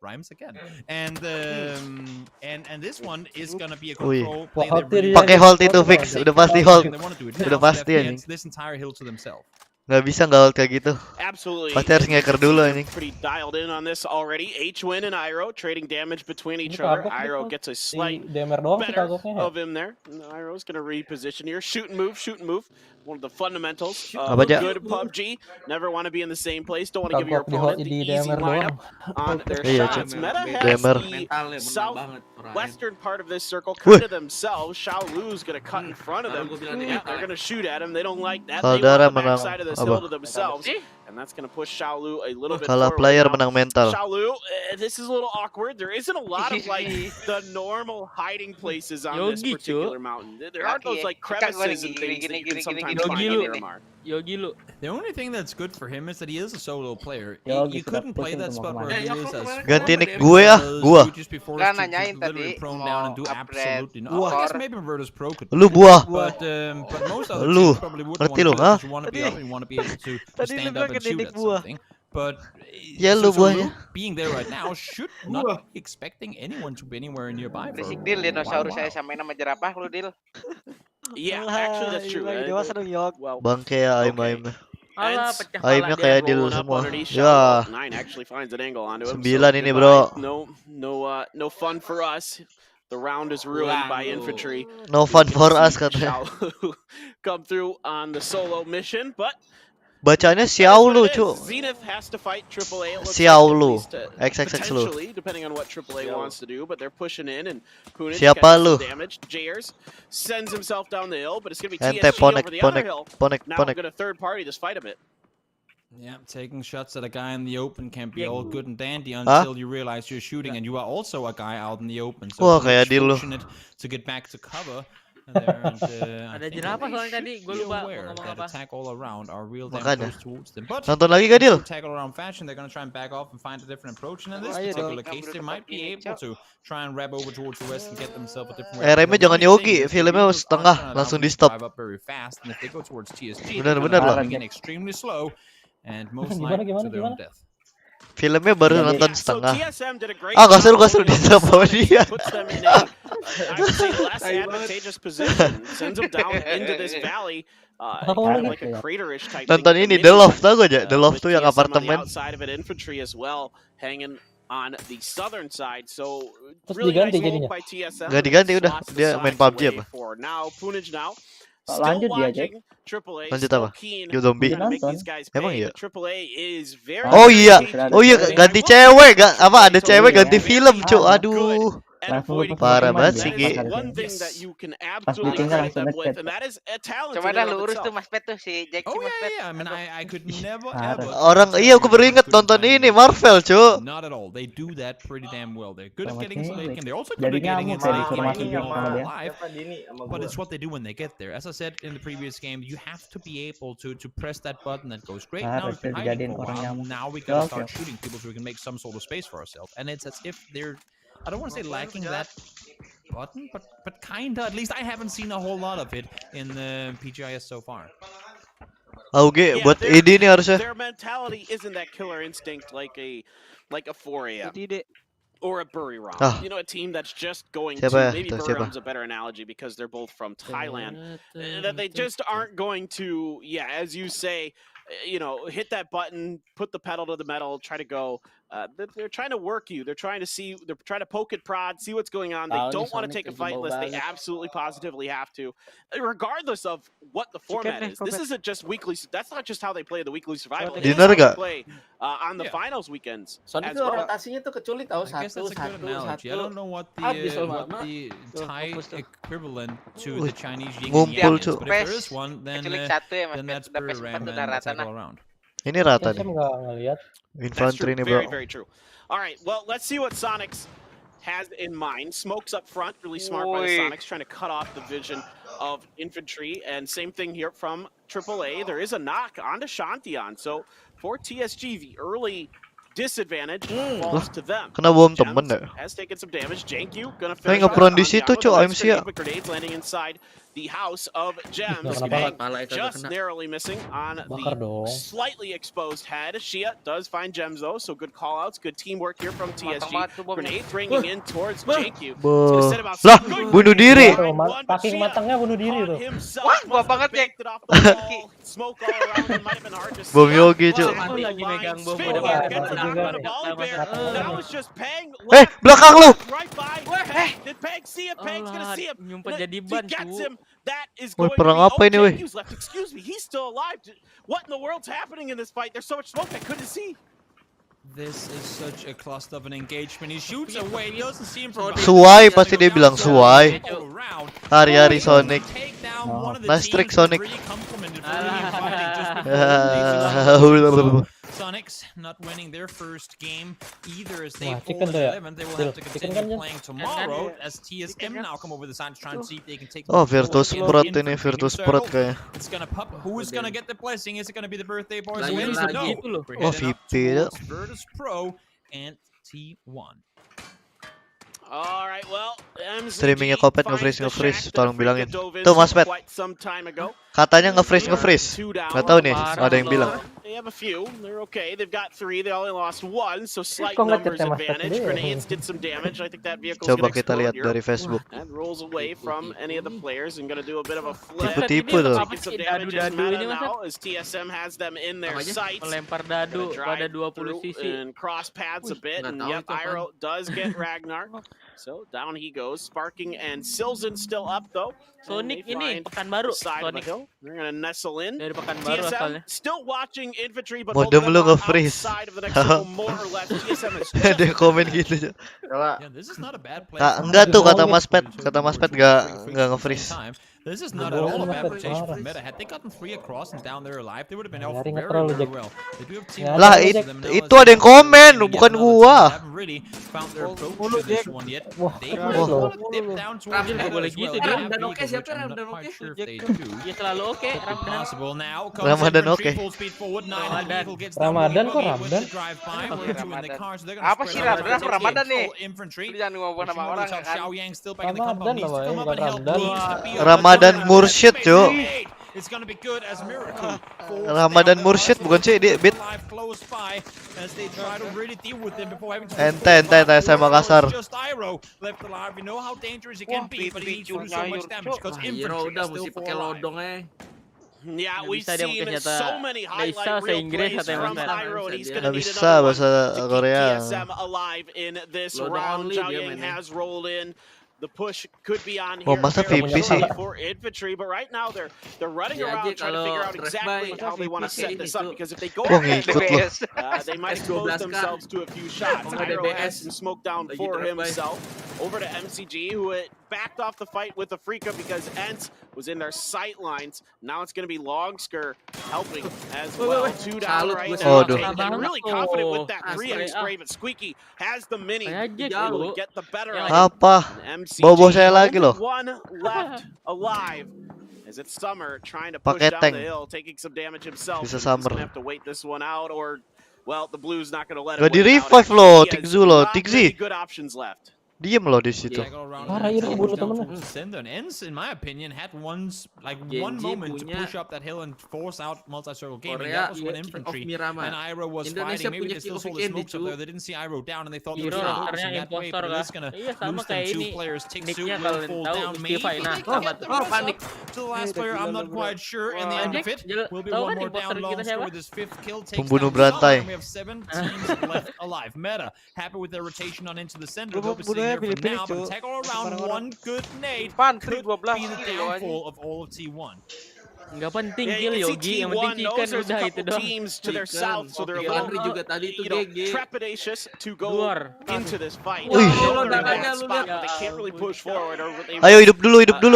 rhymes again. And this one is gonna be a control play. Pakai hold itu fix, udah pasti hold. Udah pasti anjing. This entire hill to themselves. Nggak bisa nggak hold kayak gitu. Absolutely. Pasti harus ngeker dulu anjing. Pretty dialed in on this already. H-Win and Iroh trading damage between each other. Iroh gets a slight better of him there. Iroh's gonna reposition here. Shoot and move. One of the fundamentals of good PUBG. Never want to be in the same place. Don't want to give your opponent the easy lineup on their shots. Meta has the southwestern part of this circle cut to themselves. Xiaolu's going to cut in front of them. Yeah, they're going to shoot at him. They don't like that. They want the backside of this hill to themselves. And that's going to push Xiaolu a little bit forward. Player menang mental. Xiaolu, this is a little awkward. There isn't a lot of like the normal hiding places on this particular mountain. There aren't those like crevices and things that you can sometimes find in Miramar. The only thing that's good for him is that he is a solo player. You couldn't play that spot where he is as ganti nick gue ya, gua. Kan nanyain tadi prone down and do absolutely no. I guess maybe Virtus Pro could. Lu buah. But most other lu teams probably wouldn't ngerti lu, want to want to be up and want to be able to stand up and shoot at something. But ya lu buahnya. Being there right now should not be expecting anyone to be anywhere nearby. Berisik deal dinosaurus saya samain nama jerapah lu deal. Yeah, actually that's true. Dewasa dong Yok. Bangke ya aim. Aimnya kayak deal semua. Ya. 9 actually finds an angle onto him. 9 ini, bro. No fun for us. The round is ruined by infantry. No fun for us katanya. Come through on the solo mission, but Bacanya Xiao Lu, cu. Zenith has to fight AAA. It looks Xiao like, at Lu. least, XXX Lu. potentially, depending on what AAA wants to do, but they're pushing in, and Punich Siapa catches lu? some damage. Jers sends himself down the hill, but it's going to be Ente TSG ponek, over the other ponek, hill. ponek, Now ponek. going to third party this fight a bit. Yeah, taking shots at a guy in the open can be all good and dandy Hah? until you realize you're shooting and you are also a guy out in the open. So Wah, kayak Punich deal lu. fortunate to get back to cover. There, and, I Ada think jerapah they soalnya should tadi, gue be lupa aware ngomong that apa. attack all around are real damn Makanya. close towards them. But Nonton lagi gak, Dil? in tackle around fashion, they're gonna try and back off and find a different approach. And in this Ayo particular dong. case, they might be able to try and wrap over towards the west and get themselves a different way. RM-nya jangan yogi, filmnya setengah langsung di stop. Drive up very fast, and if they go towards TSG, Bener-bener lah. coming in extremely slow, and most likely to their own death. Filmnya baru nonton So setengah. TSM did a great Ah, gak seru job di stop sama dia. puts them in a, I would say, less advantageous position. Sends them down into this valley, kind of like a craterish type Nonton thing. ini The Loft, tau gak aja? The Loft tuh yang TSM on the apartemen. outside of it, infantry as well, hanging on the southern side. So Terus really nice diganti move jadinya. by TSM. Gak diganti udah, Slots the dia main sides PUBG away apa? for now. Punich now. Lanjut dia, Jack. Lanjut apa? Yo zombie. Emang iya? Oh Oh iya, ganti cewek, gak apa ada cewek ganti film, cu. Aduh. Parah banget sih, Gi. Pas bikinnya langsung ngechat. Coba dah lu urus tuh Mas Pet tuh si Jekzy Mas Pet. I mean, I could never Orang iya aku baru inget nonton ini Marvel, cu. Not at all. They do that pretty damn well. They're good at Sama getting sini, Slake, and they're also good at jadinya getting mau inside disuruh masuk keeping sama dia. alive. But it's what they do when they get there. As I said in the previous game, you have to be able to press that button that goes great. Now Harus we've been hiding dijadiin for a orang while. nyamuk. Now we gotta start Oke. shooting people so we can make some sort of space for ourselves. And it's as if they're, I don't want to say lacking that button, but kinda. At least I haven't seen a whole lot of it in the Pgi.S so far. Auge buat ini nih harusnya. Their mentality isn't that killer instinct like a 4 a.m. or a Buriram. Ah. You know, a team that's just going Siapa ya? to, maybe Tuh, siapa? Buriram's a better analogy because they're both from Thailand. That they just aren't going to, as you say, hit that button, put the pedal to the metal, try to go. They're trying to work you. They're trying to see. They're trying to poke at prod, see what's going on. They don't want to take a fight unless they absolutely positively have to, regardless of what the format is. This isn't just weekly. That's not just how they play the weekly survival. It's how they play on the finals weekends. Soalnya as itu well. rotasinya tuh kecuali tahu I guess that's a good analogy. I don't know what the Thai equivalent to the Chinese yin and Ngumpul, yang is, cu. but if there is one, then that's Buriram and attack all around. Ini rata Saya nih. nggak ngeliat. Infantry nih, Very, bro. very true. All right, well, let's see what Sonics has in mind. Smokes up front, really smart by the Sonics, trying to cut off the vision of infantry. And same thing here from AAA. There is a knock onto Shantian. So for TSG, the early disadvantage falls to them. Kena bom temen ya. Has taken some damage. Jankyu gonna Saya finish ngeperan di off situ, Shantian cu, with a AMC nice ya. grenade, but grenades landing inside the house of Gems. Kenapa? Bang, just narrowly missing on Bakar the dong. slightly exposed head. Shia does find Gems though, so good call-outs, good teamwork here from TSG. Grenade bringing in towards Jankyu. Lah, bunuh diri. Saking matangnya bunuh diri tuh. Wah, gua banget Jack. Smoke all around him, might have been hard to see. Bom yogi, cu. Lagi megang bom Now it's just Pang. Belakang lu. Right by. Did Pang see him? Pang's gonna see him. Nyumpet jadi ban, He gets him. That is Woi, going perang to be apa ini, woi? Jankyu's left. Excuse me, he's still alive. What in the world's happening in this fight? There's so much smoke I couldn't see. This is such a cluster of an engagement. He shoots away. He doesn't see him from Suai pasti dia bilang suai. Hari-hari Sonic. Nice trick Sonic. Sonics not winning their first game either as they Wah, fall chicken at tuh ya. 11. They will Chill. have to Chicken continue kan, playing tomorrow as TSM now come over the side to try and see if they can take Oh, control Virtus in the Sprott infantry ini, Virtus circle. Sprott kayaknya. It's gonna pop. Who is gonna get the blessing? Is it gonna be the birthday boys Lagi, who wins? lagi. No. We're Oh, heading up VP ya. towards Virtus Pro and T1. All right, well, Streamingnya Kopet nge-freeze, tolong bilangin. Tuh Mas Pet, katanya nge-freeze. Nggak tahu nih, ada yang bilang. They have a few. They're okay. They've got 3. They only lost 1, so slight numbers advantage. Grenades did some damage. I think that vehicle's Coba gonna kita explode lihat here. dari Facebook. And rolls away from any of the players and gonna do a bit of a flip. Tipu-tipu tuh. Taking some damage is meta now as TSM has them in their sights. Melempar dadu pada 20 sisi. And cross paths a bit. And yep, Iroh does get Ragnar. So down he goes. Sparking and Silzen still up though. Sonic ini Pekanbaru. Sonic. They're gonna nestle in. Dari Pekanbaru TSM asalnya. still watching infantry, but Modem lu nge-freeze. more or less. TSM is Ada komen gitu. Enggak tuh kata Mas Pet enggak nge-freeze. This is not at all a bad rotation for meta. Had they gotten 3 across and down there alive, they would have been out very well. They do have team lah itu ada yang komen, bukan gua. Haven't really found their approach to this one yet. They will dip down towards meta as well. They have vehicles, which I'm not quite sure if they do. Ya selalu oke. Possible now. Ramadan oke. Ramadan kok Ramadan? Apa sih Ramadan nih? Jangan ngomong sama orang kan. Ramadan lah, bukan Ramadan. Ramadan Mursyid, Cuk. Ramadan Mursyid bukan sih dia bit. Ente saya Makassar. Udah mesti pakai lodong Yeah, we've seen so many highlight reel plays from Iroh, and he's going to need bisa another bahasa one to keep Korea. TSM alive in this round. Zhao Yang has rolled in. The push could be on here masa VP sih? for infantry, but right now they're running around trying to figure out exactly how they want to set this up, because if they go ahead, they might expose themselves to a few shots. Iroh has some smoke down for himself. Over to MCG, who backed off the fight with Afrika because Ents was in their sight lines. Now it's going to be Longsker helping as well. 2 down right now. And really confident with that 3x spray, but Squeaky has the mini to get the better of it. Apa? Bobo saya lagi loh. One left alive. As it's Summer trying to push down the hill, taking some damage himself. Bisa He's going Summer. to have to wait this one out, or, well, the Blues not going to let him Gak di win it out. revive loh, He has Tigzu loh, not Tigzy. many good options left. Diem loh di situ. Parah ini bunuh temennya. Sender and Ents, in my opinion, had one moment to push up that hill and force out multi-circle gaming. That was when infantry and Iroh was fighting. Maybe they still saw the smokes up there. They didn't see Iroh down, and they thought they were focusing that way. But it's gonna lose them 2 players. Tigzu will fall down. Maybe they get the panik to the last player. I'm not quite sure. In the end of it, will be one more down. Longsker with his 5th kill takes Pembunuh down berantai. We have 7 teams left alive. Meta happy with their rotation on into the center. They'll be sitting there for now, but attack all around. One good nade could be the downfall of all of T1. Nggak penting kill Yogi, yang penting chicken udah itu doang. Teams to their south, so they're a little juga tadi itu GG. trepidatious to go into this fight. Wih. They can't really push forward. Ayo hidup dulu. Gak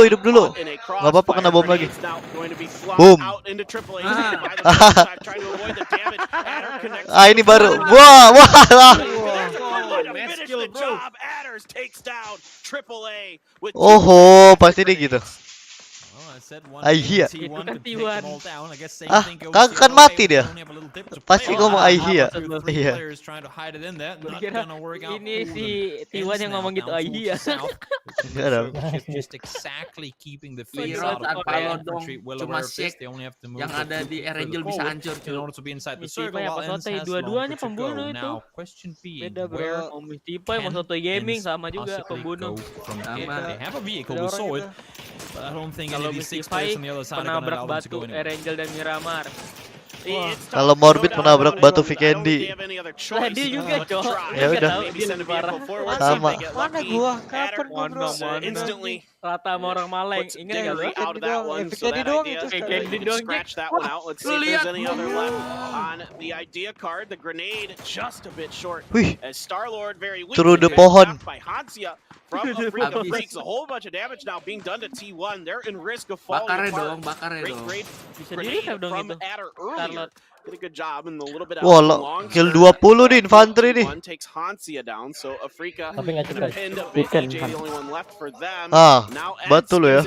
apa-apa kena bom lagi. Boom. Ah ini baru. Wah. Oh, pasti dia gitu. Aihia. Kan mati dia. Pasti ngomong Aihia. Iya. Ini si T1 yang ngomong gitu Aihia. Enggak dong. Tanpa lodong, cuma shake yang ada di Erangel bisa hancur cuy. Mistipai apa Sotoy, dua-duanya pembunuh itu. Beda bro, Mistipai mau Sotoy Gaming sama juga pembunuh. Kalau Mistipai penabrak batu Erangel dan Miramar. Kalau Morbid menabrak batu Vikendi. Lah dia juga cowok. Ya udah. Sama. Mana gua? Kapan gua bro? Rata sama orang Maleng. Ingat gak lu? Vikendi doang itu. Vikendi doang. Lu lihat. On the idea card, the grenade just a bit short. Wih. As Star-Lord very weak. Through the pohon. By Hansia from Afrika breaks a whole bunch of damage now being done to T1. They're in risk of falling apart. Bakarnya dong. Bisa di-revive dong itu. Earlier. Did a good job and a little bit out Wah, kill 20 di infanteri nih. Takes Hansia down, so Afrika tapi nggak cepat. PJ the only one left for them. Betul ya.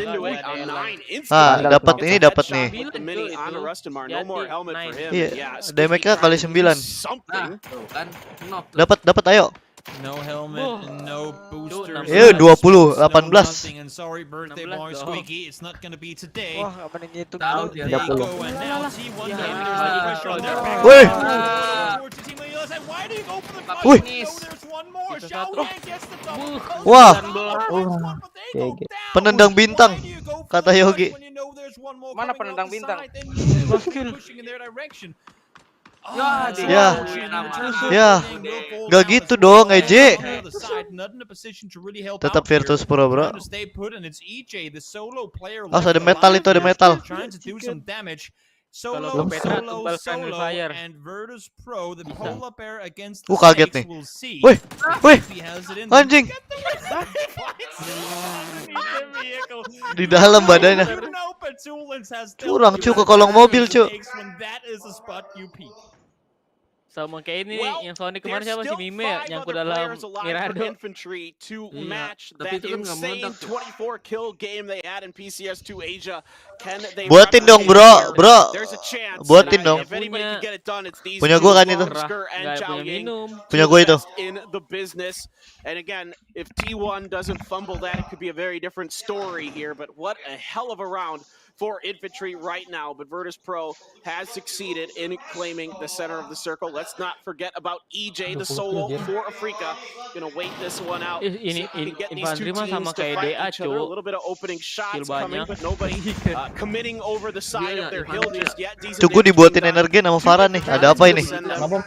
Dapat ini dapat nih. Iya, damage-nya kali 9. Dapat ayo. No helmet, no boosters. 20, 18. And sorry, birthday boy Squeaky, it's not gonna be today. Wah, apa nih ngitung? Out they go, and now T1 Ya, there's the pressure on their back. Wih. Why do you go for the Wih. there's one more. Xiaoyan gets the double. Wah. GG. Penendang bintang kata Yogi. Mana penendang bintang? Pushing in their direction. Ya, nggak gitu dong, EJ. Tetap Virtus Pro, bro. Ada metal itu, ada metal. Kalau Petra tumbal friendly fire. Kaget nih. Wih, anjing. Di dalam badannya. Curang cu ke kolong mobil cu. Sama kayak ini yang Sonic kemarin siapa sih Mime ya nyangkut dalam Mirado. Infantry to match that insane 24 kill game they had in Pgi.S 2 Asia. Can they buatin dong bro. Buatin dong. Punya gua kan itu. Punya gua itu. In the business. And again, if T1 doesn't fumble that, it could be a very different story here. But what a hell of a round for Infantry right now, but Virtus Pro has succeeded in claiming the center of the circle. Let's not forget about EJ, the solo for Africa. Gonna wait this one out. Ini Infantry mah sama kayak DA, A little bit of opening shots coming, but nobody committing over the side of their hill just yet. Tuh gue dibuatin energi sama Farah nih. Ada apa ini? Ngabom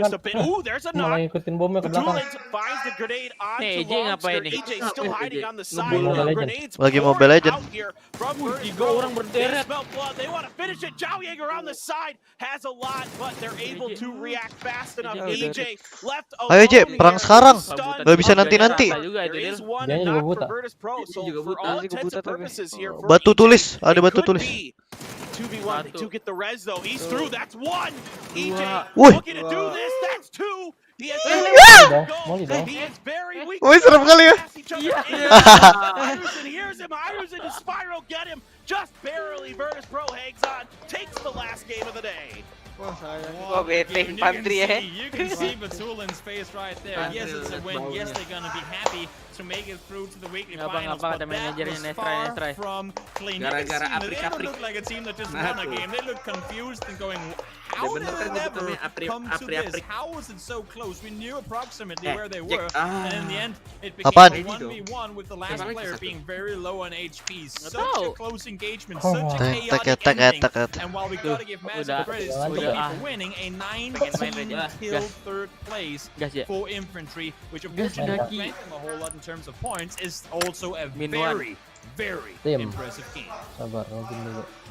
satu. There's a Malah ngikutin bomnya ke belakang. finds the grenade on EJ ngapain nih? EJ still hiding on the side. Lagi Mobile Legends. Tiga orang berderet. They want to finish it. Zhao Jaeger on the side has a lot, but they're able to react fast enough. EJ left alone. Ayo J, perang sekarang. Gak bisa nanti-nanti. Dia juga buta. Batu tulis, ada batu tulis. 2v1 to get the res though. He's through. That's one. EJ Wih. looking to do this. That's two. He is very weak. Wih, serem kali ya. Iverson hears him. Iverson to spiral get him. Just barely. Virtus Pro hangs on. Takes the last game of the day. Wah, bete Infantry ya. You can see Batulin's face right there. Yes, it's a win. Yes, they're gonna be happy to make it through to the weekly finals. But that was far from clean. They don't look like a team that just won a game. They look confused and going, how did it ever come to this? How was it so close? We knew approximately where they were, and in the end, it became a 1v1 with the last player being very low on HP. Such a close engagement, such a chaotic ending. And while we gotta give massive credit to for winning a 9-kill third place for Infantry, which of course didn't prevent them a whole lot in terms of points, is also a very, very impressive game.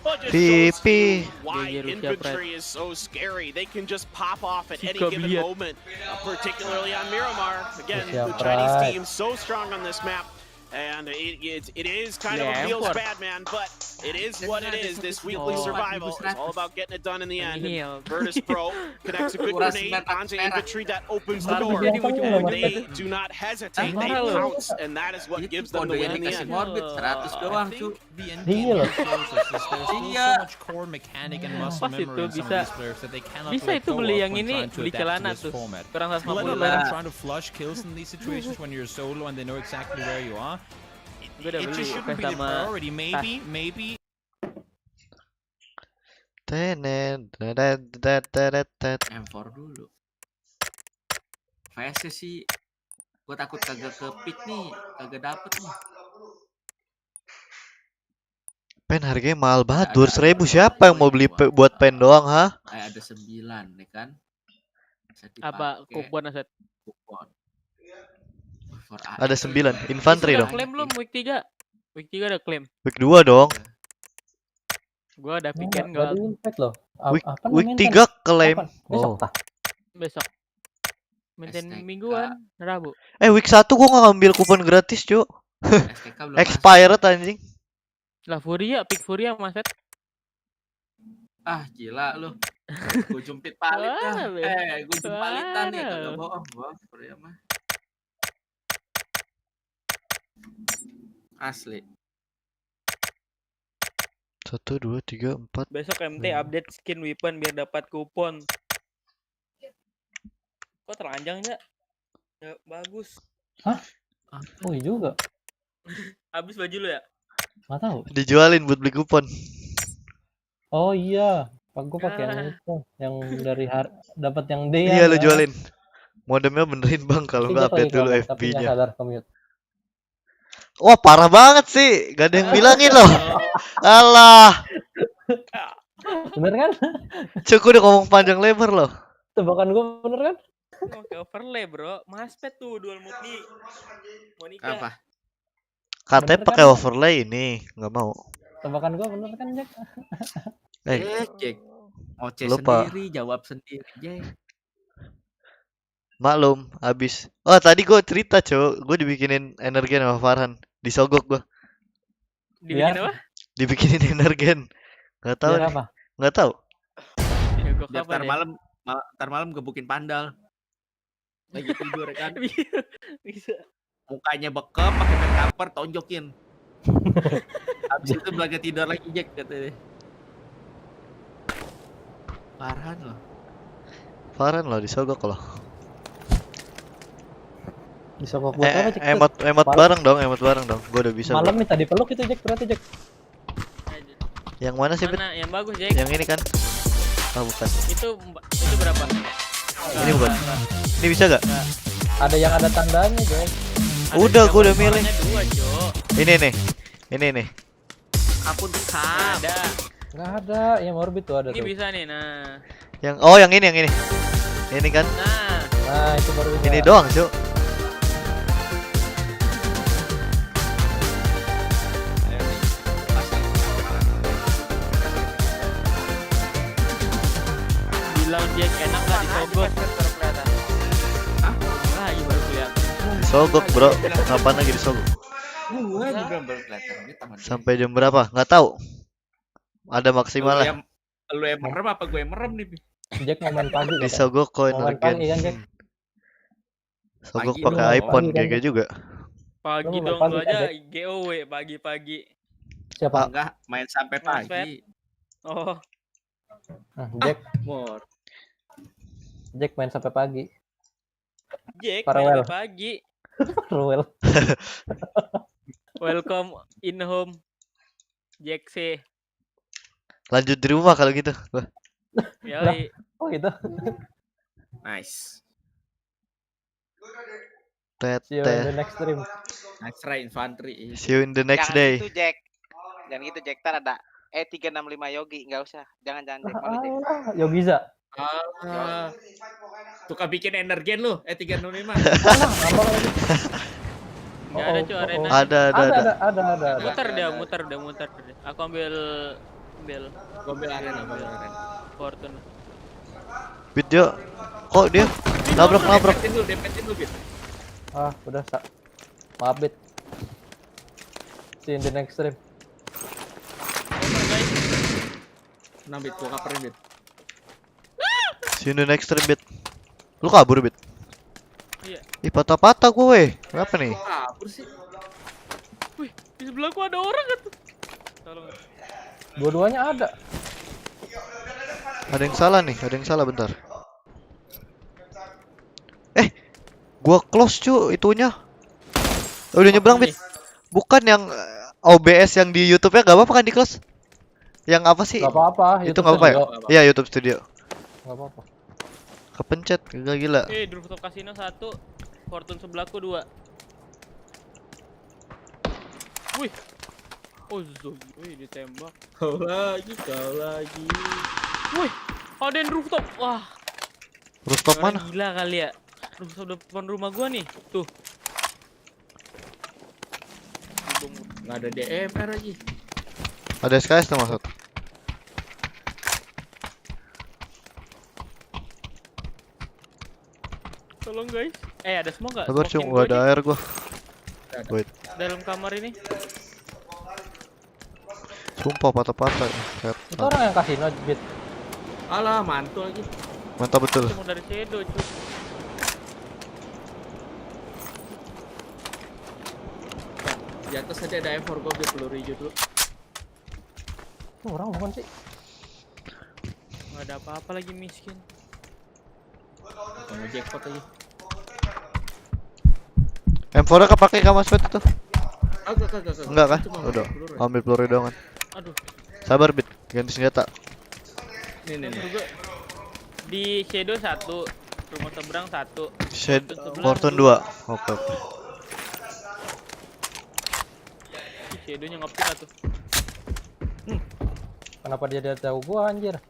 PP. Why Infantry is so scary. They can just pop off at any given moment, particularly on Miramar. Again, the Chinese team so strong on this map. And it is kind of a feels bad, man, but it is what it is. This weekly survival is all about getting it done in the end. And Virtus Pro connects a good grenade onto Infantry that opens the door. They do not hesitate, they pounce, and that is what gives them the win in the end. I think the endgame shows us is there's still so much core mechanic and muscle memory in some of these players that they cannot let go of when trying to adapt to this format. Let alone trying to flush kills in these situations when you're solo and they know exactly where you are. It just shouldn't be the priority. Maybe. M4 dulu. VS sih, gue takut kagak ke pick nih, kagak dapet nih. Pen harganya mahal banget, 200.000. Siapa yang mau beli buat pen doang, ha? Ada 9 nih kan. Apa kupon aset? Kupon. Ada 9, infanteri dong. Udah klaim belum week 3? Week 3 ada klaim. Week 2 dong. Gua ada piken enggak. Week 3 klaim. Oh. Besok. Maintain mingguan, Rabu. Week 1 gua enggak ngambil kupon gratis, Cuk. Expired anjing. Lah Furia, pick Furia Mas. Ah, gila lu. Gua jumpit palit dah. Gua jumpit palitan nih, kagak bohong gua Furia mah. Asli. 1, 2, 3, 4. Besok MT update skin weapon biar dapat kupon. Kok telanjang ya? Ya, bagus. Hah? Oh iya juga. Habis baju lu ya? Nggak tahu. Dijualin buat beli kupon. Oh iya, aku pakai yang itu, yang dari dapat yang D Iya ya. lu jualin. Modemnya benerin bang, kalau nggak update dulu tapi nggak FB-nya. sadar commute. Wah parah banget sih, gak ada yang bilangin loh. Alah. Bener kan? Cukup udah ngomong panjang lebar loh. Tebakan gue bener kan? Oke, overlay bro, maspet tuh dual mode nih. Monica. Apa? Katanya Bener pakai kan? overlay ini, nggak mau. Tebakan gue bener kan Jack? Jack. Oce lupa. sendiri, jawab sendiri, Jack. Maklum, habis. Oh tadi gue cerita gue dibikinin energen sama Farhan, disogok gue. Dibikin apa? Dibikinin energen. Nggak tahu nih. Apa? Nggak tahu. Ntar malam gebukin pandal. Lagi tidur kan. Bisa. Mukanya bekep, pakai make cover, tonjokin. Habis itu belaga tidur lagi Jack katanya. Farhan loh disogok loh. Disogok buat apa Jack? Emot bareng dong. Gue udah bisa. Malam nih tadi peluk itu Jack, berarti Jack. Yang mana sih, Bet? Mana? Yang bagus, Jack. Yang ini kan? Oh, bukan. Itu berapa? Ini bukan. Ini bisa gak? Ada yang ada tandanya, Jack. Udah, gue udah milih. Ini nih. Apun kap. Ada. Nggak ada, yang orbit tuh ada Ini tuh. bisa nih, nah. Yang ini. Ini kan? Nah, itu baru bisa. Ini doang, Cuk. bilang Jack enak nggak disogok? Hah? Nah, iya baru kelihatan. Disogok, bro. Kapan lagi disogok? Gue juga baru kelihatan. Sampai jam berapa? Nggak tahu. Ada maksimal lah. Lu yang merem apa gue yang merem nih? Jack momen pagi. Disogok koin momen energen. pagi kan Jack? Sogok pakai iPhone GG juga. Pagi dong lu aja GOW pagi-pagi. Siapa? Enggak, main sampai pagi. Oh. Nah, Jack. Jack main sampai pagi. Jack Farewell. main sampai pagi. Farewell. Welcome in home. Jekzy. Lanjut di rumah kalau gitu. Yoi. Oh gitu. Nice. See you in the next stream. Nice try infantry. See you in the next day. Jangan gitu Jack. Jangan gitu Jack. Ntar ada E365 Yogi. Nggak usah. Jangan Jack. Malu Jack. Yogiza. Suka bikin energen lu. E365. Nggak ada cuy arena. Ada. Muter dia. Aku ambil. Gue ambil arena. Fortune. Video. Kok dia nabrak? Depetin lu, Bit. Ah, udah maaf Bit. See you in the next stream. Nah, Bit, gua kaperin, Bit. See you in the next stream, Bit. Lu kabur, Bit. Iya. Ih, patah-patah gue. Kenapa nih? Kabur sih. Wih, di sebelah gua ada orang kan tuh. Tolong. Dua-duanya ada. Ada yang salah bentar. Gua close itunya. Udah nyebrang, Bit. Bukan yang OBS yang di YouTube-nya, gak apa-apa kan di close? Yang apa sih? Gak apa-apa. Itu gak apa ya? Iya, YouTube Studio. Gak apa-apa. Kepencet, gila. Rooftop Casino 1, Fortune sebelahku 2. Wih. Oh, wih ditembak. Kau lagi. Wih, ada yang rooftop. Wah. Rooftop mana? Gila kali ya. Rooftop depan rumah gua nih. Tuh. Nggak ada DMR lagi. Ada SKS tuh maksud. Tolong guys. Ada semua nggak? Sabar cuma gua ada air gua. Wait. Dalam kamar ini. Sumpah patah-patah. Itu orang yang kasino Bit. Alah, mantul lagi. Mantap betul. Cuma dari shadow cuy. Di atas tadi ada M4 gua ambil peluru hijau dulu. Orang bukan sih? Nggak ada apa-apa lagi miskin. Mau jackpot lagi. M4-nya kepake kah Mas Pet itu? Kagak. Enggak kah? Cuma Udah. peluru ya. Ambil peluru doang kan. Aduh. Sabar Bit, ganti senjata. Nih. Di Shadow 1, rumah seberang 1. Fortune 2. Oke. Shadow-nya nge-ping lah tuh. Kenapa dia tahu gua anjir?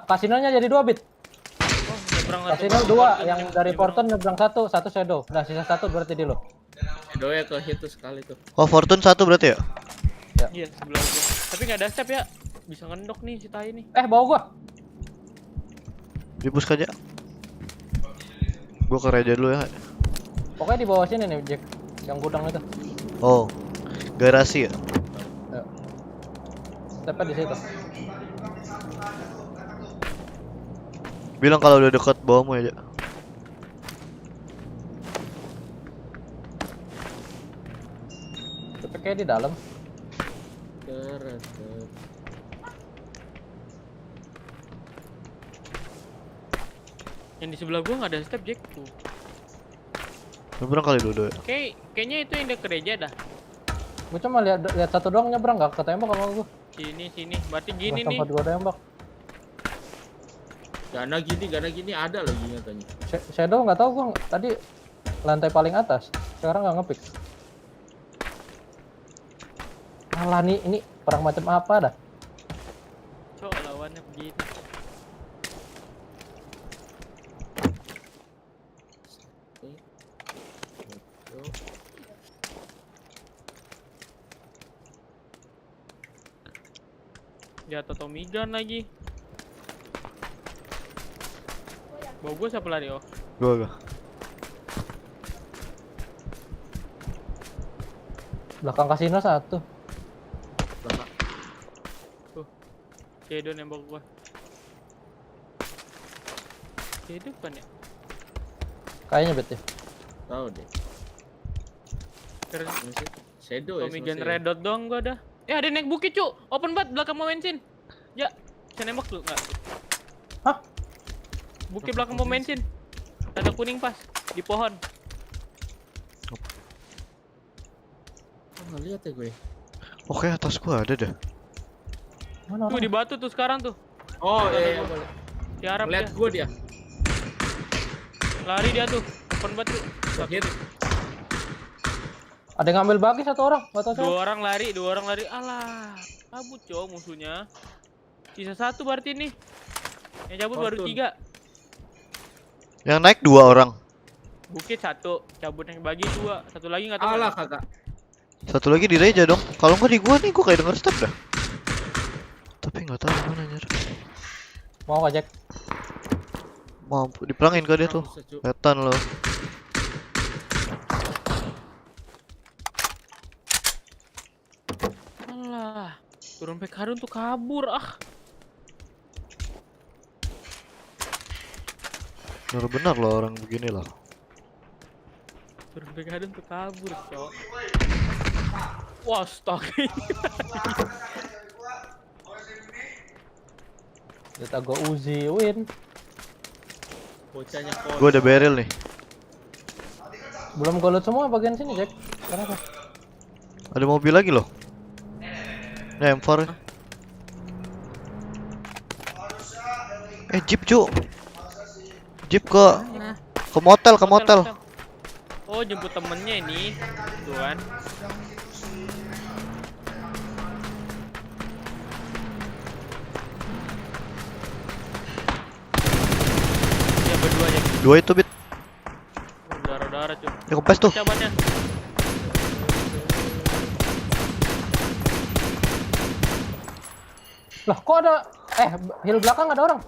Kasinonya jadi 2 Bit. Oh, nyebrang satu. Kasino 2 yang dari Fortune nyebrang 1 Shadow. Nah, sisa 1 berarti di lo. Shadow ya ke hit tuh sekali tuh. Oh, Fortune 1 berarti ya? Iya, sebelah gua. Tapi nggak ada step ya. Bisa ngendok nih si tai nih. Bawa gua. Dibus aja. Gua ke reja dulu ya. Pokoknya di bawah sini nih, Jack. Yang gudang itu. Oh. Garasi ya? Ya. Stepnya di situ. Bilang kalau udah dekat bawahmu aja. Tapi kayak di dalam. Yang di sebelah gua nggak ada step Jack tuh. Nyebrang kali dulu ya. Kayaknya itu yang dekat gereja dah. Gua cuma lihat satu doang nyebrang, nggak ketembak sama gua. Sini. Berarti gini nih. Tempat gua tembak. Gana gini ada lagi katanya. Shadow nggak tahu gua tadi lantai paling atas. Sekarang nggak ngepick. Alah nih, ini perang macam apa dah? Cok lawannya begitu. Jatuh Tommy gun lagi. Bawa gue siapa lari oh? Gua. Belakang kasino 1. Shadow nembak gua. Shadow kan ya? Kayaknya Bet ya. Tahu deh. Keren. Shadow ya. Tommy gun red dot doang gua dah. Ada naik bukit cu. Open bat belakang mau bensin. Ya, bisa nembak tuh enggak? Hah? Bukit belakang mau bensin. Tanda kuning pas di pohon. Nggak lihat ya gue. Oke, atas gua ada dah. Mana? Tuh di batu tuh sekarang tuh. Oh iya boleh. Tiarap lihat dia. gue dia. Lari dia tuh. Open bat tuh. Hit. Ada yang ngambil bagi satu orang, nggak tahu siapa. Dua orang lari. Alah, cabut cow musuhnya. Sisa 1 berarti nih. Yang cabut baru 3. Yang naik 2 orang. Bukit 1, cabut yang bagi 2. Satu lagi nggak tahu. Alah kagak. Satu lagi di reja dong. Kalau nggak di gua nih, gua kayak denger step dah. Tapi nggak tahu mana anjir. Mau nggak Jack? Mau diperangin ke dia tuh. Setan lo. Alah, turun Pekadon tuh kabur Benar-benar loh orang begini lah. Turun Pekadon tuh kabur, cok. Wah, stok. Kita go Uzi win. Bocahnya Gua udah barrel nih. Belum golut semua bagian sini Jack. Kenapa? Ada mobil lagi loh. Nah, M4. Jeep cu. Jeep ke motel. Oh, jemput temennya ini. Tuh kan. Ya berdua aja. 2 itu Bit. Darah-darah cuy. Ya kempes tuh. Cabannya. Lah kok ada hill belakang ada orang?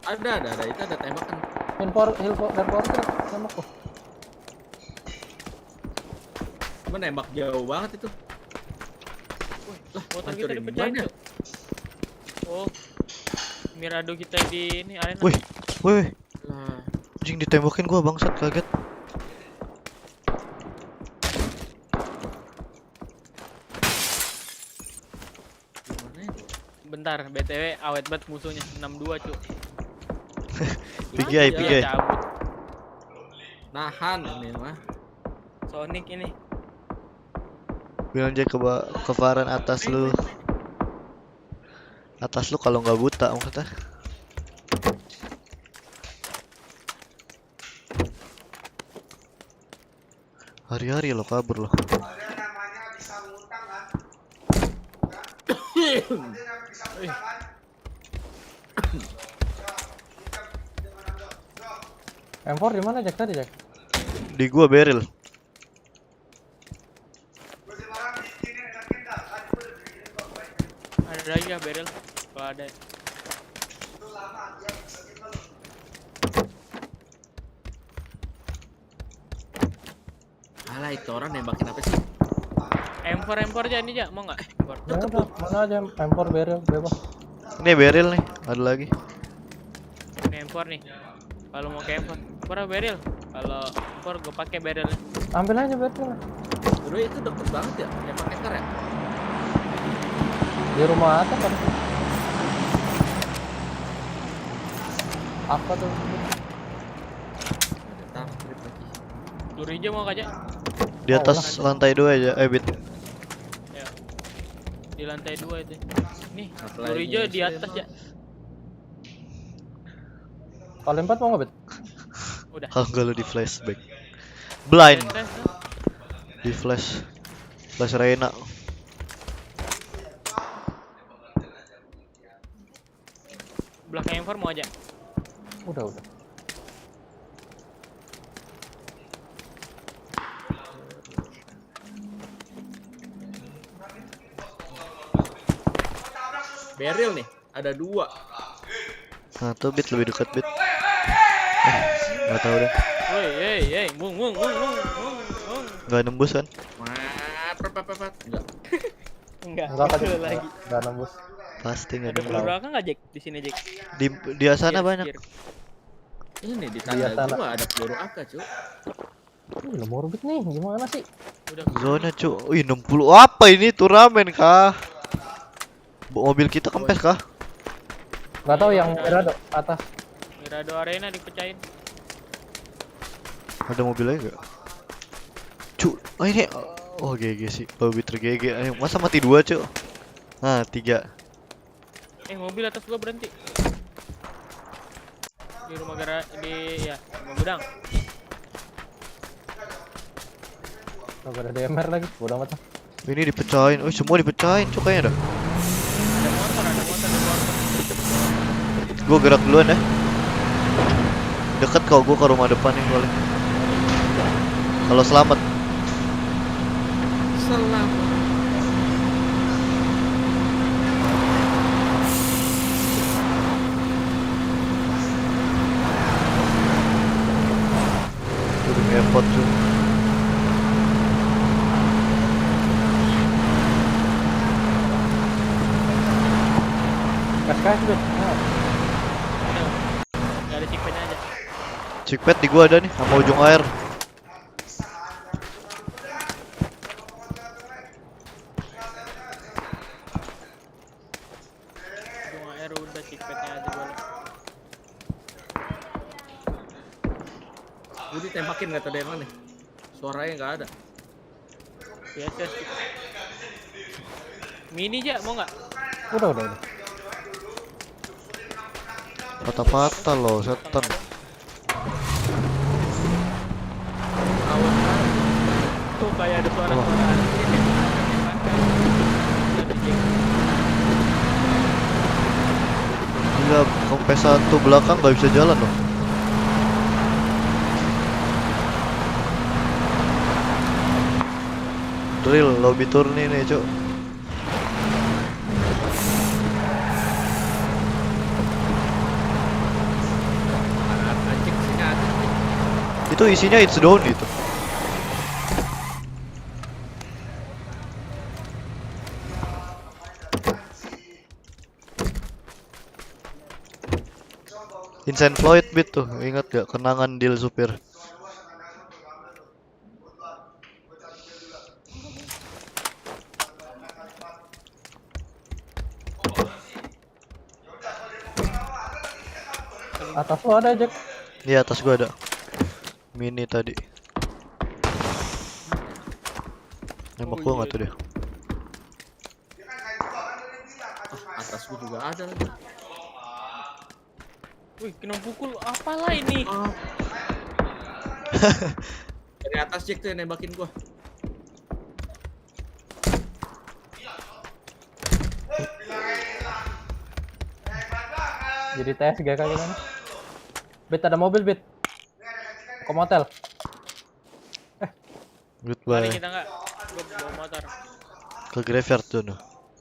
Ada itu ada tembakan. Hill dan power tembak kok. Cuma nembak jauh banget itu. Lah, motor kita dipecahin tuh. Oh. Mirado kita di ini arena. Wih. Anjing ditembakin gua bangsat kaget. Bentar, BTW awet banget musuhnya 62 cu. Pgi. Nahan ini mah. Sonic ini. Bilang aja ke Farhan atas lu. Atas lu kalau nggak buta maksudnya. Hari-hari lo kabur lo. M4 di mana Jack tadi Jack? Di gua barrel. Ada lagi ya barrel kalau ada. Alah itu orang nembakin apa sih? M4 aja ini aja mau nggak? Ya udah, mana aja M4 barrel bebas. Ini barrel nih, ada lagi. Ini M4 nih. Kalau mau ke M4, kurang barrel. Kalau M4 gue pakai barrelnya. Ambil aja barrel. Bro itu deket banget ya, pakai ya? Di rumah atas kan? Apa tuh? Duri aja mau aja. Di atas lantai 2 aja, Bit. Ya. Di lantai 2 itu. Nih, duri aja di atas ya. Kalau 4 mau nggak, Bet? Udah. Kalau nggak lu di flashback. Blind. Di flash. Flash Reina. Belakang M4 mau aja. Udah. Barrel nih, ada 2. Nah tuh Bit lebih dekat Bit. Nggak tahu deh. Woi, mung. Nggak nembus kan? Enggak lagi. Nggak nembus. Pasti nggak Ada nembus. peluru AK nggak Jack di sini Jack? Di sana banyak. Ini di tanda gua ada peluru AK, Cuk. Nomor Bet nih, gimana sih? Zona cu. Wih 60 apa ini turnamen kah? Mobil kita kempes kah? Nggak tahu yang Mirado atas. Mirado Arena dipecahin. Ada mobil lagi gak? Cu, ini oh GG sih. Lebih ter-GG. Masa mati 2 cu? Nah 3. Mobil atas gua berhenti. Di rumah rumah gudang. Nggak ada DMR lagi, bodoh amat. Ini dipecahin. Oh semua dipecahin cu kayaknya dah. Ada motor di motor. Gue gerak duluan ya. Deket kau gue ke rumah depan nih boleh. Kalau selamat. Udah ngepot tuh. Kas Bet. Nggak ada chickpadnya aja. Chickpad di gua ada nih sama ujung air. Ujung air udah chickpadnya aja boleh. Gue ditembakin nggak tahu dari mana. Suaranya nggak ada. Biasa sih. Mini aja mau nggak? Udah. Patah-patah loh setan. Tuh kayak ada suara. Gila, kompes 1 belakang nggak bisa jalan loh. Drill lobby tour nih cuk. Itu isinya it's down itu. Vincent Floyd Bit tuh, ingat gak kenangan deal supir? Atas lo ada Jack. Iya atas gua ada. Mini tadi. Nembak gua nggak tuh dia. Atas gua juga ada lagi. Wih, kena pukul apalah ini? Dari atas Jack tuh yang nembakin gua. Jadi tes gak kali mana? Bet ada mobil bet. Ke motel. Goodbye. Mari kita nggak? Gua bawa motor. Ke graveyard tuh.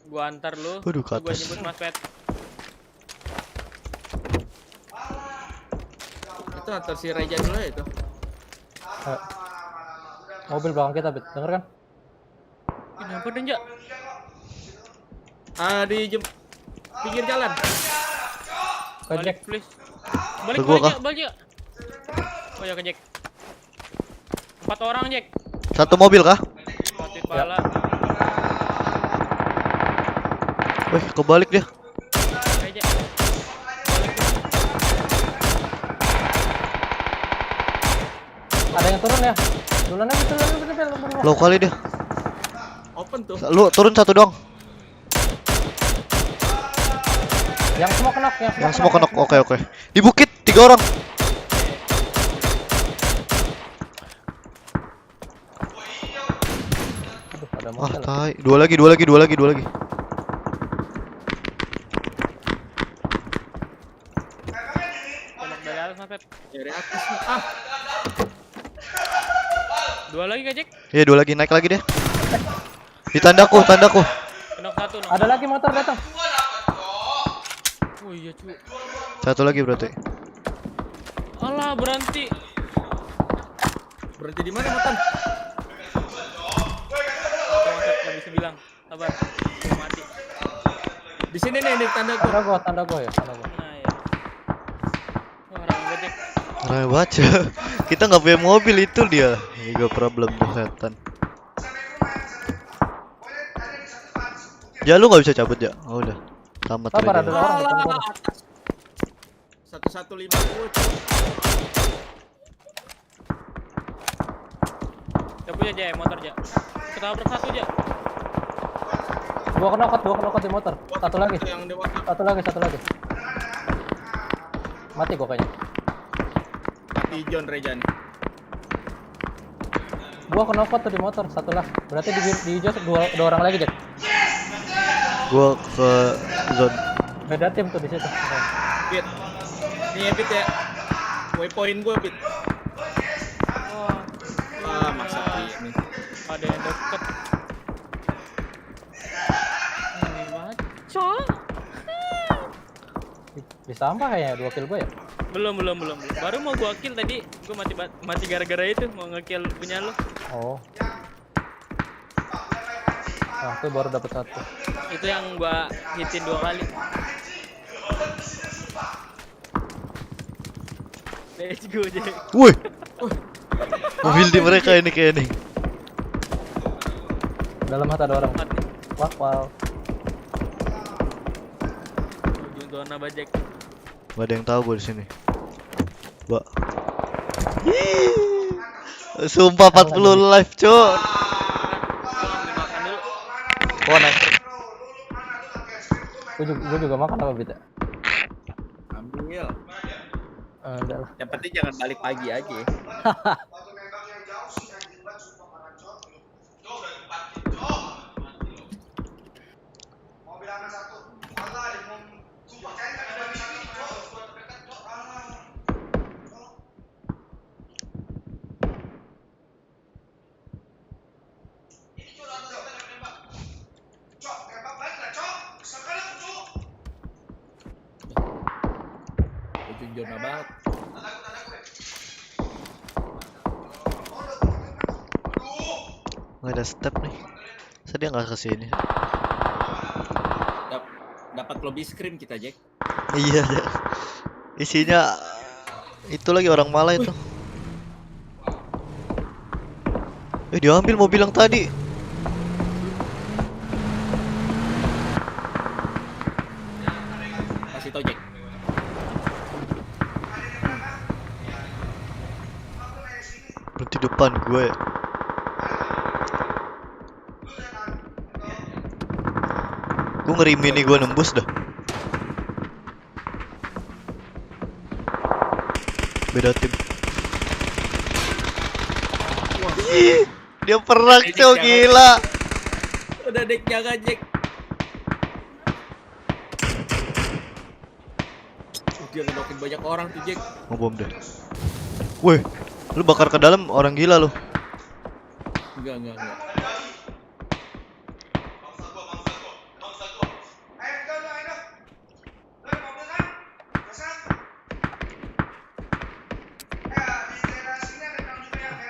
Gua antar lu. Waduh, ke Gua atas. jemput Mas Pet. Itu antar si Reja dulu ya itu. Mobil belakang kita bet, denger kan? Kenapa Denja? Di pinggir jalan. Balik please. Balik Ke gua kah? balik. Oh ya ke Jack. 4 orang Jack. Satu mobil kah? Mati pala. Wih, kebalik dia. Aja. Ada yang turun ya? Duluan aja, turun. Low kali dia. Open tuh. Lu turun satu dong. Yang semua kenok, Yang semua kenok. Oke. Di bukit 3 orang. Ah, tai. Dua lagi. Dari atas Mas Pet. Dari atas. Dua lagi Kak Jack? Iya, 2 lagi, naik lagi deh. Di tandaku. Kenok satu. Ada lagi motor datang. Oh iya cu. Satu lagi berarti. Alah berhenti. Berhenti di mana Matan? Nggak bisa bilang. Sabar. Gua mati. Di sini nih di tanda gua. Tanda gua ya. Nah ya. Wah ramai banget Jack. Ramai baca. Kita nggak punya mobil itu dia. Juga problem tuh setan. Ya lu nggak bisa cabut ya. Oh udah. Tamat Sabar, aja. ada orang depan gua. Atas. 1150. Gak punya Jay motor Jay. Ketabrak satu Jay. Dua kenokot di motor. Satu lagi. Satu lagi. Mati gua kayaknya. Mati John Reja nih. Gua kenokot tuh di motor, satu lah. Berarti di hijau dua orang lagi, Jack. Gua ke zone. Beda tim tuh di situ. Bit. Nih ya Bit ya. Waypoint gua Bit. Masa ini. Ada yang deket. Cok. Di sampah kayaknya 2 kill gua ya. Belum. Baru mau gua kill tadi, gua mati gara-gara itu mau nge-kill punya lu. Oh. Nah, itu baru dapat 1. Itu yang gua hitin 2 kali. Let's go, Jack. Wih. Mobil di mereka ini kayak ini. Dalam hati ada orang. Wow. Ujung zona Bajek. Gak ada yang tahu gue di sini. Mbak. Sumpah 40 live, Cok. Oh, naik. Gue juga makan apa Bita? Ambil. Enggak lah. Yang penting jangan balik pagi aja. Zona banget. Nggak ada step nih. Saya nggak kesini. Dapat lobby scream kita Jack. Iya. Isinya itu lagi orang Malah itu. Diambil mobil yang tadi. Kasih tau Jack. Berhenti depan gue. Gue ngeri mini gue nembus dah. Beda tim. Ih, dia perang cow, gila. Udah Dek, jangan Jack. Dia ngenokin banyak orang tuh Jack. Ngebom deh. Weh, lu bakar ke dalam orang gila lu. Enggak.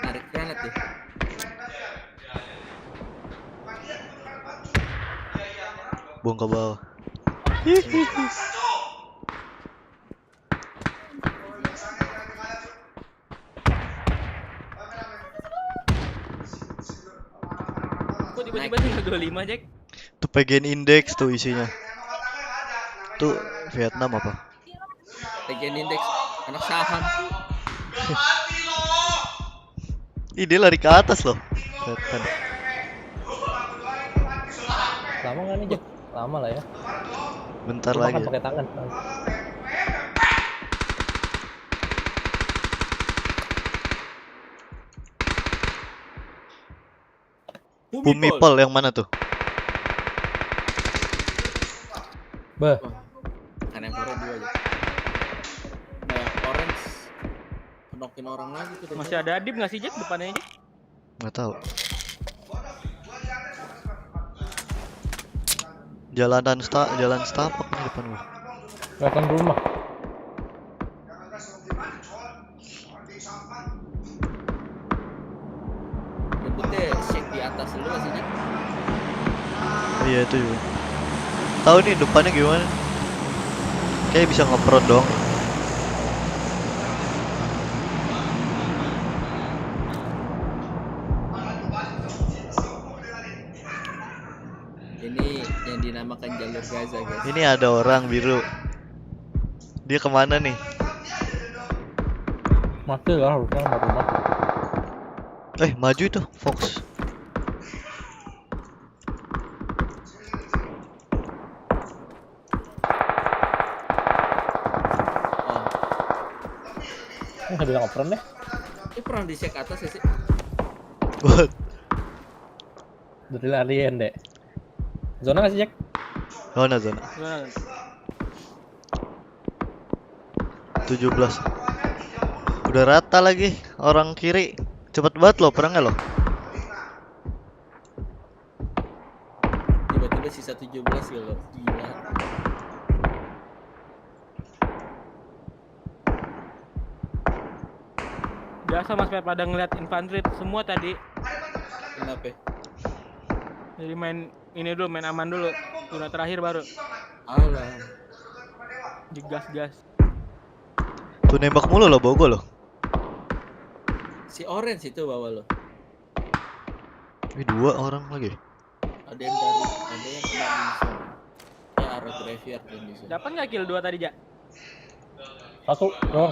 Narik granat ya. Buang ke bawah. Kok tiba-tiba tinggal 25 Jack? Tuh Pgi.S tuh isinya. Tuh Vietnam apa? Pgi.S anak saham. Ih, dia lari ke atas loh. Lama nggak nih Jack? Lama lah ya. Bentar Gua lagi. makan pakai tangan. Pumipol yang mana tuh? Bah. Kan yang korea 2 aja. Nah, orange knock-in orang lagi tuh. Masih ada Adib nggak sih Jack depannya Jack? Nggak tahu. Jalan setapak nih depan gua. Kelihatan rumah. Debutnya shake di atas dulu nggak sih Jack? Iya itu juga. Tahu nih depannya gimana? Kayak bisa ngeprod dong. Ini yang dinamakan jalur Gaza guys. Ini ada orang biru. Dia kemana nih? Mati lah harusnya mati. Maju itu Fox. Nggak bilang operan deh. Ini pernah di shake atas ya sih? What? Dari larian deh. Zona nggak sih Jack? Zona. 17. Udah rata lagi orang kiri. Cepet banget loh perangnya loh. Tiba-tiba sisa 17 loh. Gila. Biasa Mas Pep pada ngeliat infanteri semua tadi. Kenapa? Jadi main aman dulu. Zona terakhir baru. Alah. Digas-gas. Tuh nembak mulu loh bawa gua loh. Si orange itu bawa lo. Ini 2 orang lagi. Ada yang kena di zone. Ya arah graveyard yang di zone. Dapat nggak kill 2 tadi Jak? 1 doang.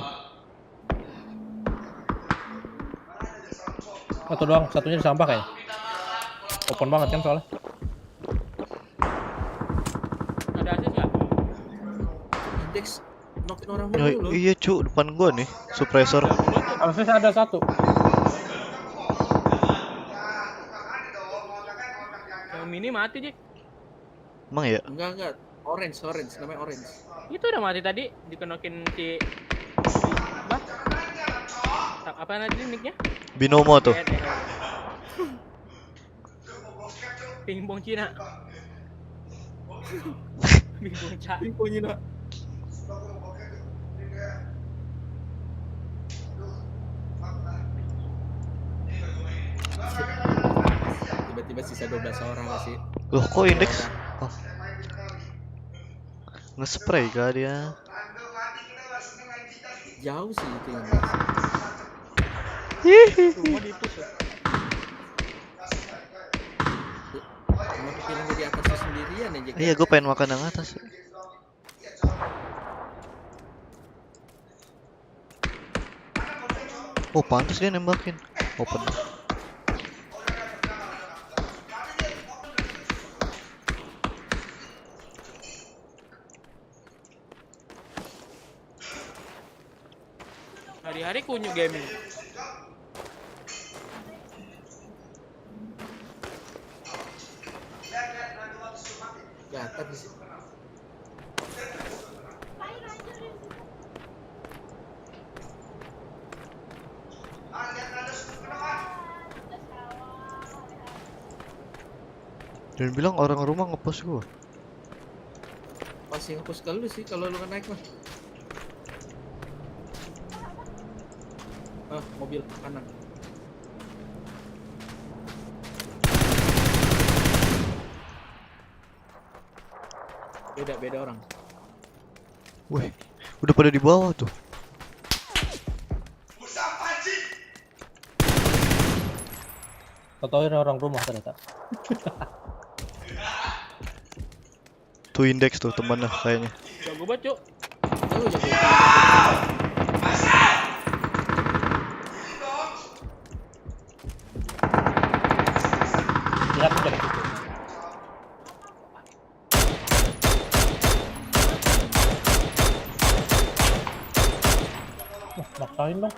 1 doang, satunya di sampah kayaknya. Open banget kan soalnya. Ada asis nggak? Dex knockin orang dulu. Iya cu, depan gua nih suppressor. Asis ada 1. Yang mini mati Jack. Emang ya? Enggak. Orange, namanya orange. Itu udah mati tadi, dikenokin si apa nanti nicknya? Binomo tuh. Pingpong Cina. Pingpong Cina. Tiba-tiba sisa 12 orang gak sih? Loh kok indeks? Oh. Nge-spray kah dia? Jauh sih itu yang Rumah ditusuk. Cuma kepikiran gue di atasnya sendirian aja. Iya, gue pengen makan yang atas. Oh, pantas dia nembakin. Open. Cari kunyu gaming. Gatar sih. Dan bilang orang rumah ngepost gua. Pasti ngepost ke lu sih kalau lu kan naik mah. Mobil kanan. Beda orang. Wih, udah pada di bawah tuh. Tau-tauin orang rumah ternyata. Tuh indeks tuh temannya kayaknya. Jago banget, Cuk. Maksain dong.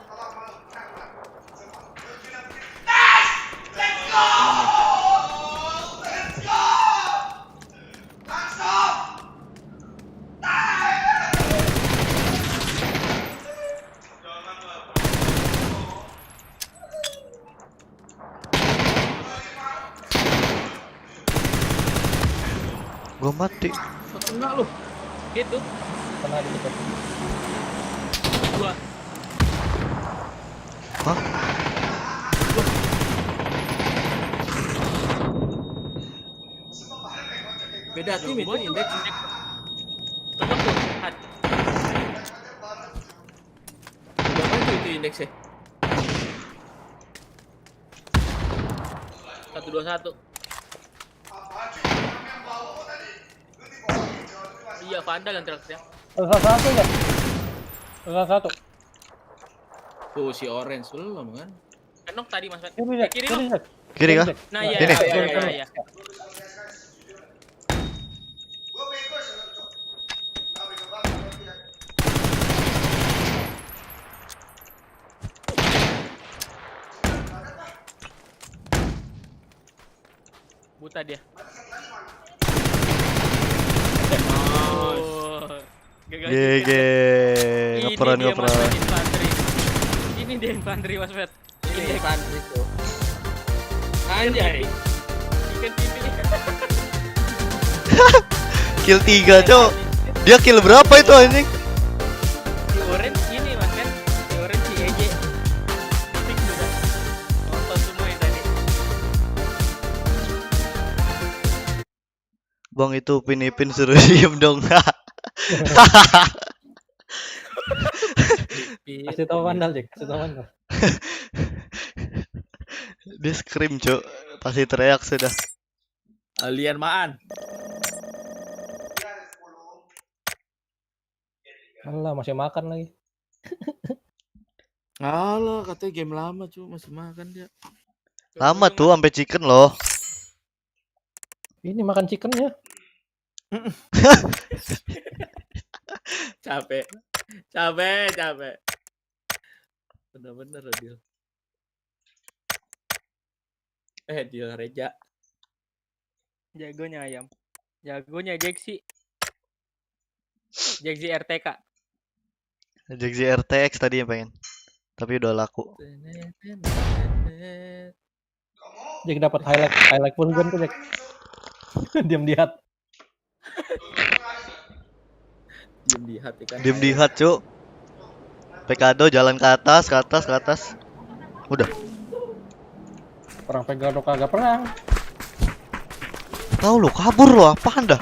Gua mati. Kena lu. Gitu. Kena di dekat. Gua. Hah? Beda tim itu indeks. Berapa itu indeksnya? 121. Iya, Vandal yang terakhir. Satu ya. Satu. Tuh si orange belum kan? Kenok tadi Mas Pat. Kiri, Kiri kah? Nah, iya. Ini. Iya. Buta dia. GG. Ngeperan. Ini dia infanteri Mas Pat. Ini infanteri tuh. Anjay. Ikan TV. Kill 3, Cok. Dia kill berapa itu anjing? Si orange ini Mas kan. Si orange si EJ. Fix udah. Nonton semua yang tadi. Bang itu Ipin suruh diem dong. Kasih tahu Vandal, Jek. Kasih tahu Vandal. Dia scream, Cok. Pasti teriak sudah. Alien maan. Alah, masih makan lagi. Alah, katanya game lama, cu, masih makan dia. Lama tuh sampai chicken loh. Ini makan chickennya. Capek. Bener-bener Adil. Deal Reja. Jagonya ayam. Jagonya Jekzy. Jekzy RTK. Jekzy RTX tadi yang pengen. Tapi udah laku. Jek dapat highlight full gun tuh, Jek. Diam di hat. Diam di hat, Cuk. Pekado jalan ke atas. Udah. Perang Pegado kagak perang. Tahu lo, kabur lo, apaan dah?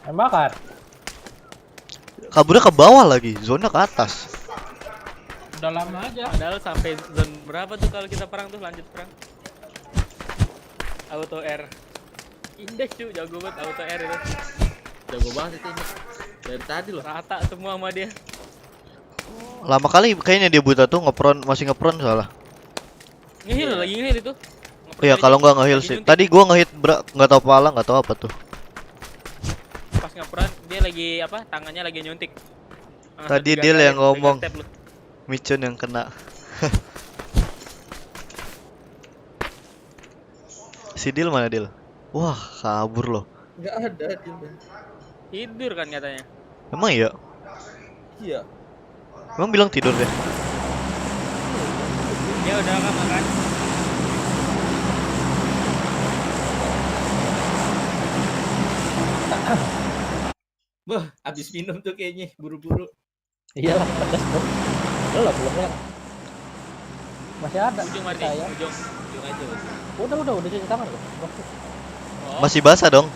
Tembakan. Kaburnya ke bawah lagi, zona ke atas. Udah lama aja. Padahal sampai zone berapa tuh kalau kita perang tuh lanjut perang? Auto R. Indeks cuy, jago banget auto R itu. Jago banget itu ini. Dari tadi loh. Rata semua sama dia. Lama kali kayaknya dia buta tuh masih ngepron salah. Ngehil lagi ngehil itu. Iya, kalau nggak ngehil sih. Tadi gua ngehit nggak tahu pala, nggak tahu apa tuh. Pas ngepron dia lagi apa? Tangannya lagi nyuntik. Tadi Dil yang ngomong. Micun yang kena. Si Dil mana Dil? Wah, kabur loh. Nggak ada dia. Tidur kan katanya. Emang iya? Iya. Emang bilang tidur deh. Dia udah kan makan. Wah, habis minum tuh kayaknya buru-buru. Iyalah, pedas bro. Belum ya. Masih ada. Ujung Mardi, ujung aja. Udah cuci tangan kok. Oh. Masih basah dong.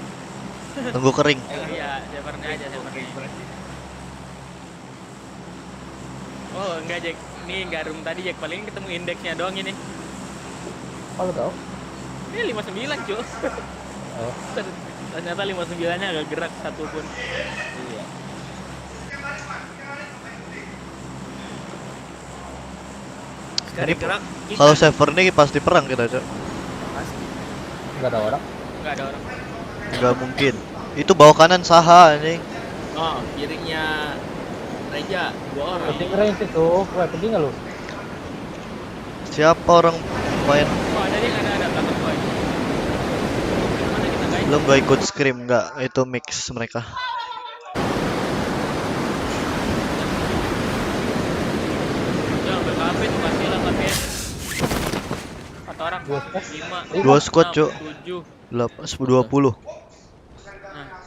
Tunggu kering. Iya, savernya aja savernya. Oh enggak Jack, ini enggak room tadi Jack, paling ketemu indeksnya doang ini. Oh lu tau? Ini 59 cuy. Oh. Ternyata 59-nya agak gerak satu pun. Iya. Ini kalau server ini pasti perang kita cok. Enggak ada orang. Enggak ada orang. Enggak mungkin. Itu bawah kanan Saha anjing. Oh, kirinya Reja 2 orang. Penting range itu. Wah, penting enggak lu? Siapa orang main? Oh, ada yang ada belakang gua. Mana kita guys? Belum gua ikut scrim enggak, itu mix mereka. Ya, ambil kafe tuh kasih lah kafe. 4 orang. 2 squad, Cuk. 7. 20.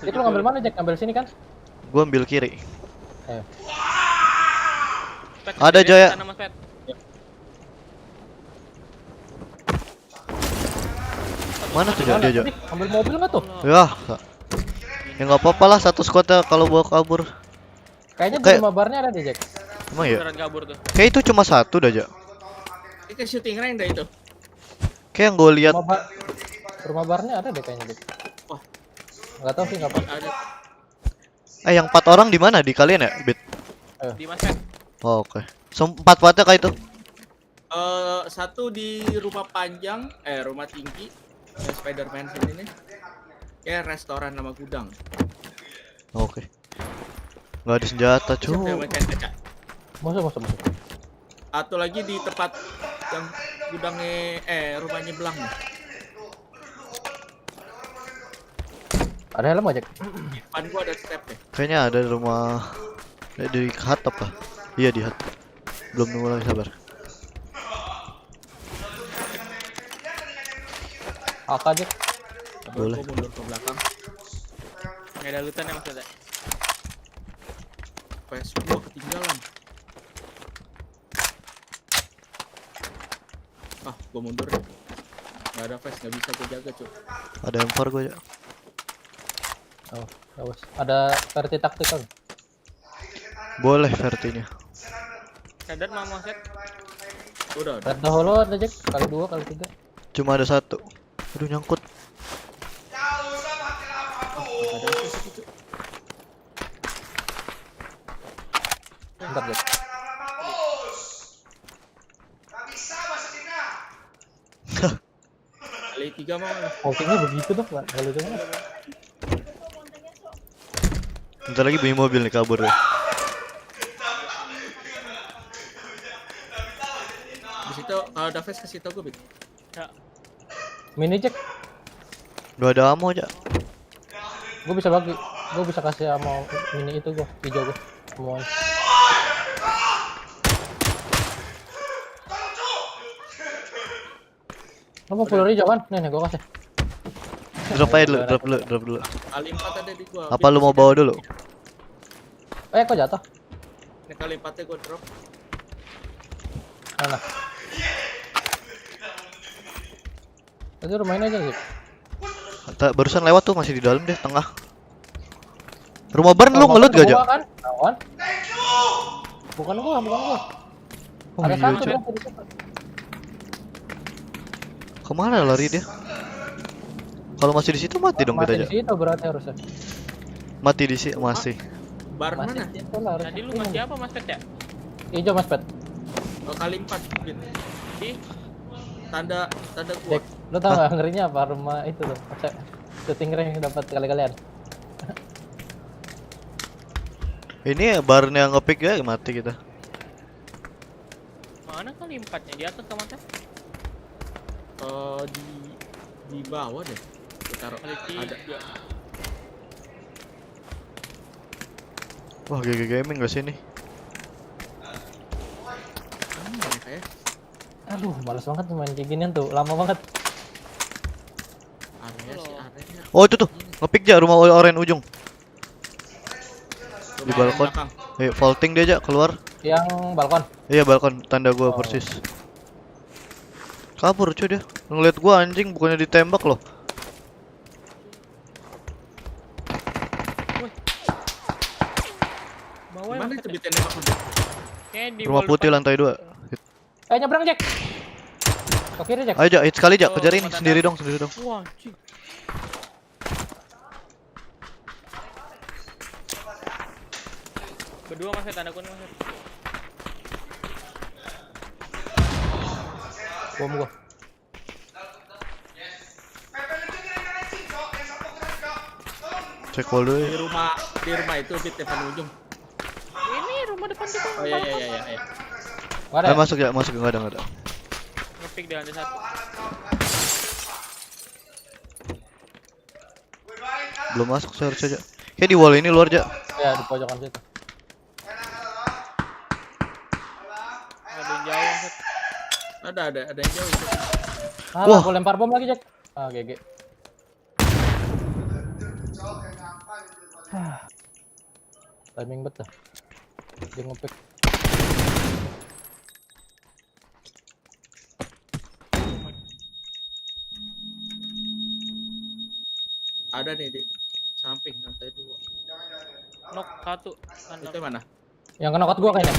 Itu lu ngambil mana, Jack? Ngambil sini kan? Gua ambil kiri. Pet, Ada Jaya. Mana tuh dia? Ambil mobil nggak tuh? Ya, enggak apa-apa lah satu squadnya kalau bawa kabur. Kayaknya di rumah barnya ada deh, Jack. Emang ya? Kabur tuh. Kayak itu cuma satu dah, Jak. Itu shooting range dah itu. Kayak yang gue lihat. Rumah barnya ada deh kayaknya, Jack. Wah. Enggak tahu sih enggak apa. Ada. Yang 4 orang di mana? Di kalian ya, Bit? Di Mas Pet. Oh, oke. 4 wattnya kayak itu. Satu di rumah panjang, rumah tinggi, Spider-Man sini nih. Ya restoran nama gudang. Oke. Nggak ada senjata, cuy. Masuk. Atau lagi di tempat yang gudangnya, rumahnya belang nih. Ada helm aja. Depan gua ada step deh. Kayaknya ada di rumah di hut apa? Iya di hut. Belum nunggu lagi, sabar. AK aja. Boleh. Gua mundur ke belakang. Nggak ada lootan ya maksudnya. PS gua ketinggalan. Gua mundur deh. Nggak ada face, nggak bisa gua jaga cuy. Ada M4 gua ya. Oh, bagus. Ada verti taktikal. Boleh vertinya. Sadar mau set. Udah. Red dahulu ada, Jack. Kali 2, kali 3. Cuma ada 1. Aduh, nyangkut. Bentar, Jack. Kali 3 mau. Postingnya begitu dong, Pak. Kali 2. Bentar lagi bunyi mobil nih, kabur ya. Di situ kalau ada face kasih tau gue, Bit. Ya. Mini, Jack. Gak ada ammo aja. Gue bisa bagi. Gue bisa kasih ammo mini itu gue, hijau gue. Semuanya. Lo mau full hijau kan? Nih, gue kasih. Drop aja dulu, drop dulu. Kali 4 ada di gua. Apa lu mau bawa dulu? Kok jatuh? Ini kali 4-nya gua drop. Mana? Itu rumahnya aja sih. Barusan lewat tuh, masih di dalam deh, tengah. Rumah bar lu ngelut gak, Jak? Kan? Bukan gua. Oh, ada iya, satu Cok. dong di situ. Kemana lari dia? Kalau masih di situ mati dong kita, Masih Jak. di situ berarti harusnya. Mati di sini masih. Bar Masih mana? di situ lah harusnya. Tadi lu masih apa Mas Pet ya? Hijau, Mas Pet. Oh, kali 4, Bit. Di Tanda gua. Jack, lu tau gak ngerinya apa? Rumah itu tuh. Shooting range dapat kali-kalian. Ini barnya ngepick ya mati kita. Mana kali 4-nya di atas sama teh? Di bawah deh. Taruh ada. Wah, GG Gaming gak sini? Aduh, males banget main kayak ginian tuh, lama banget. Oh itu tuh, ngepick aja rumah orange ujung. Di balkon. Vaulting dia aja keluar. Yang balkon. Iya balkon, tanda gua persis. Kabur cuy dia. Ngeliat gua anjing, bukannya ditembak loh. Mana itu ditembak? Rumah putih lantai 2. Nyebrang Jack. Ke kiri Jack. Ayo hit sekali Jack, kejar ini sendiri dong. Wah, anjing. Berdua Mas, tanda kuning Mas. Gua. Cek wall dulu. Di rumah itu di depan ujung. Ini rumah depan kita. Oh iya. Ayo masuk ya, masuk enggak ada. Ngepick di lantai 1. Belum masuk seharusnya aja. Kayak di wall ini luar aja. Ya, di pojokan situ. Ada yang jauh Mas. Ada yang jauh. Wah, gua lempar bom lagi Jack. Ah, GG. Timing bet dah. Dia ngepick. Ada nih di samping lantai 2. Knock 1. Itu mana? Yang kena kot gua kayaknya.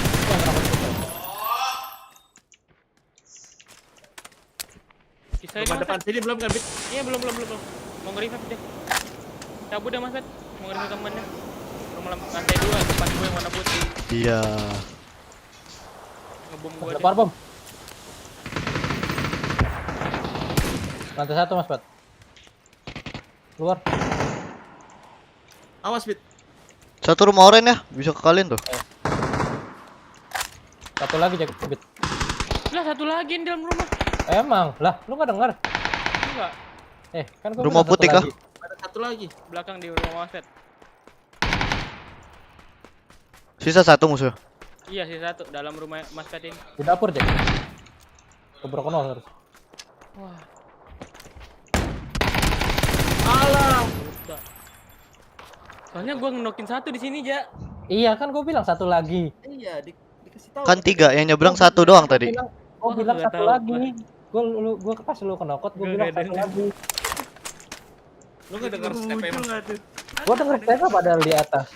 Rumah depan sini belum kan, Bit? Iya, belum. Mau nge-revive dia. Cabut deh Mas, mau nge-revive temennya. Rumah lantai 2, depan gue yang warna putih. Iya. Ngebom gua. Lempar bom. Lantai 1 Mas Pat. Keluar. Awas Bit. Satu rumah orange ya, bisa ke kalian tuh. Satu lagi Jack Bit. Lah, satu lagi di dalam rumah. Emang, lah lu gak denger? Enggak. Kan gua Rumah putih kah? Ada satu lagi Belakang di rumah Mas. Sisa satu musuh. Iya, sisa satu dalam rumah Mas Kat ini. Di dapur Jack. Kebrok nol harus. Wah. Alah. Soalnya gua ngenokin satu di sini, Ja. Iya, kan gua bilang satu lagi. Iya, dikasih tahu. Kan 3, yang nyebrang satu doang tadi. Gua bilang satu lagi. Gua pas lu kenokot, gua bilang satu lagi. Lu gak denger step emang? Gua denger step padahal di atas.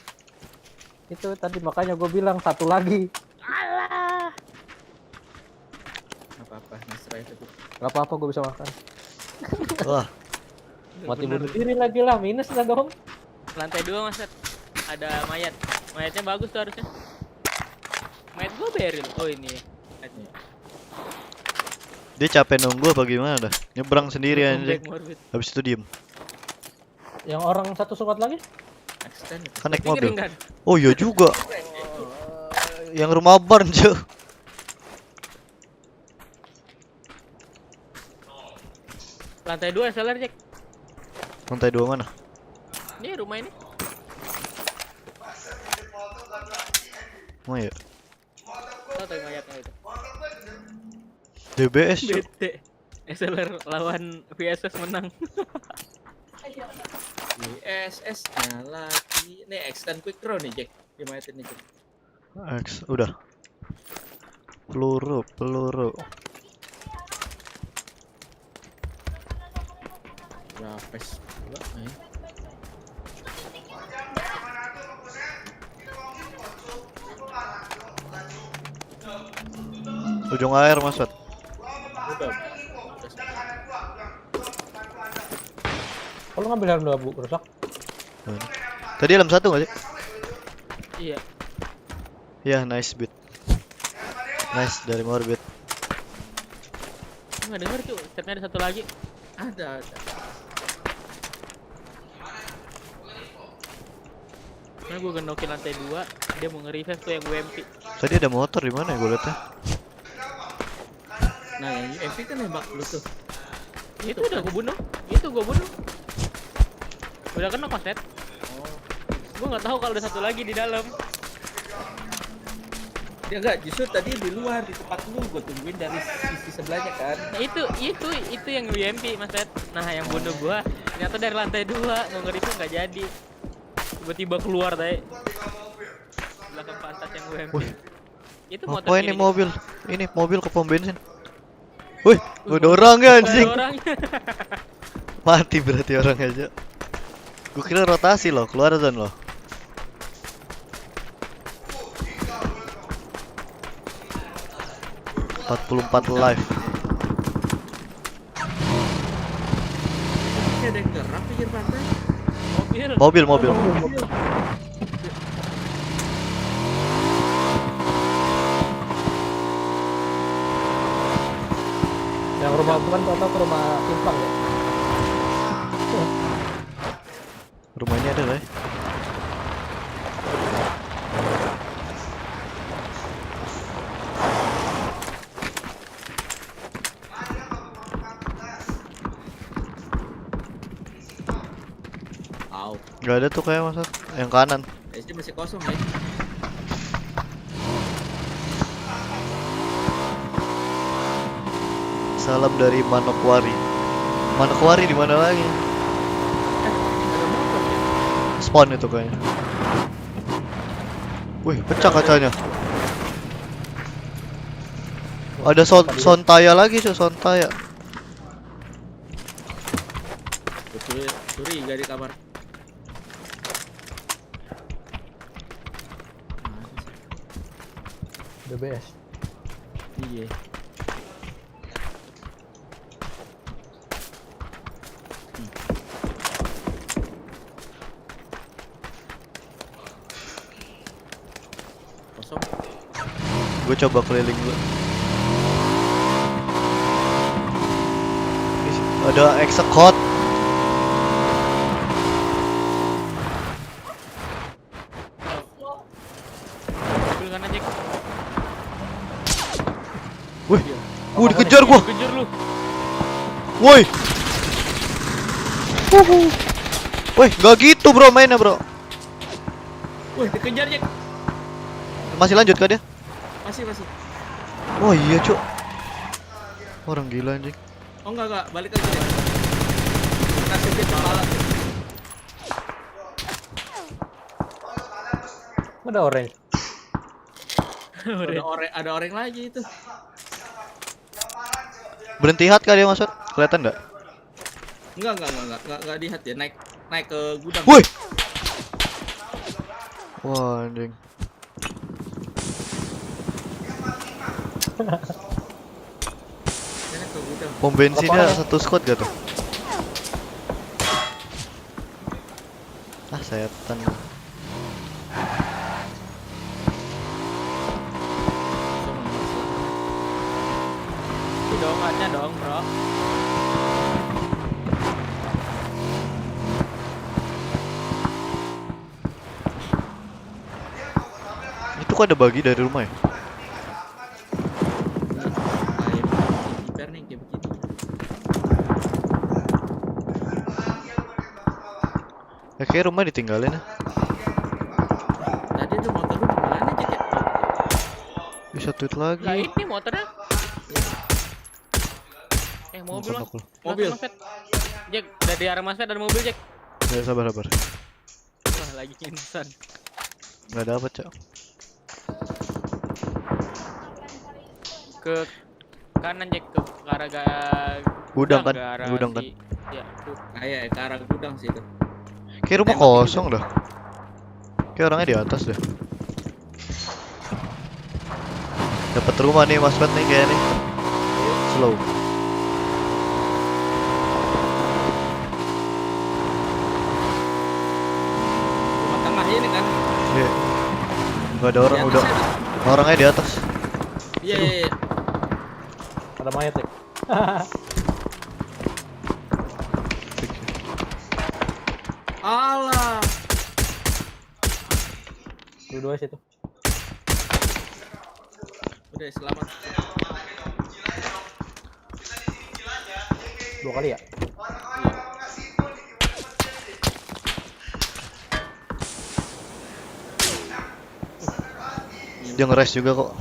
Itu tadi makanya gua bilang satu lagi. Alah. Gak apa-apa, nasrah itu. Gak apa-apa, gua bisa makan. Wah. Mati bunuh diri lagi lah, minus lah dong. Lantai 2 Mas. Ada mayat. Mayatnya bagus tuh harusnya. Mayat gua beril. Oh ini ya. Dia capek nunggu apa gimana dah? Nyebrang sendiri anjing. Habis itu diem. Yang orang satu squad lagi? Kan naik mobil. Oh iya juga. Yang rumah barn cuy. Lantai 2 SLR Jack. Lantai 2 mana? Ini rumah ini. Oh iya. Tahu mayatnya itu. DBS cuy. SLR lawan VSS menang. VSS nya lagi. Nih extend quick draw nih Jack. Dimayatin nih Jack. X udah. Peluru. Ya, pes juga nih. Ujung air masuk. Kalau ngambil helm 2 bu rusak. Tadi helm 1 nggak sih? Iya. Iya, nice beat. Nice dari Morbid. Nggak denger tuh, stepnya ada satu lagi. Ada. Nah, gue genokin lantai 2, dia mau nge-revive tuh yang UMP. Tadi ada motor di mana ya gue liatnya? Nah, yang UMP kan nembak lu tuh. Itu udah gue bunuh. Itu gue bunuh. Udah kena konsep. Oh. Gue nggak tahu kalau ada satu lagi di dalam. Dia enggak, justru tadi di luar di tempat lu gue tungguin dari sisi sebelahnya kan. Nah, itu yang UMP Mas Ted. Nah, yang bunuh gua ternyata dari lantai 2, mau nge-revive nggak jadi. Tiba-tiba keluar deh. Belakang pantat yang UMP. Itu motor apa ini mobil? Ini mobil ke pom bensin. Wih, ada orang ya anjing. Mati berarti orang aja. Gue kira rotasi loh, keluar zone loh. live. Ada yang gerak pinggir pantai. Mobil. Yang rumah bukan atau ke rumah timpang ya? Rumahnya ada lah. Gak ada tuh kayak maksud yang kanan. SD masih kosong ya. Salam dari Manokwari. Manokwari di mana lagi? Spawn itu kayaknya. Wih, pecah kacanya. Ada Sontaya lagi tuh, Sontaya. Curiga di kamar. The best. Iya. Kosong. Gue coba keliling dulu. Ada execute. Wih, dikejar gua. Kejar lu. Woi. Woi, gak gitu bro mainnya bro. Wih, dikejar Jack. Masih lanjut kah dia? Masih. Oh iya cuk. Orang gila anjing. Oh enggak, balik lagi deh. Kasih dia kepala. Ada orange. Ada orang lagi itu. Berhenti hat kah dia maksud? Kelihatan enggak? Enggak dihat ya. Naik ke gudang. Woi. Wah, anjing. Pom bensinnya satu squad gak tuh? Ah, setan. Doangannya dong, bro. Itu kok ada bagi dari rumah ya? Ya kayak rumah ditinggalin ya. Tadi tuh motor lu gimana Jack? Bisa tweet lagi. Lah ini motornya. Mobil Mas. Mobil. Jack, dari arah Mas ada mobil Jack. Ya sabar. Wah, lagi insan. Nggak dapet cak. Ke kanan Jack, ke arah gudang kan? Gudang kan? Iya, tuh. Kayak ke arah gudang sih itu. Kayak rumah kosong dah. Kayak orangnya di atas deh. Dapat rumah nih Mas Pet nih kayak nih. Slow. Rumah tengah ini kan? Iya. Gak ada orang udah. Orangnya di atas. Iya. Ada mayat ya. Alah. Dua situ. Udah selamat. 2 kali ya? Dia nge-race juga kok.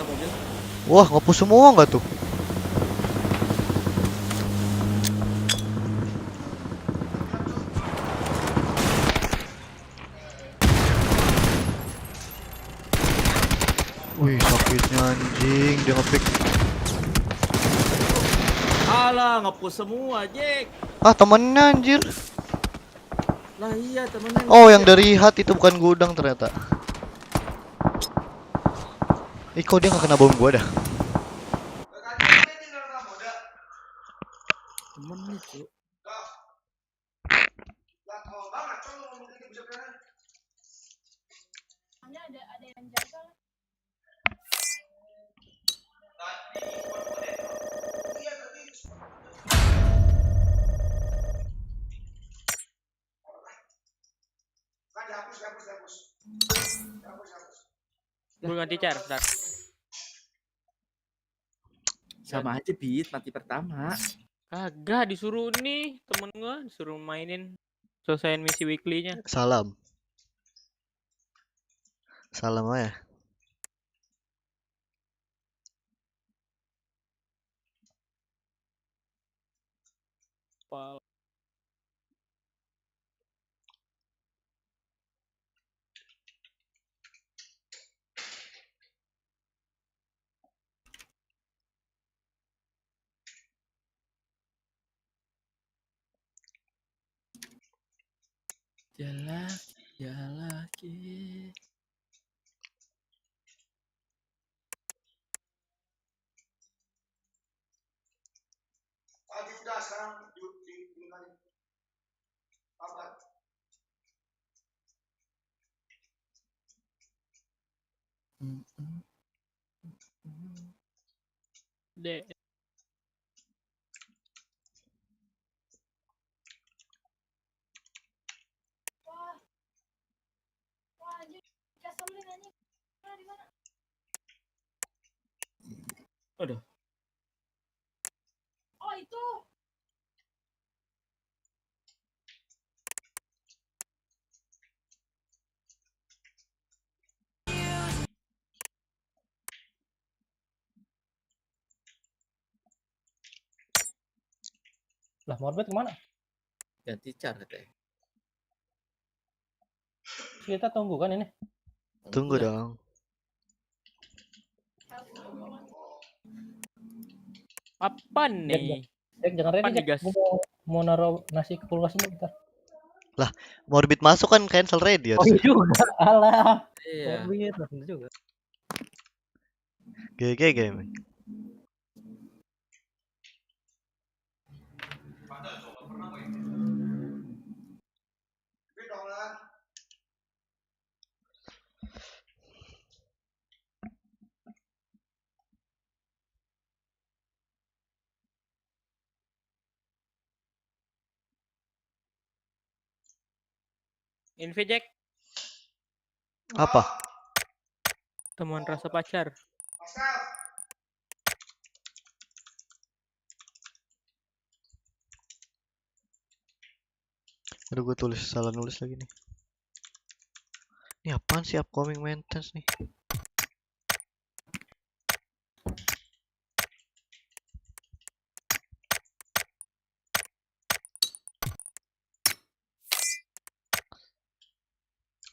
Mobil. Wah, ngapus semua nggak tuh? Wih, sakitnya anjing, dia ngepick. Alah, ngapus semua, Jek. Ah, temennya anjir. Lah iya, temennya. Oh, yang dari hat itu bukan gudang ternyata. Kok dia nggak kena bom gua dah. Temennya, Cuk. Ada yang jaga. Gue ganti car, bentar. Sama aja Beat, mati pertama. Kagak disuruh nih temen gua disuruh mainin selesaiin misi weekly-nya. Salam. Salam aja. Pal. Jalaki. Udah sekarang di kabar. Dek. Wah, anjir. Keselin anjing. Di mana? Aduh. Oh, itu. Lah, Morbid kemana? Ganti car katanya. Kita tunggu kan ini? Tunggu dong. Apa nih? Jangan ready, Jack. Mau naruh nasi ke kulkas dulu bentar. Lah, Morbid masuk kan cancel ready Oh iya juga. Alah. Iya. Morbid juga. GG game. Invite Jack. Apa? Teman rasa pacar. Aduh, gue salah nulis lagi nih. Ini apaan sih upcoming maintenance nih?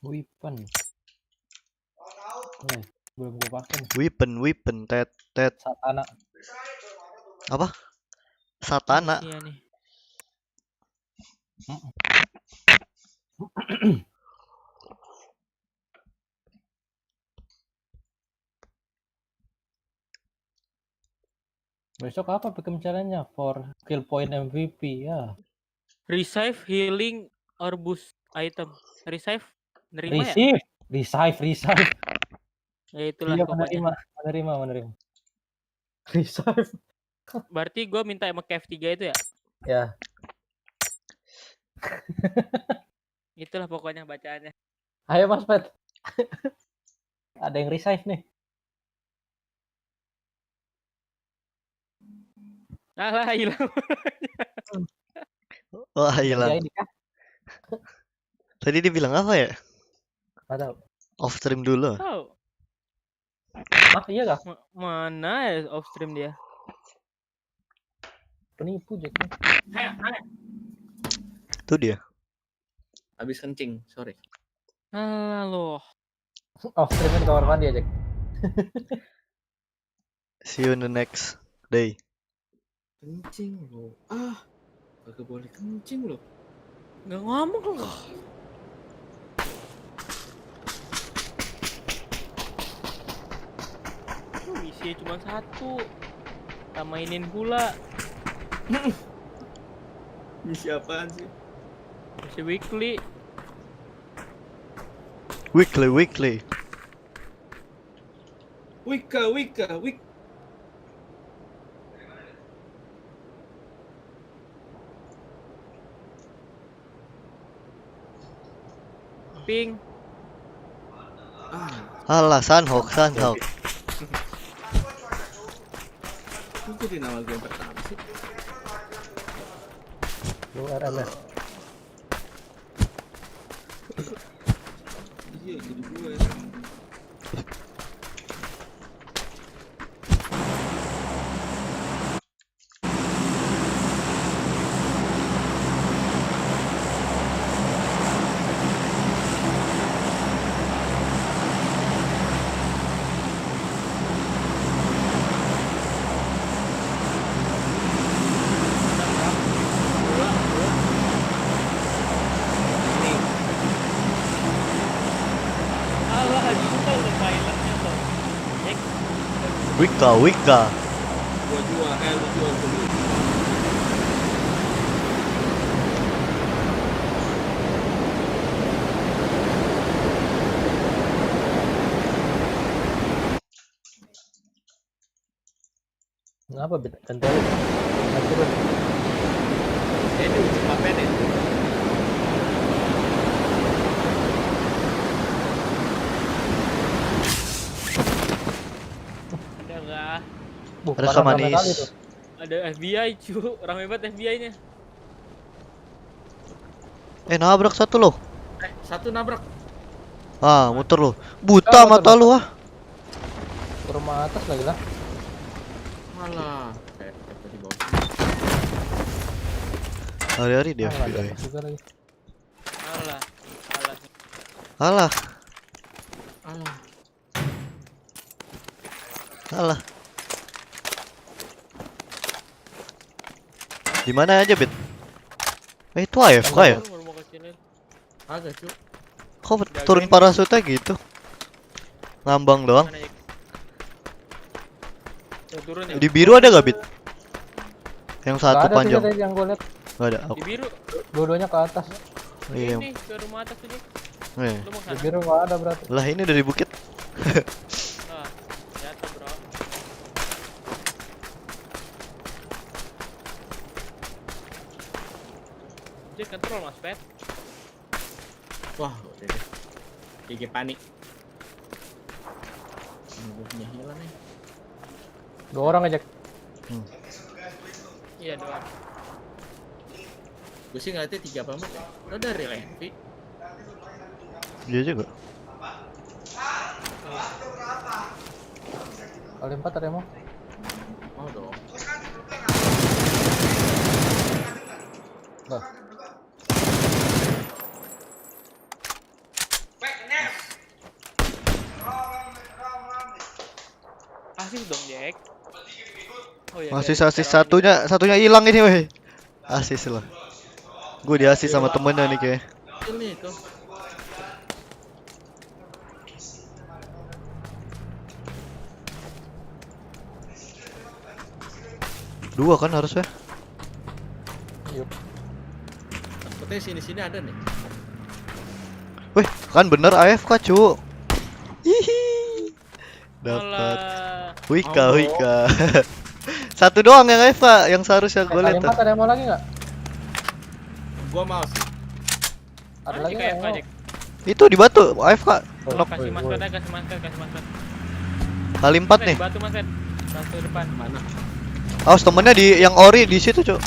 Weapon. Belum gue pakai. Weapon, tet. Satana. Apa? Satana. Iya nih. Besok apa pencariannya? For kill point MVP ya. Resave, healing, or boost item. Resave, nerima ya? Resave. Ya itulah Iya, pokoknya. menerima. Resave. Berarti gue minta sama KF3 itu ya? Ya. Itulah pokoknya bacaannya. Ayo Mas Pet. Ada yang resign nih. Alah, hilang. Wah, hilang. Tadi dia bilang apa ya? Nggak tahu. Off stream dulu. Tahu. Ah, iya kah? Mana ya off stream dia? Penipu Jack. Itu dia. Habis kencing, sorry. Alah loh. Off streamnya di kamar mandi ya Jack. See you in the next day. Kencing lo. Ah, kagak boleh kencing lo. Nggak ngomong loh. Misinya cuma satu. Kita mainin pula. Misi apaan sih? Misi weekly. Weekly. Wika. Ping. Alah, Sanhok. Itu jadi nama gue yang pertama sih. Lu RMS. Iya, jadi gue. Wika. Gua jual, lu jual dulu. Ngapa bet? Kental. Turun. Ini cuma pendek. Ada nggak? Ada manis. Ada FBI cu, rame banget FBI-nya. Nabrak satu loh. Satu nabrak. Ah, muter loh. Buta mata lu ah. Ke rumah atas lagi lah. Malah. Di bawah. Hari-hari dia FBI. Alah. Di mana aja, Bet? Itu AFK ya? Agak, cu. Kok turun parasutnya gitu? Ngambang doang. Di biru ada gak, Bet? Yang satu panjang. Gak ada yang gue liat. Gak ada. Di biru. Dua-duanya ke atas. Iya. Ini ke rumah atas tuh. Di biru gak ada berarti. Lah ini dari bukit. Jatuh bro. Jadi kontrol Mas Pet. Wah, udah deh. GG panik. Musuhnya hilang nih. 2 orang aja. Iya 2. Gue sih ngeliatnya 3 apa 4 ya. Lo dari Lenvi. Iya juga. Kali 4 ada emang. Oh dong. Bah. Asis dong Jack. Oh, iya, Asis satunya hilang ini weh. Asis lah. Gue di asis sama temennya nih kayak. Ini tuh. Dua kan harusnya. Yuk. Takutnya sini-sini ada nih. Weh, kan bener AFK cu. Hihi. Dapat. Wika. Satu doang yang AFK yang seharusnya gue lihat. Kalimat ada yang mau lagi nggak? Gua mau sih. Ada lagi nggak? AFK, Jack. Itu di batu, AFK. Knock. Kasih masker dah, kasih masker. Kali 4 nih. Batu Mas Ed. Batu depan. Mana? Awas temennya di yang ori di situ, Cuk.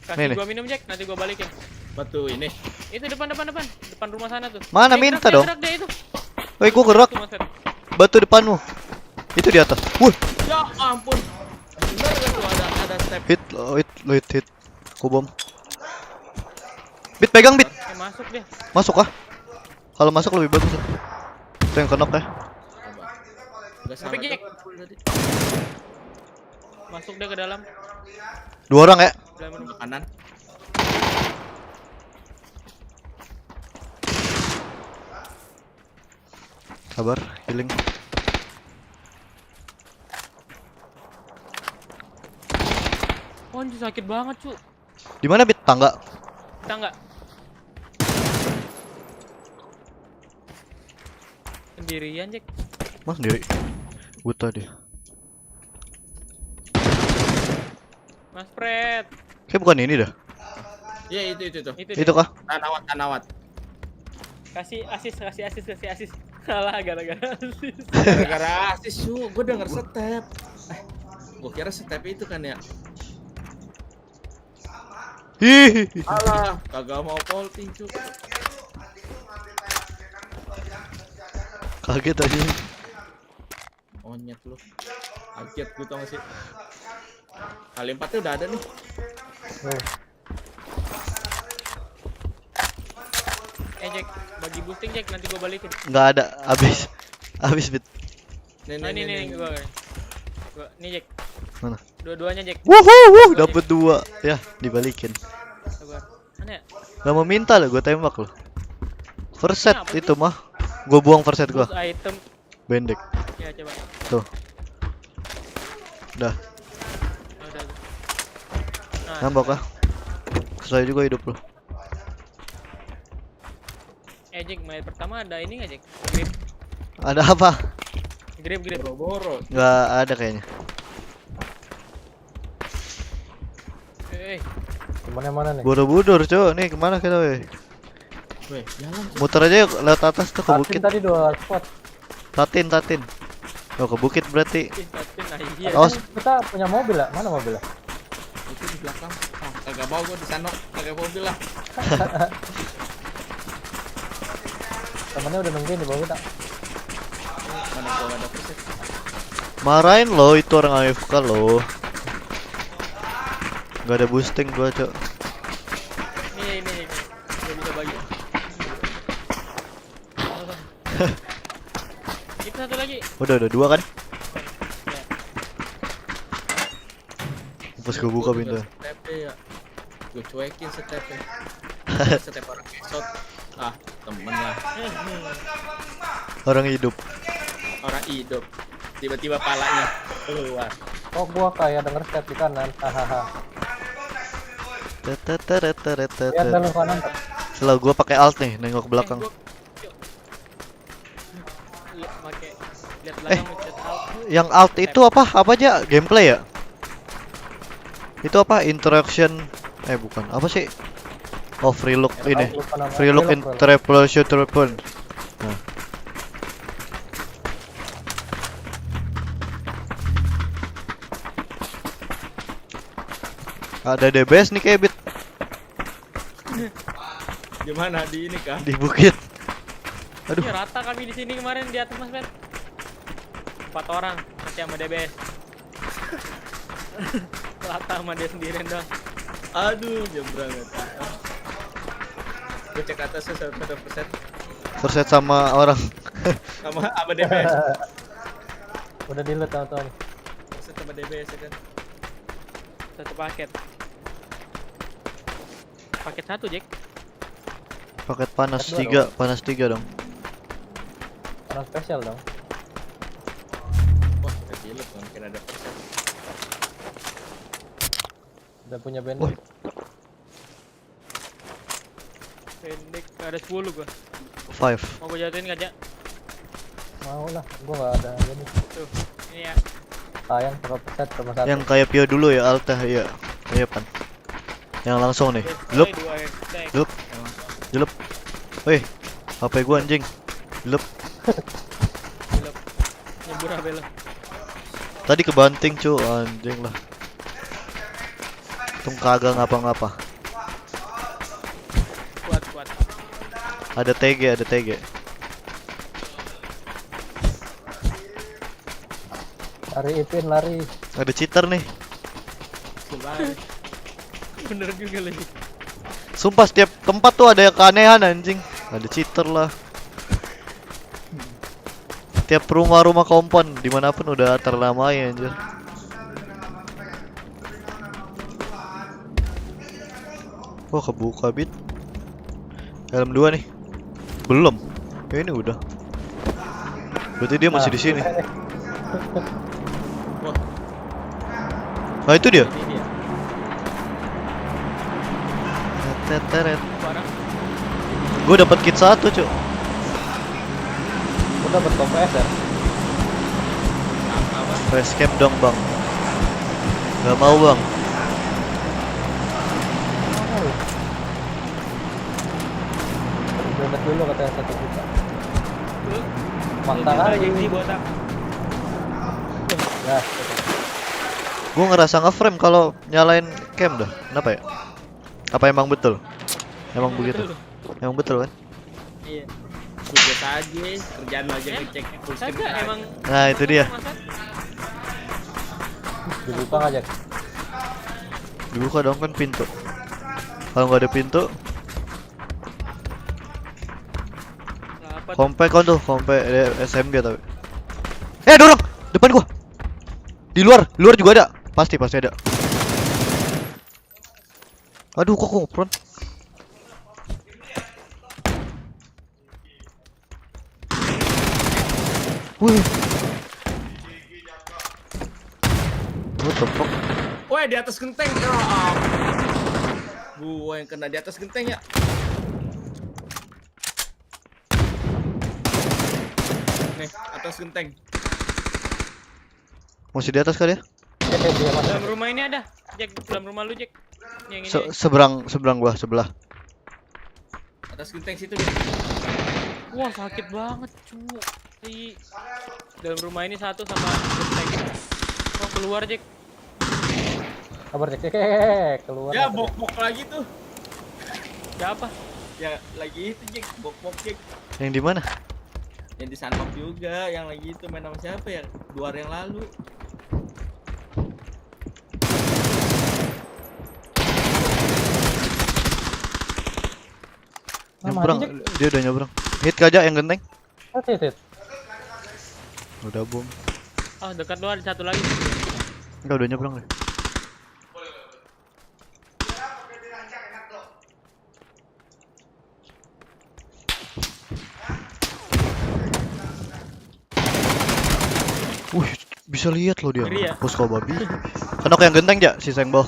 Kasih gua minum, Jack, nanti gua balikin. Batu ini. Itu depan rumah sana tuh. Mana minta dong? Gerak deh itu. Woi, gua gerak. Batu depanmu. Itu di atas. Wuh. Ya ampun. Bener gak tuh ada step. Hit. Aku bom. Bit pegang Bit. Masuk dia. Masuk kah? Kalau masuk lebih bagus. Itu yang kenok ya. Sampai Jack. Masuk dia ke dalam. 2 orang ya. Kanan. Sabar, healing. Oh, anjir sakit banget, Cu. Di mana Bit? Tangga. Sendirian, Jack. Mas sendiri. Buta dia. Mas Fred. Kayak bukan ini dah. Iya, itu. Itu kah? Tanawat. Kasih asis. Salah gara-gara asis. Gara-gara asis, Cu. Gue denger step. Gue kira step itu kan ya. Hihihi. Alah, kagak mau polting, Cu. Kaget aja. Monyet lu. Kaget gue tau gak sih. Kali 4-nya udah ada nih. Jack, bagi boosting Jack, nanti gua balikin. Nggak ada, habis Bit. Nih gua. Nih Jack. Mana? Dua-duanya Jack. Dapet 2. Ya, dibalikin. Sabar. Mana ya? Gak mau minta lo, gua tembak lo. First set itu mah. Gua buang first set gua. Item. Bendek. Ya, coba. Tuh. Udah. Nambah kah? Selesai juga hidup lo. Jack, main pertama ada ini nggak Jack? Grip. Ada apa? Grip. Boro-boro. Nggak ada kayaknya. Kemana nih? Borobudur Cok, nih kemana kita weh? Jalan. Muter aja lewat atas tuh ke bukit. Tadi 2 spot. Tatin. Oh, ke bukit berarti. Oh, kita punya mobil lah. Mana mobil lah? Itu di belakang. Kagak mau gua di sana. Kagak mobil lah. Temennya udah nungguin di bawah kita. Mana gua ada preset. Marahin lo itu orang AFK lo. Gak ada boosting gua, Cok. Ini. Gua bisa bagi. Itu satu lagi. Udah 2 kan? Pas gua buka pintu. Ya. Gue cuekin stepnya. Step orang kesot. Temen lah. Orang hidup. Tiba-tiba palanya keluar. Oh, gua kayak denger step di kanan. Hahaha. Lihat dalam kanan. Setelah gua pakai alt nih, nengok ke belakang. Yang alt itu apa? Apa aja? Gameplay ya? Itu apa? Interaction. Bukan. Apa sih? Oh, free look ini. Free look in triple shooter weapon. Nah. Ada DBS nih kayak Bit. Gimana di ini kah? Di bukit. Aduh. Ya, rata kami di sini kemarin di atas Mas Ben. 4 orang masih sama DBS. Rata sama dia sendirian dong. Aduh, jebranget. Gue cek atasnya pada perset. Perset sama orang. sama DBS. Udah di loot tahun. Perset sama DBS ya kan. Satu paket. Paket 1 Jack. Paket panas 3, panas 3 dong. Panas spesial dong. Wah, udah di loot mungkin ada perset. Udah punya bendek. Bendek ada 10 gua. 5. Mau gua jatuhin enggak, Jak? Mau lah, gua enggak ada ini. Tuh, ini ya. Sayang pakai peset cuma 1. Yang kayak Pio dulu ya, Alta ya. Kayak pan. Yang langsung nih. Jelup. Wih, HP gua anjing. Lep. Nyebur HP lo. Tadi kebanting cu, anjing lah. Tung kagak ngapa-ngapa. Kuat. Ada TG. Lari Ipin, lari. Ada cheater nih. Bener juga lagi. Sumpah setiap tempat tuh ada keanehan anjing. Ada cheater lah. Tiap rumah-rumah kompon dimanapun udah ternamai anjir. Wah kebuka bit. Helm 2 nih. Belum. Ya ini udah. Berarti dia masih di sini. Nah itu dia. Teret. Gue dapat kit 1 cuy. Gue dapat Pgi.S ya. Facecam dong bang. Gak mau bang. Download dulu katanya 1 juta. Maksa kali. Jekzy botak. Ya. Gue ngerasa nge-frame kalau nyalain cam dah. Kenapa ya? Apa emang betul? Emang begitu? Emang betul kan? Iya. Tugas aja, kerjaan aja ngecek full screen. Kagak emang. Nah itu dia. Dibuka aja. Dibuka dong kan pintu. Kalau nggak ada pintu, kompe kan tuh, kompe SMG tapi. Dorong depan gua. Di luar juga ada. Pasti ada. Aduh kok ngopron. Wih. What the fuck? Woi, di atas genteng. Gua yang kena di atas genteng ya. Nih, atas genteng. Masih di atas kali ya? Dalam rumah ini ada. Jack, dalam rumah lu, Jack. Yang ini. Seberang gua, sebelah. Atas genteng situ dia. Wah, sakit banget, cu. Di dalam rumah ini satu sama genteng. Oh, keluar, Jack. Kabar Jack, keluar. Ya, bok-bok lagi tuh. Siapa? Ya, lagi itu Jack, bok-bok Jack. Yang di mana? Yang di sandbox juga, yang lagi itu main sama siapa ya? 2 hari yang lalu. Nyebrang, dia udah nyebrang. Hit aja yang genteng. Hit. Udah bom. Oh, dekat lu ada satu lagi. Enggak udah nyebrang deh. Wih, bisa lihat loh dia. Posko babi. Kenok yang genteng ya, si Sengbol.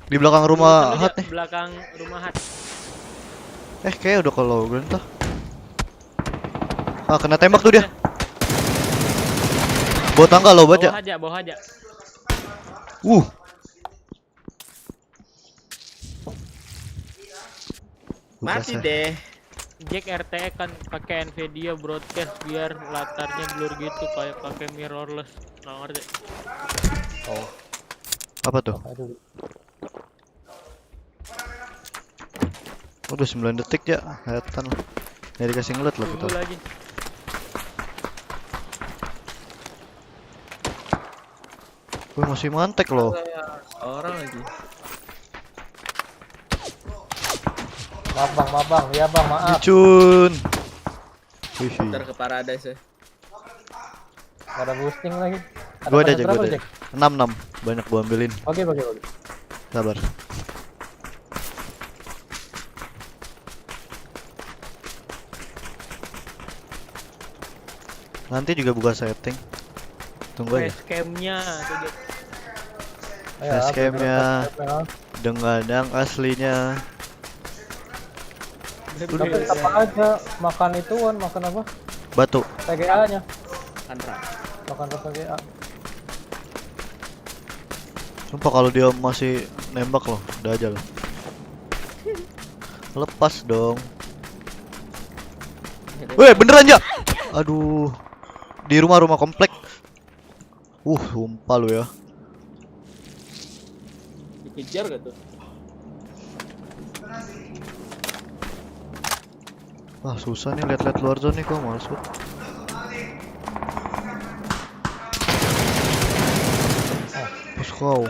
Di belakang rumah hat nih. Belakang rumah hat. Kayak udah kalau gentah. Ah, kena tembak tuh dia. Bawa tangga lo baca. Bawah aja. Mati deh. Jack RTE kan pakai Nvidia broadcast biar latarnya blur gitu kayak pakai mirrorless. Nggak ngerti. Oh. Apa tuh? Udah 9 detik ya, kelihatan lah. Ya dikasih ngelut lah kita. Gue masih mantek loh. Orang lagi. Maaf bang, ya bang, maaf. Dicun. Ntar ke Paradise ya. Gak ada boosting lagi. Gue ada aja, 6 banyak gua ambilin. Oke. Sabar. Nanti juga buka setting. Tunggu aja. Facecam-nya Facecam-nya dengan yang aslinya. Tapi apa aja makan ituan, makan apa? Batu. PGA-nya. Makan PGA. Sumpah kalau dia masih nembak loh, udah aja loh. Lepas dong. Weh, beneran ya? Aduh. Di rumah-rumah komplek. Sumpah lu ya. Dikejar gak tuh? Wah, susah nih lihat-lihat luar zone nih, kok males banget. Terus kau.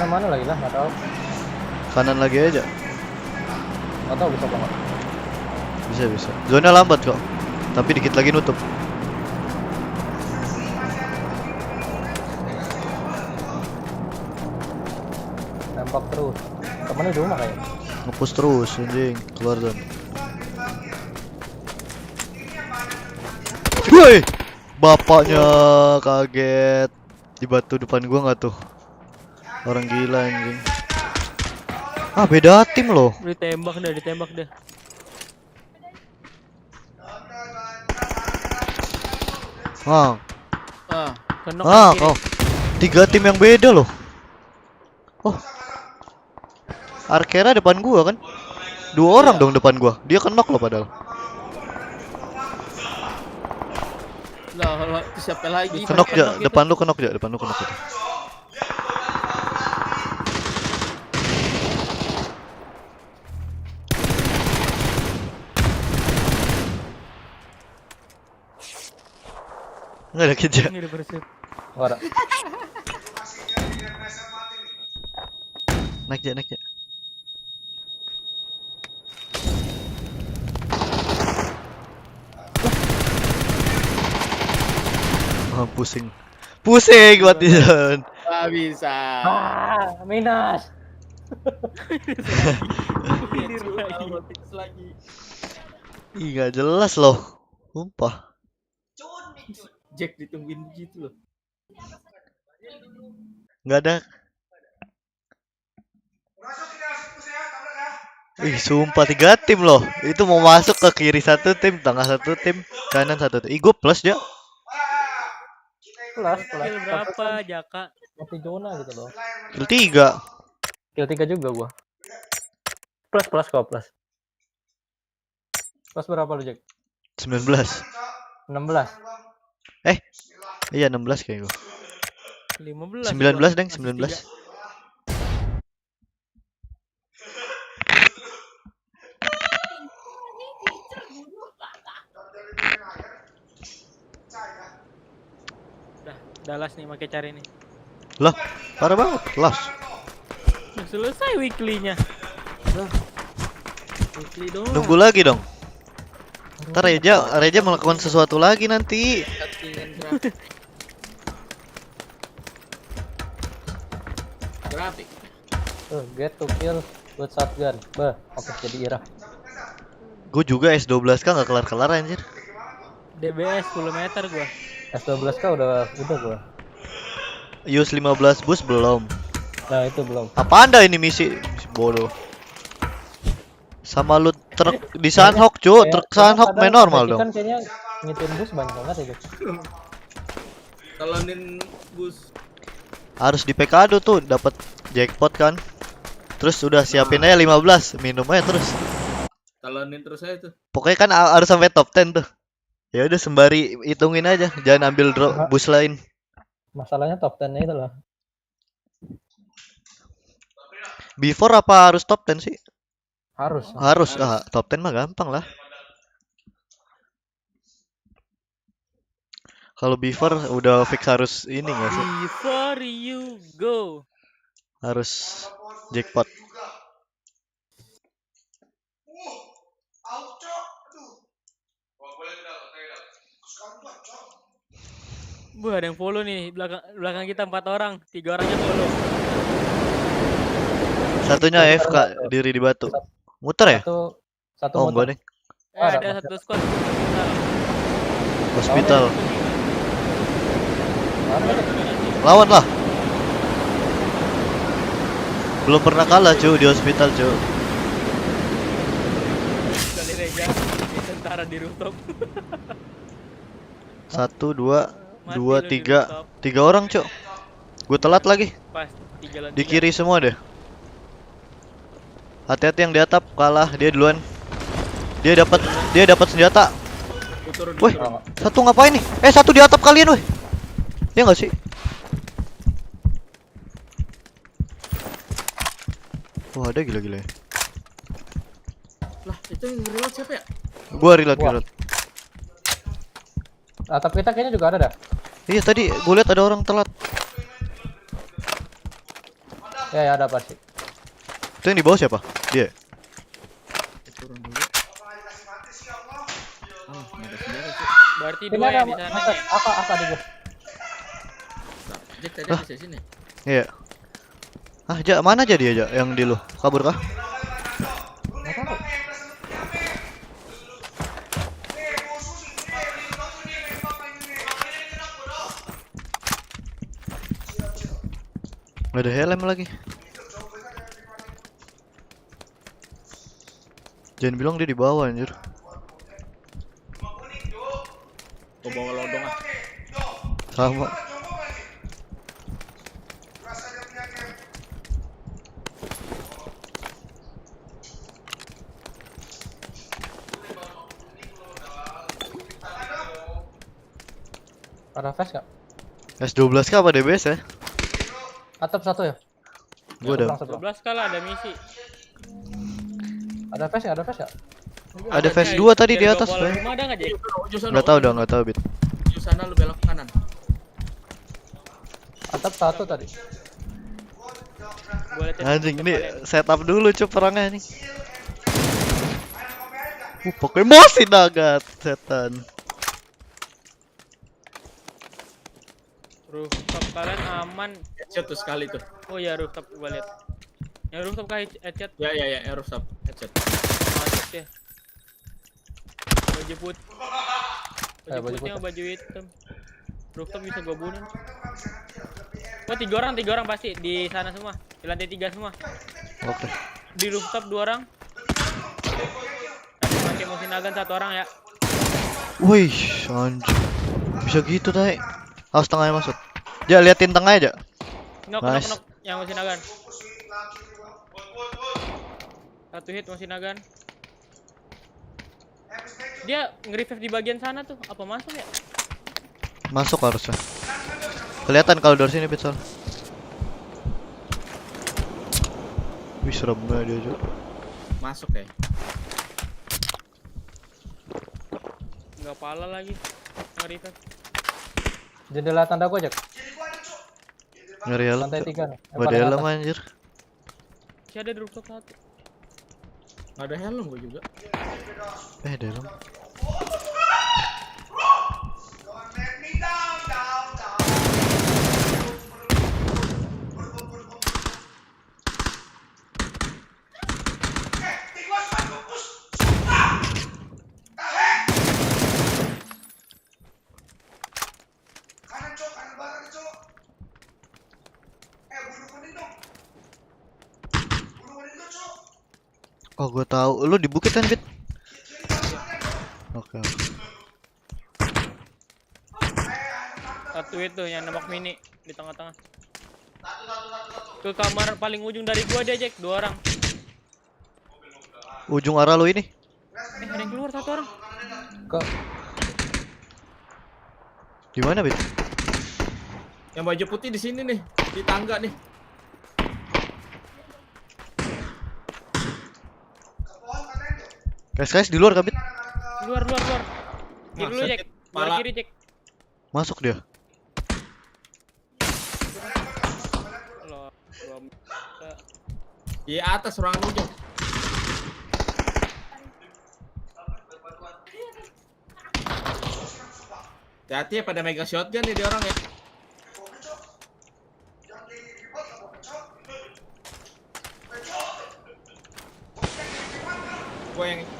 Mana lagi lah, nggak tahu. Kanan lagi aja. Nggak tahu bisa apa nggak. Bisa. Zona lambat kok. Tapi dikit lagi nutup. Nampak terus. Temennya di rumah kayaknya. Ngepush terus anjing, keluar zone. Woi, bapaknya kaget. Di batu depan gua nggak tuh? Orang gila anjing. Beda tim loh. Ditembak dah. Kau 3 tim yang beda loh. Arkera depan gua kan? 2 orang dong depan gua. Dia kan knock loh padahal. Lah, siapa lagi? Kenok ya, depan lu kenok ya. Nggak ada kerja. Nggak ada. Naik ya. Pusing buat di zone. Nggak bisa. Minus. lagi. Ih, nggak jelas loh. Sumpah. Jack ditungguin gitu loh. Nggak ada. Sumpah 3 tim loh. Itu mau masuk ke kiri 1 tim, tengah 1 tim, kanan 1 tim. Gue plus ya. Plus. Kill berapa, Jaka? Mati zona gitu loh. Kill 3. Kill 3 juga gua. Plus kok. Plus berapa lu, Jack? 19. 16. Iya 16 kayak gua. 15. 19 deng, 19. Dallas nih pakai cari nih. Lah, parah banget, Las. Selesai weekly-nya. Weekly doang. Nunggu lagi dong. Ntar Reja melakukan sesuatu lagi nanti. Grafik. Get to kill with shotgun. Oke, jadi Ira. Gue juga S12 kan nggak kelar-kelar anjir. DBS 10 meter gua. S12K udah gua. Use 15 boost belum. Nah, itu belum. Apa anda ini misi bodoh. Sama lu truk di Sunhawk cuy, truk Sunhawk main normal dong. Kan kayaknya ngitin bus banyak banget ya, Jack. Talonin bus. Harus di Pekado tuh dapat jackpot kan. Terus udah siapin aja 15, minum aja terus. Talonin terus aja tuh. Pokoknya kan harus sampai top 10 tuh. Ya udah sembari hitungin aja, jangan ambil bus lain. Masalahnya top 10-nya itu loh. Before apa harus top 10 sih? Harus. Top 10 mah gampang lah. Kalau before udah fix harus ini nggak sih? Before you go. Harus jackpot. Ada yang follow nih belakang kita 4 orang, 3 orangnya follow. Satunya AFK diri di batu. Muter ya? Satu muter. Enggak nih. Ada satu squad hospital. Lawan lah. Belum pernah kalah cuy di hospital cuy. Kali Reja tentara di rooftop. 1, 2, 3 orang cuy. Gue telat lagi. Pas, di kiri semua deh. Hati-hati yang di atap kalah, dia duluan. Dia dapat senjata. Woi, satu ngapain nih? Satu di atap kalian, woi. Ya enggak sih? Wah, ada gila-gila ya. Lah, itu yang reload siapa ya? Gua reload. Atap kita kayaknya juga ada dah. Iya, tadi gua lihat ada orang telat. Ya ada pasti. Itu yang di bawah siapa? Dia. Turun dulu. Oh, ada senjata sih. Berarti dua ya di sana. Apa di gua? Jek tadi di sini. Iya. Mana aja dia yang di lu? Kabur kah? Enggak tahu. Gak ada helm lagi. Jangan bilang dia di bawah anjir. Gua bawa lodong ah. Sama. Ada flash gak? S12 kah apa DBS ya? Atap satu ya? Gua ada. 12 kali ada misi. Ada flash gak? Ada flash 2 tadi di atas. Rumah ada enggak, Jek? Enggak tahu Bit. Di sana lu belok kanan. Atap satu tadi. Anjing ini setup dulu cuy perangnya nih. Pakai emosi naga setan. Rooftop kalian aman. Headshot tuh sekali tuh. Oh ya rooftop gua lihat. Yang rooftop kah headshot? Ya rooftop headshot. Masuk ya. Baju putih. Baju putih sama baju hitam. Rooftop bisa gua bunuh. Oh, tiga orang pasti di sana semua. Di lantai 3 semua. Oke. Di rooftop 2 orang. Pakai mesin nagan 1 orang ya. Wih, anjir. Bisa gitu, Tai. Awas tengahnya masuk. Ya, liatin tengah aja. Knock yang mesin nagan. 1 hit mesin nagan. Dia nge-revive di bagian sana tuh. Apa masuk ya? Masuk harusnya. Kelihatan kalau dari sini Pitsal. Wih, serem banget dia juga. Masuk ya. Enggak pala lagi. Nge-revive. Jendela tanda gua, Jak. Ngeri helm. Lantai 3 nih. Gak ada helm anjir. Masih ada di rooftop 1. Gak ada helm gua juga. Ada helm. Oh, gue tahu. Lu di bukit kan, Bit? Oke. Satu itu yang nembak mini di tengah-tengah. Ke kamar paling ujung dari gua dia, Jack. 2 orang. Ujung arah lu ini? Ada yang keluar 1 orang. Di mana, Bit? Yang baju putih di sini nih, di tangga nih. Guys, di luar kan, Bit? Luar. Kiri dulu, Jack. Luar kiri, Jack. Masuk dia. Di atas ruangan ujung. Hati-hati ya pada mega shotgun nih dia orang ya.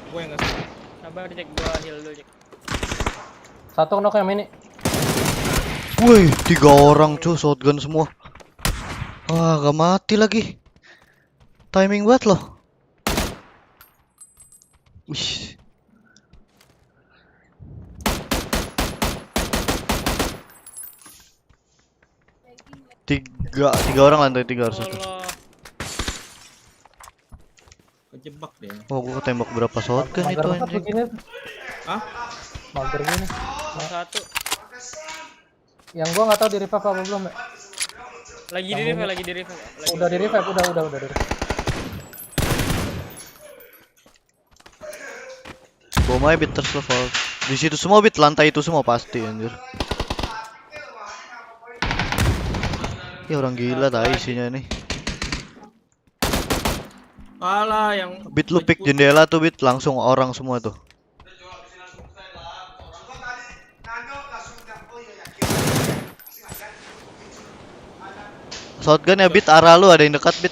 Gue yang ngasih. Sabar, Jack. Gua heal dulu, Jack. 1 knock yang mini. Wih, 3 orang cuy, shotgun semua. Wah, gak mati lagi. Timing banget loh. Wih. Tiga orang lantai 3 harusnya tuh. Kejebak deh. Oh, gua tembak berapa shotgun itu anjing. Hah? Mager gini. Satu. Yang gua nggak tahu di revive apa belum ya. Lagi di revive, lagi di revive. Udah di revive, udah di revive. Bom aja bit terus level. Di situ semua bit, lantai itu semua pasti anjir. Ya orang gila tadi isinya nih. Alah yang Bit lu pick jendela tuh bit, langsung orang semua tuh. Shotgun ya bit, arah lu ada yang dekat bit.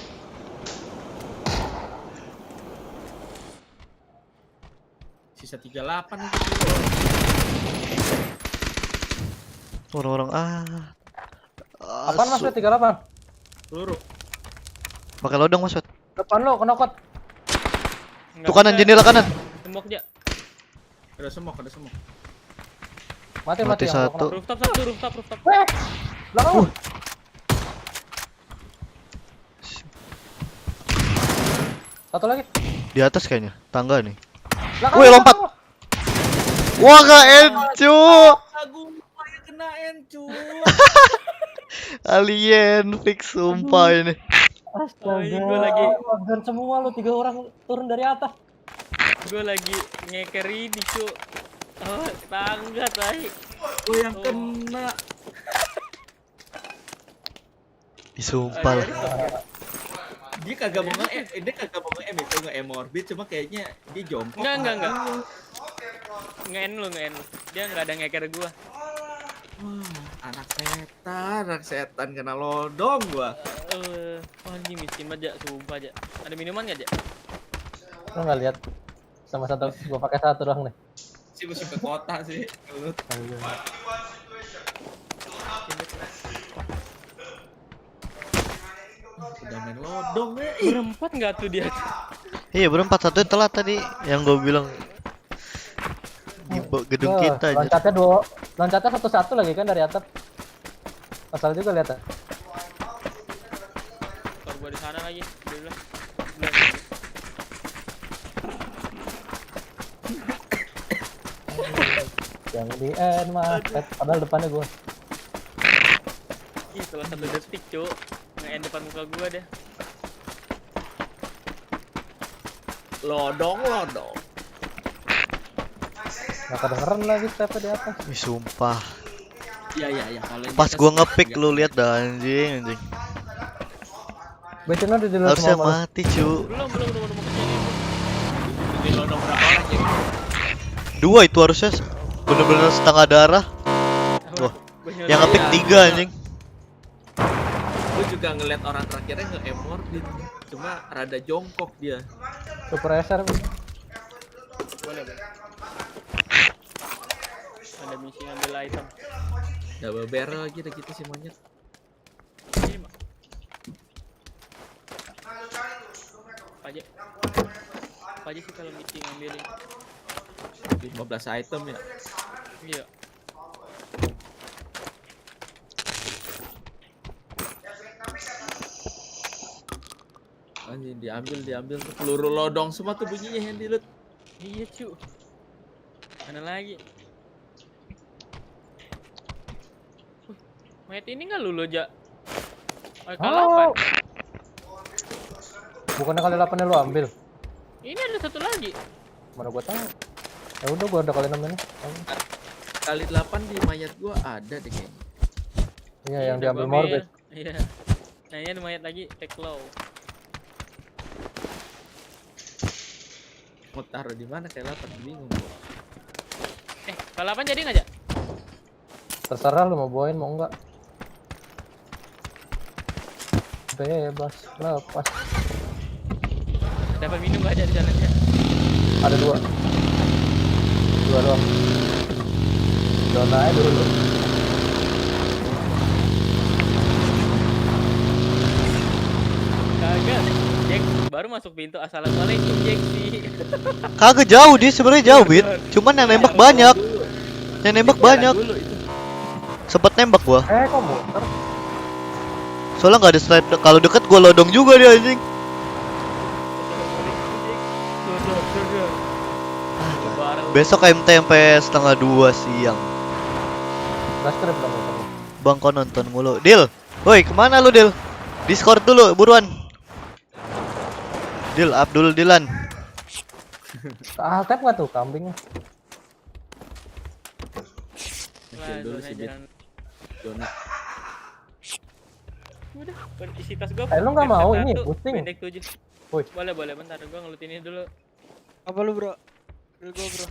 Sisa 38 nih. Orang-orang Apaan Mas 38? Peluru. Pakai lodong Mas. Depan lo kenokot. Tuh kanan, jendela kanan. Semok aja. Ada semok. Mati satu. Rooftop. Belakang. Satu lagi. Di atas kayaknya, tangga nih. Belakang, Wih, lompat. Wah, gak encu. Aku kena encu. Alien fix sumpah ini. Astaga, gue lagi dan semua lo 3 orang turun dari atas. Gue lagi ngeker ini cu. Oh, tangga tai. Gue yang kena. Sumpah lah. Dia kagak mau nge-M itu nge-M orbit, cuma kayaknya dia jongkok. Enggak. Nge-N lu. Dia enggak ada ngeker gua. Anak setan kena lodong gua. Anjing miskin aja, sumpah aja. Ada minuman enggak aja? Lo nggak lihat sama satu, gua pakai satu doang nih. Si musim ke kota sih. Udah main lodong ya. Berempat nggak tuh dia? Iya berempat, satu telat tadi yang gue bilang di gedung kita aja. Loncatnya satu-satu lagi kan dari atap. Asal juga lihat ya. Kalau gua di sana lagi, dulu. Yang di end mah, padahal depannya gua. Ih, setelah 1 detik, Cuk. Nge-end depan muka gua deh. Lodong. Nggak kedengeran lagi stepnya di atas. Ih, sumpah. Iya. Pas gua ngepick lu lihat dah anjing. Betina di dalam harusnya semua. Mati, cu. Belum Di lodong berapa orang ya? 2 itu harusnya bener-bener setengah darah. Wah, yang ngepick 3 anjing. Gue juga ngeliat orang terakhirnya nge-M orbit, cuma rada jongkok dia. Super SR. Boleh. Ada misi ngambil item. Double barrel lagi udah gitu sih monyet. Apa aja sih kalau misi ngambilin? 15 item ya. Iya. Anjing diambil tuh peluru lodong semua tuh bunyinya yang di loot. Iya, cu. Mana lagi? Mayat ini nggak lulu aja. Oh. Bukannya kali 8-nya lu ambil? Ini ada satu lagi. Mana gua tahu. Ya udah gua ada kali 6 ini. Kali 8 di mayat gua ada deh kayaknya. Iya, yang diambil morbid. Iya. Nah, ini ada mayat lagi, take low. Mau taruh di mana kayak 8 bingung gua. Kalau 8 jadi nggak, Ja? Terserah lu mau bawain mau enggak. Bebas, lepas. Dapat minum nggak aja di sana ya? Ada 2 doang. Dona aja dulu. Kagak. Jack baru masuk pintu. Assalamualaikum, Jekzy. Kagak jauh dia sebenarnya jauh, Bit. Cuman yang nembak banyak. Yang nembak banyak. Sempet nembak gua. Kok muter? Soalnya nggak ada sniper. Kalau deket gua lodong juga dia anjing. Besok MT sampai 1:30 siang. Subscribe dong. Bang kau nonton mulu. Dil, woi kemana lu Dil? Discord dulu, buruan. Dil, Abdul Dilan. Tap nggak tuh kambing? Dulu sih Dona. Udah, isi tas gua. Lu nggak mau ini pusing? Pendek 7. Boleh, bentar gua ngelutin ini dulu. Apa lu, Bro? Dulu gua, Bro.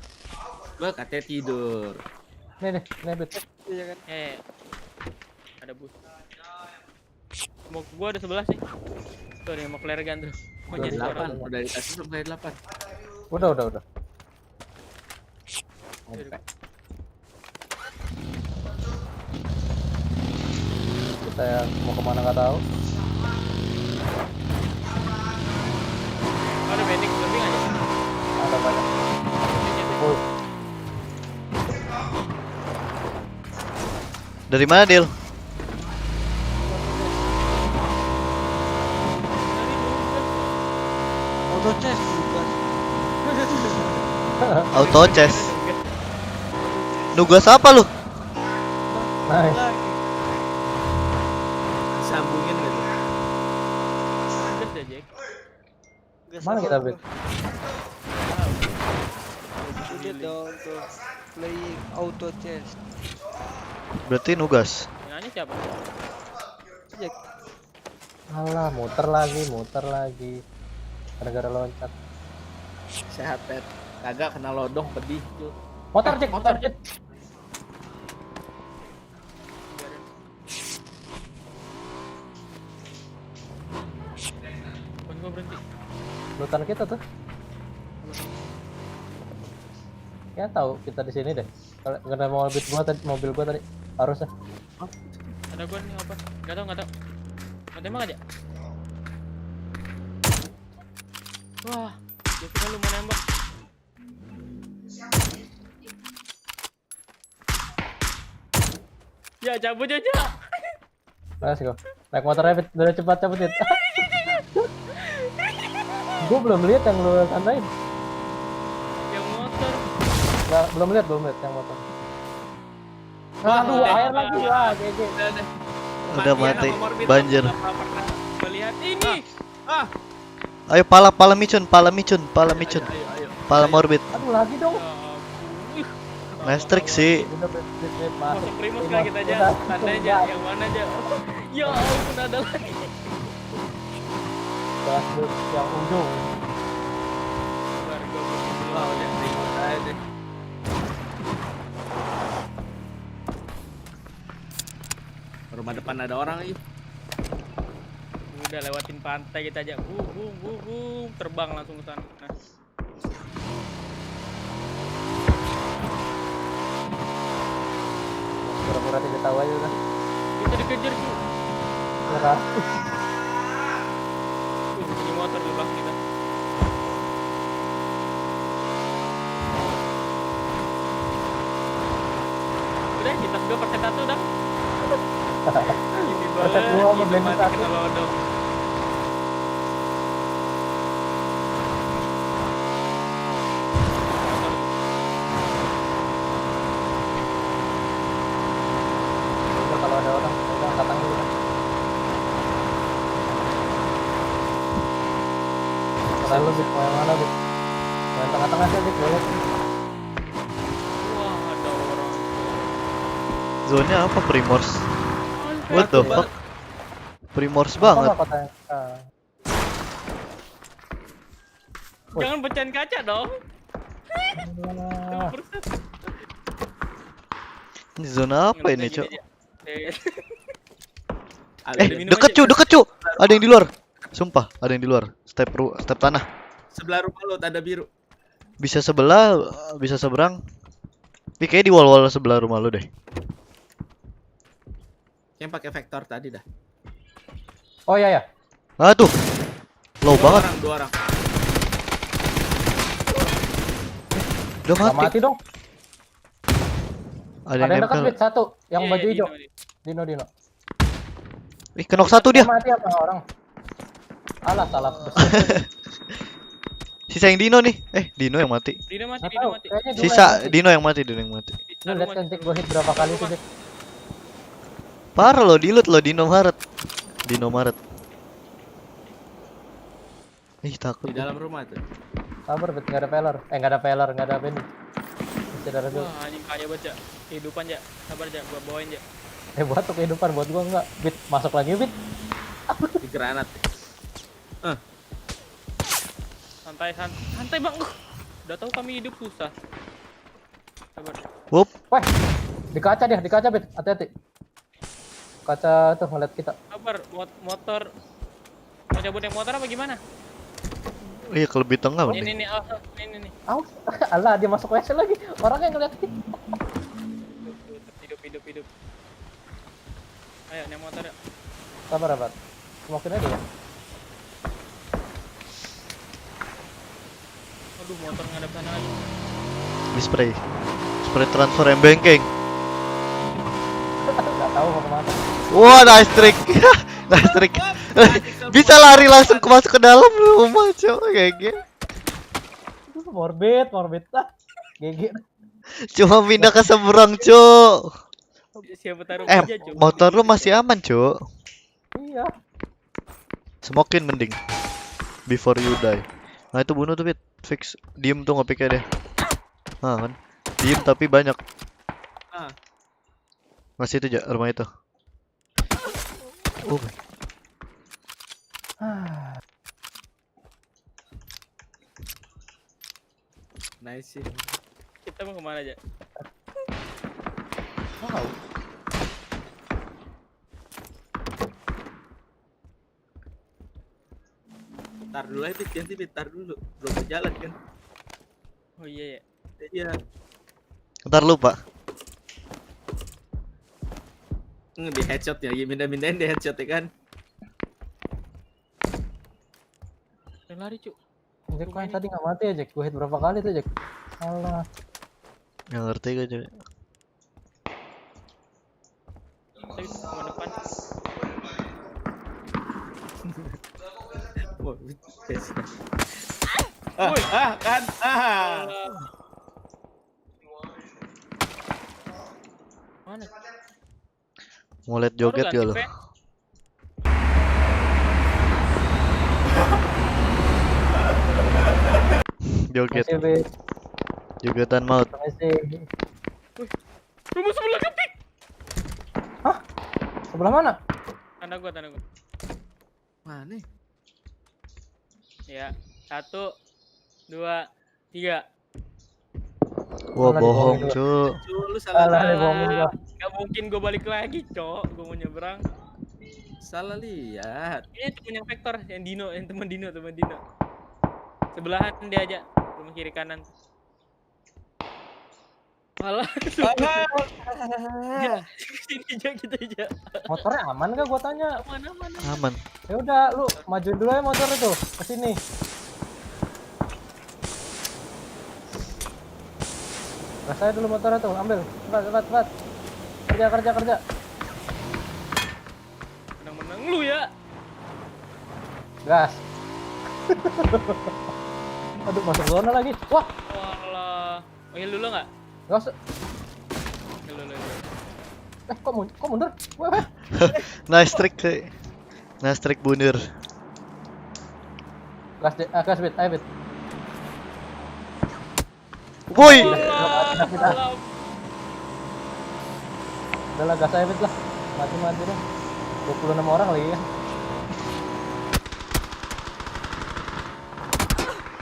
Gua katanya tidur. Nih, nebet. Iya kan? Ada bus. Mau gua ada 11 sih. Tuh nih mau flare gun tuh. Mau jadi 8, udah dikasih sampai 8. Udah. Kita mau kemana nggak tahu. Ada bending lebih aja. Ada banyak. Dari mana Dil? Auto chest bukan. Auto chest. Nugas apa lu? Nice. Sambungin gitu. Mana kita bet? Udah dong tuh. Playing auto chest. Berarti nugas. Nanya siapa? Jack. Alah, muter lagi. Gara-gara loncat. Sehat, Pet. Kagak kena lodong pedih tuh. Motor Jack. Kan gua berhenti. Lutan kita tuh. Ya tahu kita di sini deh. Kalau nggak ada mobil gua tadi harusnya. Ada gua nih apa? Enggak tahu. Mau tembak aja. Wah, dia kira lu mau nembak. Ya cabut aja. Let's go. Naik motor rapid, udah cepat cabutin. Gua belum lihat yang lu tandain. Yang motor. Nggak, belum lihat yang motor. Aduh, air lagi lah, GG. Udah mati, banjir. Melihat ini. Ayo pala micun. Pala morbid. Aduh, lagi dong. Listrik sih. Masuk primus kali kita aja. Tanda aja yang mana aja. Ya ampun ada lagi. Gasbus yang ujung. Udah primus aja deh. Rumah depan ada orang lagi. Udah lewatin pantai kita aja. Terbang langsung ke sana. Pura-pura tidak tahu aja udah. Kita dikejar cu. Ya kan? Ini motor di belakang kita. Udah, di tas gua persen 1 udah. Ini Persen 2 sama blender 1. Kena lodong. Kalau ada orang, udah datang dulu. Kalau lu mau yang mana, Bit? Mau yang tengah-tengah aja, Bit, boleh. Wah, ada orang. Zonnya apa Primors? What the fuck? Primors banget. Jangan pecahin kaca dong. Ini zona apa ini, Cok? Deket cu. Ada yang di luar. Sumpah, ada yang di luar. Step tanah. Sebelah rumah lo tanda biru. Bisa sebelah, bisa seberang. Tapi kayak di wall sebelah rumah lu deh. Yang pakai vektor tadi dah. Oh iya ya. Ah tuh. Low banget. Dua orang. Udah mati dong. Ada yang dekat, nempel. Bit, satu yang baju hijau. Dino. Ih, kenok satu dia. Mati apa orang? Alah, salah. Sisa yang Dino nih. Dino yang mati. Dino mati, Nggak Dino tahu, mati. kayaknya dua Sisa yang mati. Dino yang mati, Dino yang mati. Lu lihat kan Jack, gue hit berapa kali tuh Jack. Parah lo, di loot lo Dino Maret. Dino Maret. Ih, takut. Di dalam rumah tuh. Sabar bet, nggak ada peller. Nggak ada peller, nggak ada band. Saudara dulu. Wah, anjing kaya banget, Jak. Kehidupan, Jak. Sabar, Jak. Gua bawain, Jak. Buat tuh kehidupan, buat gua enggak. Bit, masuk lagi Bit. Di granat. Santai, santai, Bang. Udah tahu kami hidup susah. Sabar. Wup. Wah, di kaca Bit. Hati-hati. Kaca tuh ngeliat kita. Sabar, motor. Mau cabut yang motor apa gimana? Iya, ke lebih tengah Ini nih. nih. Awas, Allah dia masuk WC lagi. Orangnya ngeliatin. Hidup. Ayo, naik motor yuk. Sabar. Smokin aja ya. Aduh, motor ngadep sana lagi. Di spray transfer banking. Nggak tahu mau kemana. Wah, nice trick. Nice trick. Bisa lari langsung masuk ke dalam rumah, cok. GG. Morbid ah. GG. Cuma pindah ke seberang, cok. Siapa taruh aja, Cuk. Motor lu masih aman, cok. Iya. Smokin mending before you die. Nah, itu bunuh tuh, Bit. Fix. Diem tuh nge-pick-nya deh. Nah, kan. Diem tapi banyak. Masih itu aja rumah itu. Nice sih. Kita mau kemana aja? Wow. Tar dulu aja Bit, ganti Bit, tar dulu. Belum berjalan kan. Oh iya ya. Iya. Ntar lupa. Di headshot ya, mindah-mindahin di headshot ya kan. Yang lari, Cuk. Jack kan tadi nggak mati ya Jack. Gue hit berapa kali tuh Jack. Alah. Nggak ngerti gue, Cok. Tapi ke depan. Wah, best. Kan. Mana? Mau liat joget gak lo? Joget. Jogetan maut. Rumah sebelah kepik. Hah? Sebelah mana? Tanda gua. Mana? Ya, 1, 2, 3. Wah, bohong, Cuk. Lu salah bohong. Gak mungkin gue balik lagi, Cok. Gue mau nyebrang. Salah lihat. Ini temen yang Vector, yang Dino, yang temen Dino. Sebelahan dia aja, rumah kiri kanan. Malah. Sini aja kita aja. Motornya aman gak gua tanya? Aman. Ya udah, lu majuin dulu ya motor itu ke sini. Gas aja dulu motornya tuh, ambil. Cepat. Kerja. Menang lu ya. Gas. Aduh, masuk zona lagi. Wah. Walah. Panggil dulu enggak? Enggak usah. Kok mundur? Wah. Nice trick, sih. Nice trick bunir. Gas bit, ayo bit. Woi. Udah lah, gas aja bit lah. Mati dah. 26 orang lagi ya.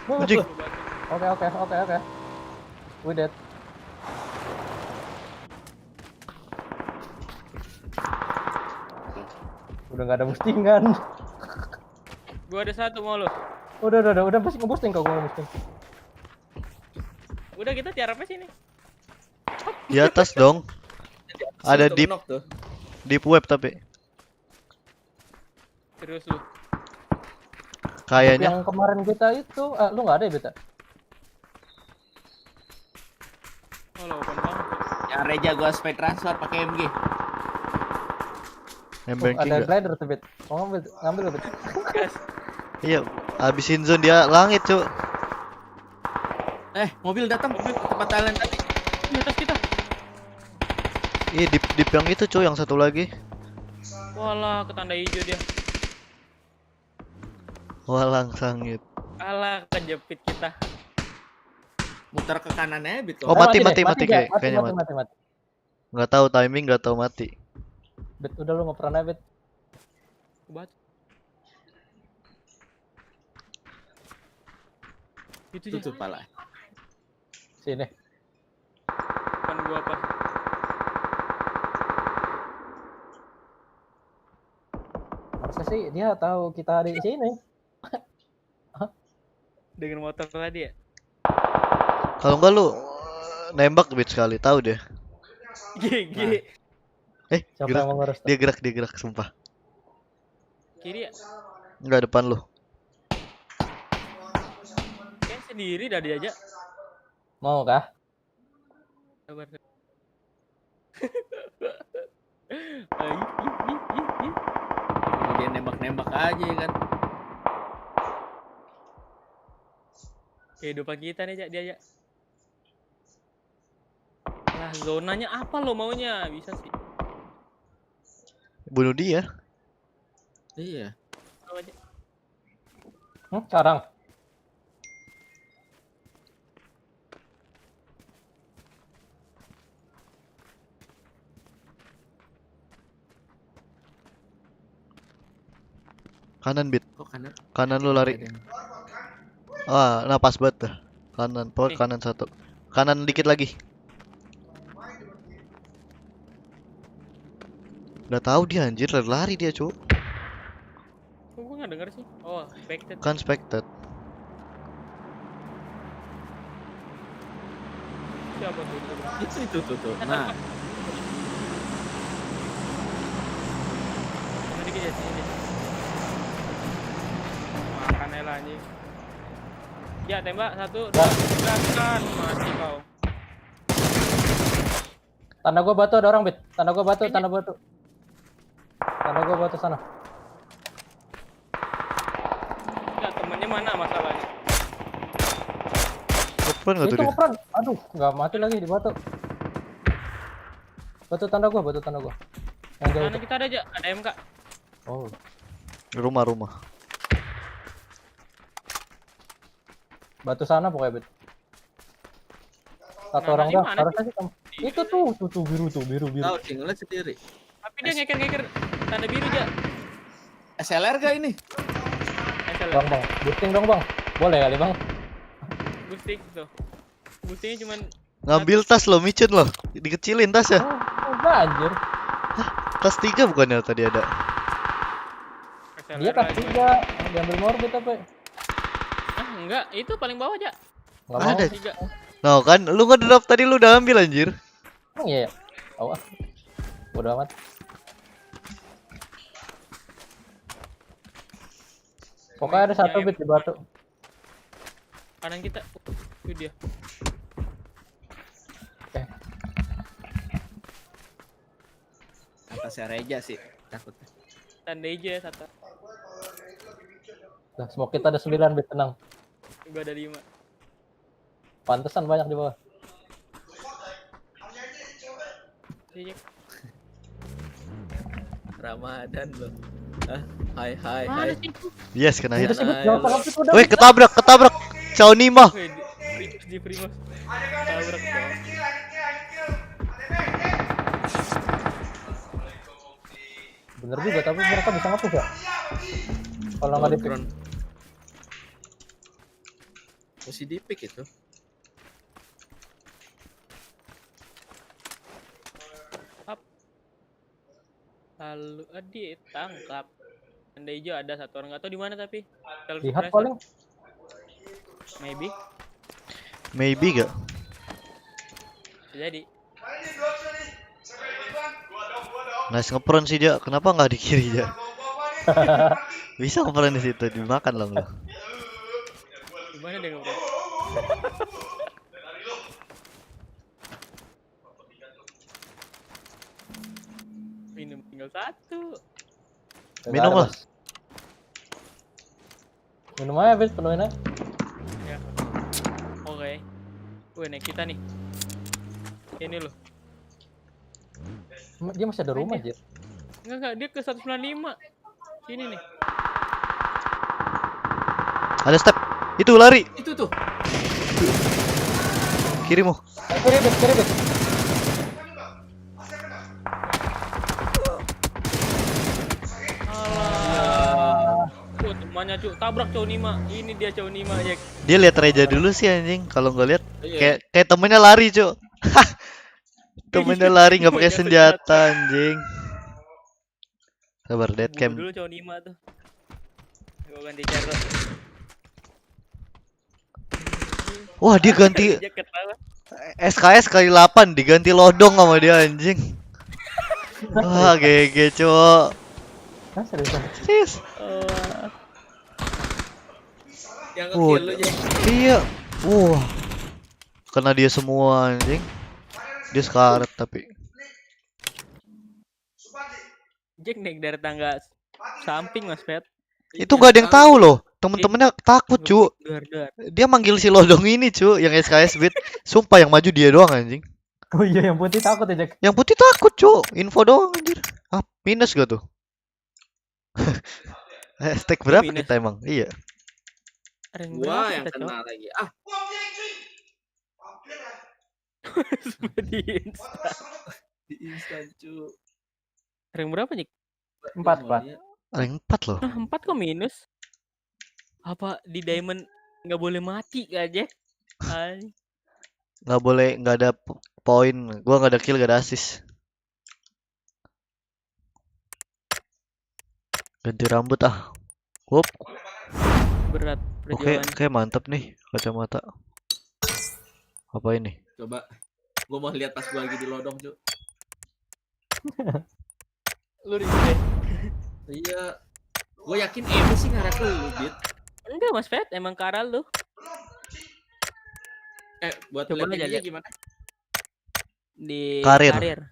Anjing. Oke. We dead. Udah nggak ada boostingan. Gua ada 1 mau lu. Udah pasti nge-boosting kok gua nge-boosting. Udah kita tiarapnya sini. Di atas dong. Ada deep web tapi. Serius lu. Kayaknya. Yang kemarin kita itu, lu nggak ada ya beta? Oh, lo open banget. Yang Reja gua speed transfer pakai MG. Ada glider tuh bet. Mau ngambil bet. Iya, habisin zone dia langit, Cuk. Mobil datang ke tempat Thailand tadi. Di atas kita. Ih, dip yang itu cuy, yang satu lagi. Walah, ke tanda hijau dia. Walang sangit. Alah, kejepit kita. Muter ke kanannya Bit. Oh, mati Mati. kayaknya Nggak tahu timing, nggak tahu mati. Bet, udah lu ngeperan aja, Bet. Obat. Itu dia. Tutup pala. Sini. Kan gua apa? Harusnya sih dia tahu kita di sini. Dengan motor tadi ya? Kalau enggak lu nembak Bit sekali, tahu deh. GG. Siapa Gerak. yang mau ngurus tuh? Dia gerak, sumpah. Kiri ya? Enggak, depan lu. Kayak sendiri dah dia aja. Mau kah? Sabar. Dia nembak-nembak aja kan. Kehidupan kita nih, dia aja. Lah, zonanya apa lo maunya? Bisa sih. Bunuh dia. Iya. Sekarang. Kanan Bit. Kok kanan? Kanan lu lari. Ah, nah pas banget dah. Kanan, kanan satu. Kanan dikit lagi. Udah tahu dia anjir, lari dia, Cuk. Kok gua nggak denger sih? Oh, expected. Kan expected. Siapa tuh? Itu tuh. Nah. Tadi kita sini. Makan lah anjing. Ya, tembak 1, 2, 3, kan. Mati kau. Tanda gua batu ada orang, Bet. Tanda gua batu. Tanda gua batu sana. Ya, temennya mana masalahnya? Ngepran enggak tuh Itu dia? ngepran. Aduh, nggak mati lagi di batu. Batu tanda gua. Yang jauh. Mana kita ada aja, ada MK. Oh. Rumah. Batu sana pokoknya, Bet. Satu orang dah. Harusnya sih kamu. Itu tuh biru. Tahu tinggalnya sendiri. Tapi dia ngeker tanda biru aja. SLR gak ini? Bang, boosting dong, Bang. Boleh kali, Bang. Boosting tuh. Boostingnya cuman Ngambil tas lo, micin lo. Dikecilin tas ya. Enggak anjir. Tas 3 bukannya tadi ada. Dia tas 3 diambil morbid apa? Enggak, itu paling bawah aja. Ada. No kan, lu ngedrop tadi lu udah ambil anjir. Oh iya ya. Awas. Bodo amat. Pokoknya ada satu bit di batu. Kanan kita. Itu dia. Atasnya Reja sih takutnya. Tanda aja satu. Nah, smoke kita ada 9 bit, tenang. Gua ada 5. Pantesan banyak di bawah. Ramadan loh. Hai. Yes, kena hit. Wih, Wih, ketabrak. Ciao Nima. Di Primos. Ketabrak dong. Bener juga, tapi mereka bisa nge-push ya? Kalau nggak di-pick. Masih di-pick itu. Lalu ditangkap. Anda hijau ada satu orang, nggak tahu di mana tapi. Lihat paling. Maybe gak? Jadi. Nice ngepron sih dia. Kenapa nggak di kiri ya? Bisa ngepron di situ, dimakan loh lu. Gimana dia ngepron? Minum tinggal satu. Minum lah. Minum aja, Bis, penuhin aja. Ya. Oke. Wih, naik kita nih. Ini loh. Dia masih ada rumah, Jir. Enggak, dia ke 195. Sini nih. Ada step. Itu lari. Itu tuh. Kirimu. Kiri. Temannya cu, tabrak cowok Nima. Ini dia cowok Nima, Jack. Dia lihat Reja dulu sih anjing. Kalau nggak lihat Iya. kayak temennya lari, Cuk. Temennya lari nggak pakai senjata anjing. Sabar, dead cam. Dulu cowok Nima tuh. Gua ganti cara. Wah, dia ganti SKS kali 8 diganti lodong sama dia anjing. Wah, GG, Cuk. Serius. Yang nge-kill lu, Jack. Iya. Wah. Kena dia semua anjing. Dia sekarat tapi. Jack naik dari tangga samping, Mas Pet. Itu gak ada yang tahu loh. Temen-temennya takut, cu. Dia manggil si lodong ini, cu, yang SKS beat. Sumpah yang maju dia doang anjing. Oh iya, yang putih takut ya, Jack. Yang putih takut, cu. Info doang anjir. Ah, minus gak tuh? Stack berapa minus. kita emang? Iya. Gua yang kena lagi. Ah. Di instan. Di instan, cu. Rank berapa, Jack? 4. Rank 4 loh. Nah, 4 kok minus? Apa di diamond nggak boleh mati gak, Jack? Nggak boleh, nggak ada poin. Gua nggak ada kill, nggak ada assist. Ganti rambut ah. Wup. Berat Oke, mantap nih kacamata. Apa ini? Coba. Gua mau lihat pas gua lagi di lodong, cu. Lu respect. Iya. Gua yakin Emi sih ngarah ke lu, Bit. Enggak, Mas Fet, emang ke arah lu. Buat coba lihat aja ininya gimana? Di karir.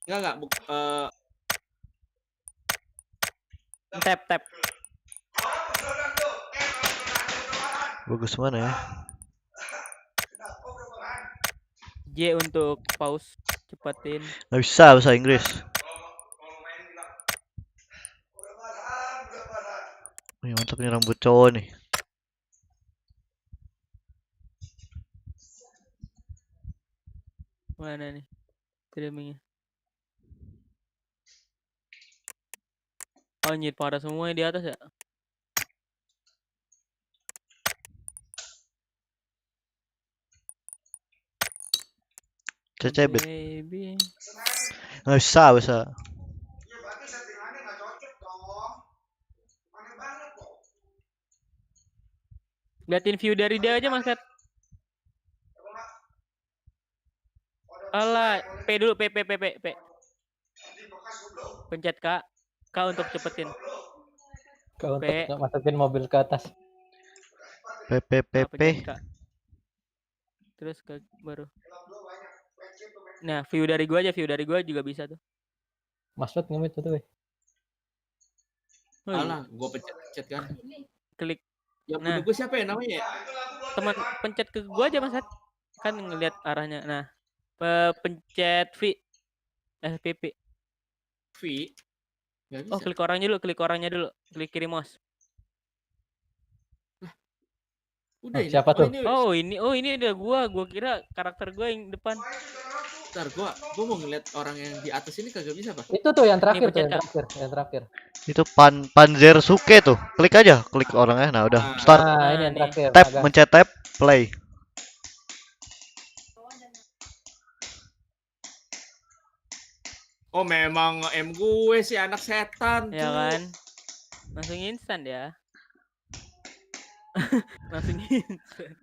Enggak, tap. Bagus mana ya? J untuk pause, cepetin. Nggak bisa bahasa Inggris. Wih, mantap nih rambut cowok nih. Mana nih streamingnya? Oh, nyit parah semua di atas ya. Cecebet. Nggak bisa. Liatin view dari dia aja, Mas Kat. Alah, P dulu, P. Pencet K untuk cepetin. K untuk masukin mobil ke atas. P. Terus ke baru. Nah, view dari gua juga bisa tuh. Mas Pet ngemit tuh, weh. Alah, gua pencet kan. Klik. Yang bunuh gue siapa ya namanya? Teman pencet ke gua aja, Mas. Kan ngelihat arahnya. Nah, pencet V. FPP. V. Oh, klik orangnya dulu. Klik kiri mouse. Udah ini. Siapa tuh? Ini udah gua kira karakter gua yang depan. Bentar, gua mau ngeliat orang yang di atas ini kagak bisa, Pak. Itu tuh yang terakhir yang terakhir. Itu Panzer Suke tuh. Klik aja, klik orangnya. Nah, udah start. Nah, ini yang terakhir. Tap, mencet tab, play. Oh, memang M gue sih anak setan tuh. Ya kan? Langsung instan ya. Langsung instan.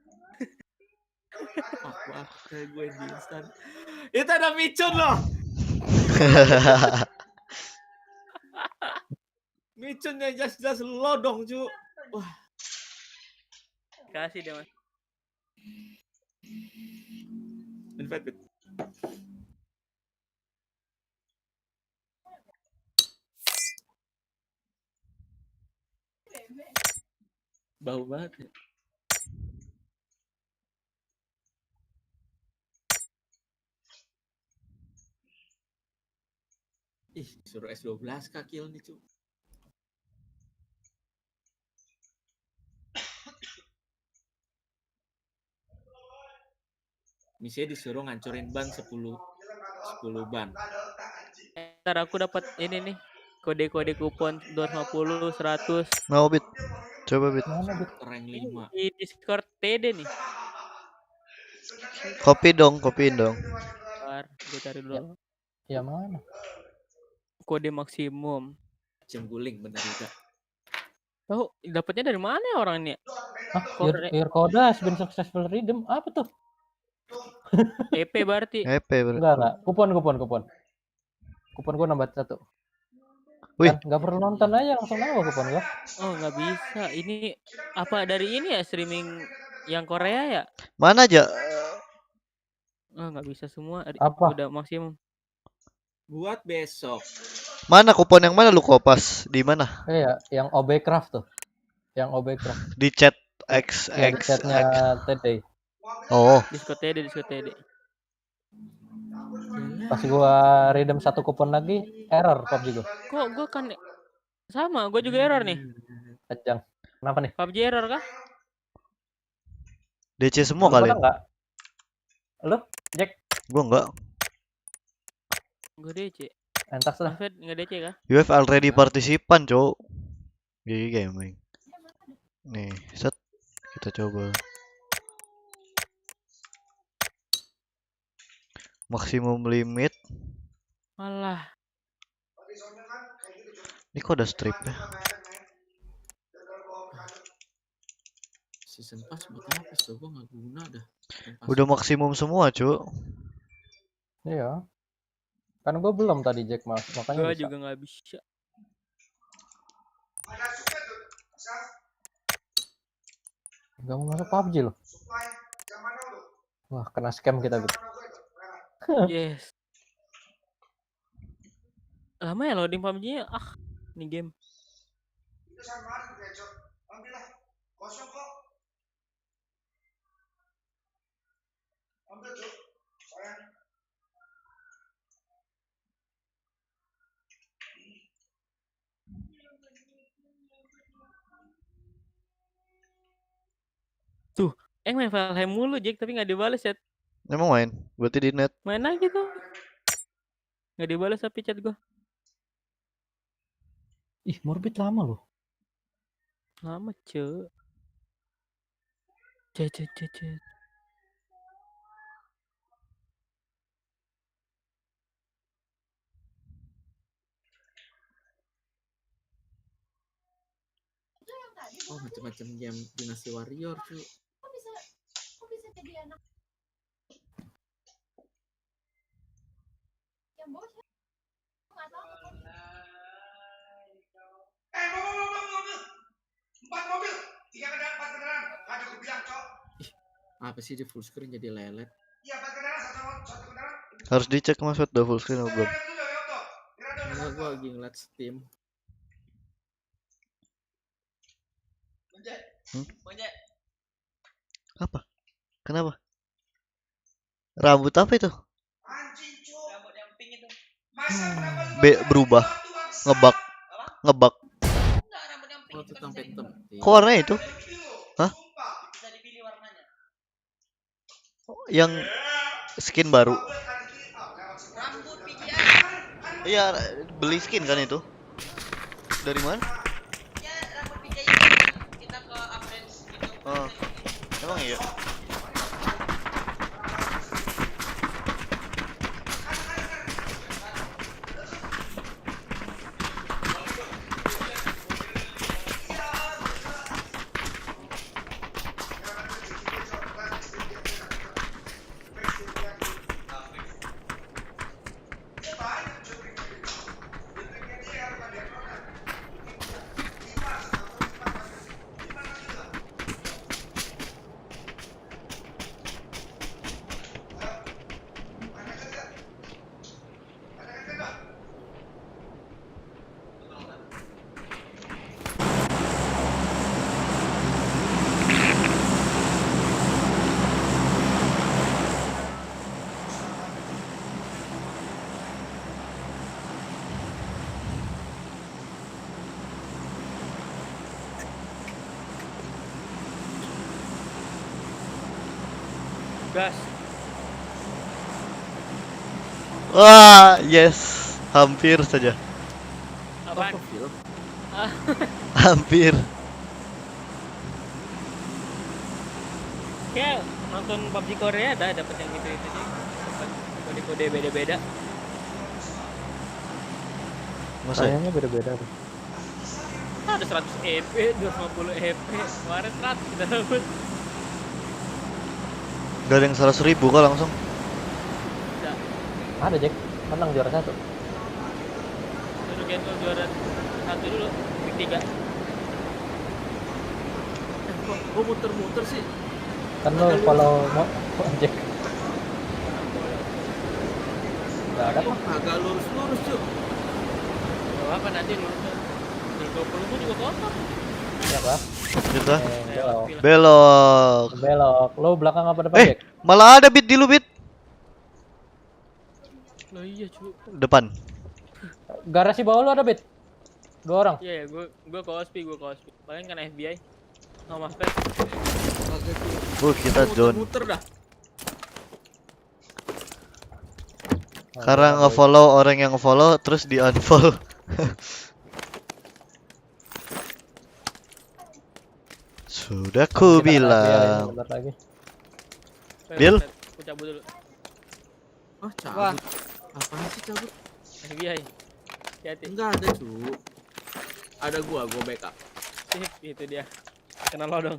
Wah, kayak gue di instan. Itu ada micun loh. Micunnya jelas lodong, cu. Wah. Kasih deh, Mas. Invite. Bau banget ya. Ih, suruh S12 kah kill nih, cu. Misalnya disuruh ngancurin ban 10 ban. Ntar aku dapat ini nih. Kode-kode kupon 250, 100. Mau Bit? Coba Bit. Rank 5. Di Discord TD nih. Kopiin dong. Bentar, gue cari dulu. Ya mana? Kode maksimum. Guling bener juga. Oh, dapatnya dari mana ya orang ini? Your code has been successful redeem. Apa tuh? EP berarti. Enggak. Kupon. Kupon gua nambah 1. Wih. Kan nggak perlu nonton aja langsung nambah kupon gua. Oh, nggak bisa. Ini apa dari ini ya streaming yang Korea ya? Mana aja? Oh, nggak bisa semua. Apa? Udah maksimum. Buat besok. Mana kupon yang mana lu kopas? Di mana? Iya, yang OB Craft tuh. Yang OB Craft. Di chat X. Ya, di chatnya TD. Oh. Discord TD. Pas gua redeem 1 kupon lagi, error PUBG gua. Kok gua kan sama, gua juga error nih. Kejang. Kenapa nih? PUBG error kah? DC semua kalian? Enggak. Lu, Jack? Gua enggak. Gua DC. Entas lah. Enggak DC kah? You have already participant, cowok. GG gaming. Nih, set. Kita coba. Maksimum limit. Alah. Ini kok ada strip ya? Season pass buat apa sih? Gua nggak guna dah. Udah maksimum semua, cu. Iya. Kan gua belum tadi Jack mas, makanya gua bisa. juga nggak bisa. Gak mau masuk PUBG loh. Wah, kena scam kita gitu. Yes. Lama ya loading PUBG-nya. Ini game. Tuh, main Valheim mulu Jack tapi nggak dibalas chat. Emang main? Berarti di net. Main lagi tuh. Nggak dibalas tapi chat gua. Ih, Morbid lama loh. Lama cuy. Cet. Oh, macam-macam game Dynasty Warrior cuy. Kok bisa jadi anak yang bos ya? Nggak tahu. Mobil. 3 kendaraan, 4 kendaraan. Aduh, gue bilang, Cok. Apa sih di full screen jadi lelet? Iya, 4 kendaraan, satu kendaraan. Harus dicek Mas udah full screen atau belum. Enggak, gua lagi ngeliat Steam. Apa? Kenapa? Rambut apa itu? Rambut yang pink itu. Berubah. Ngebak. Oh, tentang Phantom. Kok warnanya itu? Hah? Bisa dipilih warnanya. Yang skin baru. Rambut Pgi.S. Iya, beli skin kan itu? Dari mana? Ya, rambut Pgi.S. Kita ke upgrade gitu. Oh. Emang iya? Gas. Wah, yes. Hampir saja. Apaan? Hampir. Kayak nonton PUBG Korea dapat yang gitu itu sih. Kode-kode beda-beda. Kayaknya beda-beda. Ada 100 EP, 250 EP, kemarin 100 kita dapat. Gak ada yang 100.000 kok langsung. Ada Jack, menang juara 1. Dulu Gen juara 1 dulu, week 3. Kok muter-muter sih? Kan lo kalau mau Jack. Gak ada kok. Agak lurus-lurus cuy. Gak apa nanti lurus. 20 juga kotor. Ya Pak. Gitu. Belok. Belok. Belok. Lo belakang apa depan Jack? Malah ada bit di lu bit. Loh iya cu. Depan. Garasi bawah lu ada bit. 2 orang. Iya, gue ke gue paling kan FBI. Sama Fed. Kita John. Muter dah. Karena nge-follow orang yang nge-follow terus di unfollow. Sudah ku bilang. Bil. Aku cabut dulu. Oh, cabut. Apaan sih cabut? FBI. Hati-hati. Enggak ada, cu. Ada gua backup. Itu dia. Kena lodong.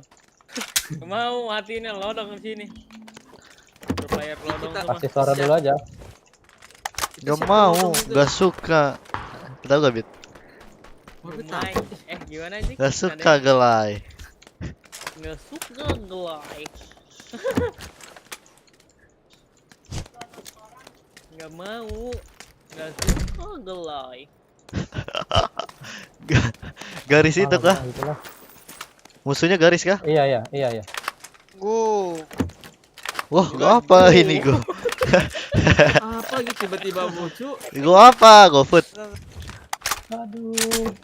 Mau hati ini lodong di sini. Berplayer lodong tuh. Kasih suara dulu aja. Gak mau, gak suka. Tahu gak bit? Gimana sih? Gak suka gelai. Gak suka gelai. Gak mau. Gak suka gelai. Garis itu kah? Musuhnya garis kah? Iya. Wah, gua apa ini gua? Apa gitu tiba-tiba muncul? Gua apa? Gua food. Aduh.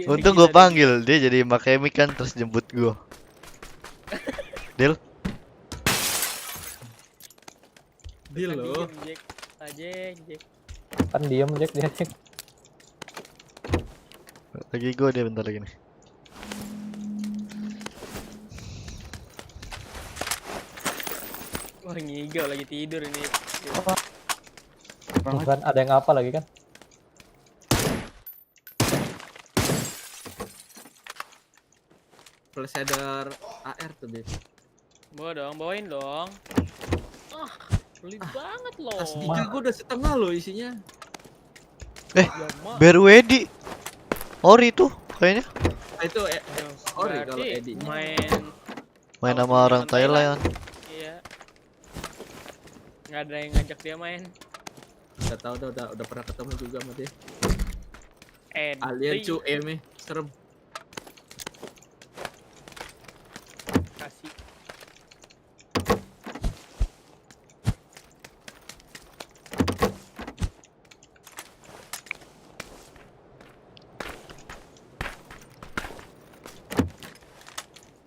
Untung gua panggil, dia jadi makemik kan terus jemput gua. Deal. Deal loh. Jack. Kan diam Jack dia Jack. Lagi gua dia bentar lagi nih. Wah ngigau lagi tidur ini. Kan ada yang apa lagi kan? Flash header AR tuh deh. Bawain dong. Pelit banget loh. Aslinya gua udah setengah loh isinya. Baru Edi. Ori tuh kayaknya. Itu Ori kalau Edi. Main sama orang Thailand. Iya. Nggak ada yang ngajak dia main. Udah tahu udah pernah ketemu juga sama dia. Alien cu serem. Kasih.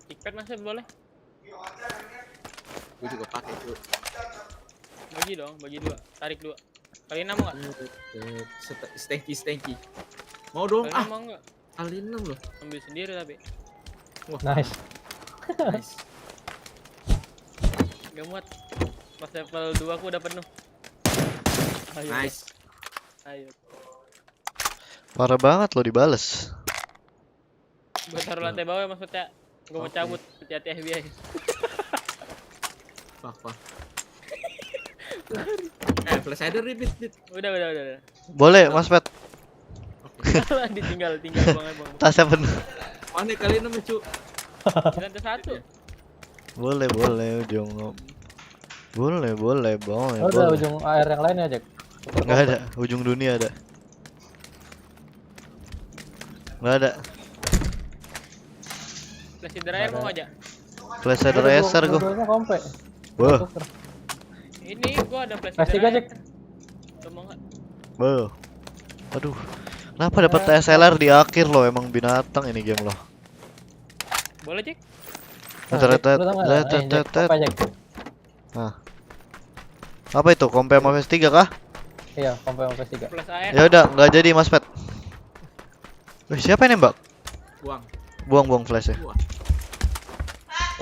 Tikpad masih boleh? Gue juga pakai cu. Bagi 2, tarik 2. Kali 6 enggak? Stanky. Mau dong? Kali 6 enggak? Kali 6 loh. Ambil sendiri tapi. Wah. Nice. Gak muat. Pas level 2 aku udah penuh. Ayo. Nice. Ayo. Parah banget lo dibales. Gue taruh lantai bawah maksudnya. Gue mau cabut, hati-hati FBI. Pak. Flash header ribet. Udah. Boleh, Mas Pet. Ditinggal banget bang. Tasnya penuh. Mana kali 6 cu? Lantai 1. Boleh, ujung. Boleh, bang. Udah ujung air yang lain ya Jack. Nggak ada, ujung dunia ada. Nggak ada. Flash driver mau aja. Flash driver gua. Wah. Ini gua ada flash driver. Jack. Mau enggak? Wah. Aduh. Kenapa dapat SLR di akhir lo? Emang binatang ini game lo. Boleh, Cek? Nah. Apa itu? Kompe sama PS3 kah? Iya, kompe sama PS3. Ya udah, nggak jadi Mas Pet. Siapa yang nembak? Buang flashnya.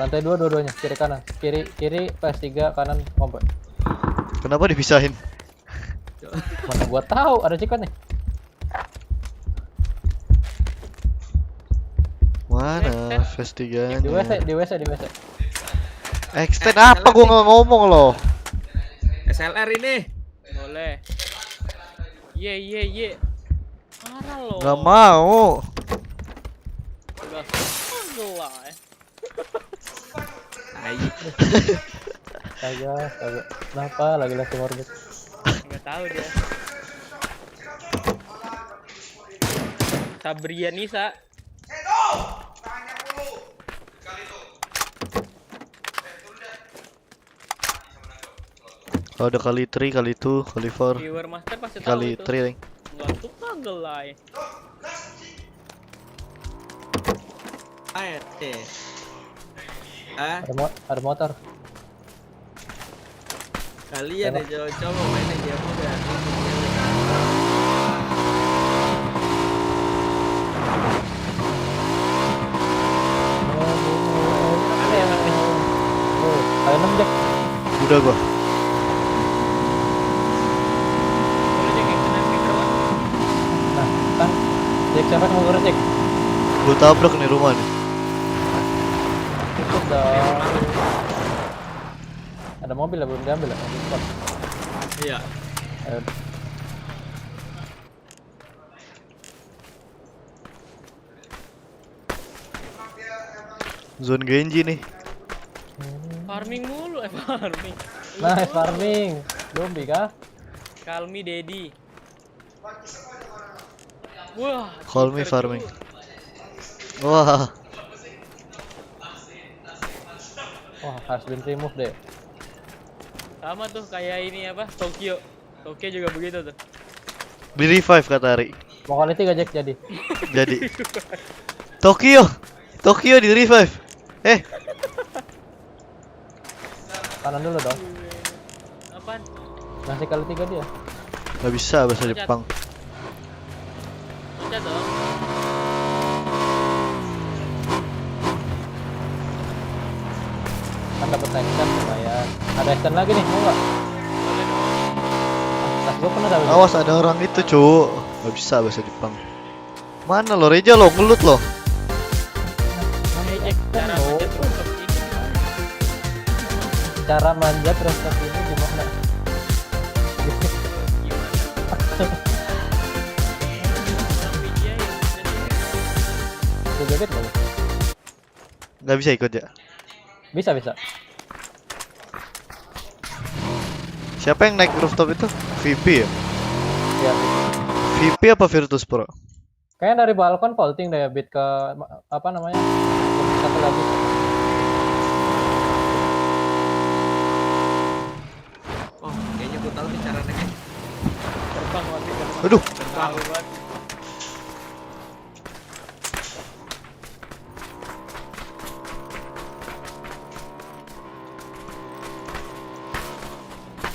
Lantai 2 dua-duanya, kiri kanan. Kiri PS3, kanan kompe. Kenapa dipisahin? Mana gua tahu ada cikot nih. Mana PS3-nya? Di WC. Extend apa gua nggak ngomong loh. SLR ini. Boleh. Ye. Marah lo. Nggak mau. Udah selesai. Kagak. Kenapa lagi morbid? Nggak tahu dia. Sabrian Nisa. Kalau ada kali 3, kali 2, kali 4, Viewer master pasti tahu kali itu. 3 nih. Nggak suka gelai. Ada motor. Kalian ya cowok mainnya game udah. Ayo 6 Jack. Udah gua. Nah, kan Jack siapa yang mau ngurus Jack? Gua tabrak nih rumah nih. Cukup dong. Ada mobil belum diambil ya? Iya. Ayo. Zone Genji nih. Farming mulu farming. Nice farming. Zombie kah? Call me daddy. Wah. Call me farming. Wah. Wah, has been removed deh. Sama tuh kayak ini apa? Tokyo juga begitu tuh. Di revive kata Ari. Mau kali 3 Jack jadi. Jadi. Tokyo di revive. Kanan dulu dong. Apaan? Ngasih kali 3 dia. Gak bisa bahasa Jepang. Loncat dong. Kan dapat extend lumayan. Ada extend lagi nih, mau nggak? Tas gua pernah dapat. Awas ada orang itu cu. Gak bisa bahasa Jepang. Mana lo Reja lo ngelut lo. Cara manjat rooftop ini gimana? Bisa joget nggak? Gak bisa ikut ya? Bisa. Siapa yang naik rooftop itu? VP ya? Iya. VP apa Virtus Pro? Kayaknya dari balkon vaulting deh, bit ke apa namanya? Satu lagi. Oh, kayaknya gue tahu nih cara naiknya. Terbang waktu itu. Aduh. Terbang banget.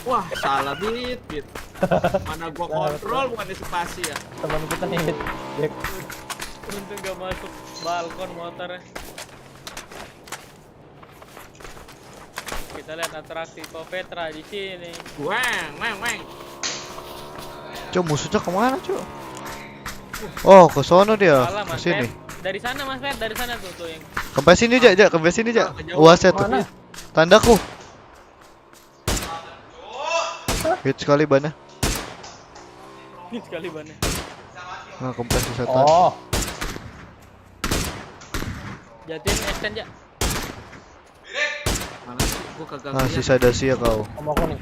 Wah, salah bit. Mana gua kontrol bukan spasi ya. Teman kita nih, Jack. Untung gak masuk balkon motornya. Kita lihat atraksi Kopetra di sini. Weng. Cuk, musuhnya kemana cuk? Oh, ke sono dia. Salah, Ke Mas sini. Fet. Dari sana Mas Fet, dari sana tuh yang. Kempes sini aja, kempes sini aja. Uasnya tuh. Tandaku. Hit sekali bannya. Sekali bannya. Nah, kempes di setan. Oh. Jatin extend ya. Mana sih? Gua kagak. Nah, sisa dasi ya kau. Sama aku nih.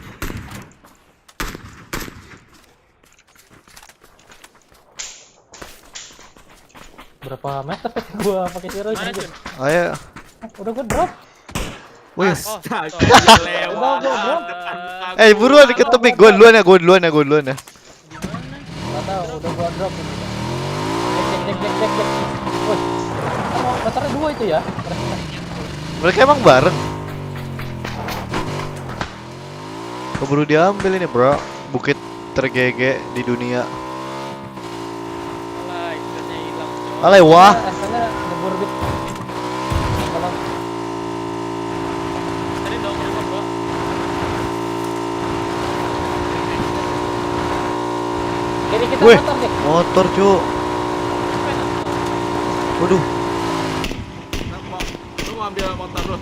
Berapa meter gua pakai zero aja. Ayo. Udah gua drop. Wih. Astaga, Buruan dikit tebing. Gua duluan ya. Enggak tahu, udah gua drop ini. Cek. Wih. Motornya 2 itu ya. Mereka emang bareng. Keburu diambil ini bro. Bukit tergege di dunia. Alah, istilahnya hilang. Alay wah. Esnya ngebur bit. Kalau Tadi dong rumah gua. kiri kita Wih, motor deh. motor cu. Waduh, Lu mau ambil motor lu?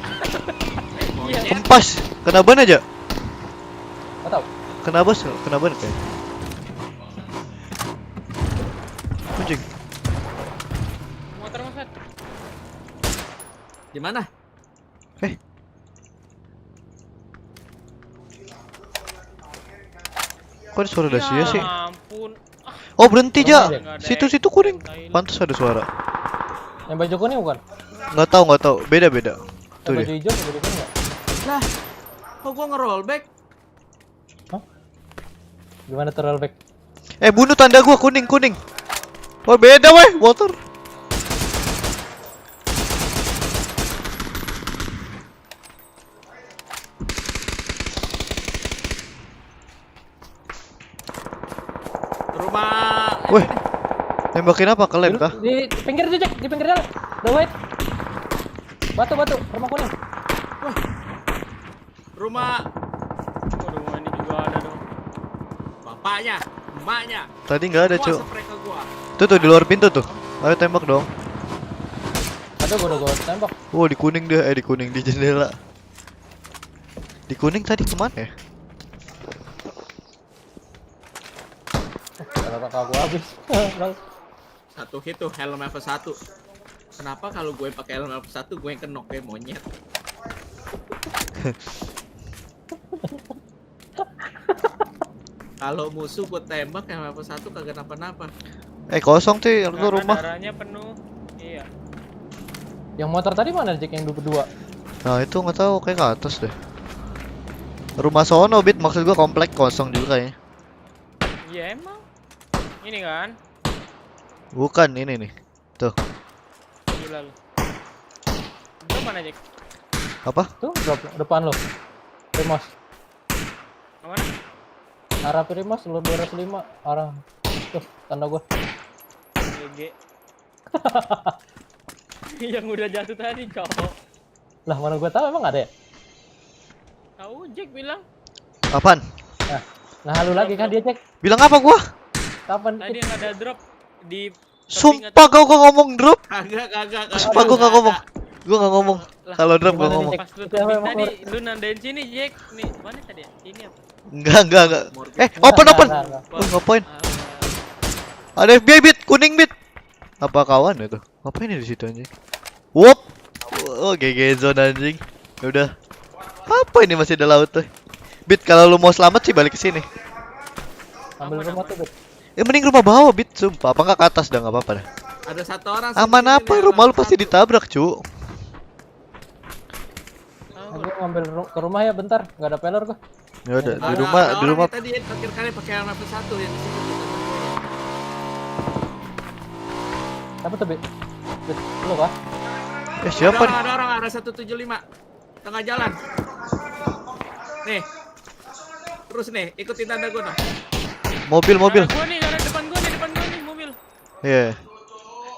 empas. Kena ban aja. Enggak tahu. Kena bos, kena ban kayak. Anjing. Motor Mas. Di mana? Kok ada suara Dacia sih? Ampun. Oh berhenti Nggak ja. ada. Situ kuning. Pantas ada suara. Yang baju kuning bukan? Nggak tahu. Beda. Tuh Baju dia. hijau baju kuning enggak? Lah, kok gua nge-rollback? Gimana tuh rollback? Bunuh tanda gua kuning. Oh beda weh motor. Rumah. Weh, nembakin apa kalian kah? Di pinggir aja, Jack. Di pinggir jalan. The wait. Batu, rumah kuning. Rumah. Rumah ini juga ada dong. Bapaknya, emaknya. Tadi nggak ada cu. Semua spray ke gua. Tuh di luar pintu tuh. Ayo tembak dong. Aduh, gua tembak. Oh di kuning dia, di kuning di jendela. Di kuning tadi kemana ya? Kakak gua habis. Satu hit tuh helm level 1. Kenapa kalau gue pakai helm level 1 gue yang kenok kayak monyet? Kalau musuh gue tembak helm level 1 kagak napa-napa. Kosong sih itu Karena rumah. darahnya penuh. Iya. Yang motor tadi mana Jack yang berdua? Nah itu nggak tahu kayak ke atas deh. Rumah sono bit maksud gua komplek kosong juga kayaknya. Iya emang. Ini kan. Bukan ini nih. Tuh. Gila lu. Itu mana Jack? Apa? Tuh depan lo. Primos. Mana? Arah Primos lu 205 arah. Tuh tanda gua. GG. Yang udah jatuh tadi cowok. Lah mana gua tahu emang ada ya? Tahu Jack bilang. Apaan? Nah lu lagi kan dia Jack. Bilang apa gua? Kapan? Tadi yang ada drop di Sumpah gua ngomong drop. Kagak. Sumpah gua nggak ngomong. Gua nggak ngomong. Kalau drop gua ngomong. Pas lu tadi lu nandain sini Jack. Nih, mana tadi ya? Ini apa? Enggak. Open. Ngapain? Ada FBI bit, kuning bit. Apa kawan itu? Ngapain di situ anjing? Wop. Oh, GG zone anjing. Ya udah. Apa ini masih ada laut tuh? Bit kalau lu mau selamat sih balik ke sini. Ambil rumah tuh, Bit. Mending rumah bawah bit, sumpah. Apa enggak ke atas dah enggak apa-apa dah. Ada satu orang. Aman apa? Rumah lu pasti ditabrak, cu. Aku ngambil ke rumah ya bentar, enggak ada peler gua. Ya udah, di rumah. Tadi terakhir kali pakai helm level 1 yang di situ. Apa tuh, Bit? Bit, lu kah? Siapa nih? Ada orang arah 175. Tengah jalan. Nih. Terus nih, ikutin tanda gua noh. Mobil. Gua nih, depan gua nih mobil. Iya.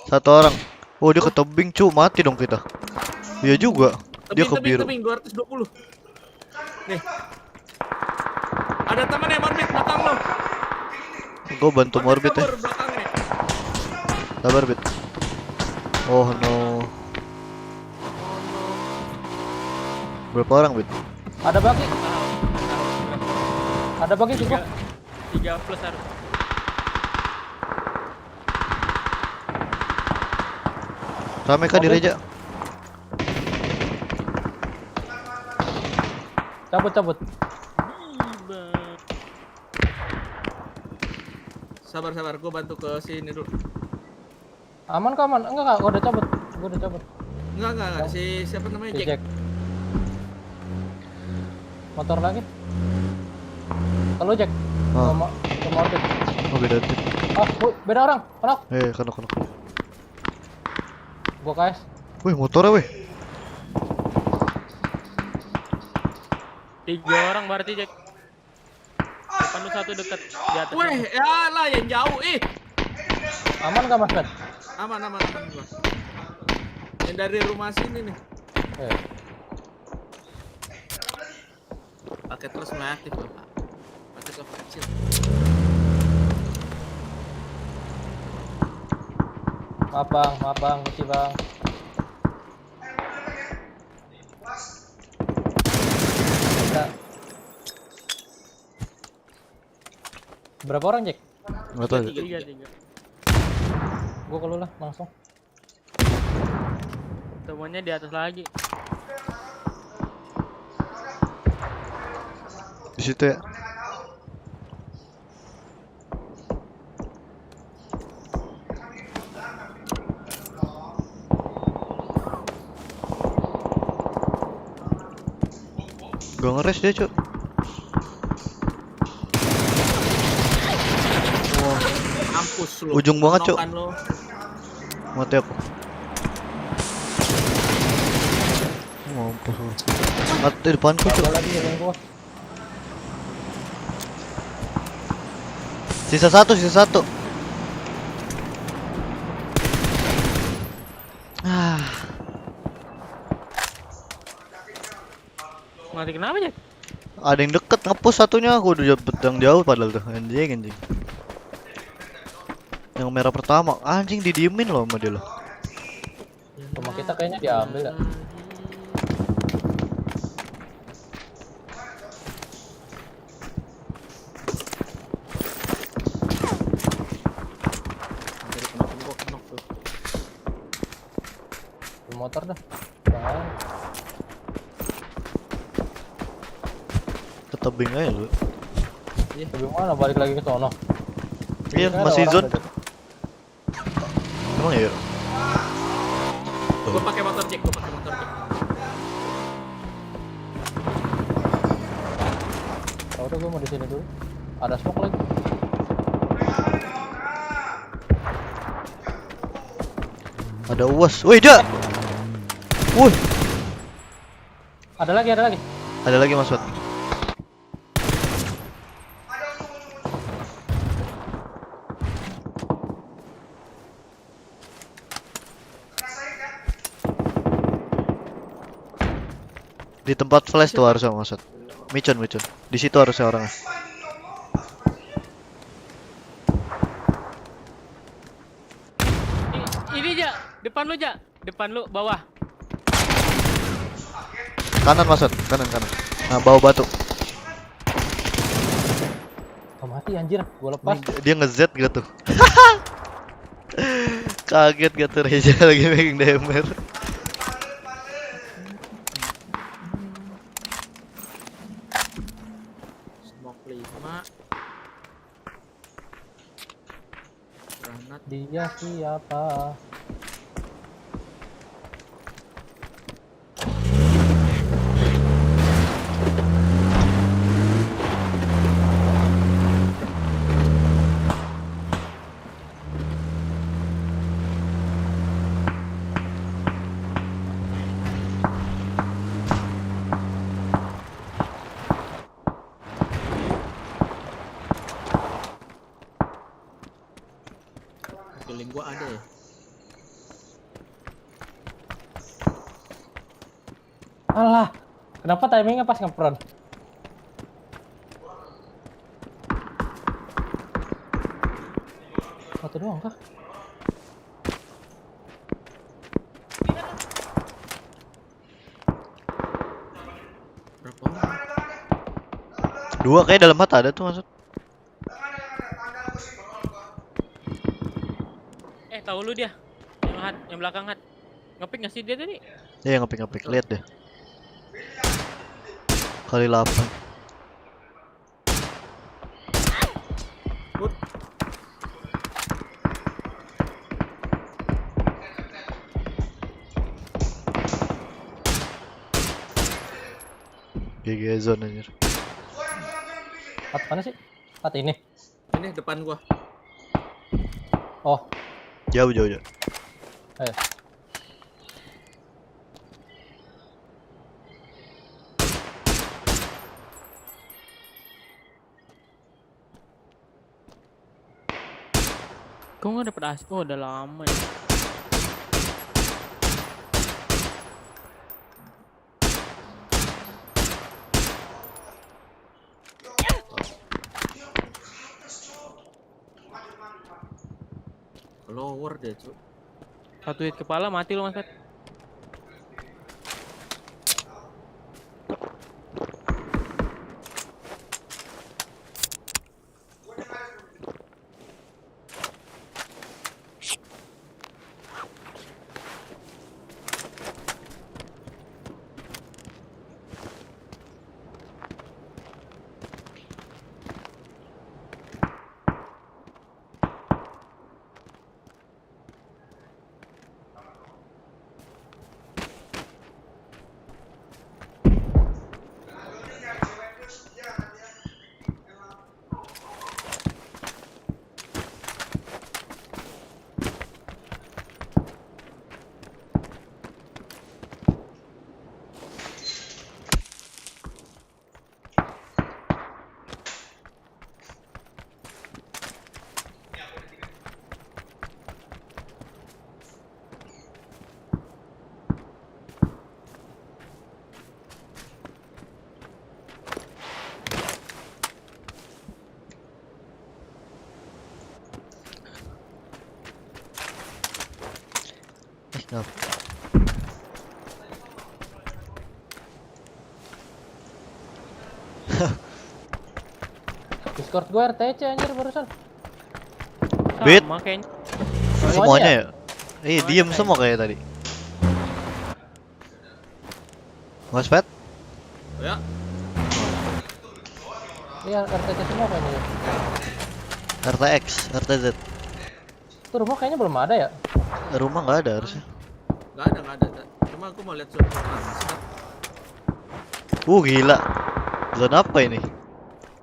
Satu orang. Oh, dia ke tebing, cu. Mati dong kita. Iya juga. Dia ke biru. Tebing 220. Nih. Ada temannya Morbid belakang lo. Gua bantu Morbid ya. Sabar, Bit. Oh no. Berapa orang, Bit? Ada bagi. Ada bagi sih gua. 3 plus harus. Rame kah di Reja? Cabut. Sabar, gua bantu ke sini dulu. Aman. Enggak, gua udah cabut. Enggak. Si siapa namanya? Jack. Motor lagi. Kalau Jack. Ke mobil. Oh, beda tip. Beda orang. Kenok. Kenok. Gua KS. Wih, motornya wih. 3 orang berarti, Jack. Depan lu 1 dekat di atas. Weh, ya lah yang jauh. Aman gak Mas Bet? Aman gua. Yang dari rumah sini nih. Pakai terus mulai aktif loh, Pak. Pakai cover kecil. Maaf bang, misi bang. Berapa orang, Jack? Nggak tahu. 3. Gua kalau lah langsung. Semuanya di atas lagi. Di situ ya. Gua ngeres dia, Cuk. Mampus lu. Ujung banget, Cuk. Mati aku. Mampus lu. Mati depanku, Cuk. Sisa satu. Mati kenapa, Jack? Ada yang deket ngepush satunya, aku udah pedang jauh padahal tuh. Anjing. Yang merah pertama, anjing didiemin loh sama dia loh. Rumah kita kayaknya diambil ya. Motor dah. Jangan. Ke tebing aja lu. Tebing mana? Balik lagi ke sono. Iya, masih zone. Emang ya? Gua pakai motor, Jack. Udah gua mau di sini dulu. Ada smoke lagi. Ada UAS. Woi, Ja. Woi. Ada lagi. Ada lagi Mas Wat. Di tempat flash tuh harusnya Mas Wat. Micon. Di situ harusnya orangnya. Ini, Ja. Depan lu bawah. Kanan Mas Wat, kanan. Nah, bawa batu. Mati anjir, gua lepas. Dia nge-Z gitu. Kaget gitu Reza lagi making damage. Smoke 5. Granat. Dia siapa? Feeling gua ada ya. Alah, kenapa timingnya pas ngepron? Satu doang kah? Berapa? Dua kayak dalam mata ada tuh maksud. Tahu lu dia. Yang belakang hat. Ngepick nggak sih dia tadi? Iya, ngepick. Lihat deh. Kali 8. GG zone anjir. Pat mana sih? Pat ini. Ini depan gua. Oh. Jauh. Ayo. Kok nggak dapet as? Oh, udah lama ya. Lower deh, Cuk. Satu hit kepala mati lo, Mas Pet. Discord gue RTC anjir barusan. Bit. Makanya. Semuanya ya? Diem semua kayak tadi. Mas Pet? Ya. Iya, RTC semua kayaknya. RTX, RTZ. Itu rumah kayaknya belum ada ya? Rumah nggak ada harusnya. Nggak ada. Cuma aku mau lihat suatu Gila. Zona apa ini?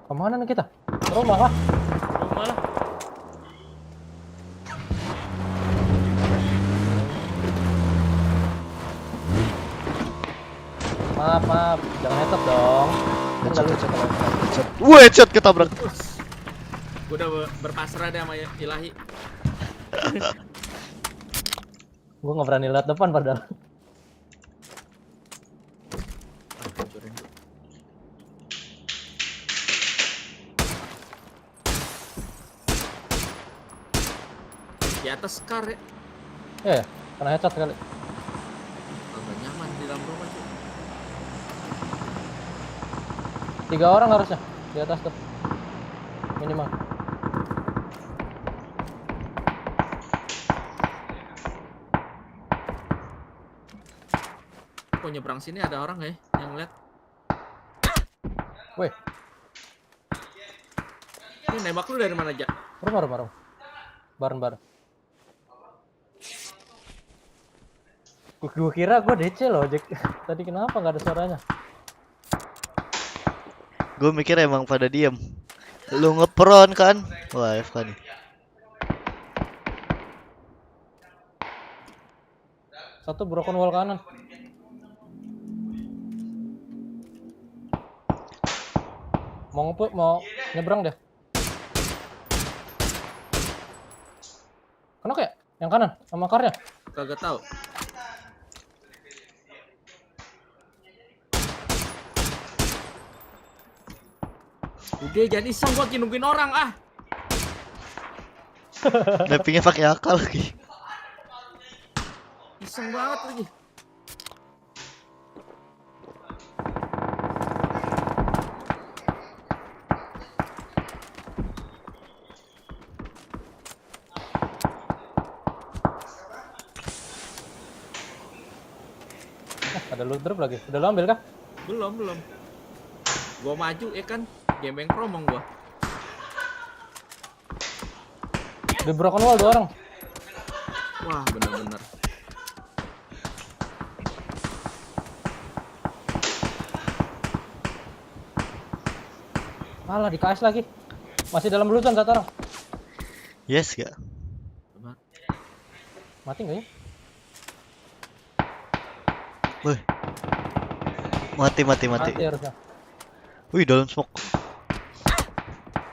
Kemana nih kita? Rumah lah. Rumah lah. Maaf, jangan headshot dong. Headshot ketabrak. Gue udah berpasrah deh sama Ilahi. Gue nggak berani lihat depan padahal. Di atas car ya? Iya, kena headshot kali. Agak nyaman di dalam rumah sih. 3 orang harusnya di atas tuh. Minimal. Kok nyebrang sini ada orang ya yang lihat? Weh. Ini nembak lu dari mana aja? Rumah. Bareng. Gue kira gue DC loh, Jack. Tadi kenapa nggak ada suaranya? Gue mikir emang pada diem. Lu ngepron kan? Wah, FK nih. Satu broken wall kanan. Mau nyebrang deh. Kenapa ya? Yang kanan sama karnya? Kagak tahu. Udah jadi iseng gua nungguin orang ah. Mappingnya pakai akal lagi. Iseng banget lagi. Ada loot drop lagi. Udah lo ambil kah? Belum. Gua maju ya kan, gembeng promong gua. Di broken wall 2 orang. Wah, bener-bener. Malah di KS lagi. Masih dalam belutan 1 orang. Yes gak? Mati nggak ya? Wih. Mati. Mati harusnya. Wih, dalam smoke.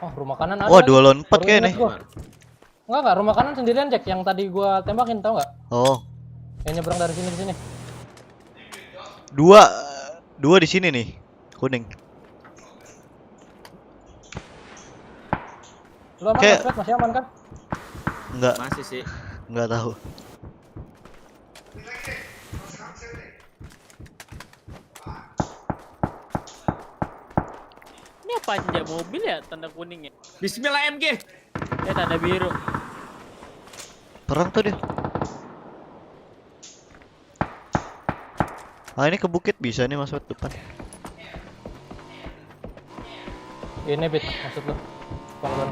Oh, rumah kanan ada. Wah, 2 lawan 4 kayaknya nih. Enggak, rumah kanan sendirian Jack yang tadi gua tembakin, tau nggak? Oh. Yang nyebrang dari sini ke sini. Dua di sini nih. Kuning. Lu aman Mas Fred? Masih aman kan? Enggak. Masih sih. Enggak tahu. Ini apa aja mobil ya tanda kuning ya? Bismillah MG. Tanda biru. Perang tuh dia. Ah ini ke bukit bisa nih masuk depan. Ini Bit, maksud lu. Pelan-pelan.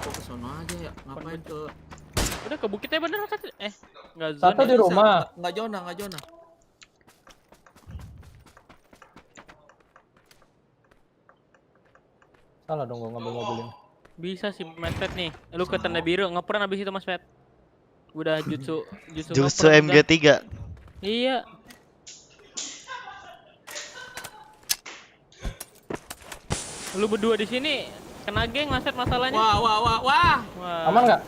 Kok ke sono aja ya? Ngapain ke Udah ke bukitnya bener kan? Enggak zona. Satu di rumah. Enggak zona. Salah dong gua ngambil mobilin. Bisa sih Mas Fred nih. Lu ke tanda biru ngeperan abis itu Mas Fred. Udah jutsu MG3. Iya. Lu berdua di sini kena geng Mas Fred masalahnya. Wah. Aman nggak?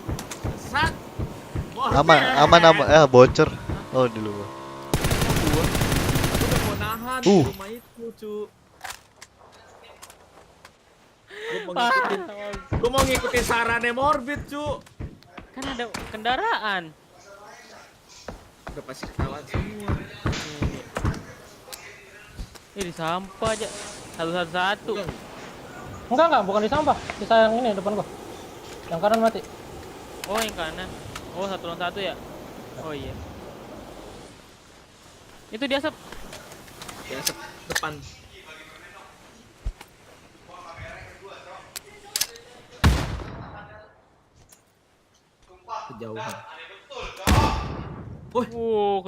Sat. Aman. Bocor. Oh dulu gua. Udah mau nahan di rumah itu, cu. Gue mau ngikutin sarannya Morbid, cu. Kan ada kendaraan. Udah pasti ketahuan semua. Ini di sampah aja. Satu. Enggak, bukan di sampah. Sisa yang ini depan gua. Yang kanan mati. Oh, yang kanan. Oh, 1 lawan 1 ya? Oh iya. Itu di asap. Di asap depan. Kejauhan.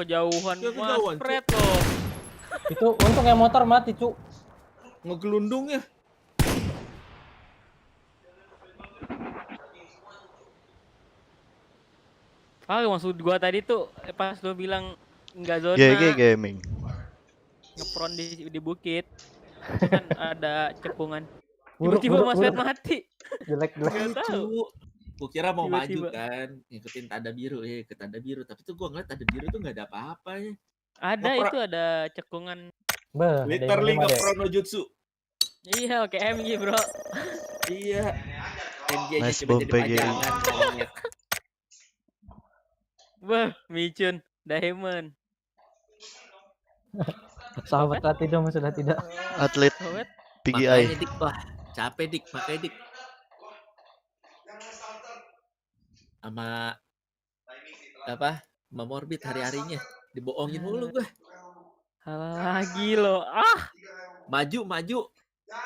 Kejauhan. Mas Fred loh. Itu untung yang motor mati, cu. Ngegelundung ya. Maksud gua tadi tuh pas lu bilang enggak zona. GG Gaming. Ngepron di bukit. Itu kan ada cepungan. Tiba-tiba Mas Fred mati. Jelek. Gua kira mau maju kan, ngikutin tanda biru ke tanda biru, tapi tuh gua ngeliat tanda biru tuh nggak ada apa-apa ya. Itu ada cekungan. Literally nge-pro no jutsu. Iya, oke MG, Bro. Iya. MG aja Nice cuma bomb jadi PGI. pajangan. Micun, Diamond. Sahabat Latido sudah tidak. Atlet Pgi. Makanya Dik, wah capek Dik, makanya Dik. Sama sama Morbid hari-harinya dibohongin mulu gua. Lagi lo. Maju.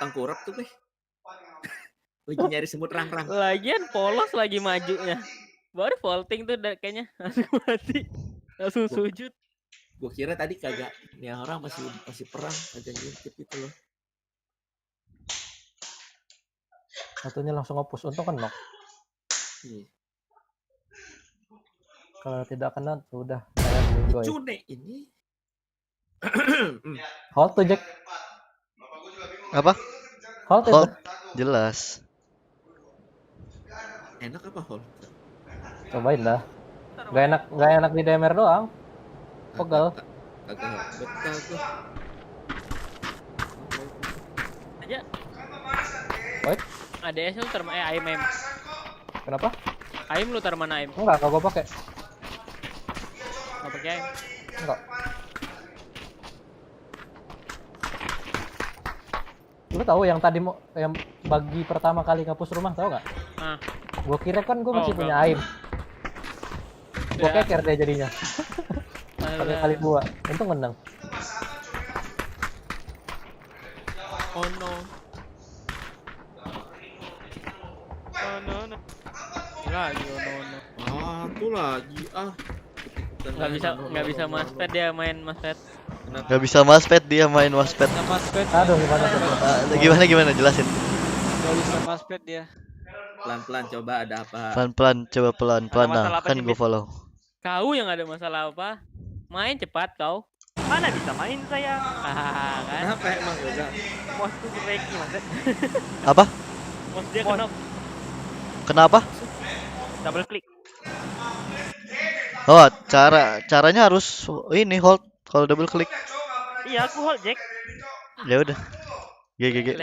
Tengkurap tuh gue. Lagi nyari semut rang-rang. Lagian polos lagi majunya. Baru vaulting tuh kayaknya langsung mati. Langsung sujud. Gue kira tadi kagak. Nih orang masih perang, kagak ngintip gitu loh. Satunya langsung ngepus, untung kan knock. Iya. Kalau tidak kena sudah. Cune ini. Hold tuh Jack. Apa? Hold. Jelas. Enak apa hold? Cobain dah. Gak enak di DMR doang. Pegal. Kagak betah tuh. Aja. Wait. ADS lu AIM. Kenapa? AIM lu taruh mana AIM? Enggak gua pakai. Enggak pakai AIM. Enggak. Lu tahu yang tadi yang bagi pertama kali ngapus rumah tahu nggak? Gua kira kan gua masih punya AIM. Gua keker deh jadinya. Pakai kali 2. Untung menang. Oh no. Lagi tuh lagi Nggak bisa Masped dia main Masped. Nggak bisa Masped dia main Masped. Aduh gimana jelasin. Nggak bisa Masped dia. Pelan-pelan coba ada apa. Pelan-pelan nah kan gue follow. Kau yang ada masalah apa? Main cepat kau. Mana bisa main saya? Kan? Kenapa emang udah? Mouse tuh breaking Mas. Apa? Mouse dia kena. Kenapa? Double klik. Oh, caranya harus ini hold kalau double klik. Iya, aku hold Jack. Ya udah. GG.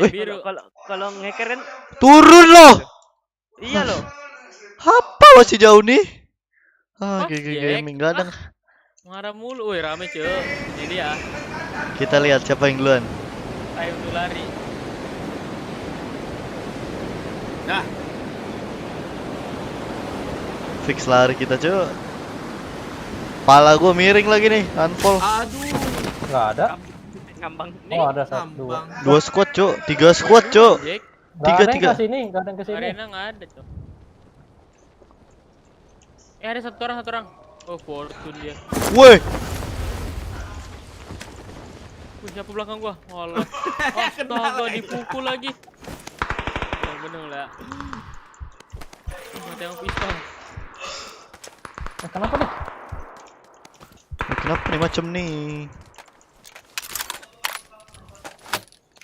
Kalau ngeker kan turun loh. Iya loh. Apa masih jauh nih? GG gaming enggak ada. Marah mulu, woi rame cuy. Ini dia. Kita lihat siapa yang duluan. Ayo untuk lari. Nah. Fix lari kita cuy. Pala gue miring lagi nih, unfall. Aduh. Nggak ada. Ngambang. Oh ada satu. Dua squad cuy, 3 squad cuy. Tiga. Nggak ada yang kesini. Arena nggak ada cuy. Ada satu orang. Oh, Fortune dia. Woi. Siapa belakang gua? Walah. Astaga, dipukul lagi. Bener lah. Mati yang pistol. Kenapa nih? Kenapa nih macam nih?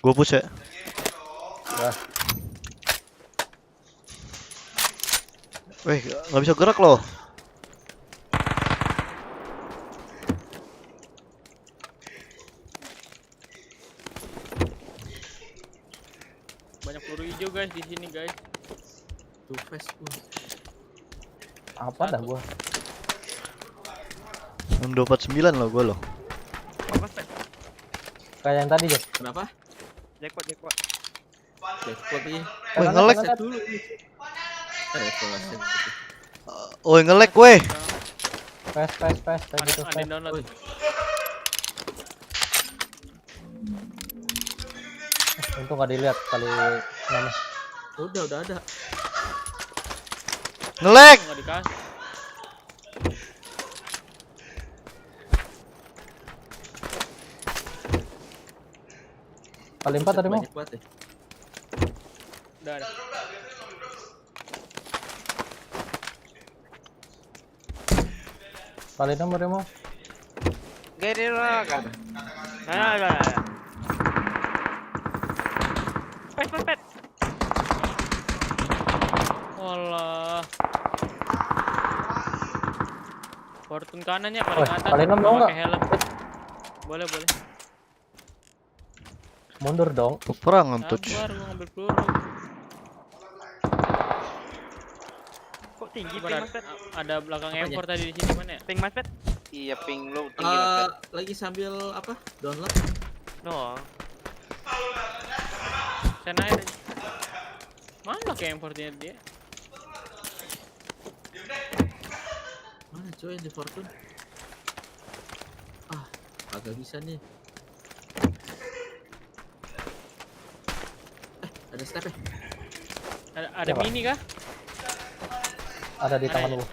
Gua push ya. Weh, nggak bisa gerak loh. Banyak peluru hijau guys di sini guys. Tuh fast Apa dah gua? 249 loh gua loh. Kayak yang tadi Jack. Kenapa? Jackpot. Jackpot ini. Woi, nge-lag. Dulu. Woi, nge-lag weh. Fast. Tadi tuh ada download. Untung nggak dilihat kali nama. Udah ada. Nge-lag. Nggak dikasih. Kali 4 tadi mau. Udah ada. Kali 6 tadi mau. Gerila kan. Ada. Pet. Walah. Fortune kanannya paling atas. Kali 6 mau enggak? Helm. Boleh. Mundur dong. Peperangan tuh. Sabar, gua ngambil peluru. Kok tinggi ping Mas Pet? Ada belakang M4 tadi di sini mana ya? Ping Mas Pet? Iya, ping lu tinggi Mas Pet. Lagi sambil apa? Download. No. Sana aja. Mana kayak M4-nya dia? Mana coy yang di Fortune? Agak bisa nih. Ada step ya? Ada mini kah? Ada di tangan lu.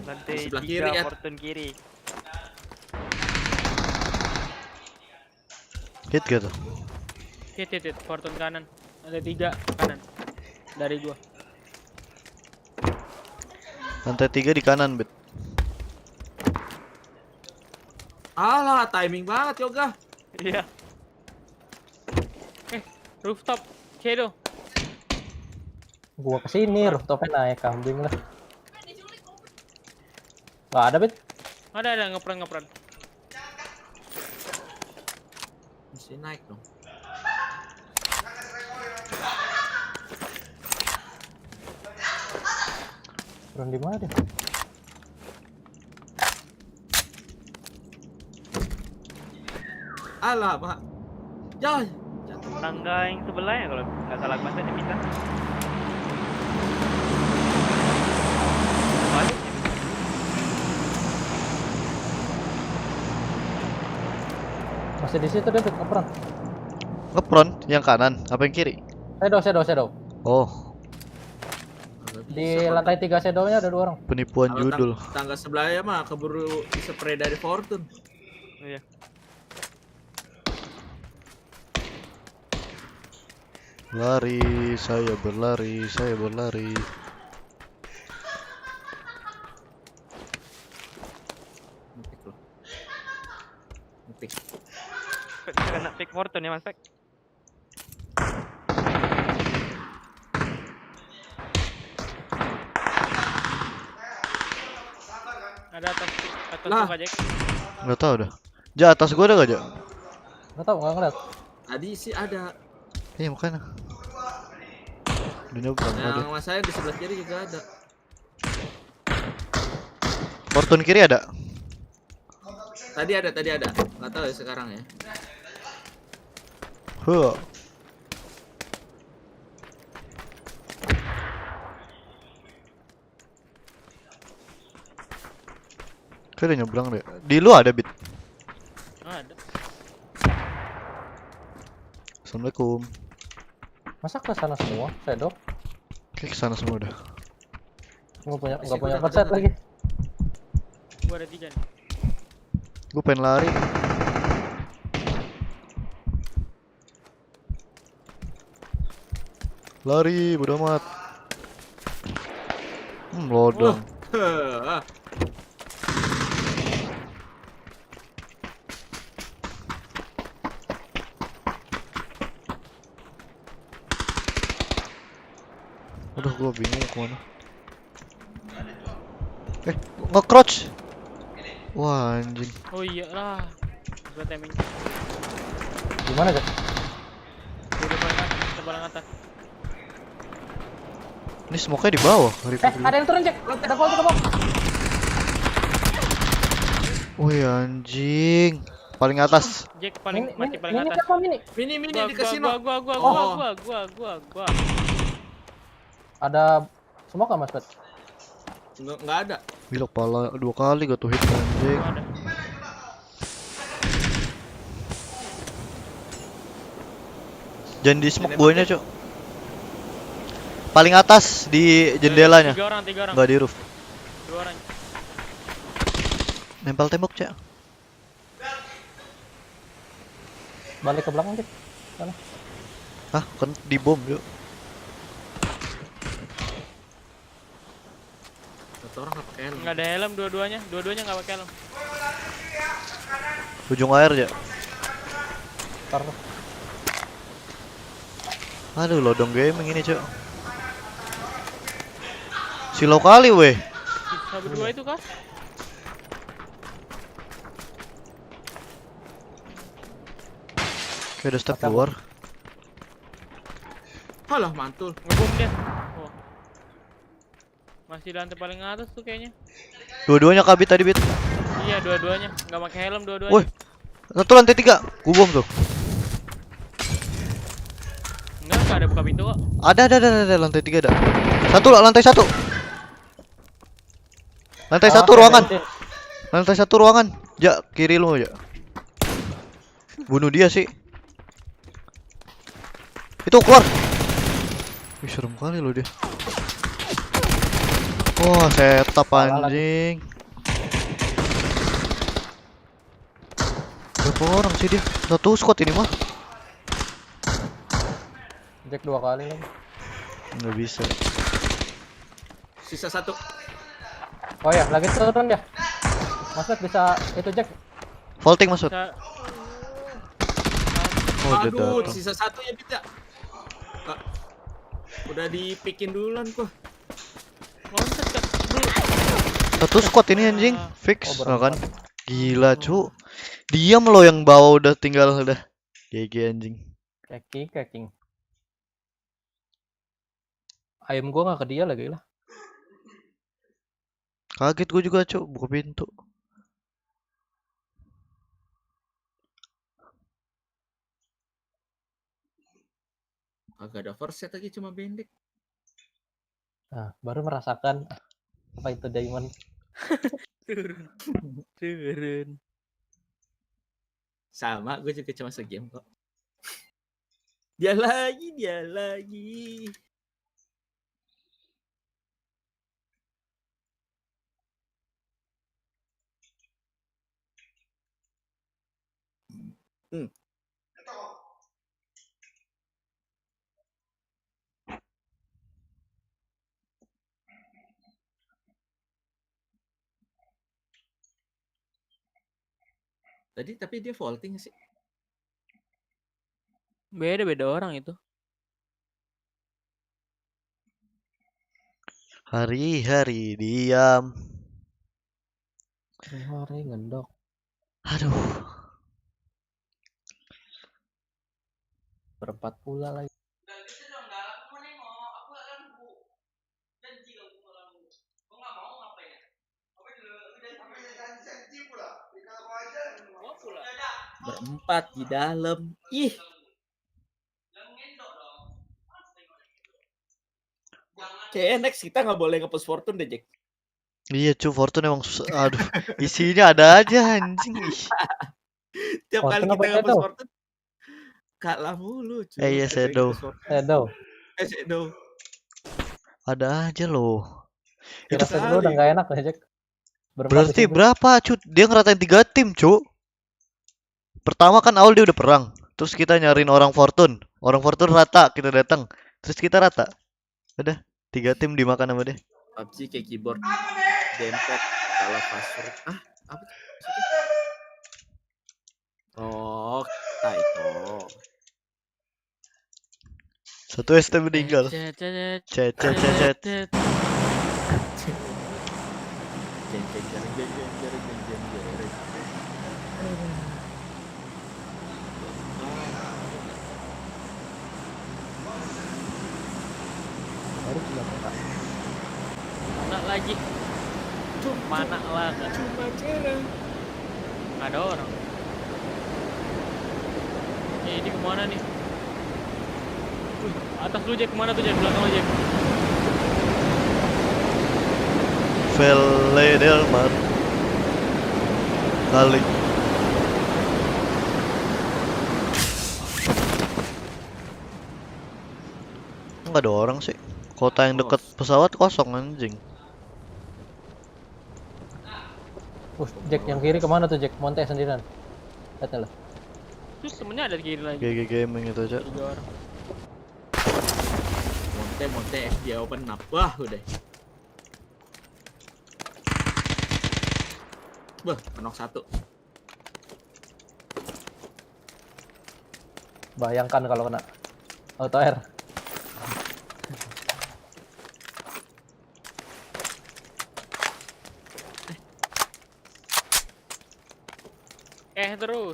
Lantai sebelah 3 kiri ya. Fortune kiri. Hit gitu. Hit. Fortune kanan. Ada 3 kanan. Dari gua. Lantai 3 di kanan, Bet. Alah, timing banget Yoga. Iya. Rooftop. Shadow. Gua kesini, rooftopnya naik kambing lah. Nggak ada, Bet. Ada ngepran. Mesti naik dong. Turun di mana dia? Alah, Pak. Jauh. Tangga yang sebelah ya kalau nggak salah Mas Pet bisa. Masih di situ dia, Bet. Ngepron. Ngepron yang kanan, apa yang kiri? Shadow. Oh, Di lantai 3 shadow-nya ada 2 orang. penipuan judul. Tangga sebelahnya mah keburu spray dari Fortune. Iya. Lari, saya berlari. Ngetik. Kena pick. Fortune ya Mas Pek. Ada atas muka Jack. Nggak tahu dah. Ja, atas gua ada nggak, Ja? Nggak tahu, nggak ngeliat. Tadi sih ada. Iya, makanya. Udah nyebrang aja. Yang mas saya di sebelah kiri juga ada. Fortune kiri ada? Tadi ada. Nggak tahu ya sekarang ya. Huh. Kayak udah nyebrang deh. Di lu ada bit? Ada. Assalamualaikum. Masa ke sana semua? Shadow? Kayak kesana semua udah. Nggak punya perset lagi. Gua ada 3 nih. Gue pengen lari. Lari, bodo amat. Lodong. Aduh, gua bingung kemana. Nge-crouch. Wah, anjing. Oh iya lah. Gua timing. Gimana, Jack? Paling atas. Ini smoke-nya di bawah. Ada yang turun, Jack. Ada foto ke bawah. Wih, anjing. Paling atas. Jack paling paling atas. Mini Gua, di kasino. Gua. Ada semua nggak Mas Pet? Nggak ada. Gila, pala 2 kali gak tuh hit anjing. Jangan di smoke buahnya, Cok. Paling atas di jendelanya. 3 orang. Nggak di roof. 2 orang. Nempel tembok, Cak. Balik ke belakang, Jack. Sana. Hah, kan di bom, yuk. Satu orang nggak pakai helm. Nggak ada helm dua-duanya nggak pakai helm. Ujung air, Ja. Taruh. Aduh, lodong gaming ini, Cok. Silau kali, weh. Bisa berdua itu kah? Kayak ada step keluar. Halah, mantul. Ngebom dia. Oh. Masih di lantai paling atas tuh kayaknya. Dua-duanya kabit tadi, Bit. Iya, dua-duanya. Nggak pakai helm dua-duanya. Woi. Satu lantai 3. Gua bom tuh. Nggak ada buka pintu kok. Ada lantai 3 ada. Lantai 1. Lantai 1 ruangan. Lantai 1 ruangan. Ja, kiri lu, Ja. Bunuh dia sih. Itu keluar. Wih, serem kali lo dia. Wah, setup anjing. Berapa orang sih dia? 1 squad ini mah. Jack 2 kali lagi. Nggak bisa. Sisa 1. Oh ya, lagi turun ya. Mas Pet bisa itu, Jack. Vaulting masuk. Oh, aduh, sisa 1 ya, Bit ya. Udah dipikin duluan gua. Loncat kan. 1 squad ini anjing. Fix, kan? Gila, cu. Diam lo yang bawa udah tinggal udah. GG anjing. Kacking. Ayam gua nggak ke dia lagi lah. Kaget gua juga, cu. Buka pintu. Agak ada first set lagi cuma bendek. Nah, baru merasakan apa itu diamond. Turun. Sama, gue juga cuma segame kok. Dia lagi. Tadi tapi dia vaulting sih. Beda orang itu. Hari-hari diam. Hari ngendok. Aduh. Berempat pula lagi. Berempat di dalam. Ih. Kayaknya next kita nggak boleh nge-push Fortune deh, Jack. Iya cu, Fortune emang susah. Aduh, isinya ada aja anjing. Tiap kali kita nge-push Fortune kalah mulu cuy. Iya, Shadow. Shadow. Ada aja loh. Itu dulu udah gak enak ya, Jack. Berarti berapa cu? Dia ngeratain 3 tim cu. Pertama kan awal dia udah perang. Terus kita nyariin orang Fortune rata, kita datang. Terus kita rata. Udah 3 tim dimakan sama dia. PUBG kayak keyboard dempet kalau password. Apa tuh? Oh, Taito. Satu ST meninggal. Cet. Mana lagi? Mana lah? Cuma cerah. Ada orang. Ini kemana nih? Atas lu Jack, kemana tuh Jack? Belakang lu Jack. Vele del Mar. Kali. Enggak ada orang sih. Kota yang dekat pesawat kosong anjing. Jack yang kiri kemana tuh Jack? Monte sendirian. Lihat lah. Terus temennya ada di kiri lagi. GG Gaming itu aja. Monte FJ open up. Wah udah. Wah, knock 1. Bayangkan kalau kena auto air. Terus.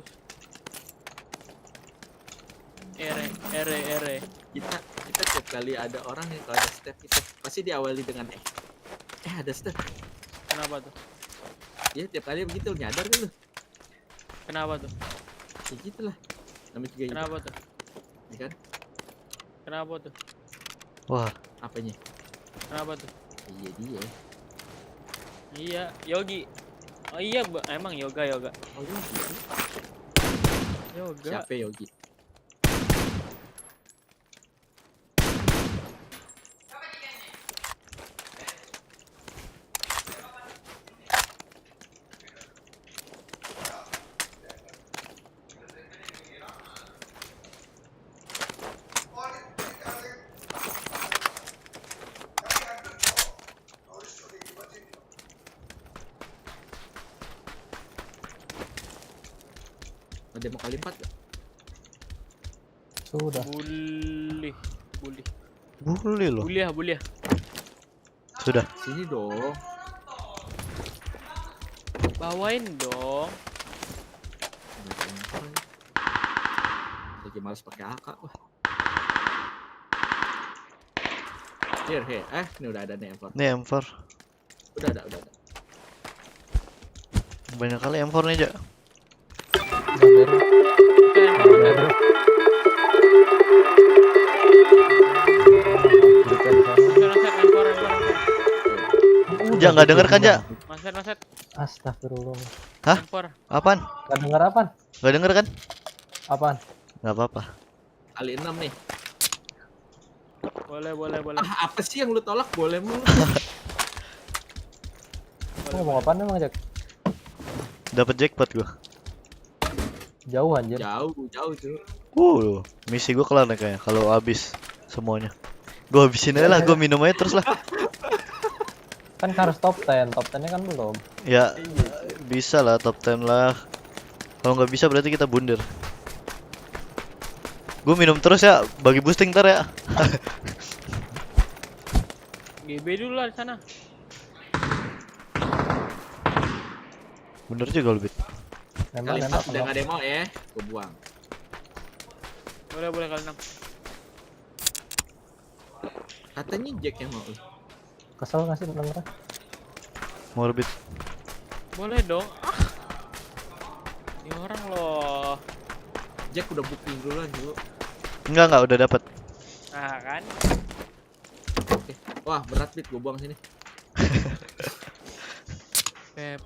Ere. Kita tiap kali ada orang yang kalau ada step kita pasti diawali dengan ada step. Kenapa tuh? Ya tiap kali begitu nyadar kan lu. Kenapa tuh? Ya gitulah. Namanya juga kenapa tuh? Ya kan? Kenapa tuh? Wah. Apanya? Kenapa tuh? Iya dia. Iya, Yogi. Oh iya, emang yoga. Oh Yogi. Siapa Yogi? Ada mau kali 4 gak? Sudah. Boleh loh. Boleh. Sudah. Sini dong. Bawain dong. Lagi males pakai AK wah. Here. Ini udah ada nih M4. Nih M4. Udah ada. Banyak kali M4 nih aja. Ja, nggak denger kan, Ja? Maset. Astagfirullah. Hah? Apaan? Nggak denger apaan? Nggak denger kan? Apaan? Nggak apa-apa. Kali 6 nih. Boleh. Apa sih yang lu tolak? Boleh mulu. Ngomong apaan emang, Jack? Dapat jackpot gua. Jauh anjir. Jauh cuy. Misi gua kelar nih kayaknya kalau habis semuanya. Gua habisin aja lah, gua minum aja terus lah. Kan harus top 10 nya kan belum. Ya, bisa lah top 10 lah. Kalau nggak bisa berarti kita bundar. Gue minum terus ya, bagi boosting ntar ya. GB dulu lah di sana. Bener juga lu, Bit. Kali 4 udah nggak ada yang mau ya, gue buang. Boleh kali 6. Katanya Jack yang mau. Kesel nggak sih bener? Mau Bit. Boleh dong. Ini orang loh. Jack udah booking dulu lah dulu. Enggak, udah dapet. Nah kan. Oke. Wah berat Bit, gue buang sini. Pep.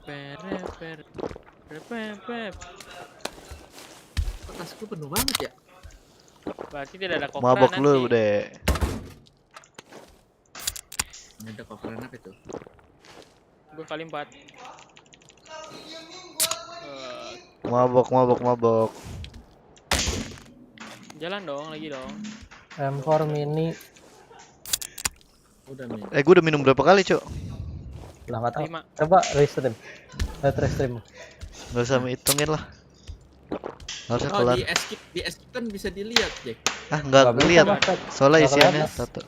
Tasku penuh banget ya. Berarti tidak ada koperan Mabok nanti. lu deh. Ini ada koperan apa itu? Gue kali 4. Mabok. Jalan dong, lagi dong. M4 mini. Udah mini. Gue udah minum berapa kali, Cuk? Lah nggak tahu. 5. Coba restream. Restream. Gak usah hitungin lah. Harusnya Oh, kelar. di escape kan bisa dilihat, Jack. Nggak lihat. Soalnya isiannya satu.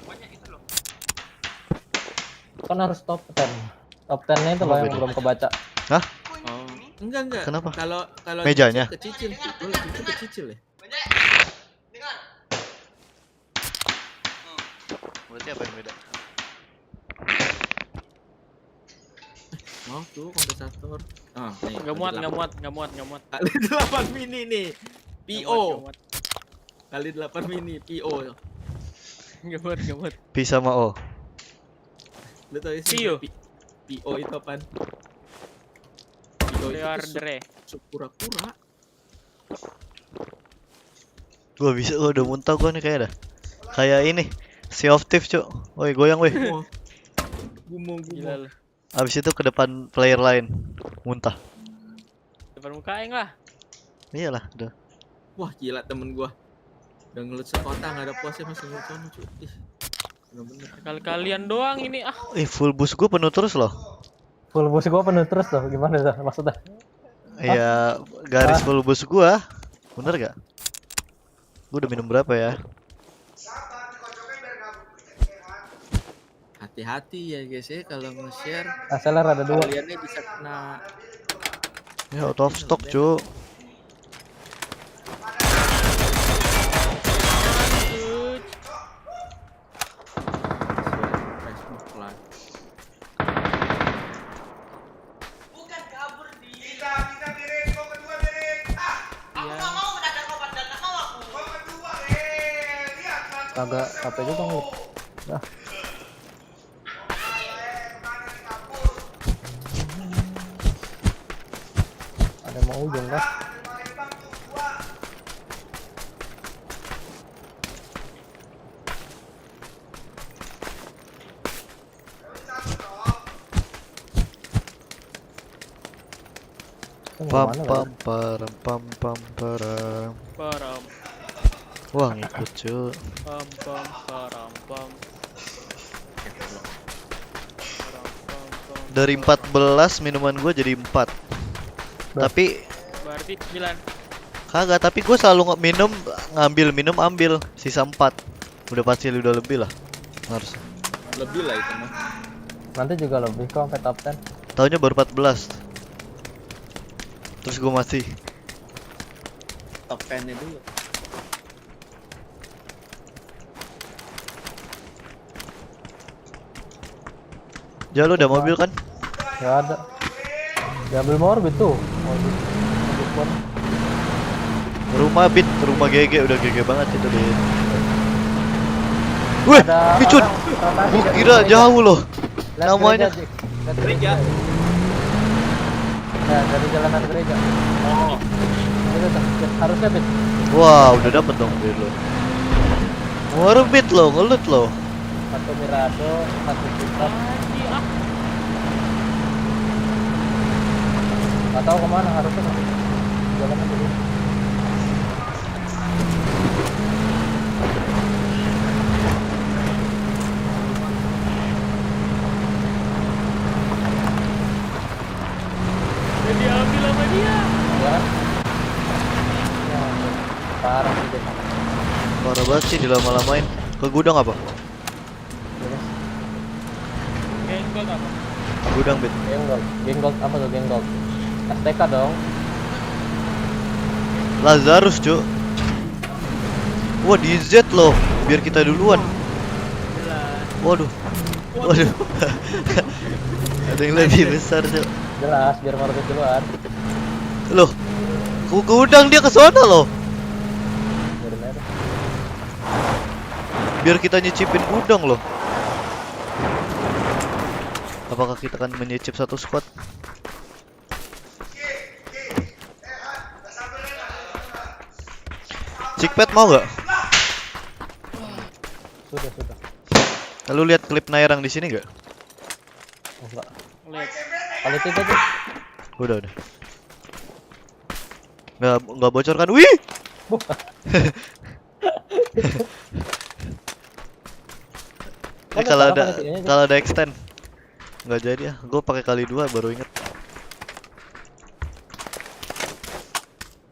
Kan harus top 10. Top 10-nya itu loh yang belum kebaca. Hah? Oh, enggak. Kenapa? Kalau mejanya kecicil, itu kecicil ya. Berarti apa yang beda? Mau tuh kompensator. Ah, nih. Nggak muat. Kali 8 mini nih. PO. Kali 8 mini PO. Nggak muat. P sama O. Lu tahu sih PO itu apaan? PO itu pura-pura. Gua udah muntah gua nih kayak dah. Kayak ini, Sea of Thieves, Cuk. Woi, goyang woi. Gumong. Abis itu ke depan player lain, muntah. Depan muka aing lah. Iyalah, udah. Wah, gila temen gua. Udah ngelut sekota, enggak ada puasnya masih ngelut sama cuy. Bener-bener. Kalian doang ini ah. Full boost gua penuh terus loh. Full boost gua penuh terus loh. Gimana dah maksudnya? Iya, garis full boost gua. Bener gak? Gua udah minum berapa ya? Hati-hati ya guys ya kalau nge-share. Seller ada 2. Kaliannya bisa kena. Ya out of stock, Cuk. Kagak apa juga ngelut. Dah. Ada mau ujung dah. Pam. Wah, ngikut cuy. Pam. Dari 14 minuman gue jadi 4. Tapi berarti 9. Kagak, tapi gue selalu ngambil minum ambil sisa 4. Udah pasti udah lebih lah. Harus. Lebih lah itu mah. Nanti juga lebih kok sampai top 10. Tahunnya baru 14. Terus gue masih top 10-nya dulu. Ya lu udah mobil kan? Ya ada. Diambil morbid tuh. Rumah GG udah GG banget itu deh. Wih, Micun. Gua kira jauh loh. Namanya. Gereja. Ya, dari jalanan gereja. Oh. Harusnya Bit. Wah, udah dapet dong duit lo. Morbid lo, ngelut lo. Satu Mirado, satu Pickup. Gak tau kemana, harusnya jalanan dulu. Udah diambil sama dia. Ya. Parah sih Bit. banget sih dilama-lamain. Ke gudang apa? Genggol apa? Gudang bet. Genggol apa tuh genggol? STK dong. Lazarus cuy. Wah di Z loh, biar kita duluan. Waduh. Ada yang lebih besar cuy. Jelas biar Morbid duluan. Loh, ke gudang dia ke sana loh. Biar kita nyicipin gudang loh. Apakah kita akan menyicip satu squad? Cikpet mau gak? Sudah. Lalu lihat klip Nairang di sini gak? Oh, enggak. Lihat. Kali tiga tuh. Udah. Nggak bocor kan? Wih! Ini kalau ada extend nggak jadi ya. Gue pakai kali 2 baru inget.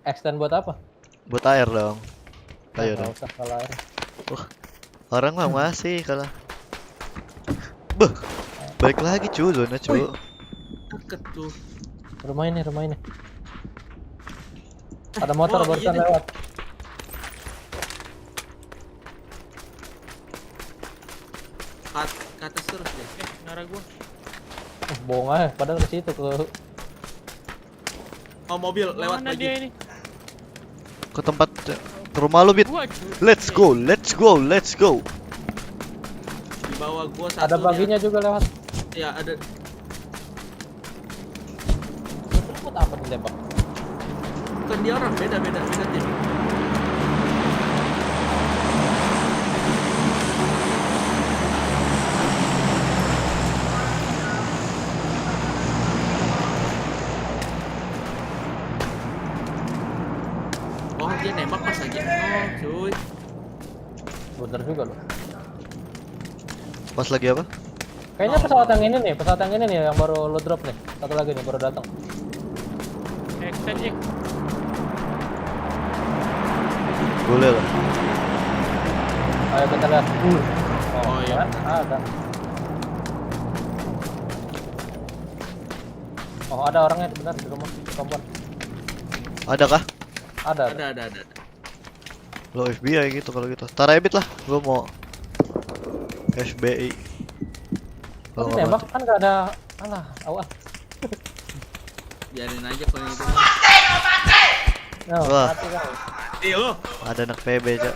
Extend buat apa? Buat air dong. Ayo dong. Kalau air. Orang mah masih kalah. Balik lagi cu, zona cu. Deket tuh. Rumah ini. Ada motor barusan lewat. Ke atas terus deh. Nara gua. Bohong aja, padahal ke situ ke. Oh mobil lewat Mana lagi. dia ini? Ke tempat ke rumah lu Bit. Let's go. Di bawah gua satu. Ada baginya juga lewat. Ya ada. Itu buat apa ditembak? Bukan dia orang, beda tim. Oh dia nembak pas aja. Oh cuy. Bener juga loh. Pas lagi apa? Kayaknya pesawat yang ini nih yang baru lo drop nih. Satu lagi nih baru datang. Extend Jek. Boleh lah. Ayo kita lihat. Oh iya. Ada. Oh ada orangnya benar di rumah kompon. Ada kah? Ada. Lo FBI gitu kalau gitu. Tara Ebit lah. Gua mau FBI. Kalau tembak kan nggak ada. Alah, awas. Biarin aja kalau itu. Wah. Iya lo. Ada anak PB cak.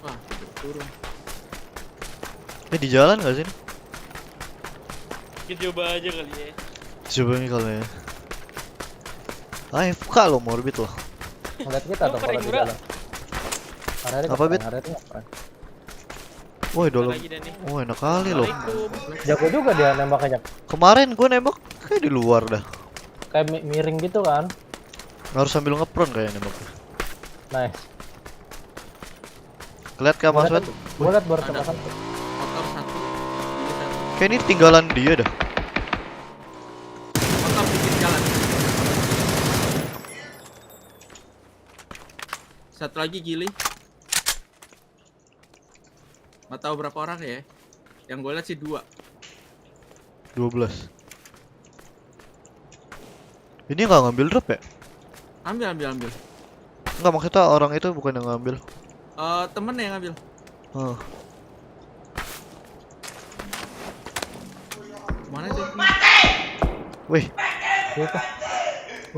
Wah, turun. Di jalan nggak sih? Kita coba aja kali ya. Coba nih kalau ya. AFK lo Morbid lo. Ngeliat kita dong kalau di jalan. Apa Bit? Woi dolom. Oh enak kali loh. Jago juga dia nembaknya. Kemarin gue nembak kayak di luar dah. Kayak miring gitu kan. Harus sambil ngepron kayak nembaknya. Nice. Lihat kah Mas Wan? Gue liat baru sama satu. Motor satu. Kayak ini tinggalan dia dah. Motor bikin jalan. Satu lagi Gili. Nggak tahu berapa orang ya. Yang gue lihat sih 2. 12. Ini nggak ngambil drop ya? Ambil. Nggak, maksudnya orang itu bukan yang ngambil. Temen yang ngambil. Mana sih? Wih. Itu.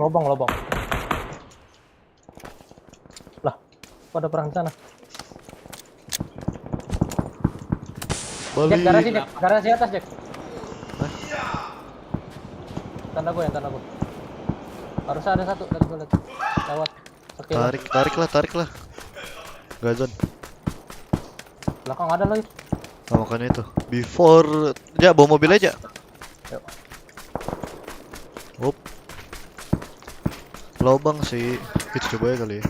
Lobang. Lah, pada perang sana. Balik. Jack, garasi atas, Jack. Tanda gue. Harus ada satu tadi gue lihat. Lewat. Tarik lah. Gazon. Belakang ada lagi. Nah, makanya itu. Before ya bawa mobil aja. Yuk. Hop. Lobang sih. Kita coba ya kali ya.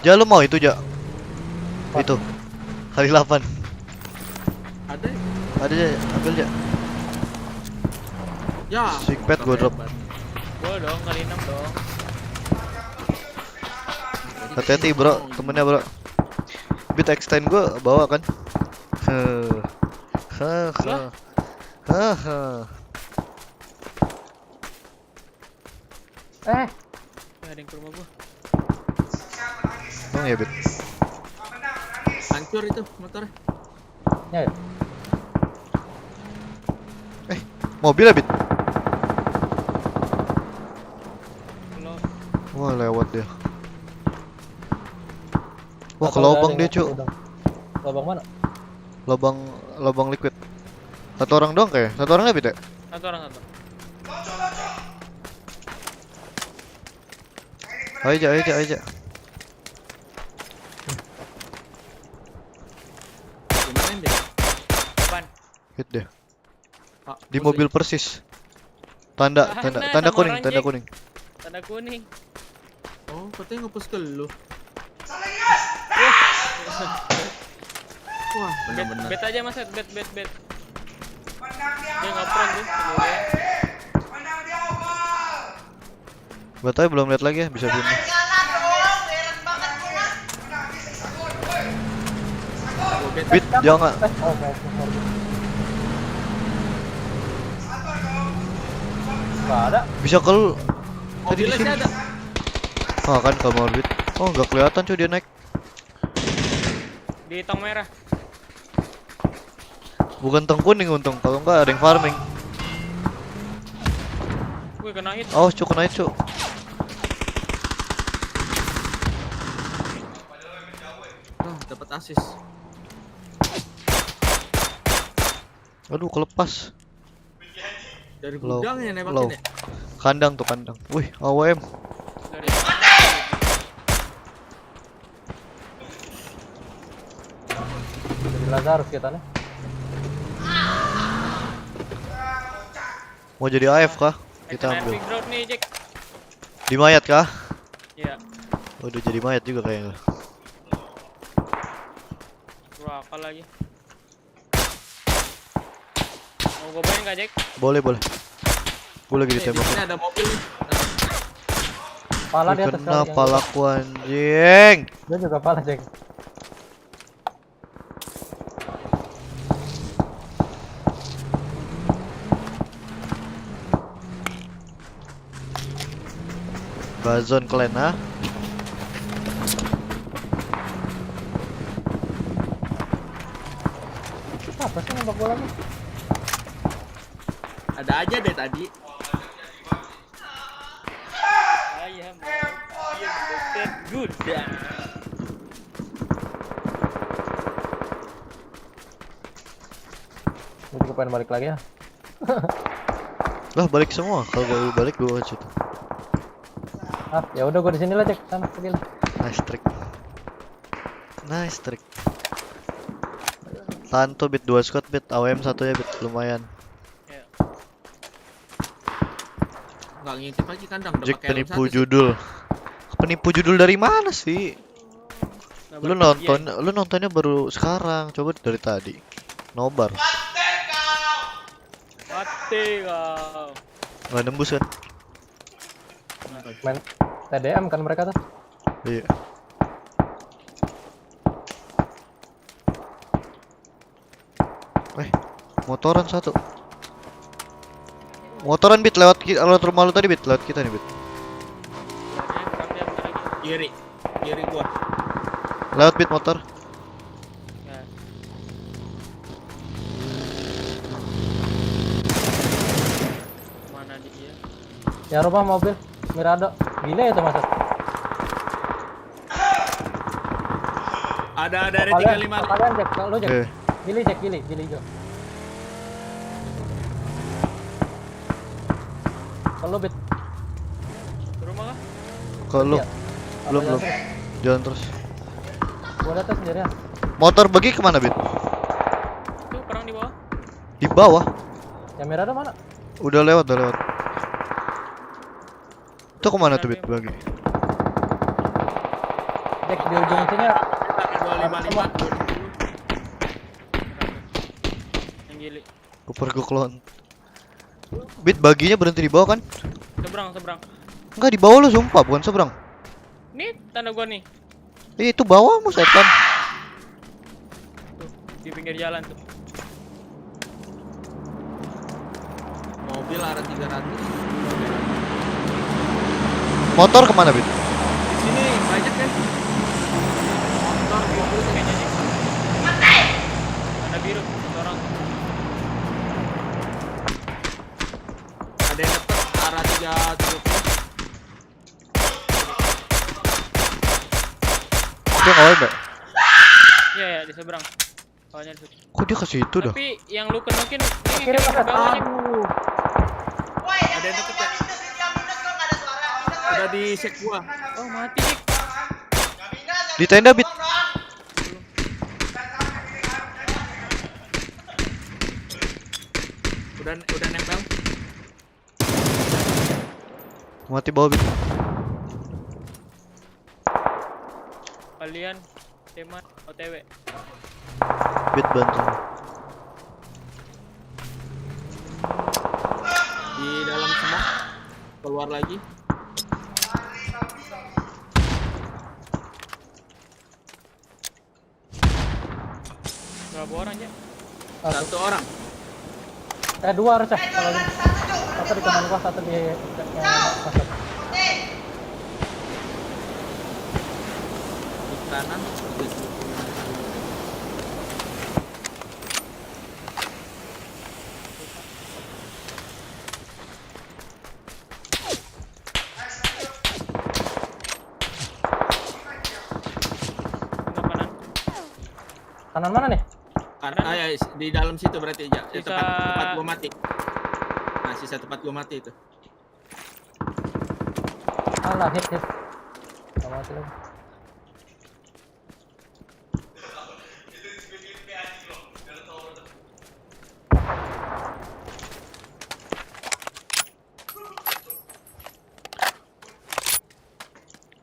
Ja lu mau itu Ja? Itu. Kali 8. Ada aja, ambil Ja. Ya. Sigpad gua drop. Gua dong kali 6 dong. Hati-hati bro, temennya bro. Bit extend gua bawa kan. Ada yang ke rumah gua. Bang ya Bit. Hancur itu motornya. Ya. Mobil ya Bit. Wah lewat dia. Wah ke lubang dia cu. Lubang mana? Lubang liquid. Satu orang doang kayak. Satu orang nggak Bit ya? Satu orang. Aja. Gimana deh? Apaan? Hit deh. Di mobil persis. Tanda kuning. Tanda kuning. Oh, katanya nge-push ke lu. Wah, benar-benar. Bet aja Mas, bet. Dia ngapron tuh. Gua tahu belum lihat lagi ya, bisa bunuh. Bit, jangan. Gak ada. Bisa tadi di sini. Oh kan kalau Bit. Oh nggak kelihatan cuy dia naik. Di tong merah. Bukan tong kuning untung, kalau enggak ada yang farming. Wih kena hit. Oh cuk kena hit cuk. Dapat assist. Aduh kelepas. Dari gudang ya nembakin ya? Kandang. Wih, AWM. Dari Lazarus kita nih. Mau jadi AF kah? Kita ambil. Nih, Jack. Di mayat kah? Iya. Udah jadi mayat juga kayaknya. Berapa lagi? Mau gue main gak, Jack? Boleh. Gue lagi ditembak. Ini ada mobil nih. Pala di atas. Kena palaku anjing. Dia juga pala, Jack. Bazon klan ah. Apa sih nembak bola nih? Ada aja deh tadi. Ayam. Good. Gue pengen balik lagi ya. Lah balik semua. Kalau gue balik gue wajib. Ya udah gue di sini lah Cek, sana pergi lah. Nice trick. Tanto Bit 2 squad Bit, AWM satunya Bit lumayan. Enggak ngintip lagi kandang udah Jack pakai penipu judul. Penipu judul dari mana sih? Lu nontonnya baru sekarang, coba dari tadi. Nobar. Mati kau. Nggak nembus kan? Main TDM kan mereka tuh. Iya. Motoran satu. Motoran Bit lewat rumah lu tadi Bit, lewat kita nih Bit. Kiri gua. Lewat Bit motor. Mana dia? Ya rumah mobil Mirado. Gila ya tuh Mas. Ada dari 35. Kalian Jack, lu Jack. Gili Jack, gili hijau. Kalau Bit. Ke rumah kah? Kalau belum. Jalan terus. Gua datang sendirian. Motor bagi kemana Bit? Tuh perang di bawah. Di bawah? Yang Mirado mana? Udah lewat. Itu kemana tuh Bit bagi? Jack di ujung sini ya. 255. Yang gili. Kuper gue klon. Bit baginya berhenti di bawah kan? Seberang. Enggak di bawah lu sumpah, bukan seberang. Nih tanda gua nih. Itu bawahmu setan. Tuh, di pinggir jalan tuh. Mobil arah 300. Motor kemana, Bit? Di sini banyak kan? Motor gitu kayaknya nih. Tanda biru orang. Ada yang deket arah 330. Itu ngawal enggak? Iya, di seberang. Bawahnya di situ. Kok dia ke situ dah? Tapi yang lu kenokin ini Kiri ke bawahnya. Ada yang deket ya? Udah di shake gua. Oh, mati nih. Di tenda, Bit. Udah nempel. Mati bawah, Bit. Kalian teman OTW. Bit bantu. Di dalam semua keluar lagi. Berapa orang ya? Satu orang. Dua harusnya kalau gitu. Satu di kanan gua, satu di pasar. Di kanan. Kanan mana nih? Ya, di dalam situ berarti ya. Sisa... Tempat gua mati. Nah, sisa tempat gua mati itu. Alah, hit. Gak mati lagi.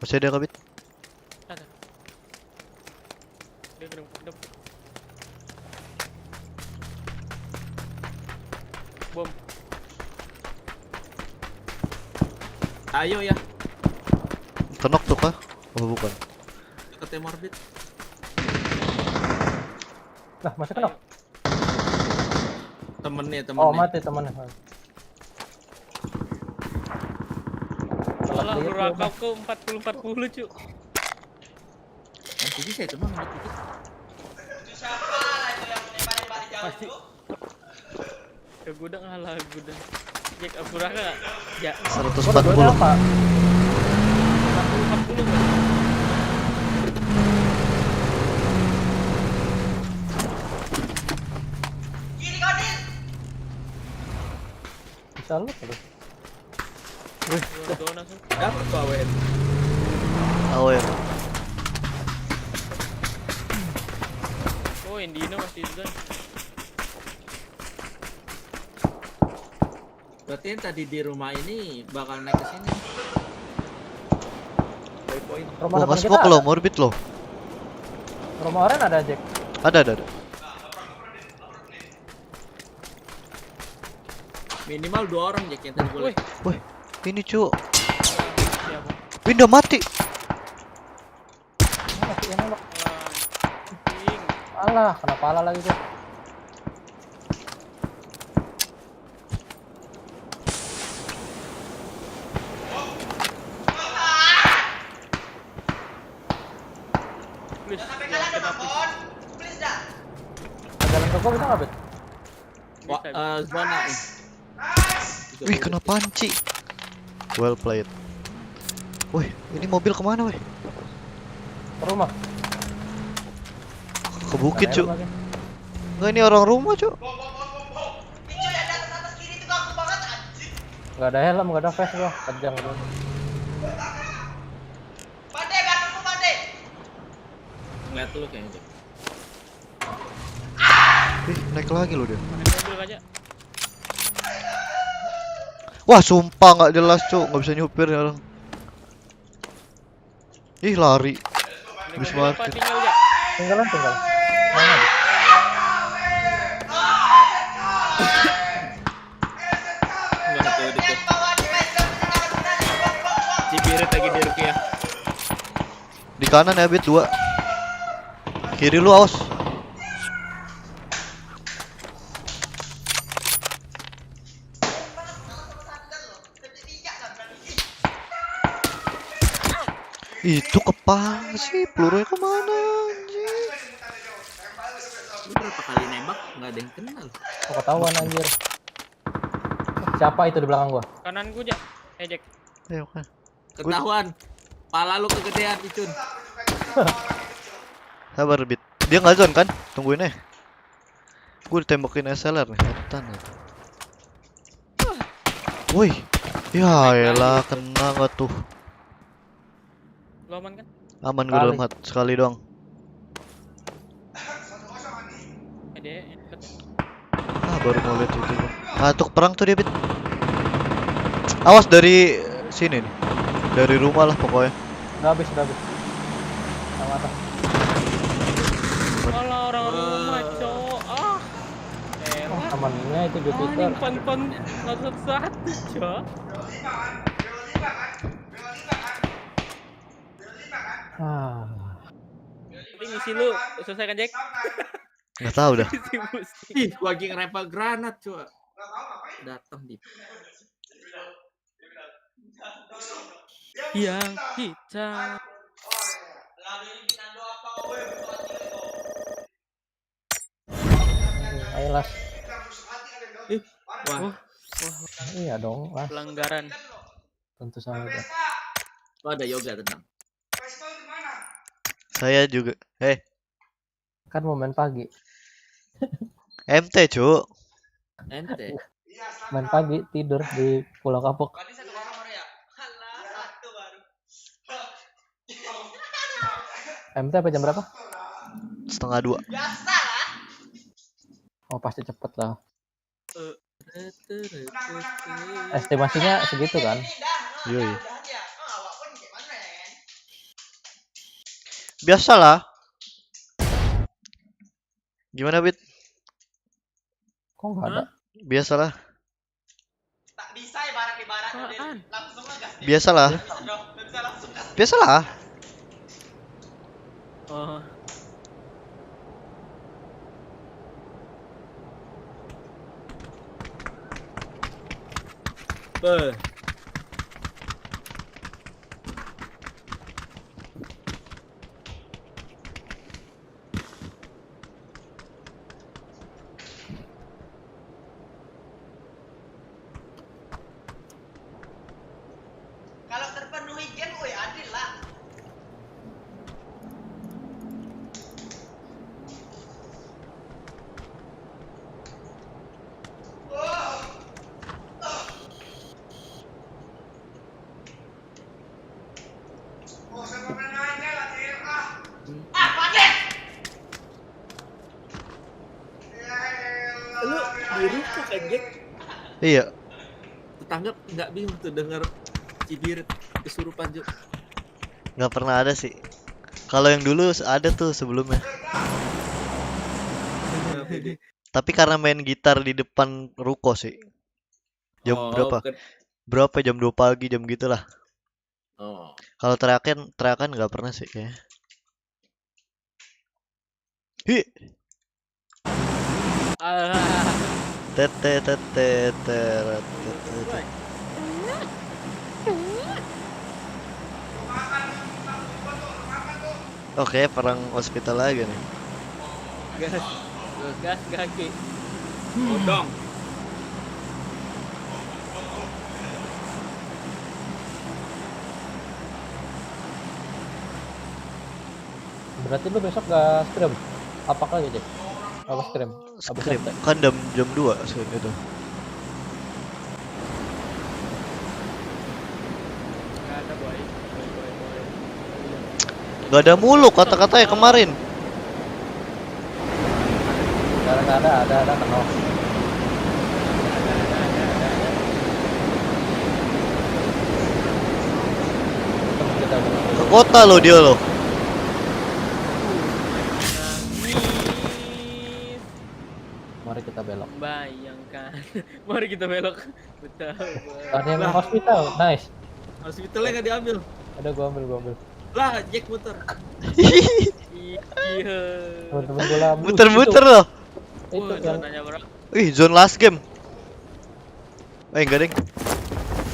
Masih ada kabit? Ada. Dia gedung. Bom. Ayo ya. Kenok tuh kah? Oh bukan. Ke morbid. Lah, masih kenok. Temennya. Oh, mati temennya. Alah, lu rakau ke 40 cu. Nanti bisa itu mah dikit. Pasti. Ke gudang alah gudang. Jack aku raka ya 140. Apa? 40. Bisa lu terus. Wih, dapat tuh AWM. AWM. Oh, Indino masih itu kan. Berarti yang tadi di rumah ini bakal naik ke sini. Rumah depan smoke kita lo, morbid lo. Rumah orang ada, Jack? Ada. Minimal 2 orang Jack yang tadi boleh. Wih, ini cu. Pindah mati. Alah, kenapa alah lagi tuh? Please. Jalan ke gua bisa nggak, Bet? Zona. Wih, kena panci. Well played. Wih, ini mobil kemana, wih? Ke rumah. Ke bukit, cu. Enggak, ini orang rumah, cu. Nggak ada helm, nggak ada vest gua. Kejang gua. Ngeliat lu kayaknya Jack. Ih, naik lagi lo dia. Mobil aja. Wah, sumpah nggak jelas, cu. Nggak bisa nyupir ya orang. Ih, lari. Habis market. Tinggal. kanan ya, Bit 2. Kiri lu awas. Itu kepala sih, pelurunya kemana anjir? Lu berapa kali nembak nggak ada yang kenal. Oh, ketahuan anjir. Siapa itu di belakang gua? Kanan gua, Jak. Jack. Ayo kan. Ketahuan. Pala lu kegedean, Icun. Sabar, Bit. Dia nggak zone kan? Tungguin aja. Gue ditembakin SLR nih, setan gitu. Woi. Ya elah, kena nggak tuh? Lu aman kan? Aman gue dalam hat sekali doang. Baru mau lihat itu. Tuh perang tuh dia, Bit. Awas dari sini nih. Dari rumah lah pokoknya. Udah habis. Sama atas. Kalau orang rumah, cowok. Temennya itu Jupiter. Pan satu-satu, cowok. Ini misi lu selesai kan, Jack? Nggak tahu dah. Ih, gua lagi ngerempel granat, coba. Datang di yang hitam. Ayo Las. Wah. Iya dong, Las. Pelanggaran. Tentu saja. Oh, ada yoga tenang. Saya juga. Kan mau main pagi. MT, Cuk. MT. Main pagi tidur di Pulau Kapuk. MT apa jam berapa? 1:30. Oh pasti cepet lah. Estimasinya segitu kan? Iya. Biasalah. Gimana, Bit? Kok nggak ada? Biasalah. Biasalah. Biasalah. Oh. Kalau terpenuhi game, woi adil lah. Lu di ruko kan, Jack? Iya. Tetangga nggak bingung tuh denger cibirit kesurupan, Juk. Nggak pernah ada sih. Kalau yang dulu ada tuh sebelumnya. Tapi karena main gitar di depan ruko sih. Jam berapa? Berapa jam 2 pagi jam gitulah. Oh. Kalau teriakan nggak pernah sih kayaknya. Hi. Tete. Oke, perang hospital lagi nih. Gas kaki. Bodong. Berarti lu besok gak scrim? Apakah gitu? Apa scrim? Scrim kan jam 2 itu. Gak ada mulu kata-katanya kemarin. Ada kenal. Ke kota lo dia lo. Mari kita belok. Bayangkan. Mari kita belok. Betul. Ada yang hospital, nice. Hospitalnya nggak diambil. Ada gua ambil. Lah, Jack muter. Iya. Temen-temen bola. Muter-muter loh. Itu yang Zonanya bro. Wih, zone last game. Enggak deng.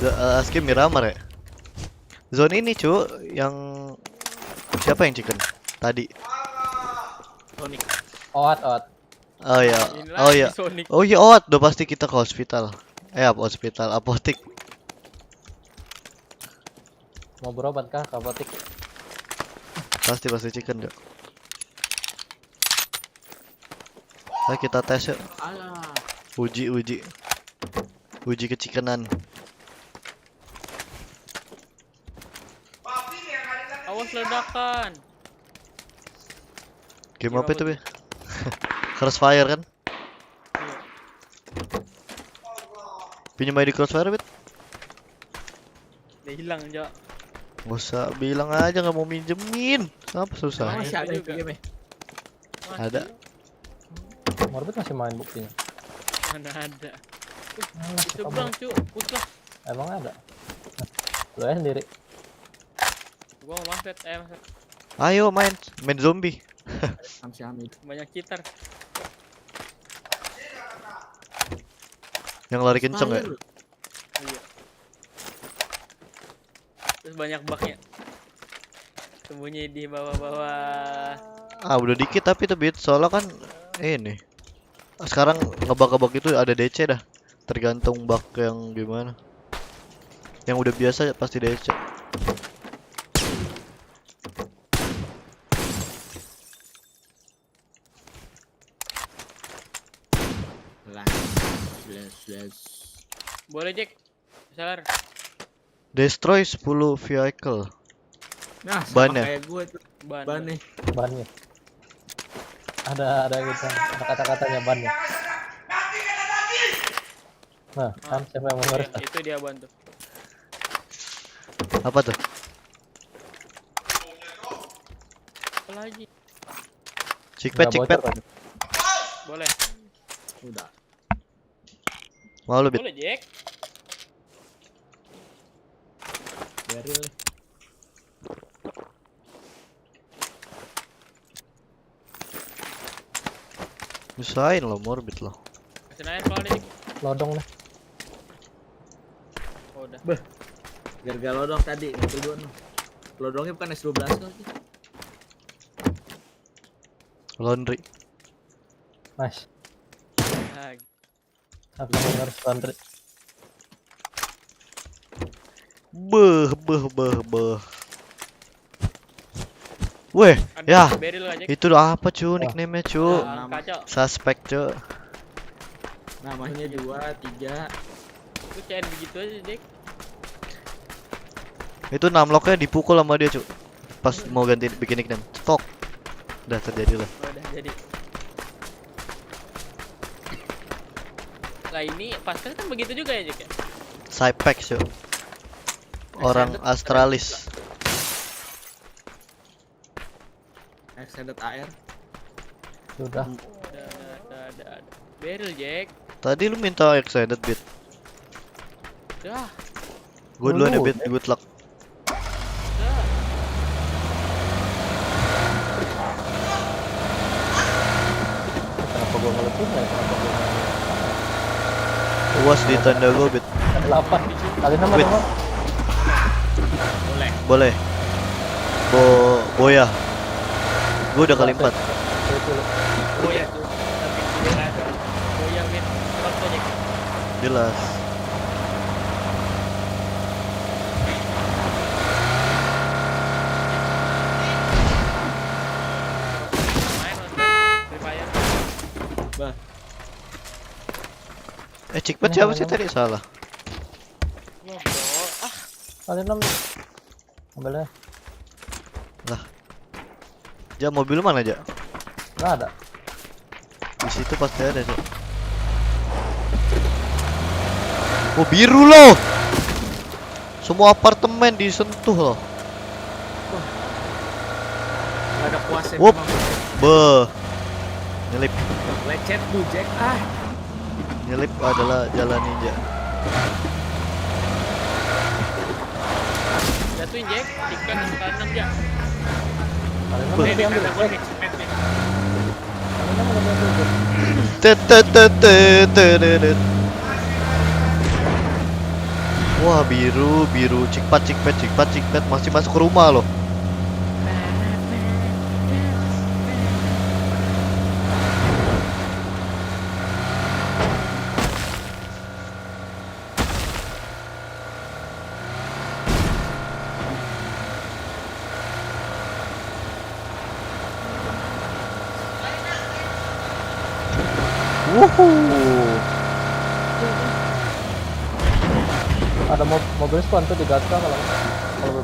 Last game Miramar ya. Zone ini cu, yang siapa yang chicken tadi? Sonic. Oat. Oh ya, Inilah oh ya, Sonic. oh ya, oh udah pasti kita ke hospital. Hospital, apotek. mau berobat kah ke apotek? Pasti chicken deh. Nah, kita tes yuk. Alah. Uji kecikenan. Awas ledakan. Game apa itu, Be? Crossfire kan? Pinjam ID Crossfire, Bet? Udah hilang, Jo. Gak usah bilang aja nggak mau minjemin. Apa susah? Masih ada juga game. Ada. Morbid masih main buktinya. Mana ada. Seberang, cu. Puslah. Emang ada. Lo ya sendiri. Gua mau mampet, mampet. Ayo main zombie. Banyak cheater. Yang lari kenceng ya? Iya. Terus banyak bugnya. Sembunyi di bawah-bawah. Udah dikit tapi tuh Beat, soalnya kan ini. Sekarang ngebug itu ada DC dah. Tergantung bug yang gimana. Yang udah biasa pasti DC. Boleh, Jack. Salar. Destroy 10 vehicle. Nah, bannya. Kayak gue tuh. Bannya. Ada gitu. Ada kata-katanya bannya. Nah, kan siapa yang mengurus? Itu dia bantu. Apa tuh? Apa lagi? Cikpet. Boleh. Udah. Mau lu, Bit? Boleh, Jack. Beril. Usahain lo morbid lo. Kasih air kalau ada. Lodong nih. Oh, udah. Beh. Gara-gara lodong tadi ngambil dua nih. Lodongnya bukan S12 lagi. Laundry. Mas. Lagi. Apa yang harus laundry? Beh. Weh, ya. Itu apa cu nickname-nya cu? Suspek cu. Namanya 2, 3. Lu cair begitu aja, Jack. Itu numlocknya dipukul sama dia cu. Pas mau ganti bikin nickname. Stok. Udah terjadi lah. Udah jadi. Lah ini pastel kan begitu juga ya, Jack ya? Cypex cu. Orang Australis. Extended AR. Sudah. Ada. Barrel, Jack. Tadi lu minta extended Bit. Dah. Gue duluan ya Bit, good luck. Kenapa gua ngeletup ya? Kenapa gua Luas di tanda gue Bit. 8 kali 6 Bit. Boleh. Boya. Gue udah kali 4. Boya tuh. Boya win. Foto, Jack. Jelas. Bah. Cikpet siapa sih tadi? Salah. Kali 6. Ambilnya. Lah. Ja, mobil mana aja? Nggak ada. Di situ pasti ada sih. Oh, biru loh. Semua apartemen disentuh loh. Gak ada puasnya. Wup. Beh. Nyelip. Lecet tuh Jack. Nyelip adalah jalan ninja. Jatuhin, Jack. Tiket tanam ya. Wah, biru, cikpat, masih masuk ke rumah loh. Ada mobil spawn tuh di Gatka kalau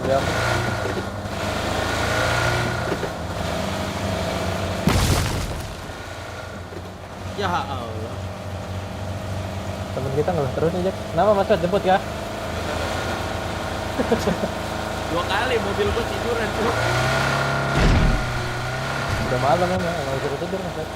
berapa. Ya Allah. Temen kita ngeluh terus nih, Jack. Kenapa Mas Fat jemput ya? 2 kali mobil gua tiduran tuh. Udah malam emang, nggak bisa tidur Mas Fat.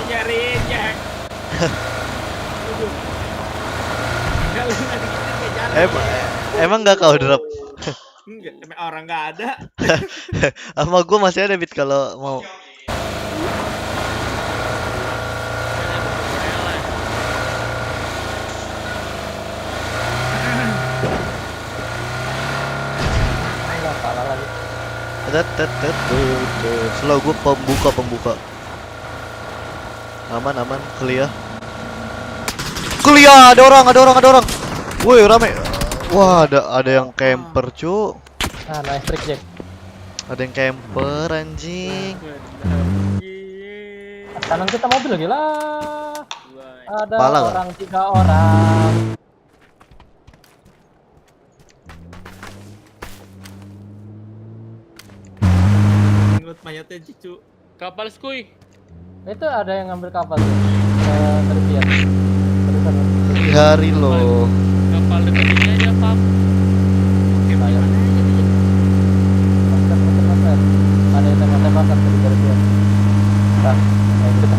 Nyariin Jack. Emang nggak kau drop? Enggak, orang nggak ada. Sama gue masih ada bit kalau mau. Slow gue pembuka. Aman, clear. Ada orang. Woi, rame. Wah, ada yang camper, cu. Nah, nice trick, Jack. Ada yang camper, anjing. Kanan kita mobil lagi lah. Ada Pala orang, 3 orang. Ngeliat mayatnya cucu. Kapal skuy. Itu ada yang ngambil kapal tuh. Terbiar. Hari loh. Kapal dekat ini aja, Pak. Oke, mana aja nih? Mas. Ada yang tembak-tembakan tadi dari dia. Nah, ayo kita.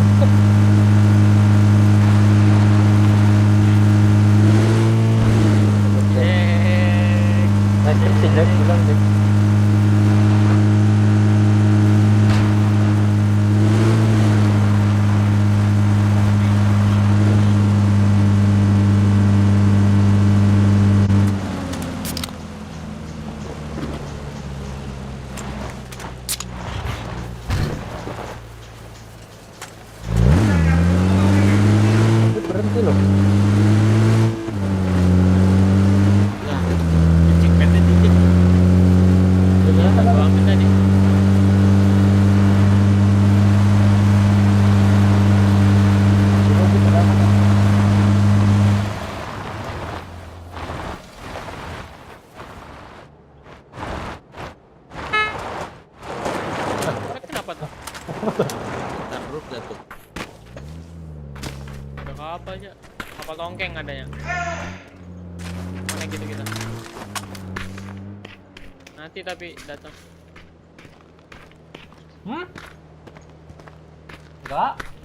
Nice sih, Jack. Bilang, Jack. Berhenti loh. Nah, cek petnya dikit. Iya, gua ambil tadi. Kenapa tuh? Taruh dah tuh. Ada kapal aja. Kapal tongkeng adanya. Mana gitu kita? Nanti tapi datang. Enggak.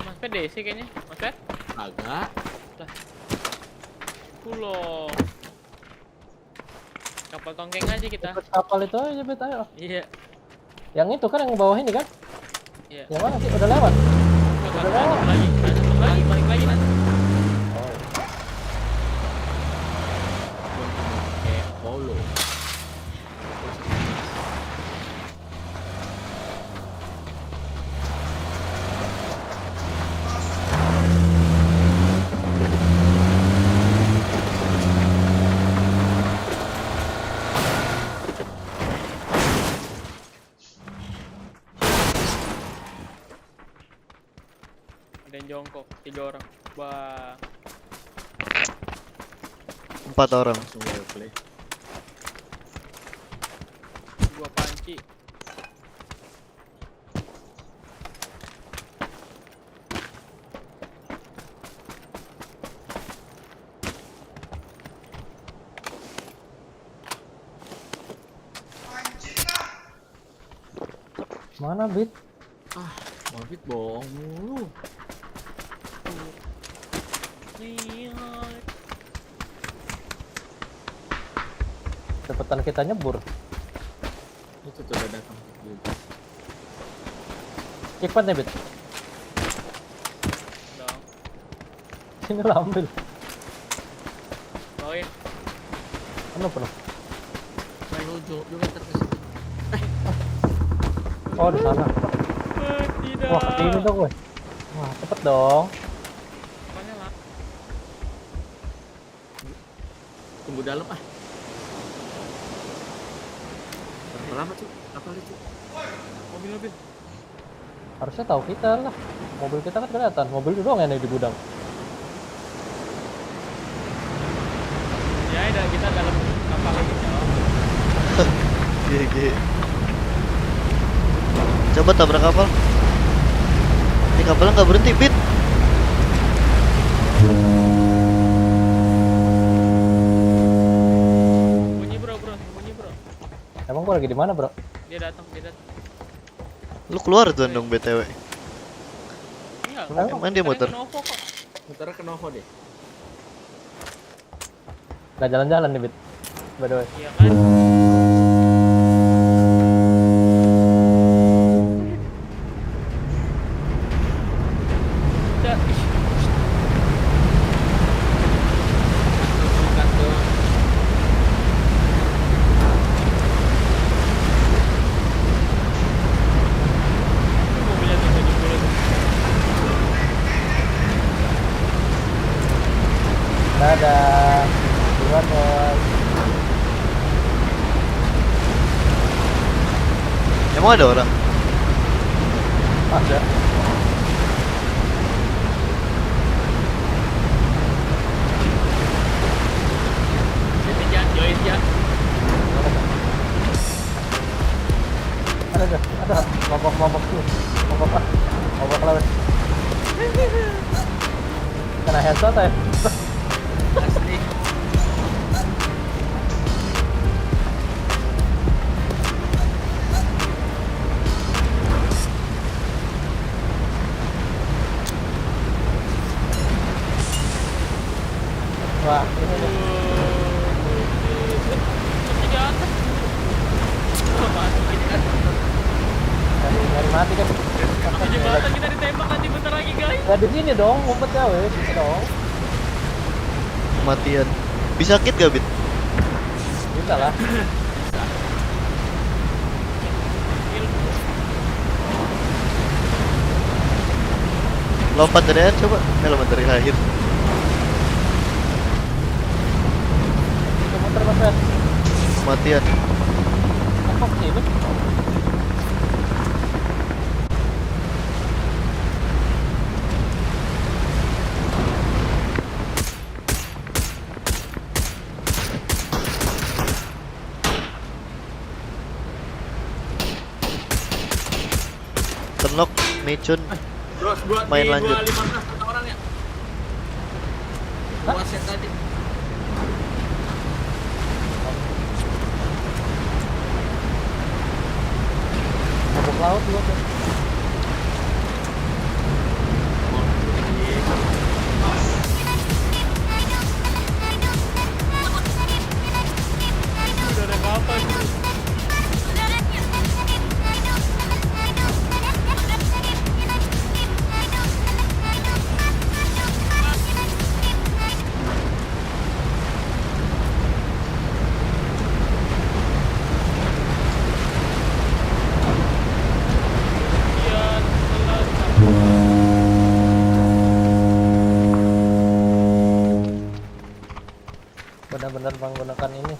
Mas Pet DC kayaknya. Mas Pet? Agak. Lah. Pulo. Kapal tongkeng aja kita. Ikut kapal itu aja, Bet, ayo. Iya. Yang itu kan yang bawah ini kan? Iya. Yang mana sih? Udah lewat. Udah lewat. Balik lagi nanti. Kayak polo. Ada yang jongkok, 3 orang. Wah. 4 orang. Langsung play. 2 panci. Mana Bit? Morbid bohong mulu. Cepetan kita nyebur. Itu tuh udah datang. Cepat nih Bit. Sini lah ambil. Bawain. Penuh. Main ujung juga terkesini. Oh di sana. Tidak. Wah ini dong gue. Wah cepet dong. Pokoknya lah. Tunggu dalam Berapa lama cuy? Kapal itu? Mobil. Harusnya tahu kita lah. Mobil kita kan kelihatan. Mobil itu doang yang ada di gudang. Ya udah kita dalam kapal lagi jauh. GG. Coba tabrak kapal. Ini kapalnya nggak berhenti, Bit. Bunyi bro. Emang gua lagi di mana bro? Dia datang. Lu keluar tuh dong BTW. Enggak. Emang dia muter. Muternya ke Novo deh. Nggak jalan-jalan nih Bit. By the way. Iya kan? Dadah. Duluan bos. Emang ada orang? Ada. Jadi jangan join ya. Ada. Mabok tuh. Mabok lawan. Kena headshot ya? Asli. Wah, ini nih. Nyari mati kan. Jembatan kita ditembak nanti bentar lagi guys. Ya di sini dong, ngumpetnya weh, sini dong. Kematian. Bisa hit gak, Bit? Bisa lah. Lompat dari air coba. Lompat dari air. Muter Mas. Kematian. Apa sini? Tenok, Mecun. Bros, main lanjut. 15 orang ya. Dua set tadi. Mabok laut lu tuh. Udah ada kapal. Benar-benar menggunakan ini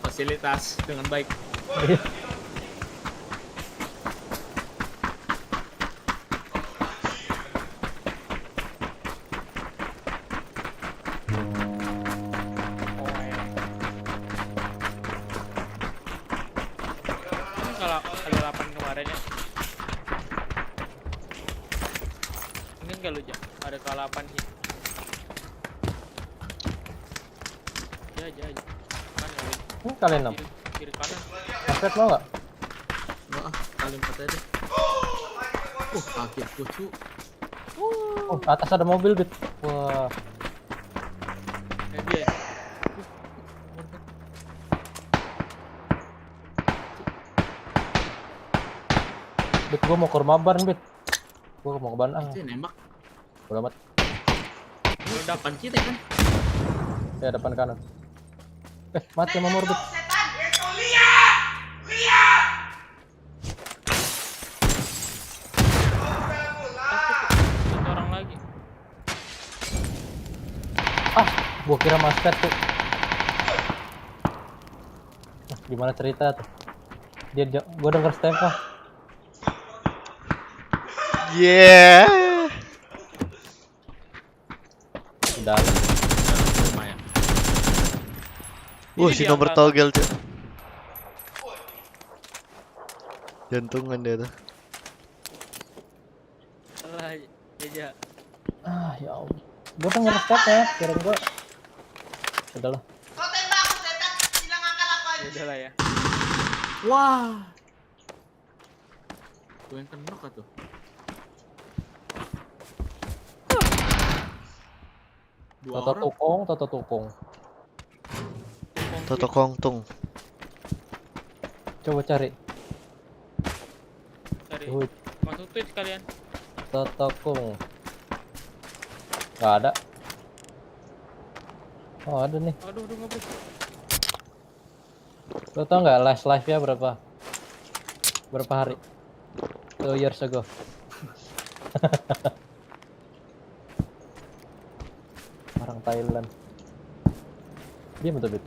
Fasilitas dengan baik. Kalau ada 8 kemarin ya. Ini enggak lu Jam. Ada ke-8 hit. Aja. Kan ya. Kalian 6. Kiri kanan. Basket mau nggak? kali 4 aja deh. Kaget gua cu. Oh, atas ada mobil, Bit. Wah. Dia. Bit, gua mau ke rumah ban, Bit. Gua mau ke ban. Itu nembak. Udah amat. Ini depan kita kan? Ya, depan kanan. Mati sama Morbid. Orang lagi. Gua kira masket tuh. Nah, gimana cerita tuh? Gua denger step Yeah. Udah. Lumayan. Si nomor togel cuy. Jantungan dia tuh. Alah, ya. Ya Allah. Gua denger step ya, kira gua. Udahlah. Kau tembak aku setan, bilang akal aku aja. Udahlah ya. Wah. Gue yang kena tuh. Toto tukung. Toto kongtung. Coba cari. Masuk Twitch kalian. Toto kung. Gak ada. Oh, ada nih. Aduh, ngapus. Lo tau nggak last live-nya berapa hari? 2 years ago. Orang Thailand. Dia betul Bit.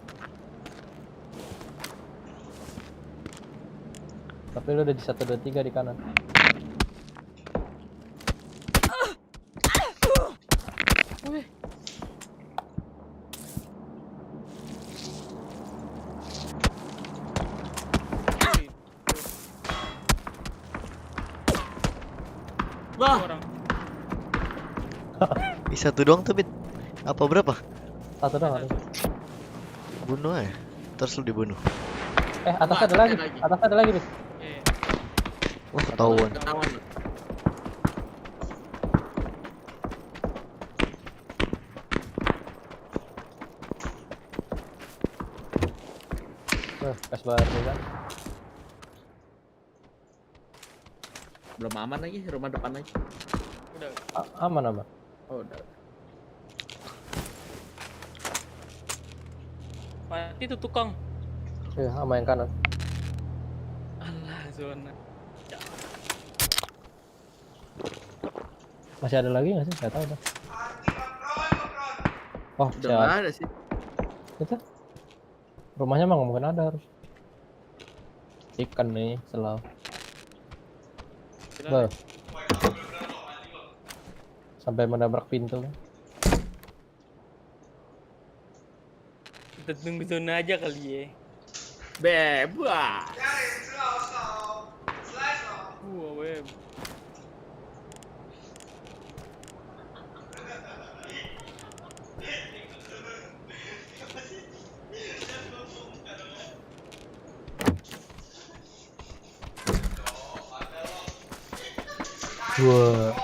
Tapi lu udah di 1, 2, 3 di kanan. Wah. Bisa satu doang tuh, Bit. Apa berapa? Satu doang. Bunuh aja. Terus lu dibunuh. Atas ada lagi. Atas ada lagi, Bit. Wah, ketahuan. Kas baru kan. Belum aman lagi, rumah depan lagi. Udah. Aman. Oh, udah. Mati tuh tukang. Iya, sama yang kanan. Alah, zona. Masih ada lagi nggak sih? Nggak tahu dah. Oh, udah nggak ada sih. Itu rumahnya mah nggak mungkin ada harus. Ikan nih, selau. Sampai menabrak pintu. Kita tunggu zona aja kali ya. Bebas. Web. Wah.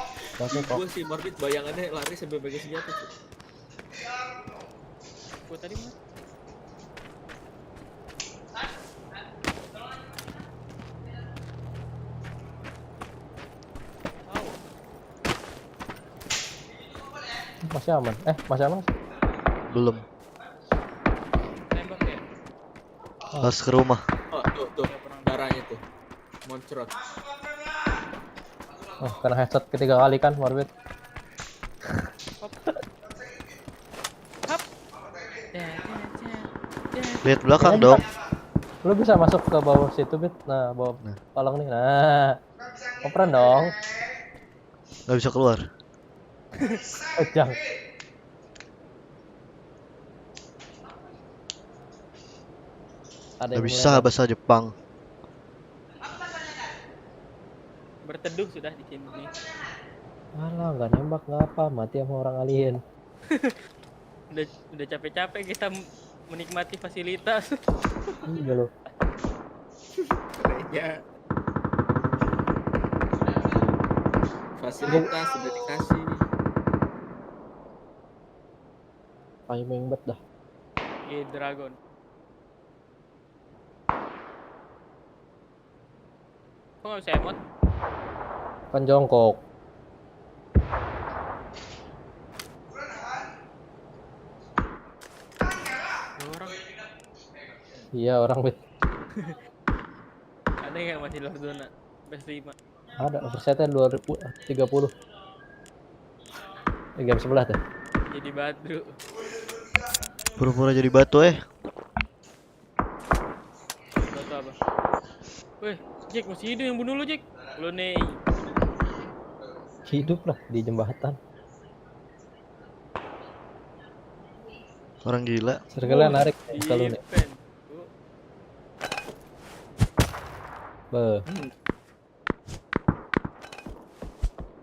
Gue sih Morbid bayangannya lari sampai pegang senjata tuh. Gue tadi mah. Masih aman. Masih aman? Belum. Tembak ya? Harus ke rumah. Oh, tuh. Darahnya tuh. Moncrot. Oh, kena headshot ketiga kali kan, Morbid. Lihat belakang dong. Lu bisa masuk ke bawah situ, Bit. Nah, bawah palang nih. Nah. Operan dong. Nggak bisa keluar. Jangan. Nggak bisa bahasa Jepang. Berteduh sudah di sini. Alah, nggak nembak nggak apa, mati sama orang alien. udah capek-capek kita menikmati fasilitas. Iya loh. Ya. Fasilitas sudah dikasih. Timing bet dah. Dragon. Kok nggak bisa emot? Kan jongkok. Orang. Iya orang bet. Ada yang masih luar zona? PS5. Ada oversetnya 2030. Game sebelah tuh. Jadi batu. Pura-pura jadi batu Batu apa? Weh, Jack masih hidup yang bunuh lu, Jack. Lu nih. Hidup lah di jembatan. Orang gila. Serigala narik kalau nih. Be.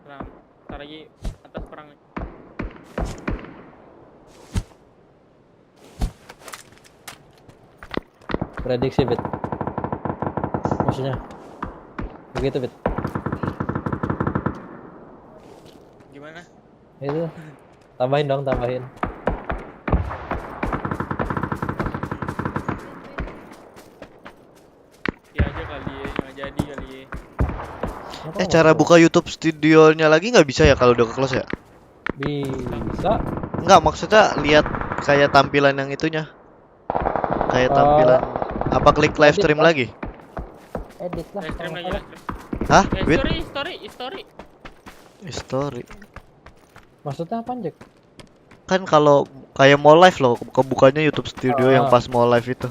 Perang. Ntar lagi atas perang. Prediksi bet. Maksudnya begitu bet. Gimana? Itu tambahin dong, tambahin. Ya aja kali ya, nggak jadi kali ya. Cara buka YouTube studionya lagi nggak bisa ya kalau udah ke close ya? Bisa. Nggak, maksudnya lihat kayak tampilan yang itunya. Kayak tampilan apa klik live stream lagi? Edit lah. Live stream lagi, live stream. Hah? Wait. History. Maksudnya apa, Jack? Kan kalau kayak mau live loh, kebukanya YouTube Studio yang pas mau live itu.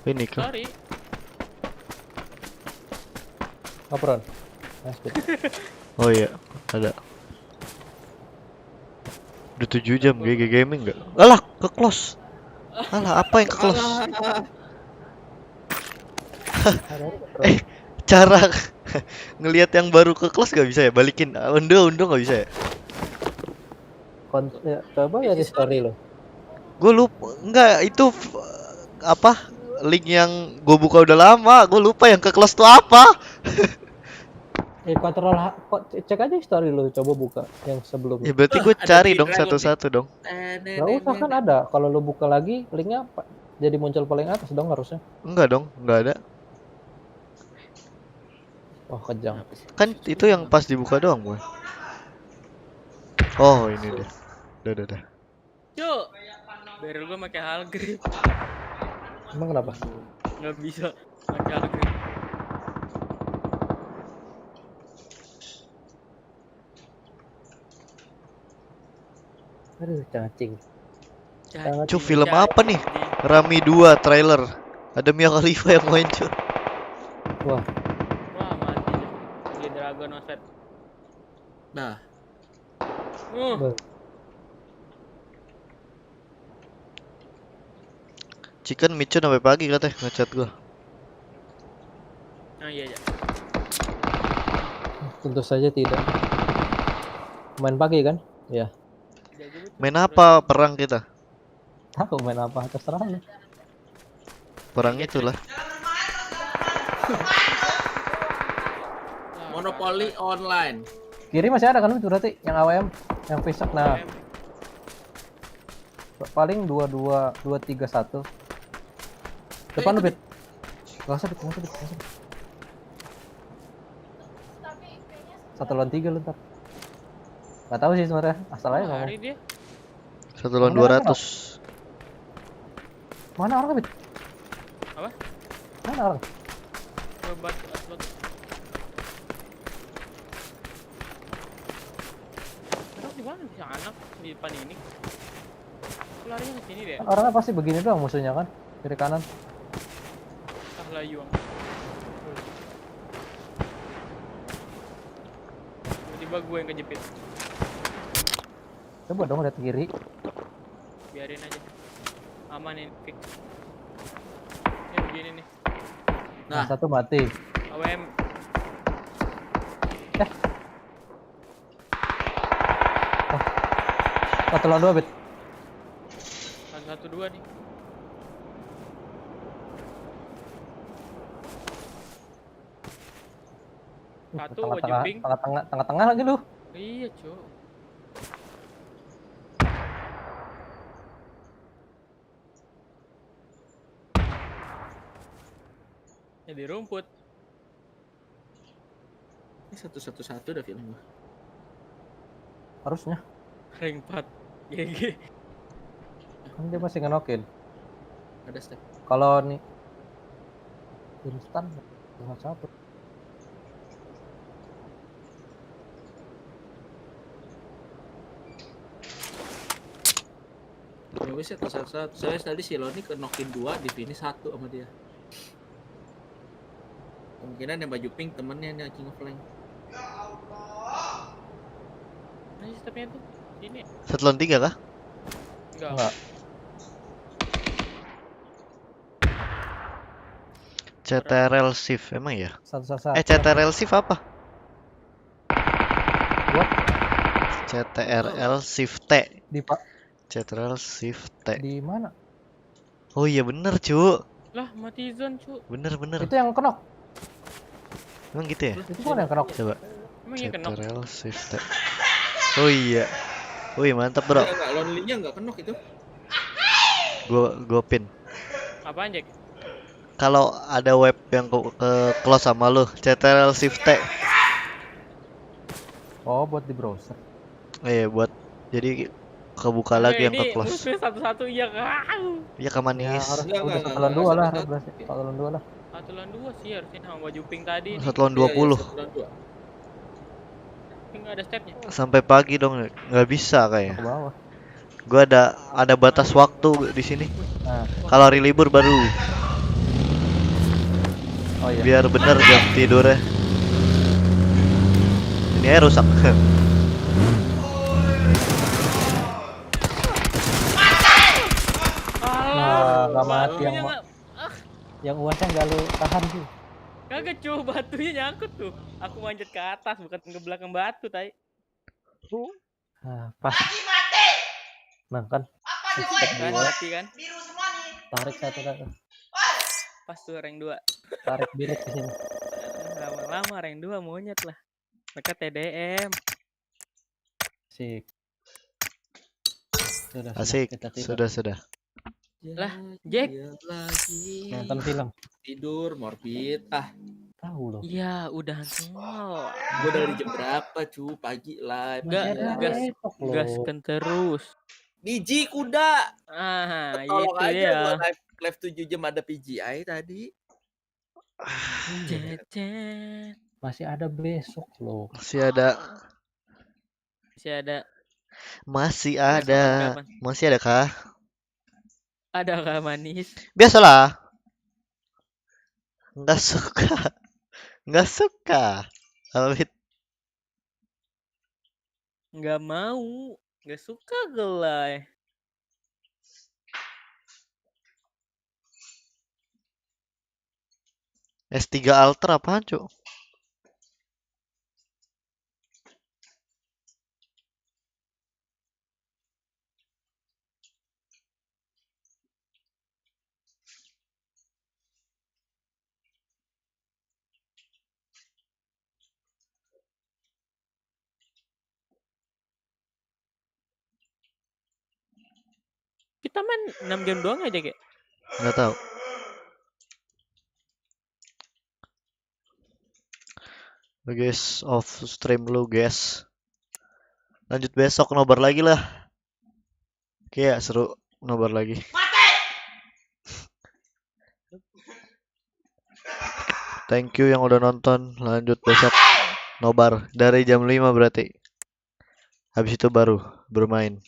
Ini kan. Sorry. Apron. Oh iya, ada. Udah 7 jam GG Gaming enggak? Alah, ke close. Alah, apa yang ke close? Cara ngelihat yang baru ke close gak bisa ya? Balikin undo gak bisa ya? Ya, coba ya di story lo. Gue lupa, enggak itu apa? Link yang gue buka udah lama, gue lupa yang ke close tuh apa. Kontrol cek aja story lo, coba buka yang sebelumnya. Ya berarti gue cari dong satu-satu dong. Gak usah kan ada, kalau lo buka lagi linknya jadi muncul paling atas dong harusnya. Enggak dong, enggak ada. Oh kejam. Kan itu yang pas dibuka doang gue. Oh ini deh. Udah. Cuk, barrel gue pakai hal grip. Emang kenapa? Nggak bisa pakai hal grip. Aduh, cacing. Cuk, film apa nih? Rami 2 trailer. Ada Mia Khalifa yang main, cuy. Wah, mati deh. Di Dragon Offset. Nah. Chicken Micho sampai pagi katanya ngechat gua. Oh iya. Tentu saja tidak. Main pagi kan? Ya. Main apa perang kita? Tahu main apa, terserah lu. Perang itulah. Monopoli online. Kiri masih ada kan itu berarti yang AWM, yang fisik. Nah. Paling 2-2-2-3-1. Depan lu, Bet. Gak usah, Bet. Satu lawan 3 lu ntar. Gak tahu sih sebenarnya, asal aja ngomong. 1 lawan 200. Mana orang, Bet? Apa? Mana orang? Coba upload. Terus di mana bisa anak di depan ini? Larinya ke sini deh. Orangnya pasti begini doang musuhnya kan, kiri kanan. Layuang. Tiba-tiba gue yang kejepit. Coba dong lihat kiri. Biarin aja. Aman nih, fix. Ini begini nih. Nah, satu mati. AWM. Satu lawan 2, Bet. 1-2 nih. Satu baju pink. Tengah-tengah lagi lu. Iya, Cuk. Ya di rumput. Ini 1-1-1 udah film gua. Harusnya. Ring 4. GG. Kan dia masih ngenokin. Ada step. Kalau nih instan cuma satu. Tapi sih satu. Saya tadi si Loni kenokin 2, di finish 1 sama dia. Kemungkinan yang baju pink temennya nih King of Flank. Nah, stepnya tuh sini. Setlon 3 kah? Enggak. CTRL shift emang ya? Satu. CTRL shift apa? What? CTRL shift T. Di Pak. CTRL shift T. Di mana? Oh iya bener, Cuk. Lah, mati zone, Cuk. Bener. Itu yang kenok. Emang gitu ya? Itu mana yang kenok? Coba. Emang iya kenok. CTRL shift T. Oh iya. Wih, mantap, Bro. Enggak, lonely-nya enggak kenok itu. Gua pin. Apaan, Jack? Kalau ada web yang ke close sama lu, CTRL shift T. Oh, buat di browser. Iya, buat jadi kebuka lagi yang ke close. Musuh satu-satu iya kau. Iya ke manis. Ya, harus udah satulan 2 lah, satulan 2 lah. Satulan 2 sih harusnya sama baju pink tadi. Satulan 20. Pink nggak ada stepnya. Sampai pagi dong, nggak bisa kayaknya. Ke bawah. Gua ada batas waktu di sini. Nah. Kalau hari libur baru. Oh iya. Biar bener jam tidurnya. Ini aja rusak. Nggak mati yang uasnya nggak lu tahan sih. Kagak, Cu, batunya nyangkut tuh. Aku manjat ke atas bukan ke belakang batu, tai. Pas. Nah kan. Mati kan? Tarik satu kan. Pas tuh rank 2. Tarik biru ke sini. Lama-lama rank 2 monyet lah. Mereka TDM. Asik. Asik. Sudah. Lah, Jack. Nonton film. Tidur, morbid. Tahu loh. Iya, udah semua. Gua dari jam berapa, Cu? Pagi live. Gaskan terus. Biji kuda. Itu aja ya. Gua live 7 jam ada Pgi.S tadi. Masih ada besok loh. Masih ada. Masih ada kah? Ada kah manis? Biasalah. Nggak suka. Amit. Nggak mau. Nggak suka gelai. S3 Ultra apaan, Cuk? Kita main 6 game doang aja, kayak. Nggak tahu. Guys, off stream lu, guys. Lanjut besok nobar lagi lah. Oke ya, seru nobar lagi. Thank you yang udah nonton. Lanjut besok nobar dari jam 5 berarti. Habis itu baru bermain.